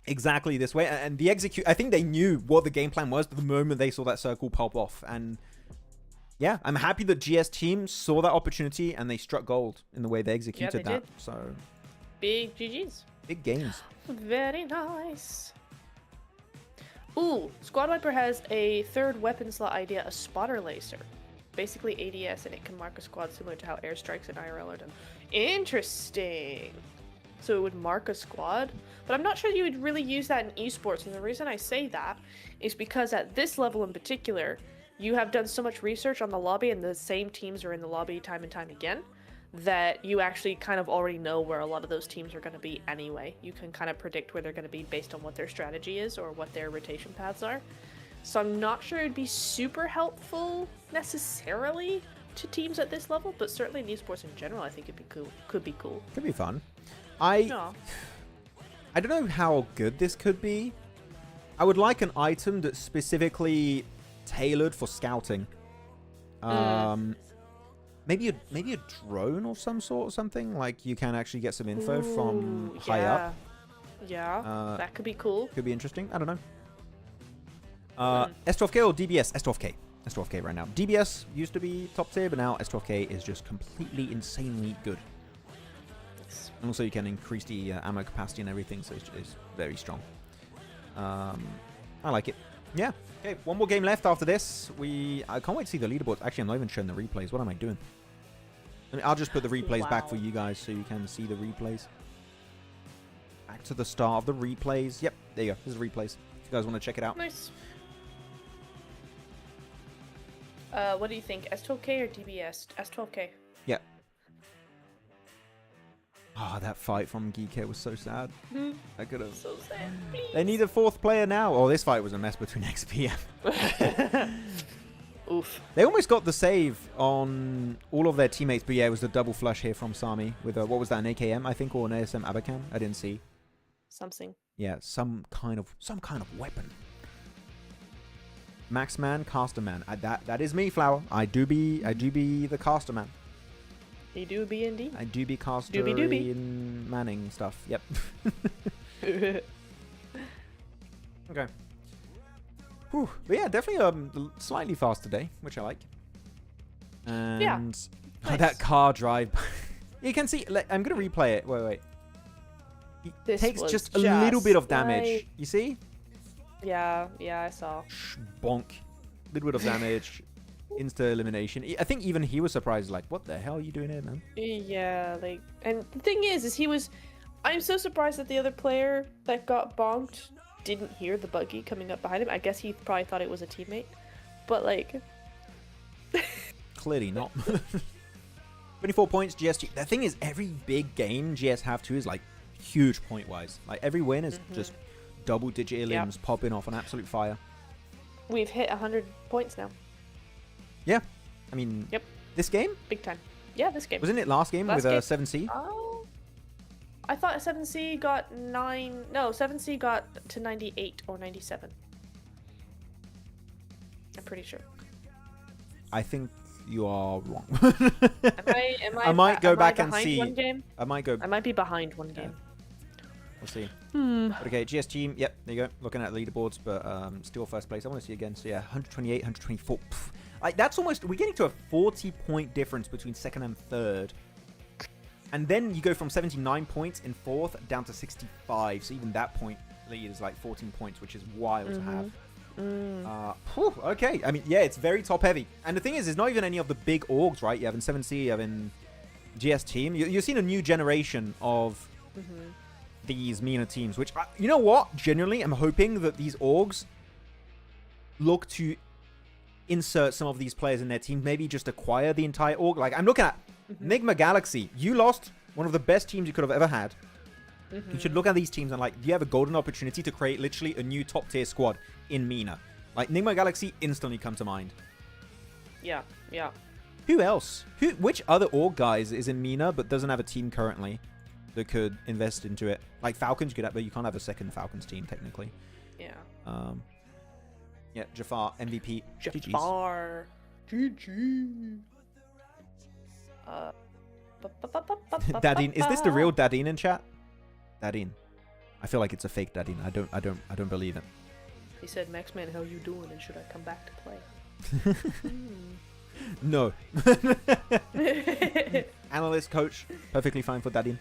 exactly this way. And the I think they knew what the game plan was the moment they saw that circle pop off. And... yeah, I'm happy that GS team saw that opportunity and they struck gold in the way they executed that. Did. So big GGs. Big games. Very nice. Ooh, Squad Wiper has a 3rd weapon slot idea, a spotter laser. Basically ADS, and it can mark a squad similar to how airstrikes in IRL are done. Interesting. So it would mark a squad, but I'm not sure you would really use that in esports. And the reason I say that is because at this level in particular, you have done so much research on the lobby and the same teams are in the lobby time and time again that you actually kind of already know where a lot of those teams are going to be anyway. You can kind of predict where they're going to be based on what their strategy is or what their rotation paths are. So I'm not sure it'd be super helpful necessarily to teams at this level, but certainly in esports in general, I think it'd be cool. Could be cool. Could be fun. I don't know how good this could be. I would like an item that's specifically tailored for scouting. Maybe a drone or some sort or something, like you can actually get some info from high up. Yeah, that could be cool. Could be interesting. I don't know. S12K or DBS? S12K. S12K right now. DBS used to be top tier, but now S12K is just completely insanely good. And also you can increase the ammo capacity and everything, so it's very strong. I like it. Yeah. Okay, one more game left after this. I can't wait to see the leaderboards. Actually, I'm not even showing the replays. What am I doing? I'll just put the replays back for you guys so you can see the replays. Back to the start of the replays. Yep, there you go. There's the replays. If you guys want to check it out. Nice. What do you think? S12K or DBS? S12K. Yeah. Oh, that fight from Geekay was so sad. I could have. So sad. Please. They need a 4th player now. Oh, this fight was a mess between XP. Oof. They almost got the save on all of their teammates, but yeah, it was the double flush here from Sami with what was that, an AKM, I think, or an ASM Abakan? I didn't see. Something. Yeah, some kind of weapon. Maxman, caster man. That is me, Flower. I do be the caster man. You do be indeed. I do be caster Doobie. in Manning stuff. Yep. Okay. Whew. But yeah, definitely slightly faster day, which I like. And Nice. that car drive. You can see. I'm gonna replay it. Wait. He This takes was just a little bit of just damage. like- You see? Yeah, I saw. Bonk. Little bit of damage. Insta elimination. I think even he was surprised. Like, what the hell are you doing here, man? Yeah, like, and the thing is he was. I'm so surprised that the other player that got bonked didn't hear the buggy coming up behind him. I guess he probably thought it was a teammate, but like. Clearly not. 24 points, GS. The thing is, every big game GS have to is like huge point wise. Like every win is just double digit iliums popping off on absolute fire. We've hit 100 points now. Yeah, I mean, Yep. this game Big time. Yeah, this game. wasn't it last game Last with game. 7C? Oh. I thought 7C got 9. No, 7C got to 98 or 97. I'm pretty sure. I think you are wrong. Am I I might go back and behind see. One game? I might go. I might be behind one game. We'll see. But okay, GS team. Yep, there you go. Looking at leaderboards, but still first place. I want to see again. So yeah, 128, 124. Pff. Like that's almost. We're getting to a 40-point difference between second and third. And then you go from 79 points in fourth down to 65. So even that point lead is like 14 points, which is wild to have. Okay. I mean, yeah, it's very top heavy. And the thing is, there's not even any of the big orgs, right? You have in 7C, you have in GS team. You're seeing a new generation of these MENA teams, which, you know what? Genuinely, I'm hoping that these orgs look to insert some of these players in their team, maybe just acquire the entire org. Like, I'm looking at Enigma Galaxy. You lost one of the best teams you could have ever had. You should look at these teams and like, do you have a golden opportunity to create literally a new top tier squad in MENA? Like, Enigma Galaxy instantly come to mind. Yeah. Who else? Which other org guys is in MENA but doesn't have a team currently that could invest into it? Like Falcons, you could have, but you can't have a second Falcons team technically. Yeah. Yeah, Jafar, MVP. GG's. Jafar. GG. Dadine, is this the real Dadine in chat? Dadine. I feel like it's a fake Dadine. I don't believe it. He said, Maxman, how you doing? And should I come back to play? No. Analyst, coach, perfectly fine for Dadine.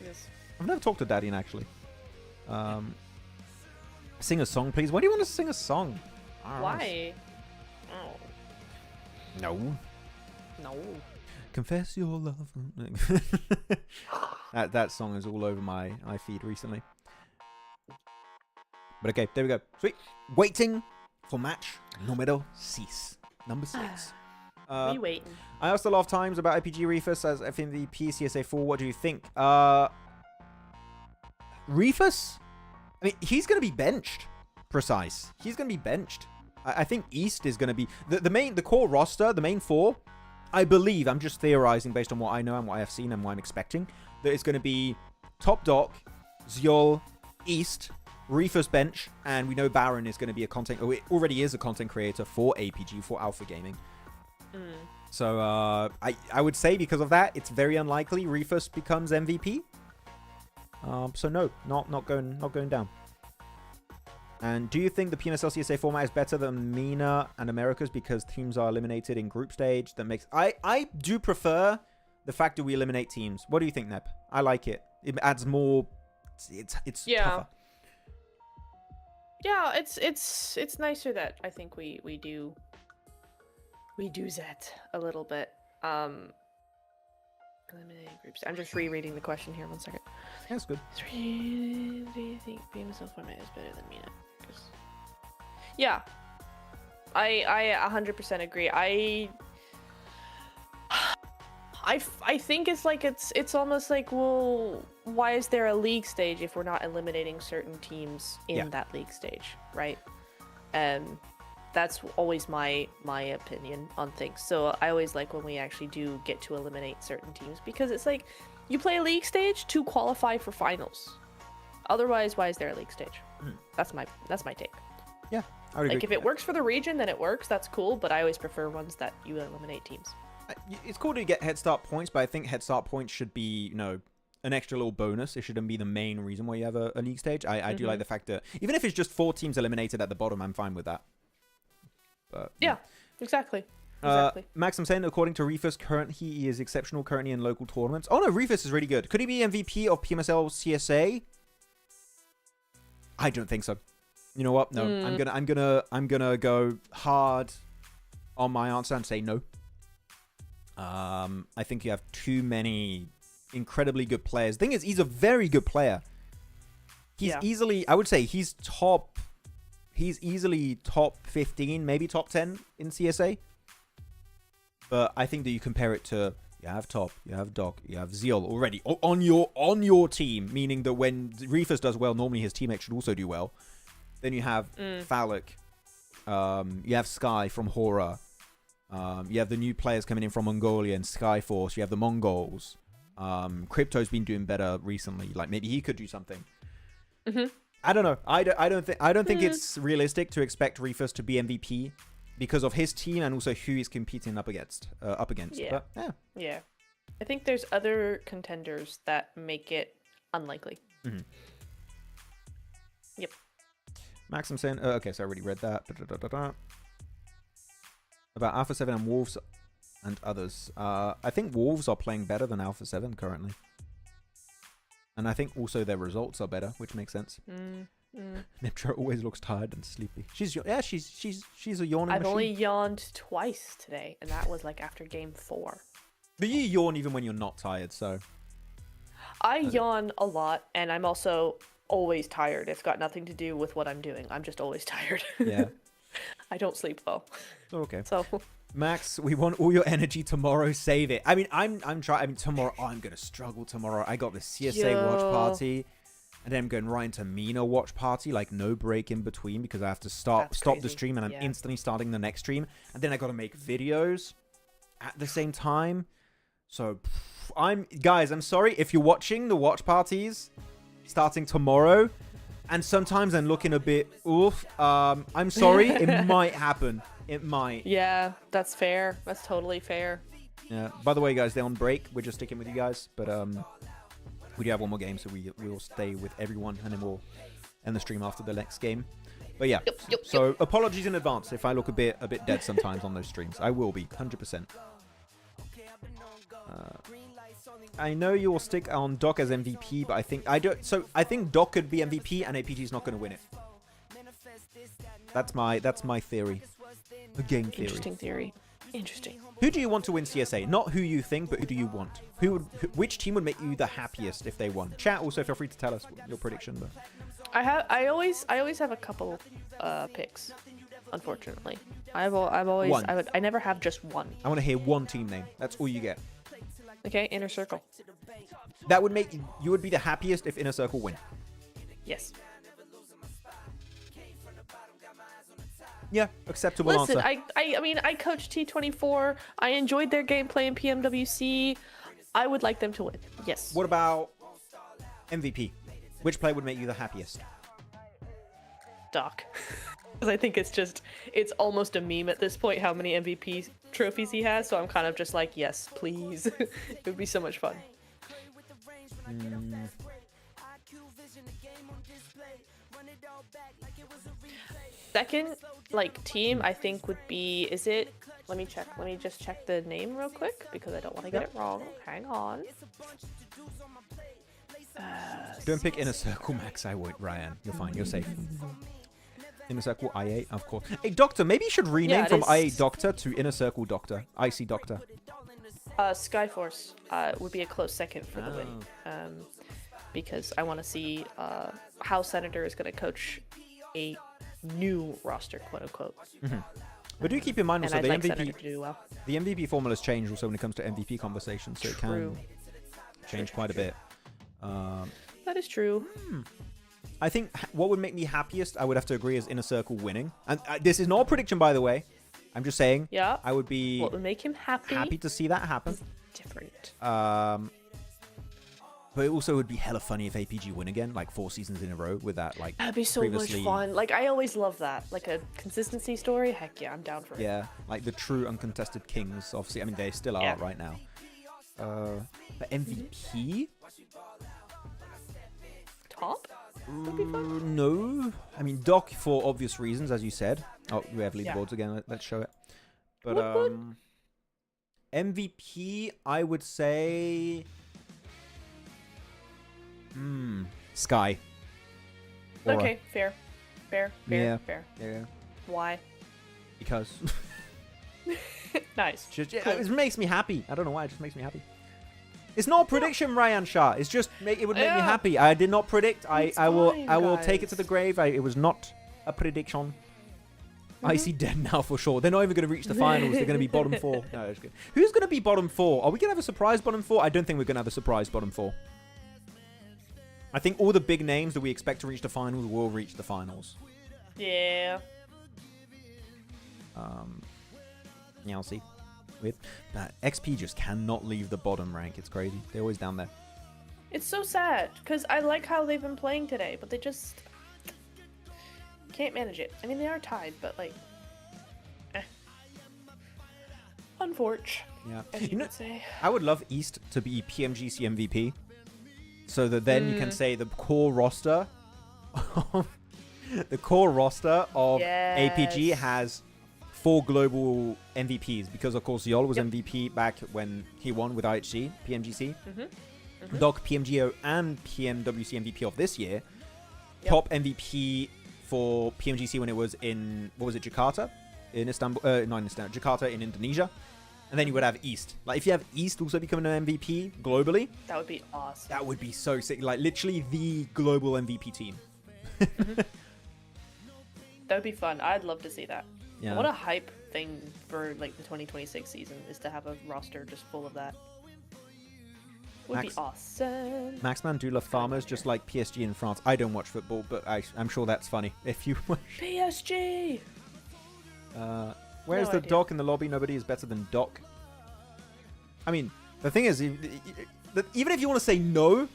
Yes. I've never talked to Dadine actually. Sing a song, please. Why do you want to sing a song? Why? Oh. No. No. Confess your love. that song is all over my feed recently. But okay, there we go. Sweet. Waiting for match numero 6. Number 6. We waiting. I asked a lot of times about IPG Reefus as FMVP CSA4. What do you think? Reefus? I mean, he's going to be benched. Precise. He's going to be benched. I think East is going to be... The core roster, the main 4... I believe, I'm just theorizing based on what I know and what I have seen and what I'm expecting, that it's going to be Top Doc, Zyol, East, Reefus bench, and we know Baron is going to be it already is a content creator for APG, for Alpha Gaming. So I would say because of that, it's very unlikely Reefus becomes MVP. So no, not going down. And do you think the PMSL CSA format is better than MENA and Americas because teams are eliminated in group stage? That makes I do prefer the fact that we eliminate teams. What do you think, Nep? I like it. It adds more. It's tougher. Yeah, it's nicer that I think we do that a little bit. Eliminating groups. I'm just rereading the question here. 1 second. That's good. Do you think PMSL format is better than MENA? Yeah, I 100% agree. I think it's like it's almost like, well, why is there a league stage if we're not eliminating certain teams in that league stage, right? That's always my opinion on things. So I always like when we actually do get to eliminate certain teams, because it's like you play a league stage to qualify for finals. Otherwise, why is there a league stage? That's my take. Yeah, I would agree. Like if it works for the region, then it works. That's cool. But I always prefer ones that you eliminate teams. It's cool to get head start points, but I think head start points should be, you know, an extra little bonus. It shouldn't be the main reason why you have a league stage. I do like the fact that even if it's just 4 teams eliminated at the bottom, I'm fine with that. But, yeah, exactly. Max, I'm saying according to Refus, he is exceptional currently in local tournaments. Oh no, Refus is really good. Could he be MVP of PMSL CSA? I don't think so. You know what? No, I'm gonna go hard on my answer and say no. I think you have too many incredibly good players. Thing is, he's a very good player. He's easily, I would say, he's easily top 15, maybe top 10 in CSA. But I think that you compare it to, you have Top, you have Doc, you have Zeal already on your team, meaning that when Refus does well, normally his teammate should also do well. Then you have Phallic, you have Sky from Horror, you have the new players coming in from Mongolia and Skyforce, you have the Mongols. Crypto's been doing better recently. Like maybe he could do something. I don't know. I don't think it's realistic to expect Refus to be MVP because of his team and also who he's competing up against. Yeah. But, yeah. I think there's other contenders that make it unlikely. Yep. Max, I'm saying. Okay, so I already read that. About Alpha 7 and Wolves and others. I think Wolves are playing better than Alpha 7 currently. And I think also their results are better, which makes sense. Neptura always looks tired and sleepy. She's a yawning I've machine. only yawned twice today, and that was like after game 4. But you yawn even when you're not tired, so. I yawn a lot, and I'm also always tired. It's got nothing to do with what I'm doing. I'm just always tired. Yeah. I don't sleep well. Okay. So. Max, we want all your energy tomorrow. Save it. I mean, I'm trying. I mean, tomorrow. Oh, I'm gonna struggle tomorrow. I got the CSA watch party, and then I'm going right into MENA watch party. Like no break in between because I have to stop the stream, and I'm instantly starting the next stream, and then I got to make videos at the same time. So, guys. I'm sorry if you're watching the watch parties starting tomorrow, and sometimes I'm looking a bit oof. I'm sorry. It might happen. It might. Yeah, that's fair. That's totally fair. Yeah. By the way, guys, they're on break. We're just sticking with you guys, but we do have one more game, so we'll stay with everyone, and then we'll end the stream after the next game. But yeah. So apologies in advance if I look a bit dead sometimes on those streams. I will be 100%. I know you will stick on Doc as MVP, but I think I think Doc could be MVP, and APG's not going to win it. That's my theory. A game theory. Interesting theory. Interesting. Who do you want to win CSA? Not who you think, but who do you want? Which team would make you the happiest if they won? Chat, also feel free to tell us your prediction. But I always have a couple picks. Unfortunately, I never have just one. I want to hear one team name. That's all you get. Okay, Inner Circle. That would make you would be the happiest if Inner Circle win. Yes. Yeah, acceptable answer. Listen, I mean, I coached T24. I enjoyed their gameplay in PMWC. I would like them to win. Yes. What about MVP? Which player would make you the happiest? Doc. Because I think it's almost a meme at this point how many MVP trophies he has. So I'm kind of just like, yes, please. It would be so much fun. Second, team, I think would be, is it, let me just check the name real quick because I don't want to get it wrong. Hang on. Don't pick Inner Circle, Max. I won't, Ryan. You're fine. You're safe. Inner Circle IA, of course. Hey, Doctor, maybe you should rename from IA Doctor to Inner Circle Doctor. IC Doctor. Skyforce would be a close second for the win. Because I want to see how Senator is going to coach a new roster, quote unquote. But do keep in mind also the MVP. To do well. The MVP formula's changed also when it comes to MVP conversations, so it can change quite a bit. That is true. I think what would make me happiest, I would have to agree, is Inner Circle winning. And this is not a prediction, by the way. I'm just saying. Yeah. I would be what would make him happy to see that happen. Different. But it also would be hella funny if APG win again, like 4 seasons in a row with that, like, that'd be so much fun. Like, I always love that. Like a consistency story. Heck yeah, I'm down for it. Yeah, like the true uncontested kings, obviously. I mean, they still are right now. But MVP? Top? Would be fun. No. I mean, Doc for obvious reasons, as you said. Oh, we have leaderboards again. Let's show it. But MVP, I would say... Sky. Aura. Okay, fair. Yeah. Why? Because... Nice. It makes me happy. I don't know why, it just makes me happy. It's not a prediction, Ryan Shah. It's just, it would make me happy. I did not predict. I will take it to the grave. It was not a prediction. I see dead now for sure. They're not even going to reach the finals. They're going to be bottom 4. No, it's good. Who's going to be bottom 4? Are we going to have a surprise bottom 4? I don't think we're going to have a surprise bottom 4. I think all the big names that we expect to reach the finals will reach the finals. Yeah. Yeah, I'll see. Weird. But XP just cannot leave the bottom rank. It's crazy. They're always down there. It's so sad, because I like how they've been playing today, but they just can't manage it. I mean, they are tied, but like, unfortunate. Yeah. As you would say. I would love East to be PMGC MVP, so that then you can say the core roster of APG has 4 global MVPs, because of course Yol was MVP back when he won with IHC, PMGC. Doc, PMGO, and PMWC MVP of this year. Top MVP for PMGC when it was in, what was it, Jakarta? In Istanbul, not in Istanbul, Jakarta in Indonesia. And then you would have East. Like, if you have East also becoming an MVP globally, that would be awesome. That would be so sick. Like, literally the global MVP team. That would be fun. I'd love to see that. Yeah. What a hype thing for like the 2026 season is to have a roster just full of that. Would be awesome. Maxman do love farmers, just like PSG in France. I don't watch football, but I'm sure that's funny. If you watch PSG. Where's the Doc in the lobby? Nobody is better than Doc. I mean, the thing is, even if you want to say no,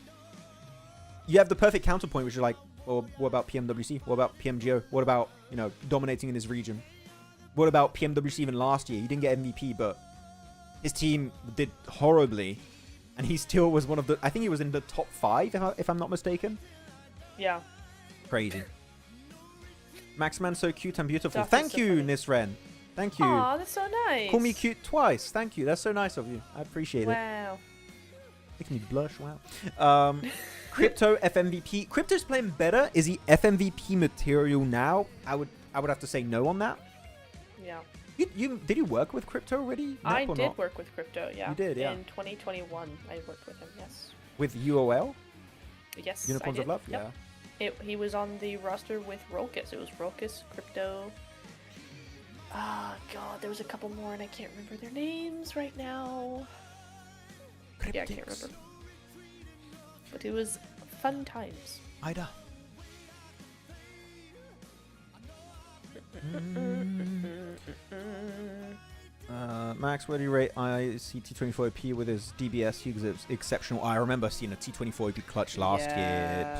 you have the perfect counterpoint, which is like, well, what about PMWC? What about PMGO? What about, dominating in his region? What about PMWC even last year? He didn't get MVP, but his team did horribly. And he still was one of the... I think he was in the top 5, if I'm not mistaken. Yeah. Crazy. Maxman's so cute and beautiful. That Thank so you, funny. Nisren. Thank you. Aw, that's so nice. Call me cute twice. Thank you. That's so nice of you. I appreciate it. Wow. Making me blush. Wow. Crypto FMVP. Crypto's playing better. Is he FMVP material now? I would have to say no on that. Yeah. Did you work with Crypto already? I did work with Crypto, yeah. You did, yeah. In 2021, I worked with him, yes. With UOL? Yes, Unicorns I of did. Love? Yep. Yeah. He was on the roster with Rokus. It was Rokus, Crypto. Ah, God, there was a couple more and I can't remember their names right now. Cryptics. Yeah, I can't remember. But it was fun times. Ida. Max, where do you rate T24AP with his DBS? He was exceptional. I remember seeing a T24AP clutch last year.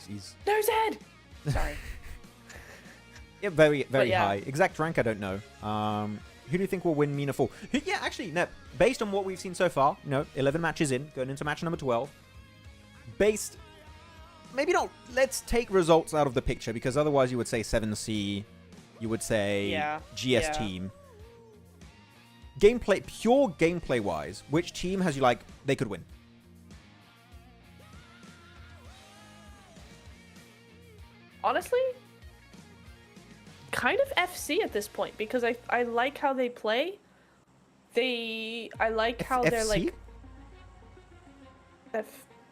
He's... There's Ed! Sorry. Yeah, very high. Exact rank, I don't know. Who do you think will win MENA Fall? Yeah, actually, no. Based on what we've seen so far, 11 matches in, going into match number 12. Maybe not. Let's take results out of the picture, because otherwise you would say 7C, you would say GS team. Gameplay, pure gameplay-wise, which team has you like, they could win? Honestly, kind of FC at this point, because I like how they play. I like how they're like...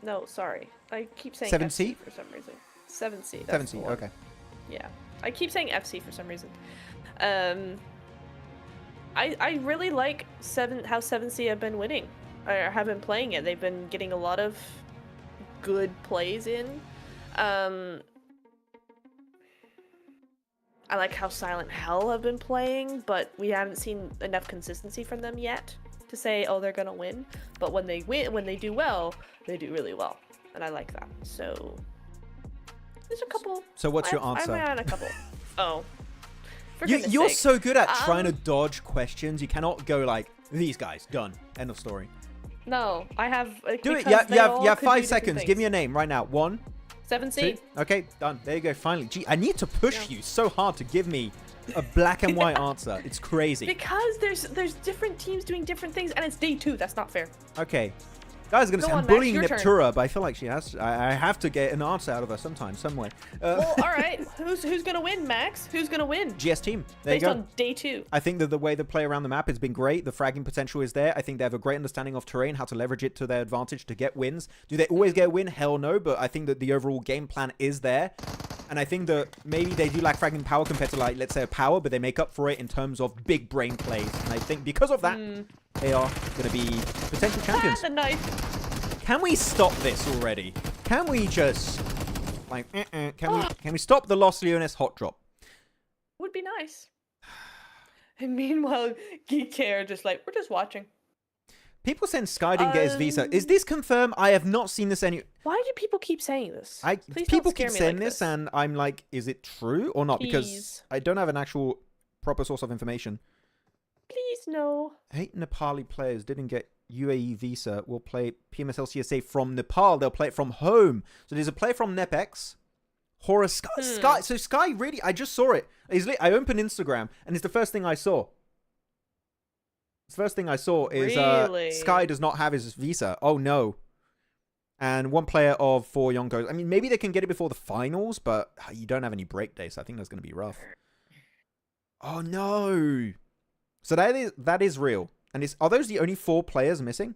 No, sorry. I keep saying 7C? FC for some reason. 7C. 7C, okay. Yeah. I keep saying FC for some reason. I really like how 7C have been winning. Or have been playing it. They've been getting a lot of good plays in. I like how Silent Hell have been playing, but we haven't seen enough consistency from them yet to say, oh, they're gonna win. But when they do well, they do really well, and I like that. So there's a couple. So what's your answer? I ran a couple. Oh, you're so good at trying to dodge questions. You cannot go like these guys. Done. End of story. No, I have. Do it. Yeah, you have 5 seconds. Give me a name right now. 1. 7C. Okay, done. There you go. Finally. Gee, I need to push you so hard to give me a black and white answer. It's crazy. Because there's different teams doing different things, and it's day 2. That's not fair. Okay. Guys, I'm Max, bullying your Neptura, but I feel like she has. I have to get an answer out of her sometime, some way. Well, all right. Who's gonna win, Max? Who's gonna win? GS team. There Based you go. on day 2. I think that the way they play around the map has been great. The fragging potential is there. I think they have a great understanding of terrain, how to leverage it to their advantage to get wins. Do they always get a win? Hell no. But I think that the overall game plan is there. And I think that maybe they do lack fragging power compared to, like, let's say a power, but they make up for it in terms of big brain plays. And I think because of that, they are going to be potential champions. The knife. Can we stop this already? Can we just, like, can we stop the Los Leones hot drop? Would be nice. And meanwhile, Geekay are just like, we're just watching. People saying Sky didn't get his visa. Is this confirmed? I have not seen this any. Why do people keep saying this? Please people don't scare keep me saying like this, and I'm like, is it true or not? Because Please. I don't have an actual proper source of information. Please no. 8 Nepali players didn't get UAE visa. Will play PMSL CSA from Nepal. They'll play it from home. So there's a player from NepX. Horror Sky. So Sky really, I just saw it. I opened Instagram, and it's the first thing I saw. The first thing I saw is Really? Sky does not have his visa. Oh no. And one player of 4 Yonkos. I mean, maybe they can get it before the finals, but you don't have any break days, so I think that's going to be rough. Oh no. So that is real. And are those the only 4 players missing?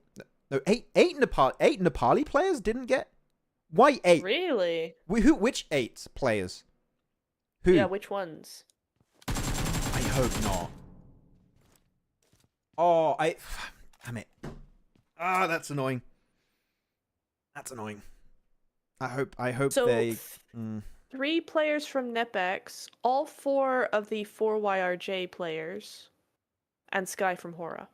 No, 8 Nepali players didn't get. Why 8? Really? Which 8 players? Who? Yeah, which ones? I hope not. Oh, damn it. Ah, that's annoying. That's annoying. I hope So, they. 3 players from NepX, all 4 of the 4YRJ players, and Sky from Hora.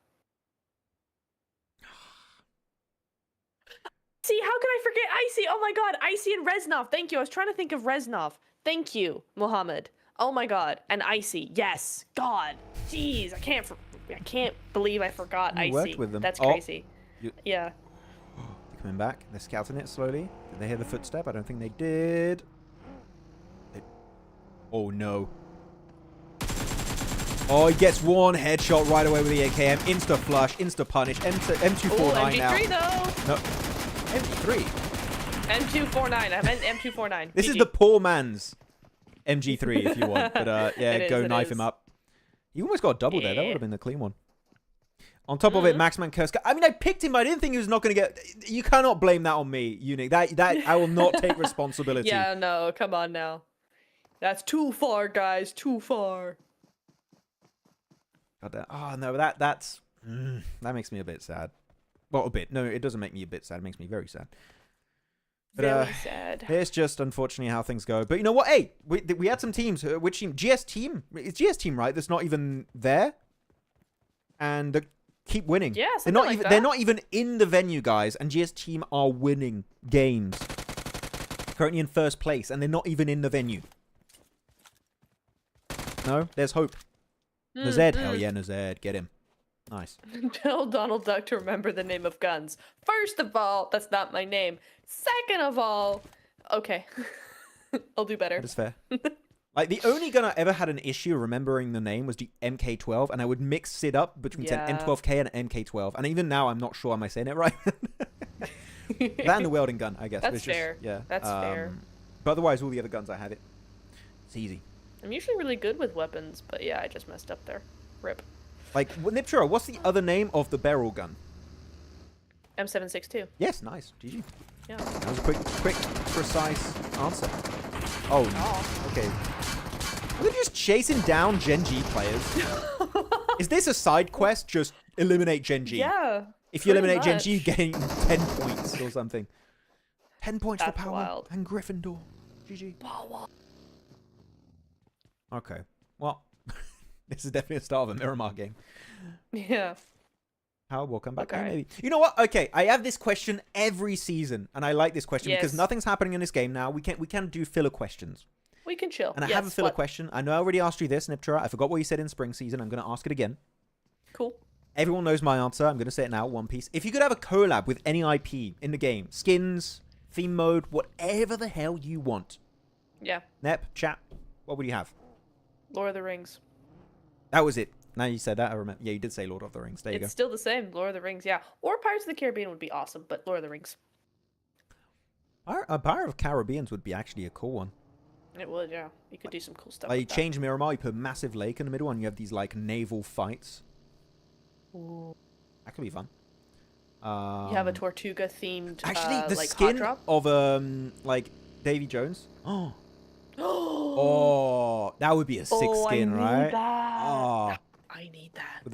See, how can I forget Icy? Oh my god, Icy and Reznov. Thank you. I was trying to think of Reznov. Thank you, Mohammed. Oh my god, and Icy. Yes, God. Jeez, I can't believe I forgot You Icy. worked with them. That's Oh. crazy. Yeah. They're coming back. They're scouting it slowly. Did they hear the footstep? I don't think they did. Oh no. Oh, he gets one headshot right away with the AKM. Insta flush, insta punish. M249 now. MG3 though. No. MG3. M249. I meant M249. This is GG. the poor man's MG3 if you want. But yeah, It go is, it knife is. him up. You almost got a double there. That would Yeah. have been the clean one. On top of it, Maxman Kurska. I mean, I picked him, but I didn't think he was not going to get. You cannot blame that on me, Unique. That I will not take responsibility. Yeah, no, come on now. That's too far, guys. Too far. God damn. Oh no, that makes me a bit sad. Well, a bit. No, it doesn't make me a bit sad. It makes me very sad. But, Very sad. It's just unfortunately how things go. But you know what? Hey, we had some teams. Which team? GS team. It's GS team, right? That's not even there, and they keep winning. Yeah, they're something not like even. that. They're not even in the venue, guys. And GS team are winning games. Currently in first place, and they're not even in the venue. No, there's hope. Nazed, hell yeah, Nazed, get him. Nice. Tell Donald Duck to remember the name of guns. First of all, that's not my name. Second of all, okay. I'll do better. That's fair. Like, the only gun I ever had an issue remembering the name was the MK12, and I would mix it up between Yeah. an M12K and an MK12. And even now, I'm not sure am I saying it right. That and the welding gun, I guess. That's It's just- fair. Yeah. That's fair. But otherwise, all the other guns, I have it. It's easy. I'm usually really good with weapons, but yeah, I just messed up there. Rip. Like, Neptura, what's the other name of the barrel gun? M762. Yes, nice. GG. Yeah. That was a quick, precise answer. Oh, no. Okay. Are they just chasing down Gen.G players? Is this a side quest? Just eliminate Gen.G. Yeah. If you pretty eliminate Gen.G, you much. gain 10 points or something. 10 points That's for Power wild. and Gryffindor. GG. Okay. Well, this is definitely a start of a Miramar game. Yeah. How we'll come back. Okay. Maybe. You know what? Okay, I have this question every season, and I like this question because Yes. nothing's happening in this game now. We can do filler questions. We can chill. And I have a filler question. I know I already asked you this, Neptura. I forgot what you said in spring season. I'm going to ask it again. Cool. Everyone knows my answer. I'm going to say it now. One Piece. If you could have a collab with any IP in the game, skins, theme mode, whatever the hell you want. Yeah. Nep, chat, what would you have? Lord of the Rings. That was it. Now you said that, I remember. Yeah, you did say Lord of the Rings. There you It's go. still the same. Lord of the Rings, yeah. Or Pirates of the Caribbean would be awesome, but Lord of the Rings. A Pirate of Caribbeans would be actually a cool one. It would, yeah. You could do some cool stuff. Like, you with that. change Miramar, you put a massive lake in the middle, and you have these, like, naval fights. Ooh. That could be fun. You have a Tortuga themed Actually, the like hot skin drop. of, like, Davy Jones. Oh. Oh, that would be a sick skin, I need right? That. Oh. I need that. With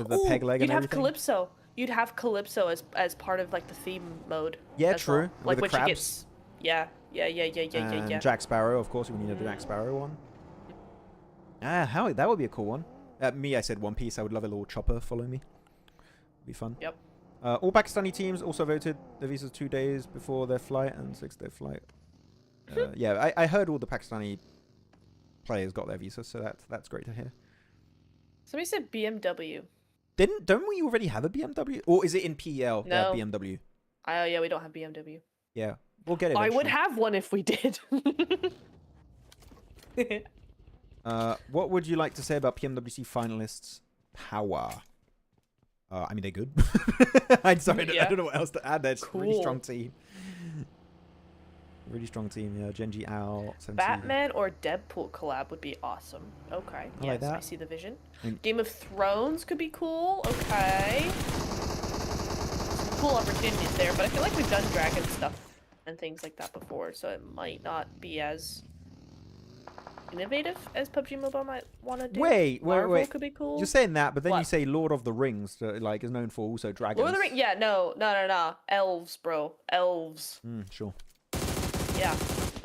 the Ooh, peg leg and you'd have everything. Calypso. You'd have Calypso as part of like the theme mode. Yeah, as true. well. With Like the when crabs. she gets. Yeah. And Jack Sparrow, of course, we need a Jack Sparrow one. How that would be a cool one. Me, I said One Piece. I would love a little chopper follow me. Be fun. Yep. All Pakistani teams also voted their visas 2 days before their flight and 6-day flight. Yeah, I heard all the Pakistani players got their visas, so that's great to hear. Somebody said BMW. Don't we already have a BMW? Or is it in PEL? No. BMW. Yeah, we don't have BMW. Yeah, we'll get it. I would eventually. have one if we did. What would you like to say about PMWC finalists? Power. I mean, they're good. I'm sorry, I don't know what else to add. They're just a really Cool. strong team. Really strong team, yeah. Gen.G Al. Batman or Deadpool collab would be awesome. Okay. I like Yes, that. I see the vision. And- Game of Thrones could be cool. Okay. Some cool opportunities there, but I feel like we've done dragon stuff and things like that before, so it might not be as innovative as PUBG Mobile might want to do. Wait. Marvel could be cool. You're saying that, but then you What? say Lord of the Rings, like, is known for also dragons. Lord of the Rings? Yeah, no. Elves, bro. Elves. Sure. Yeah.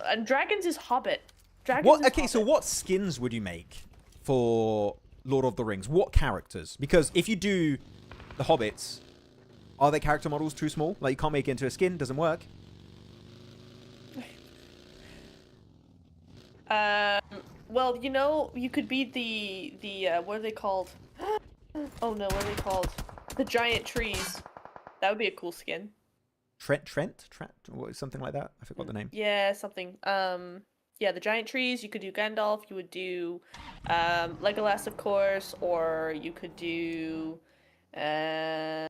And dragons is Hobbit. Dragons What? is Okay, so Hobbit. what skins would you make for Lord of the Rings? What characters? Because if you do the Hobbits, are their character models too small? Like, you can't make it into a skin, doesn't work. Well, you know, you could be the what are they called? Oh no, what are they called? The giant trees. That would be a cool skin. Trent? What, something like that? I forgot the name. Yeah, something. Yeah, the giant trees. You could do Gandalf. You would do, Legolas, of course, or you could do, Sauron.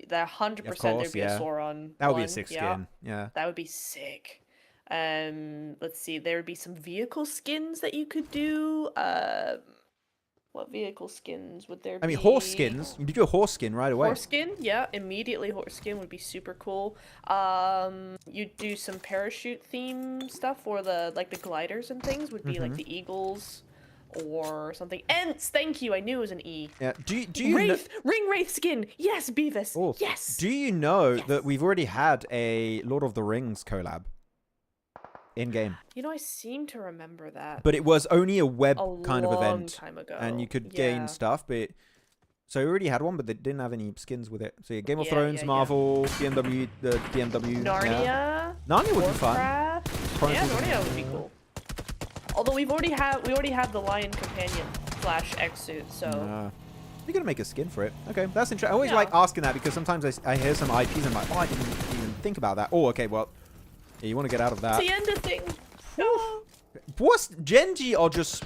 That 100% there'd be a Sauron. That would be a one. sick Yeah. skin. Yeah. That would be sick. Let's see. There would be some vehicle skins that you could do. What vehicle skins would there be? I mean, horse skins. You do a horse skin right away. Horse skin, yeah, immediately horse skin would be super cool. You'd do some parachute theme stuff, or the gliders and things would be like the eagles or something. Ents, thank you. I knew it was an E. Yeah. Do you Wraith, ring wraith skin. Yes, Beavis. Oh, yes. Do you know that we've already had a Lord of the Rings collab in game? You know, I seem to remember that. But it was only a web a kind of long event, time ago. and you could Yeah. gain stuff. But so we already had one, but they didn't have any skins with it. So yeah, Game of Yeah, Thrones, yeah. Marvel, BMW, the BMW. Narnia. Yeah. Narnia would be fun. Warcraft. Yeah, Narnia would be cool. Although we already have the Lion Companion / X suit, so. You're gonna make a skin for it. Okay, that's interesting. I always Yeah. like asking that because sometimes I hear some IPs and I'm like, oh, I didn't even think about that. Oh, okay, well, yeah, you want to get out of that. It's the end of things. No. What's Gen.G are just...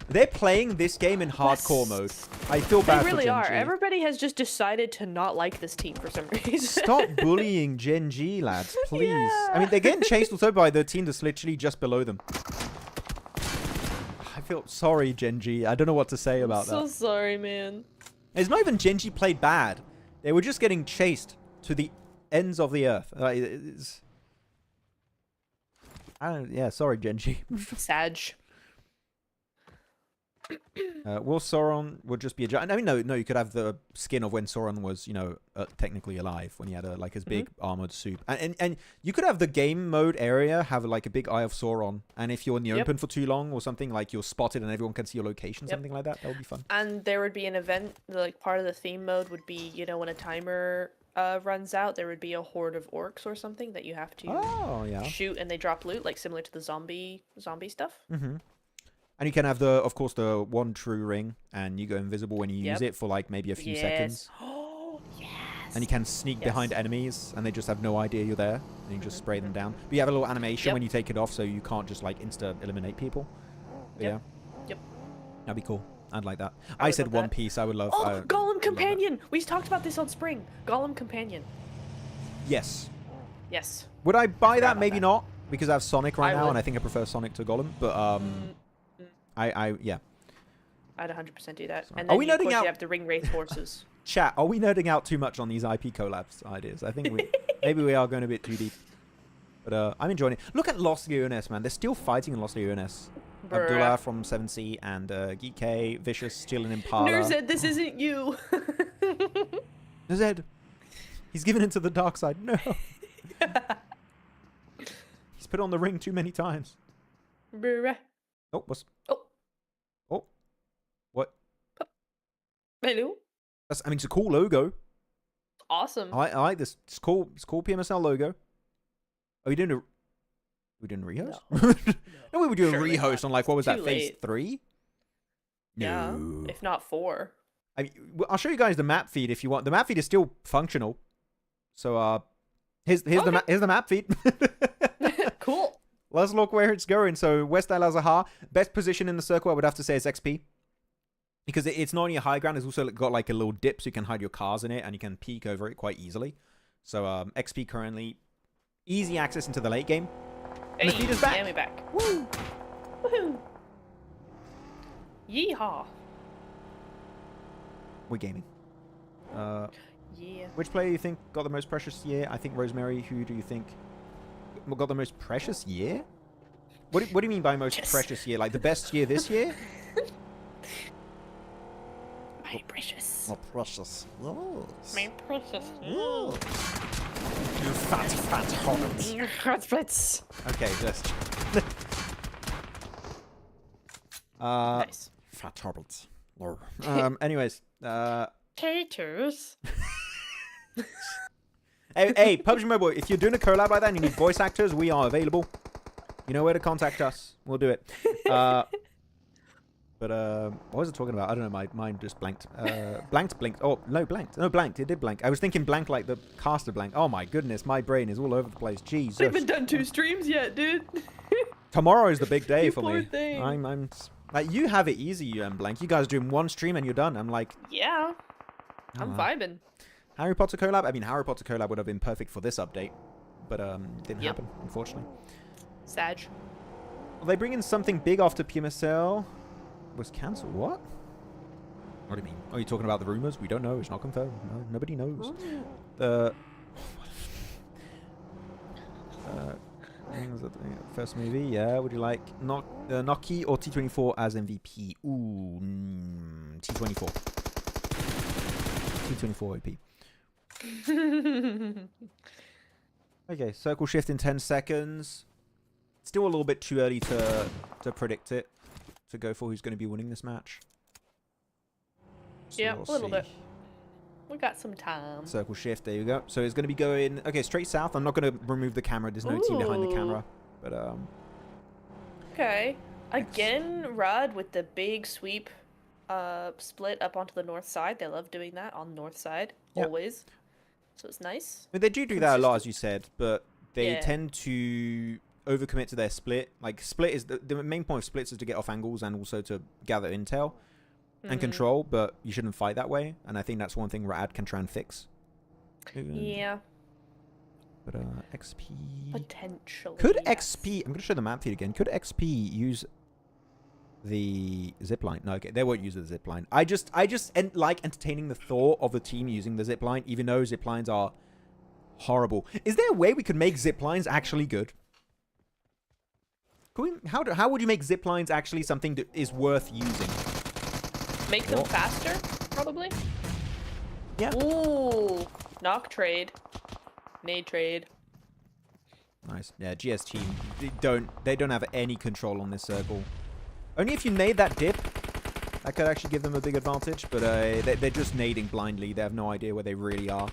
They're playing this game in hardcore mode. I feel bad They really for are. Gen.G. Everybody has just decided to not like this team for some reason. Stop bullying Gen.G, lads, please. Yeah. I mean, they're getting chased also by the team that's literally just below them. I feel sorry, Gen.G. I don't know what to say about so that. sorry, man. It's not even Gen.G played bad. They were just getting chased to the ends of the earth. Yeah, sorry, Gen.G. Sag. Will Sauron would just be a giant. I mean, no, you could have the skin of when Sauron was, technically alive, when he had his big armored suit. And you could have the game mode area have like a big eye of Sauron. And if you're in the open for too long or something, like you're spotted and everyone can see your location, something like that, that would be fun. And there would be an event, like part of the theme mode would be, when a timer runs out, there would be a horde of orcs or something that you have to shoot, and they drop loot, like similar to the zombie stuff. Mm-hmm. And you can have of course, the one true ring, and you go invisible when you use it for like maybe a few seconds. Oh, yes. And you can sneak behind enemies, and they just have no idea you're there, and you just spray them down. But you have a little animation when you take it off, so you can't just like insta-eliminate people. But yeah. Yep. That'd be cool. I'd like that. I said One Piece. I would love. Oh, Golem Companion. We talked about this on Spring. Golem Companion. Yes. Yes. Would I buy that? Maybe not, because I have Sonic right now, and I think I prefer Sonic to Golem. But yeah. I'd 100% do that. Sorry. And then Are we nerding out? You have the ring wraith horses. Chat, are we nerding out too much on these IP collabs ideas? I think maybe we are going a bit too deep. But I'm enjoying it. Look at Lost Leones, man. They're still fighting in Lost Leones. Abdullah from 7C and Geekay, Vicious, still in Impala. Nurzed, this isn't you. Nurzed, he's given into the dark side. No. He's put on the ring too many times. Oh, what's... Oh. What? Hello? It's a cool logo. Awesome. I like this. It's cool. It's cool PMSL logo. Are we doing a... We're doing a rehost? No, we were doing a rehost on like, what was that, phase 3? Yeah, No. if not 4. I'll show you guys the map feed if you want. The map feed is still functional. So, here's the map feed. Cool. Let's look where it's going. So, West Al Azhar, best position in the circle, I would have to say, is XP. Because it's not only a high ground, it's also got like a little dip, so you can hide your cars in it, and you can peek over it quite easily. So, XP currently, easy access into the late game. And the feed is back. And we back. Woo! Woohoo! Yeehaw! We're gaming. Yeah. Which player do you think got the most precious year? I think Rosemary. Who do you think got the most precious year? What do you mean by most precious year? Like the best year this year? My precious. Oh, precious. Oh. My precious. Oh. You fat hobbit. Hobbits. Okay, just. Nice. Fat hobbit. Anyways. Taters. Hey, PUBG Mobile, if you're doing a collab like that and you need voice actors, we are available. You know where to contact us. We'll do it. But what was I talking about? I don't know. My mind just blanked. Blinked. Oh, no, blanked. No, blanked. It did blank. I was thinking blank like the caster blank. Oh my goodness, my brain is all over the place. Jesus. We haven't done 2 streams yet, dude. Tomorrow is the big day for poor me. thing. I'm like, you have it easy, you blank. You guys are doing 1 stream and you're done. I'm like, Yeah. I'm vibing. Harry Potter collab. I mean, Harry Potter collab would have been perfect for this update, but didn't happen, unfortunately. Sag. Will they bring in something big after PMSL was cancelled? What? What do you mean? Are you talking about the rumors? We don't know. It's not confirmed. No, nobody knows. First movie, yeah. Would you like Noki or T24 as MVP? Ooh, T24. T24 OP. Okay, circle shift in 10 seconds. Still a little bit too early to predict it, to go for who's going to be winning this match. So Yeah, we'll a little see. bit. We got some time. Circle shift, there you go. So it's going to be going, okay, straight south. I'm not going to remove the camera. There's no team behind the camera. But, Okay. Again, Rod with the big sweep split up onto the north side. They love doing that on the north side, always. So it's nice. I mean, they do that a lot, as you said, but they Yeah. tend to overcommit to their split. Like, split is the main point of splits is to get off angles and also to gather intel and control, but you shouldn't fight that way. And I think that's one thing Rad can try and fix. Yeah. But XP Potentially. could yes. XP. I'm gonna show the map feed again. Could XP use the zipline? No, okay, they won't use the zipline. I just like entertaining the thought of the team using the zipline, even though ziplines are horrible. Is there a way we could make ziplines actually good? Could we, how would you make ziplines actually something that is worth using? Make them faster, probably. Yeah. Ooh, knock trade, nade trade. Nice. Yeah, GS team, they don't have any control on this circle. Only if you nade that dip, that could actually give them a big advantage. But they're just nading blindly. They have no idea where they really are.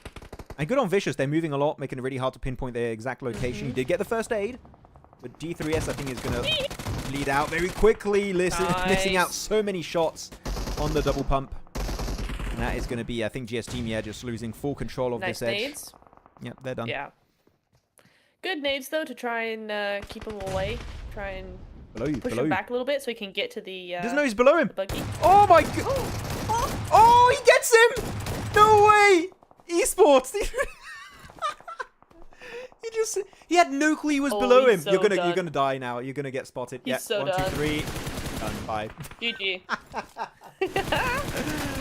And good on Vicious. They're moving a lot, making it really hard to pinpoint their exact location. He did get the first aid, but D3S I think is going to bleed out very quickly, missing out so many shots on the double pump. And that is going to be, I think, GS team, yeah, just losing full control of this edge. Nades. Yep, they're done. Yeah. Good nades, though, to try and keep him away. Try and push him back a little bit so he can get to the He doesn't know he's below him. buggy. Oh, my God. Oh, he gets him. No way. Esports. He had no clue he was below him. So You're gonna die now. You're gonna get spotted. He's so 1, 2, 3. Done. Bye. GG.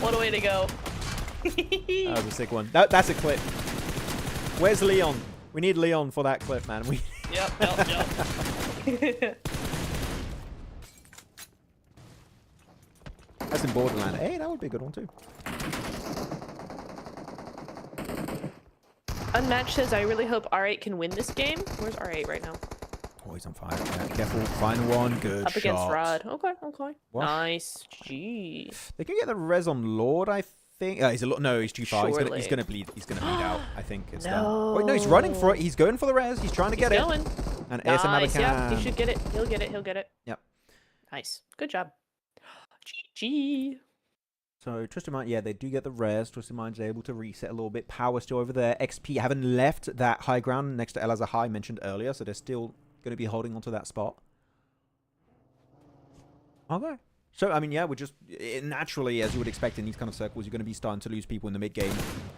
What a way to go. That was a sick one. That's a clip. Where's Leon? We need Leon for that clip, man. Yep. That's in Borderland. Hey, that would be a good one too. Unmatched says, I really hope R8 can win this game. Where's R8 right now? Oh, he's on fire. Yeah, careful. Final one. Good Up shot. against Rod. Okay. What? Nice. G. They can get the res on Lord, I think. No, he's too far. He's gonna bleed. He's gonna bleed out. I think it's done. Wait, no, he's running for it. He's going for the res. He's trying to get it. And Nice. ASM Yeah, he should get it. He'll get it. Yep. Nice. Good job. GG. So Twisted Mind, yeah, they do get the res. Twisted Mind's able to reset a little bit. Power still over there. XP haven't left that high ground next to El Azahar mentioned earlier, so they're still going to be holding onto that spot. Okay. So, I mean, yeah, we're just naturally, as you would expect in these kind of circles, you're going to be starting to lose people in the mid game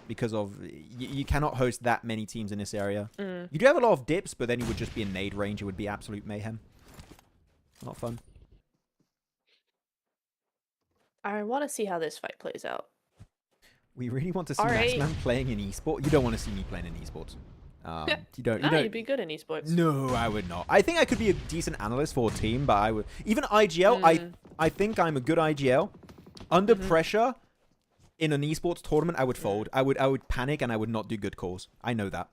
because of you cannot host that many teams in this area. You do have a lot of dips, but then you would just be in nade range. It would be absolute mayhem. Not fun. I want to see how this fight plays out. We really want to see Maxman playing in esports. You don't want to see me playing in esports. You don't. You'd be good in esports. No, I would not. I think I could be a decent analyst for a team, but I would even IGL. I think I'm a good IGL. Under pressure in an esports tournament, I would fold. I would panic and I would not do good calls. I know that.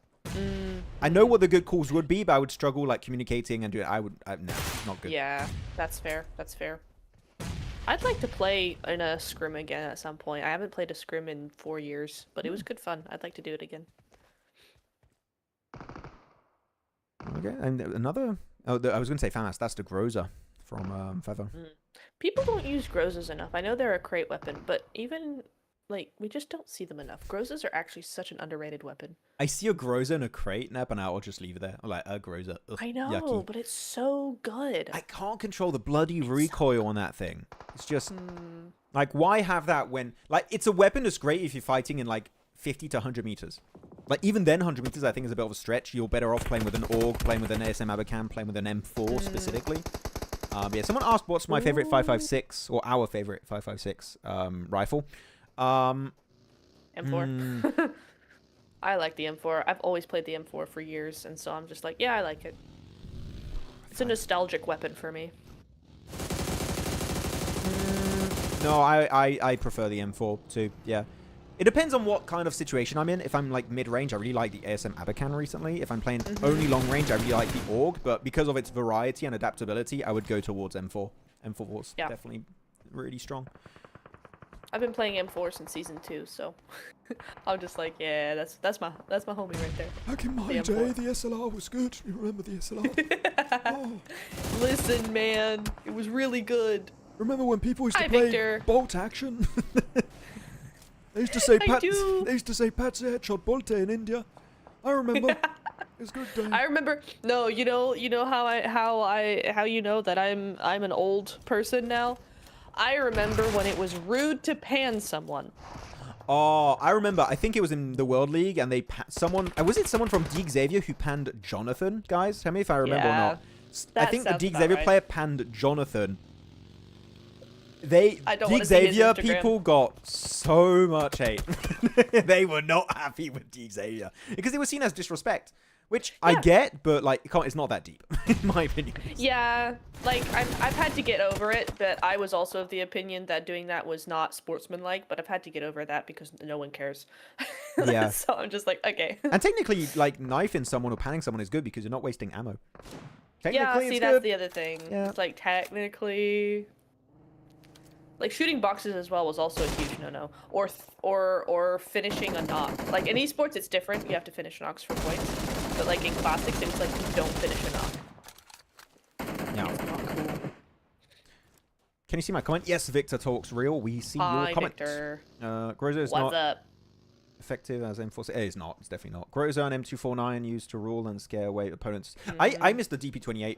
I know what the good calls would be, but I would struggle like communicating and do it. No, not good. Yeah, that's fair. I'd like to play in a scrim again at some point. I haven't played a scrim in 4 years, but it was good fun. I'd like to do it again. Okay, and another... Oh, I was going to say FAMAS. That's the Groza from Feather. People don't use Grozas enough. I know they're a crate weapon, but even... Like, we just don't see them enough. Grozas are actually such an underrated weapon. I see a Groza in a crate, Nep, and I'll just leave it there. I'm like, a Groza. Ugh, I know, yucky. but it's so good. I can't control the bloody recoil on that thing. It's just... Like, why have that when... Like, it's a weapon that's great if you're fighting in, like, 50 to 100 meters. Like, even then, 100 meters, I think, is a bit of a stretch. You're better off playing with an AUG, playing with an ASM Abacan, playing with an M4 specifically. Yeah, someone asked what's my favorite 5.56, or our favorite 5.56 rifle. M4. I like the M4. I've always played the M4 for years, and so I'm just like, yeah, I like it. It's a nostalgic weapon for me. No, I prefer the M4 too, yeah. It depends on what kind of situation I'm in. If I'm like mid-range, I really like the ASM Abacan recently. If I'm playing only long range, I really like the AUG, but because of its variety and adaptability, I would go towards M4. M4 is definitely really strong. I've been playing M4 since season 2, so I'm just like, yeah, that's my homie right there. Back in my day, the SLR was good. You remember the SLR? Oh. Listen, man, it was really good. Remember when people used to Hi, play Victor. bolt action? They used to say Pat's a headshot bolte in India. I remember. It's good day. I remember. No, you know how you know that I'm an old person now. I remember when it was rude to pan someone. Oh, I remember. I think it was in the World League, and they was it someone from Geek Xavier who panned Jonathan? Guys, tell me if I remember or not. I think the Geek Xavier player panned Jonathan. Geek Xavier people got so much hate. They were not happy with Geek Xavier because it was seen as disrespect. Which I get, but like it's not that deep, in my opinion. Yeah, like I've had to get over it, but I was also of the opinion that doing that was not sportsmanlike. But I've had to get over that because no one cares. Yeah. So I'm just like, okay. And technically, like knifing someone or panning someone is good because you're not wasting ammo. Yeah, see, it's that's good. the other thing. Yeah. It's like technically, like shooting boxes as well was also a huge no-no. Or finishing a knock. Like in esports, it's different. You have to finish knocks for points. But like in classics, it's like you don't finish a knock. Yeah. It's not cool. Can you see my comment? Yes, Victor talks real. We see your comment. Victor. Grozo is What's not up? effective as M4. It's not. It's definitely not. Grozo and M249 used to rule and scare away opponents. I missed the DP28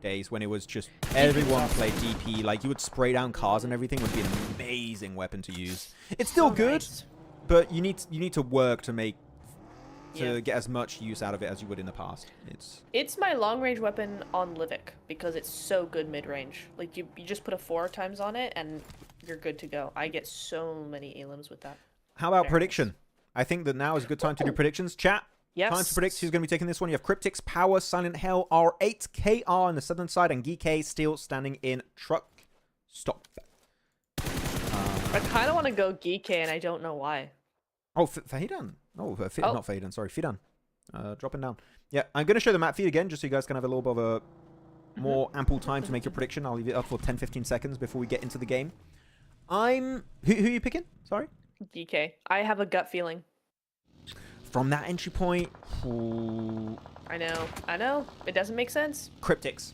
days when it was just everyone played DP. Like you would spray down cars and everything would be an amazing weapon to use. It's still good, Nice. but you need to work to make Yeah. get as much use out of it as you would in the past. It's my long range weapon on Livik because it's so good mid range. Like you just put a 4 times on it and you're good to go. I get so many elims with that. How about Very prediction? nice. I think that now is a good time to do predictions. Chat. Yes. Time to predict who's going to be taking this one. You have Cryptics, POWR, Silent Hell, R8, KR on the southern side, and Geekay still standing in truck stop. I kind of want to go Geekay and I don't know why. Oh, Fahidan. Oh, Oh. not Fahidan. Sorry, Fidan. Dropping down. Yeah, I'm going to show the map feed again just so you guys can have a little bit of a more ample time to make your prediction. I'll leave it up for 10-15 seconds before we get into the game. Who are you picking? Sorry? Geekay. I have a gut feeling. From that entry point, ooh, I know. It doesn't make sense. Cryptics.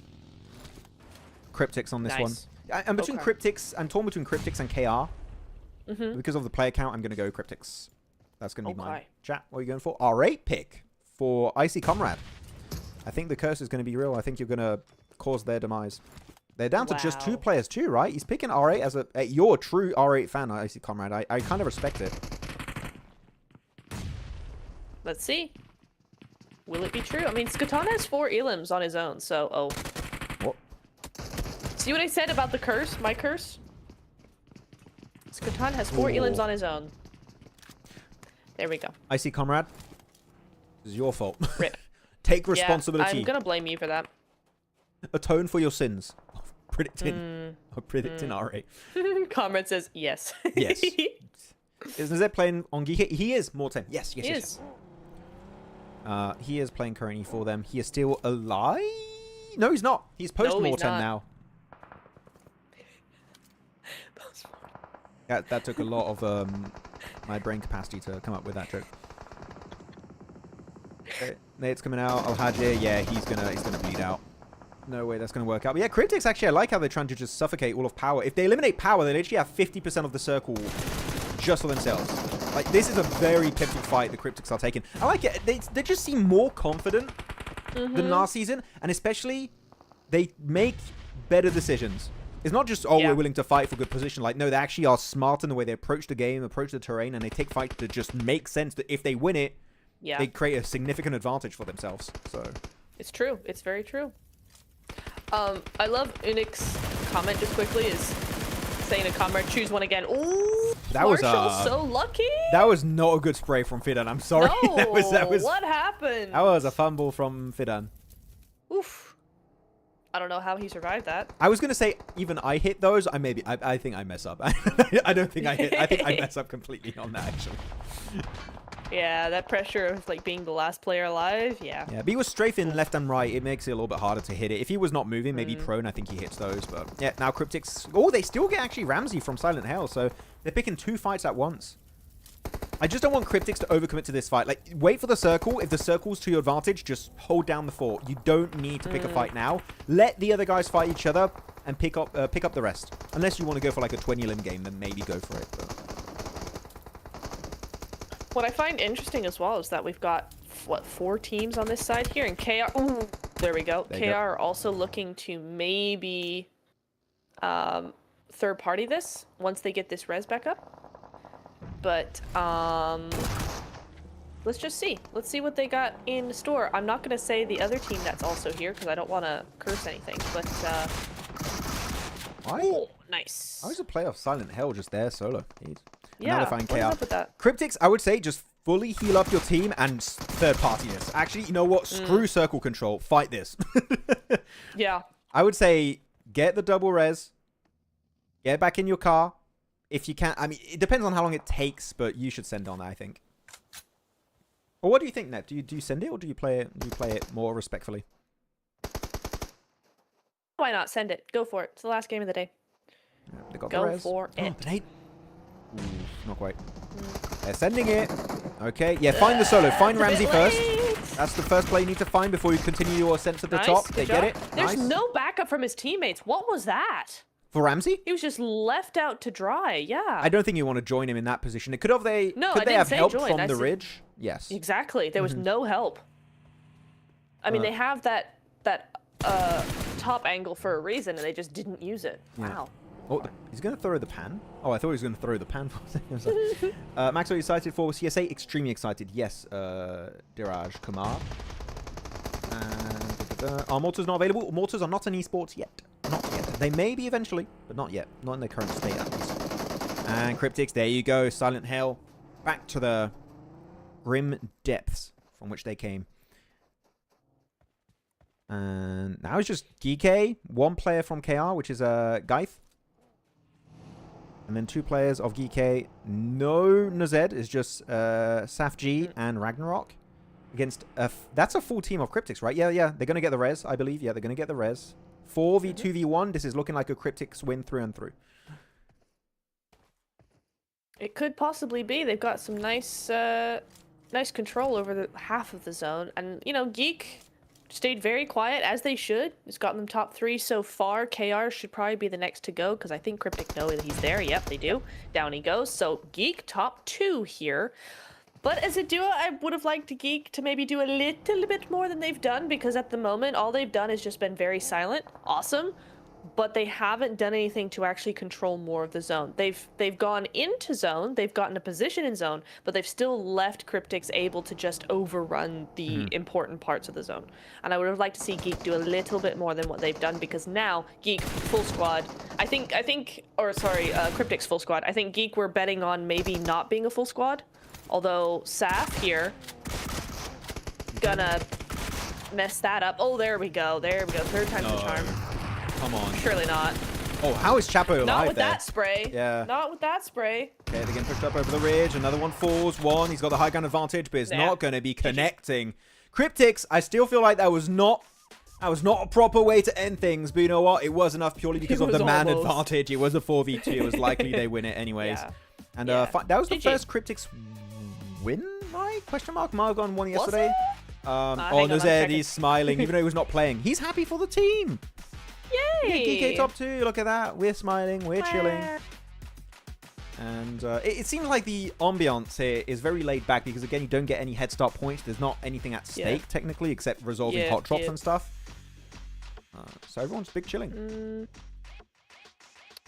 Cryptics on this one. Nice. I'm between Okay. Cryptics. I'm torn between Cryptics and KR. Because of the player count, I'm going to go Cryptics. That's going to be mine. Okay. Chat, what are you going for? R8 pick for Icy Comrade. I think the curse is going to be real. I think you're going to cause their demise. They're down to just 2 Wow. players too, right? He's picking R8 as you're a true R8 fan, Icy Comrade. I kind of respect it. Let's see. Will it be true? I mean, Skatan has 4 elims on his own, so What? See what I said about the curse? My curse? Skatan has 4 elims on his own. There we go. Icy Comrade, this is your fault. Rip. Take responsibility. Yeah, I'm gonna blame you for that. Atone for your sins. Predicting R8. Comrade says yes. Yes. Is Zed playing on Geekay? He is Morten. Yes. He is. He is playing currently for them. He is still alive? No, he's not. He's post-mortem not. now. That took a lot of my brain capacity to come up with that joke. Okay, Nate's coming out. Al-Hajir, yeah, he's gonna bleed out. No way that's gonna work out. But yeah, Cryptics actually, I like how they're trying to just suffocate all of POWR. If they eliminate POWR, they literally have 50% of the circle just for themselves. Like, this is a very pivotal fight the Cryptics are taking. I like it. They just seem more confident than last season, and especially they make better decisions. It's not just, oh, Yeah. we're willing to fight for good position. Like, no, they actually are smart in the way they approach the game, approach the terrain, and they take fights that just make sense that if they win it, Yeah. they create a significant advantage for themselves. So It's true. It's very true. I love Unix's comment just quickly is saying to Comrade, choose one again. Ooh, That was, Marshall's so lucky. that was not a good spray from Fidan. I'm sorry. No, that was what happened? That was a fumble from Fidan. Oof. I don't know how he survived that. I was gonna say even I hit those. I think I mess up. I don't think I hit. I think I mess up completely on that actually. Yeah, that pressure of like being the last player alive. Yeah. Yeah, but he was strafing left and right. It makes it a little bit harder to hit it. If he was not moving, maybe prone, I think he hits those. But yeah, now Cryptics. Oh, they still get actually Ramsey from Silent Hell, so they're picking 2 fights at once. I just don't want Cryptics to overcommit to this fight. Like, wait for the circle. If the circle's to your advantage, just hold down the fort. You don't need to pick a fight now. Let the other guys fight each other and pick up the rest. Unless you want to go for like a 20-limb game, then maybe go for it. But What I find interesting as well is that we've got, what, 4 teams on this side here, and KR, ooh, there we go. There you KR go. are also looking to maybe third party this once they get this res back up. But let's just see. Let's see what they got in store. I'm not going to say the other team that's also here because I don't want to curse anything, but why? ooh, nice. How is a player of Silent Hell just there solo? Jeez. Yeah, nullifying what is KR. up with that? Cryptics, I would say just fully heal up your team and third-party this. Actually, you know what? Screw circle control. Fight this. Yeah. I would say get the double res. Get back in your car. If you can. I mean, it depends on how long it takes, but you should send on that, I think. Or what do you think, Nep? Do you send it or do you play it? Do you play it more respectfully? Why not? Send it. Go for it. It's the last game of the day. Yeah, they got Go the res. for it. But hey. Ooh, not quite. They're sending it. Okay, yeah, find the solo. Find It's a Ramsey bit first. late. That's the first play you need to find before you continue your ascent to the Nice, top. good They job. get it. There's Nice. no backup from his teammates. What was that? For Ramsey? He was just left out to dry. Yeah. I don't think you want to join him in that position. Could have they? No, could I they didn't have say help join. from I the said- ridge? Yes. Exactly. There was no help. I mean, they have that top angle for a reason, and they just didn't use it. Yeah. Wow. Oh, he's going to throw the pan? Oh, I thought he was going to throw the pan for a second. I was like, Max, are you excited for CSA? Extremely excited. Yes, Diraj Kumar. And are mortars not available? Mortars are not in esports yet. Not yet. They may be eventually, but not yet. Not in their current state, at least. And Cryptics, there you go. Silent Hell. Back to the grim depths from which they came. And now it's just Geekay. One player from KR, which is Geith. And then two players of Geekay. No Nazed. It's just Safg and Ragnarok. Against that's a full team of Cryptics, right? Yeah. They're going to get the res, I believe. Yeah, they're going to get the res. 4v2v1. This is looking like a Cryptics win through and through. It could possibly be. They've got some nice control over the half of the zone, and you know, Geek stayed very quiet as they should. It's gotten them top 3 so far. KR should probably be the next to go because I think Cryptic know that he's there. Yep, they do. Down he goes. So Geek top 2 here. But as a duo, I would have liked Geek to maybe do a little bit more than they've done, because at the moment, all they've done is just been very silent. Awesome. But they haven't done anything to actually control more of the zone. They've gone into zone, they've gotten a position in zone, but they've still left Cryptics able to just overrun the important parts of the zone. And I would have liked to see Geek do a little bit more than what they've done, because now Geek full squad, Cryptics full squad. I think Geek were betting on maybe not being a full squad. Although Saf here gonna mess that up. Oh, there we go. There we go. Third time's the charm. Come on. Surely not. Oh, how is Chapo alive Not with there? that spray. Yeah. Not with that spray. Okay, they're getting pushed up over the ridge. Another one falls. One, he's got the high ground advantage, but it's Yeah. not going to be connecting. Cryptics, I still feel like that was not a proper way to end things, but you know what? It was enough purely because of was the man almost. advantage. It was a 4v2. It was likely they win it anyways. Yeah. And Yeah. that was the GG. first Cryptics win, right? Question mark. Margon won Was yesterday. it? Oh, hang on, I'm Nazed, checking. he's smiling, even though he was not playing. He's happy for the team. Yay! Geekay top 2, look at that. We're smiling, we're chilling. And it seems like the ambiance here is very laid back because, again, you don't get any head start points. There's not anything at stake, technically, except resolving hot drops and stuff. So everyone's big chilling.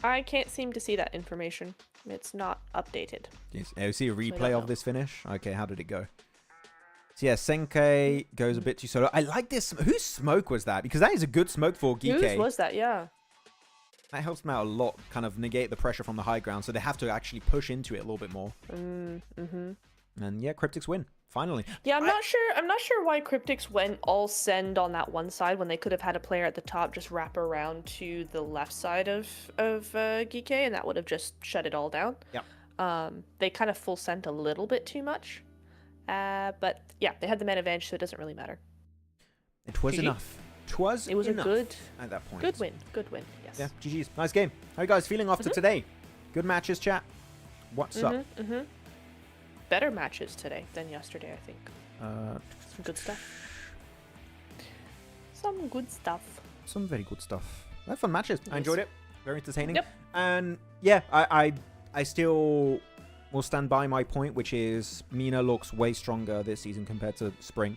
I can't seem to see that information. It's not updated. Yes. You see a replay know. of this finish? Okay, how did it go? So yeah, Senkai goes a bit too solo. I like this. Whose smoke was that? Because that is a good smoke for Geekay. Whose was that? Yeah. That helps them out a lot, kind of negate the pressure from the high ground, so they have to actually push into it a little bit more. And yeah, Cryptics win, finally. Yeah, I'm not sure why Cryptics went all send on that one side when they could have had a player at the top just wrap around to the left side of Geekay, and that would have just shut it all down. Yeah. They kind of full sent a little bit too much. But yeah, they had the man advantage, so it doesn't really matter. It was GG. enough. It was a good at that point. Good win. Yes. Yeah, GG's. Nice game. How are you guys feeling after today? Good matches, chat. What's up? Better matches today than yesterday, I think. Some good stuff. Some very good stuff. They're fun matches. I enjoyed it. Very entertaining. Yep. And yeah, I still will stand by my point, which is MENA looks way stronger this season compared to spring.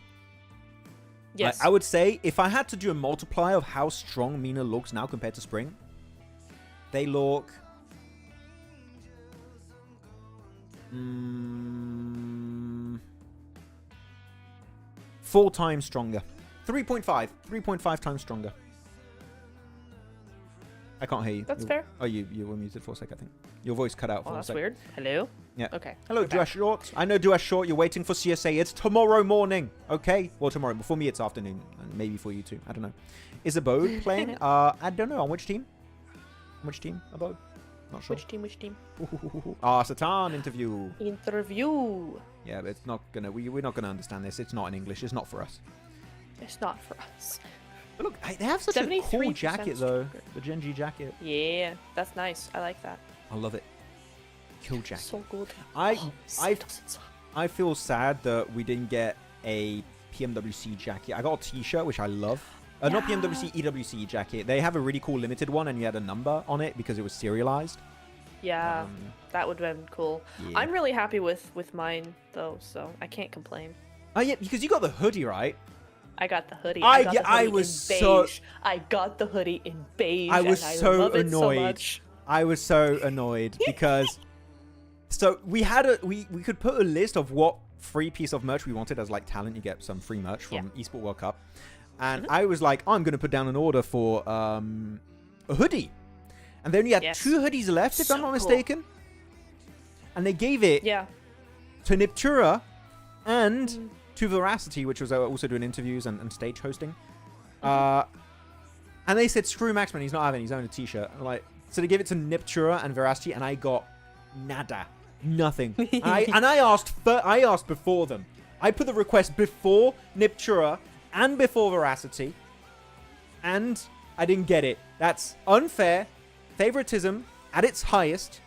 Yes. I would say if I had to do a multiplier of how strong MENA looks now compared to spring, they look 4 times stronger. 3.5 times stronger. I can't hear you. That's fair. Oh, you were muted for a sec, I think. Your voice cut out for Oh, a that's sec. weird. Hello? Yeah. Okay. Hello, we're back. Duash Short. I know Duash Short. You're waiting for CSA. It's tomorrow morning. Okay. Well, tomorrow. For me, it's afternoon, and maybe for you too. I don't know. Is Abode playing? I don't know. On which team? Which team? Abode? Not sure. Which team? Which team? Satan interview. Interview. Yeah, but it's not gonna. We're not gonna understand this. It's not in English. It's not for us. It's not for us. But look, they have such a cool 73% jacket though. stronger. The Gen.G jacket. Yeah, that's nice. I like that. I love it. Cool jacket. So good. I Save us. I feel sad that we didn't get a PMWC jacket. I got a T-shirt, which I love. Not PMWC, EWC jacket. They have a really cool limited one, and you had a number on it because it was serialized. Yeah, that would have been cool. Yeah. I'm really happy with mine though, so I can't complain. Oh yeah, because you got the hoodie, right? I got the hoodie. I got was in so- beige. I got the hoodie in beige. I was and so I love it annoyed. so much. I was so annoyed because so we had we could put a list of what free piece of merch we wanted as like talent. You get some free merch from Esport World Cup, and I was like, I'm gonna put down an order for a hoodie, and they only had 2 hoodies left, if I'm not mistaken, and they gave it to Neptura and to Veracity, which was also doing interviews and stage hosting. And they said, screw Maxman, he's not having his own T-shirt. Like, so they gave it to Neptura and Veracity, and I got nada, nothing. And I asked before them. I put the request before Neptura and before Veracity, and I didn't get it. That's unfair, favoritism at its highest,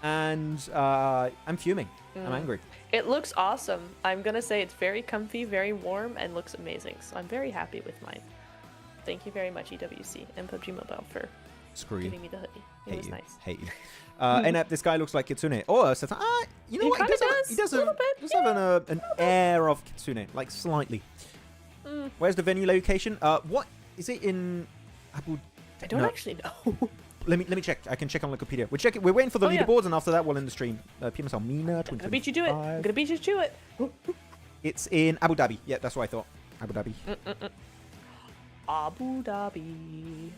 and I'm fuming. I'm angry. It looks awesome. I'm gonna say it's very comfy, very warm, and looks amazing. So I'm very happy with mine. Thank you very much, EWC and PUBG Mobile, for giving me the hoodie. It was nice. Hate you. And this guy looks like Kitsune. Oh, so you know He what? kinda He does a little bit, does have an air of Kitsune, like slightly. Where's the venue location? What is it in Abu? I don't actually know. Let me check. I can check on Wikipedia. We're waiting for the leaderboards, and after that, we'll end the stream. PMSL MENA 2025. I'm gonna beat you to it. I'm gonna beat you to it. It's in Abu Dhabi. Yeah, that's what I thought. Abu Dhabi. Abu Dhabi.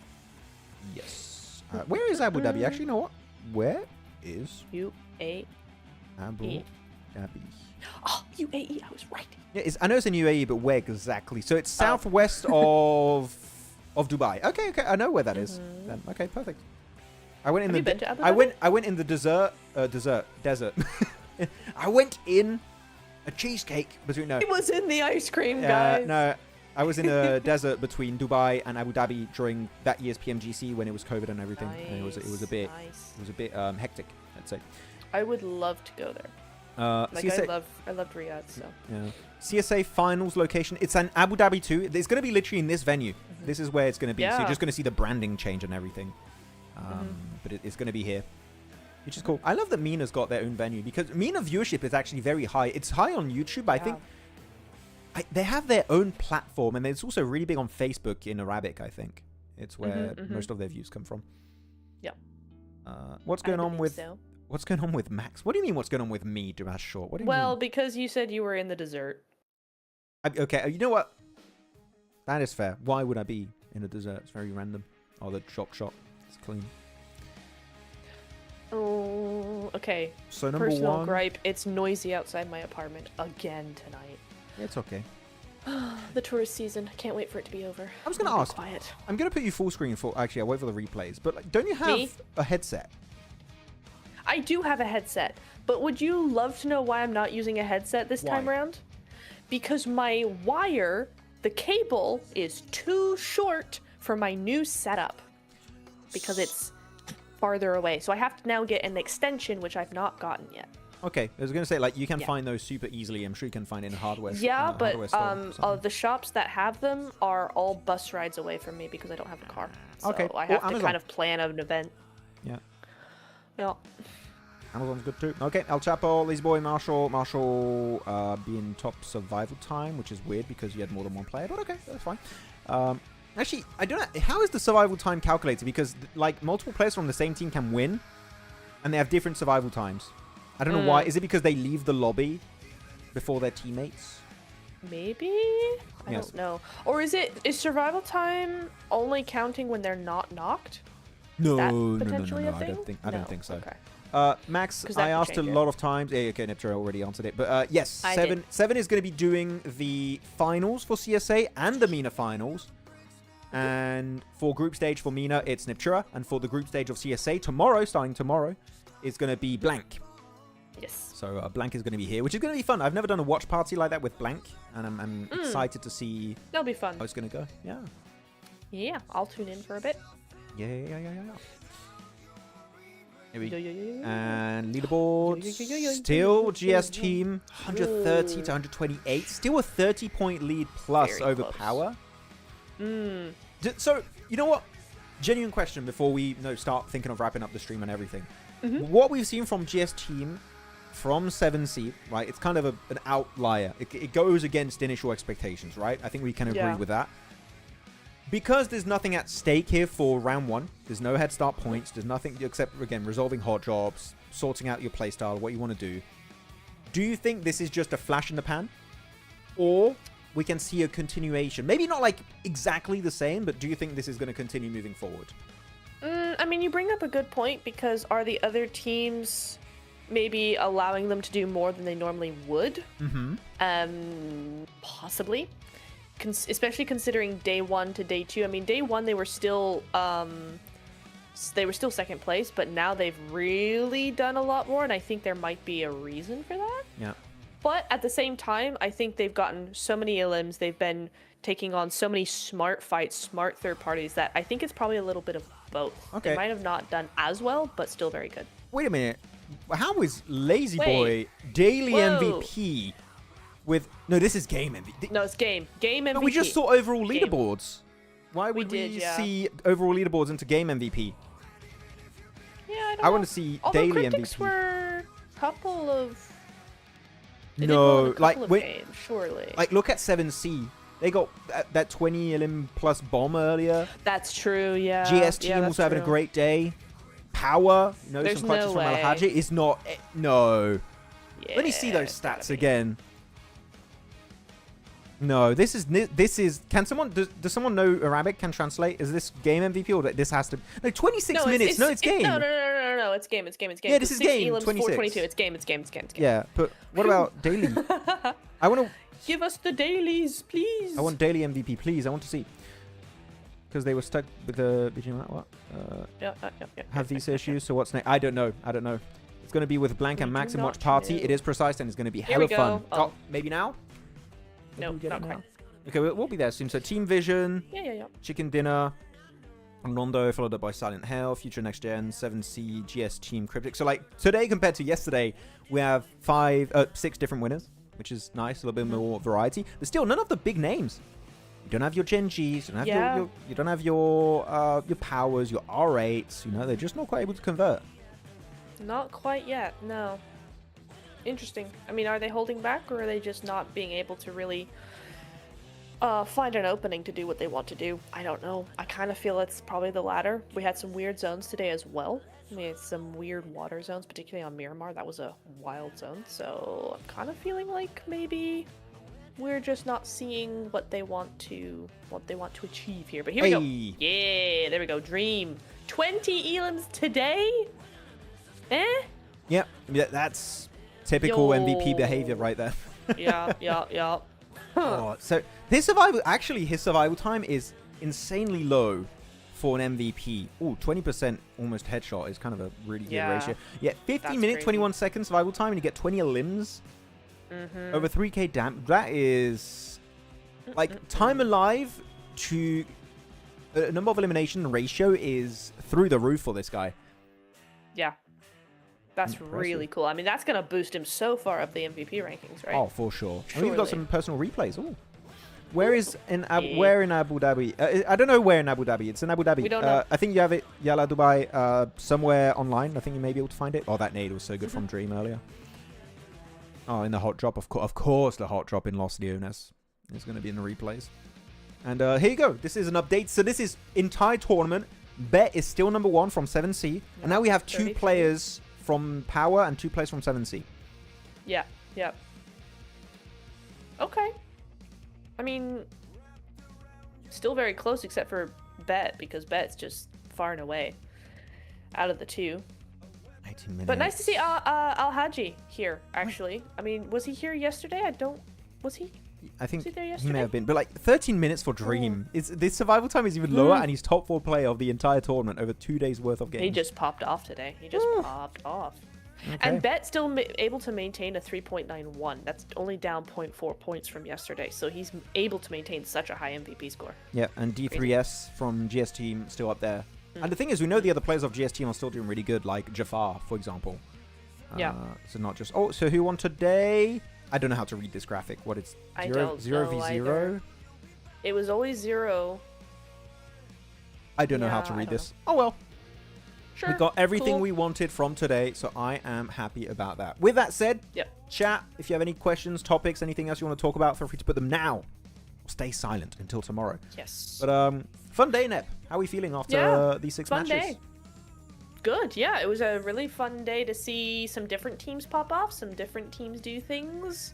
Yes. Where is Abu Dhabi? Actually, you know what? Where is UAE. Abu Dhabi? Oh, UAE. I was right. Yeah, I know it's in UAE, but where exactly? So it's southwest of Dubai. Okay. I know where that is. Then okay, perfect. I went in Have you been to Abu Dhabi? I went in the desert. I went in a cheesecake between It was in the ice cream, guys. No, I was in a desert between Dubai and Abu Dhabi during that year's PMGC when it was COVID and everything. And it was a bit hectic, I'd say. I would love to go there. CSA, I loved Riyadh, so. Yeah. CSA finals location. It's an Abu Dhabi too. It's going to be literally in this venue. This is where it's going to be. So you're just going to see the branding change and everything. But it's going to be here, which is cool. I love that MENA's got their own venue because MENA viewership is actually very high. It's high on YouTube. I think they have their own platform, and it's also really big on Facebook in Arabic. I think it's where most of their views come from. Yeah. What's going on with Max? What do you mean? What's going on with me, Dumas Short? What do you mean? Because you said you were in the desert. Okay, you know what? That is fair. Why would I be in a desert? It's very random. Oh, the shot. It's clean. Oh, okay. So number Personal one. gripe. It's noisy outside my apartment again tonight. It's okay. The tourist season. I can't wait for it to be over. I was going to ask. Quiet. I'm going to put you full screen for. Actually, I'll wait for the replays. But like, don't you have a headset? I do have a headset, but would you love to know why I'm not using a headset this time around? Because my wire, the cable, is too short for my new setup. Because it's farther away. So I have to now get an extension, which I've not gotten yet. Okay, I was going to say, like, you can find those super easily. I'm sure you can find it in hardware. Yeah, but store, the shops that have them are all bus rides away from me because I don't have a car. So Okay, I have to Amazon. kind of plan an event. Yeah. Yeah. Amazon's good too. Okay, El Chapo, Lazy Boy, Marshall being top survival time, which is weird because you had more than one player, but okay, that's fine. Actually, I don't know, how is the survival time calculated? Because, like, multiple players from the same team can win, and they have different survival times. I don't know why. Is it because they leave the lobby before their teammates? Maybe? I don't know. Or is survival time only counting when they're not knocked? No, Is that no. potentially a I thing? don't think so. Okay. Max, 'Cause that I could asked a change it. lot of times. Yeah, okay, Neptura already answered it. But yes, I Seven did. is going to be doing the finals for CSA and the MENA finals. And for group stage for MENA, it's Neptura. And for the group stage of CSA, starting tomorrow, is going to be Blank. Yes. So Blank is going to be here, which is going to be fun. I've never done a watch party like that with Blank. And I'm excited to see That'll be fun. how it's going to go. Yeah. Yeah, I'll tune in for a bit. Yeah. Here we Yeah, yeah, yeah, yeah. And leaderboard, Yeah. still GS team, 130 to 128. Still a 30-point lead plus Very over close. POWR. So, you know what? Genuine question before we start thinking of wrapping up the stream and everything. What we've seen from GS team, from 7C, right? It's kind of an outlier. It goes against initial expectations, right? I think we can agree with that. Because there's nothing at stake here for round one, there's no head start points, there's nothing except, again, resolving hot jobs, sorting out your playstyle, what you want to do you think this is just a flash in the pan? Or we can see a continuation? Maybe not like exactly the same, but do you think this is going to continue moving forward? I mean, you bring up a good point, because are the other teams maybe allowing them to do more than they normally would? Possibly. Especially considering day 1 to day 2. I mean, day 1 they were still second place, but now they've really done a lot more, and I think there might be a reason for that. Yeah. But at the same time, I think they've gotten so many elims, they've been taking on so many smart fights, smart third parties, that I think it's probably a little bit of both. Okay. They might have not done as well, but still very good. Wait a minute. How is Lazy Wait. Boy daily Whoa. MVP with... No, this is game MVP. No, it's game MVP. But we just saw overall Game. leaderboards. Why would we did, yeah. see overall leaderboards into game MVP? Yeah, I don't I know. want to see Although daily Cryptics MVP. were a couple of... They did well No, in a couple like of wait, games, surely. like look at 7C. They got that 20 elim plus bomb earlier. That's true, yeah. GS team yeah, also having a true. great day. POWR, There's some clutches no from way. Alhaji is not. No. Yeah, Let me see those it's gotta stats be. again. No, this is. Can someone does someone know Arabic? Can translate? Is this game MVP or this has to? No, 26 minutes. No, it's game. No, it's game. It's game. Yeah, this is 6 game, elims, 26. 422. It's game. It's game. It's game. It's game. Yeah, but what about daily? I want to. Give us the dailies, please. I want daily MVP, please. I want to see. Because they were stuck with the what? Yeah. Have these issues. So what's next? I don't know. It's going to be with Blank and We Max do and not Watch Party. know. It is precise and it's going to be Here we hella fun. go. Oh. Maybe now? No, Maybe we get not it now? quite. Okay, we'll be there soon. So Team Vision, Yeah. Chicken Dinner, Rondo, followed up by Silent Hell, Future Next Gen, 7C, GS Team, Cryptics. So like today compared to yesterday, we have 6 different winners, which is nice, a little bit more variety. But still, none of the big names. You don't have your Gen.Gs, you don't have you don't have your powers, your R8s. They're just not quite able to convert. Not quite yet. No. Interesting. I mean, are they holding back, or are they just not being able to really find an opening to do what they want to do? I don't know. I kind of feel it's probably the latter. We had some weird zones today as well. We had some weird water zones, particularly on Miramar. That was a wild zone. So I'm kind of feeling like maybe we're just not seeing what they want to achieve here. But here we go. Yeah, there we go. Dream. 20 elims today? Yep, that's typical Yo. MVP behavior right there. Yeah. Oh, so his survival time is insanely low for an MVP. Ooh, 20% almost headshot is kind of a really good ratio. Yeah, 15 That's minutes, crazy. 21 seconds survival time, and you get 20 elims. Over 3k damage. That is like time alive to number of elimination ratio is through the roof for this guy. Yeah. That's Impressive. really cool. I mean, that's going to boost him so far up the MVP rankings, right? Oh, for sure. And we've got Surely. some personal replays. Ooh. Where in Abu Dhabi? I don't know where in Abu Dhabi. It's in Abu Dhabi. We don't know. I think you have it, Yala Dubai, somewhere online. I think you may be able to find it. Oh, that nade was so good from Dream earlier. Oh, in the hot drop, of course, the hot drop in Los Leones is going to be in the replays. And here you go. This is an update. So this is entire tournament. Bet is still number 1 from 7C. And now we have 2 33. players from POWR and 2 players from 7C. Yeah. Okay. I mean, still very close except for Bet, because Bet's just far and away out of the 2. 18 minutes. But nice to see Al Haji here, actually. I mean, was he here yesterday? Was he? I think Was he there he yesterday? may have been. But like 13 minutes for Dream. The survival time is even lower, and he's top 4 player of the entire tournament over 2 days worth of games. He just popped off today. He just popped off. Okay. And Bet still able to maintain a 3.91. That's only down 0.4 points from yesterday. So he's able to maintain such a high MVP score. Yeah, and D3S from GS Team still up there. And the thing is, we know the other players of GS Team are still doing really good, like Jafar, for example. Yeah. So not just... Oh, so who won today? I don't know how to read this graphic. What it's... I 0 don't 0 know v 0? either. It was always 0. I don't know how Yeah, to I read don't this. Oh, well. Sure. We got everything cool. we wanted from today, so I am happy about that. With that said, Yep. chat, if you have any questions, topics, anything else you want to talk about, feel free to put them now. Stay silent until tomorrow. Yes. But fun day, Nep. How are we feeling after these 6 fun matches? day. Good. Yeah, it was a really fun day to see some different teams pop off, some different teams do things.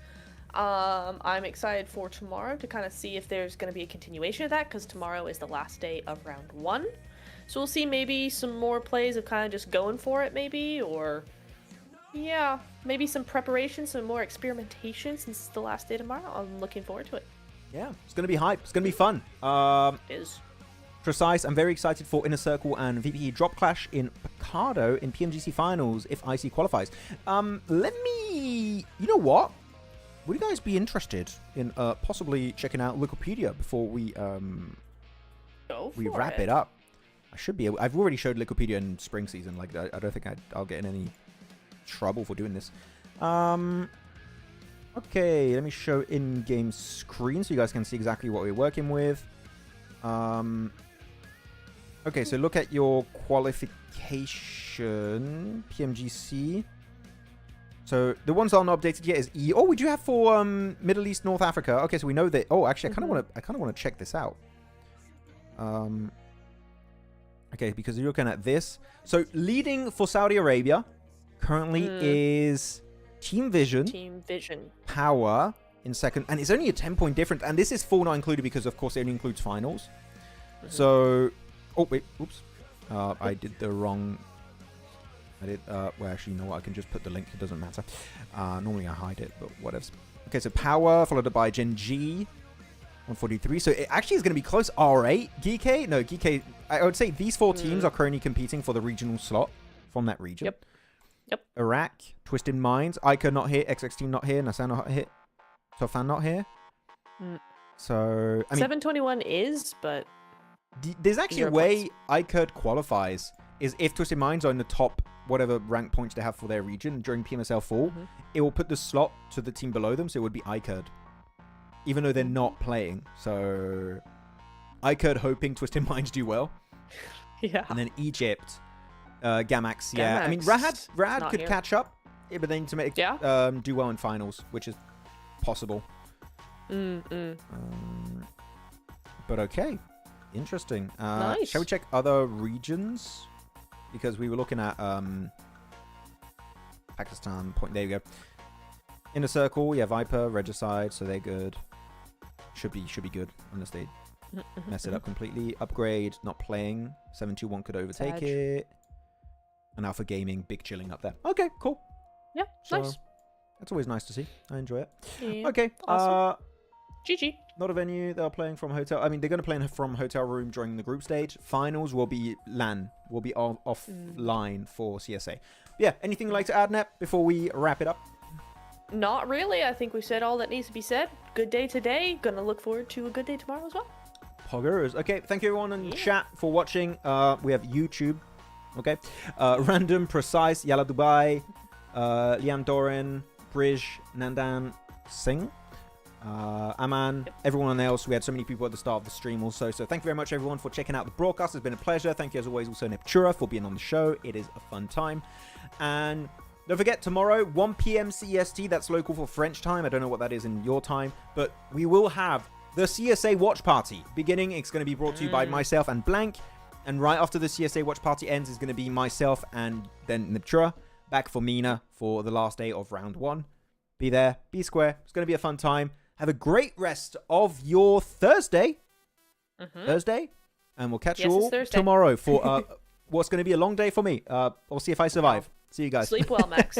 I'm excited for tomorrow to kind of see if there's going to be a continuation of that, because tomorrow is the last day of round 1. So we'll see maybe some more plays of kind of just going for it, maybe, or yeah, maybe some preparation, some more experimentation since it's the last day tomorrow. I'm looking forward to it. Yeah, it's going to be hype. It's going to be fun. It is. Precise, I'm very excited for Inner Circle and VPE Drop Clash in Picardo in PMGC Finals if IC qualifies. Let me... You know what? Would you guys be interested in possibly checking out Wikipedia before we wrap it up? I should be able... I've already showed Wikipedia in spring season. Like, I don't think I'll get in any trouble for doing this. Okay, let me show in-game screen so you guys can see exactly what we're working with. Okay, so look at your qualification, PMGC. So the ones that are not updated yet is E. Oh, we do have for Middle East, North Africa. Okay, so we know that. Oh, actually, I kind of want to check this out. Okay, because you're looking at this. So leading for Saudi Arabia currently is Team Vision. Team Vision. POWR in second, and it's only a 10-point difference. And this is full not included because, of course, it only includes finals. So, oh wait, oops, I did the wrong. I did. Well, actually, you know what? I can just put the link. It doesn't matter. Normally I hide it, but whatever. Okay, so POWR followed by Gen.G 143. So it actually is going to be close. R8, Geekay. No, Geekay. I would say these 4 teams are currently competing for the regional slot from that region. Yep. Iraq, Twisted Minds, Ica not here, XX Team not here, Nasan not here, Sofan not here. So I mean, 721 is, but there's actually a way Ica qualifies is if Twisted Minds are in the top whatever rank points they have for their region during PMSL Fall, it will put the slot to the team below them, so it would be ICAD, even though they're not playing. So ICAD hoping Twisted Minds do well. Yeah. And then Egypt, Gamax, yeah. I mean, Rahad could catch up, but they need to make do well in finals, which is possible. But okay, interesting. Nice. Shall we check other regions? Because we were looking at Pakistan. There you go. Inner Circle, yeah, Viper, Regicide, so they're good. Should be good unless they mess it up completely. Upgrade, not playing. 721 could overtake it. And Alpha Gaming, big chilling up there. Okay, cool. Yeah, so, nice. That's always nice to see. I enjoy it. Yeah, okay, awesome. GG. Not a venue. They're playing from hotel. I mean, they're going to play from hotel room during the group stage. Finals will be LAN. Will be offline for CSA. Yeah, anything you'd like to add, Nep, before we wrap it up? Not really. I think we said all that needs to be said. Good day today. Gonna look forward to a good day tomorrow as well. Poggers. Okay, thank you everyone in chat for watching. We have YouTube. Okay. Random, Precise, Yala Dubai, Liam Doran, Brij, Nandan Singh. Aman, everyone else. We had so many people at the start of the stream also. So thank you very much, everyone, for checking out the broadcast. It's been a pleasure. Thank you, as always, also Neptura for being on the show. It is a fun time. And don't forget, tomorrow, 1 p.m. CEST. That's local for French time. I don't know what that is in your time. But we will have the CSA Watch Party beginning. It's going to be brought to you by myself and Blank. And right after the CSA Watch Party ends, is going to be myself and then Neptura back for MENA for the last day of round 1. Be there. Be square. It's going to be a fun time. Have a great rest of your Thursday. Thursday. And we'll catch you all tomorrow for what's going to be a long day for me. I'll see if I survive. See you guys. Sleep well, Max.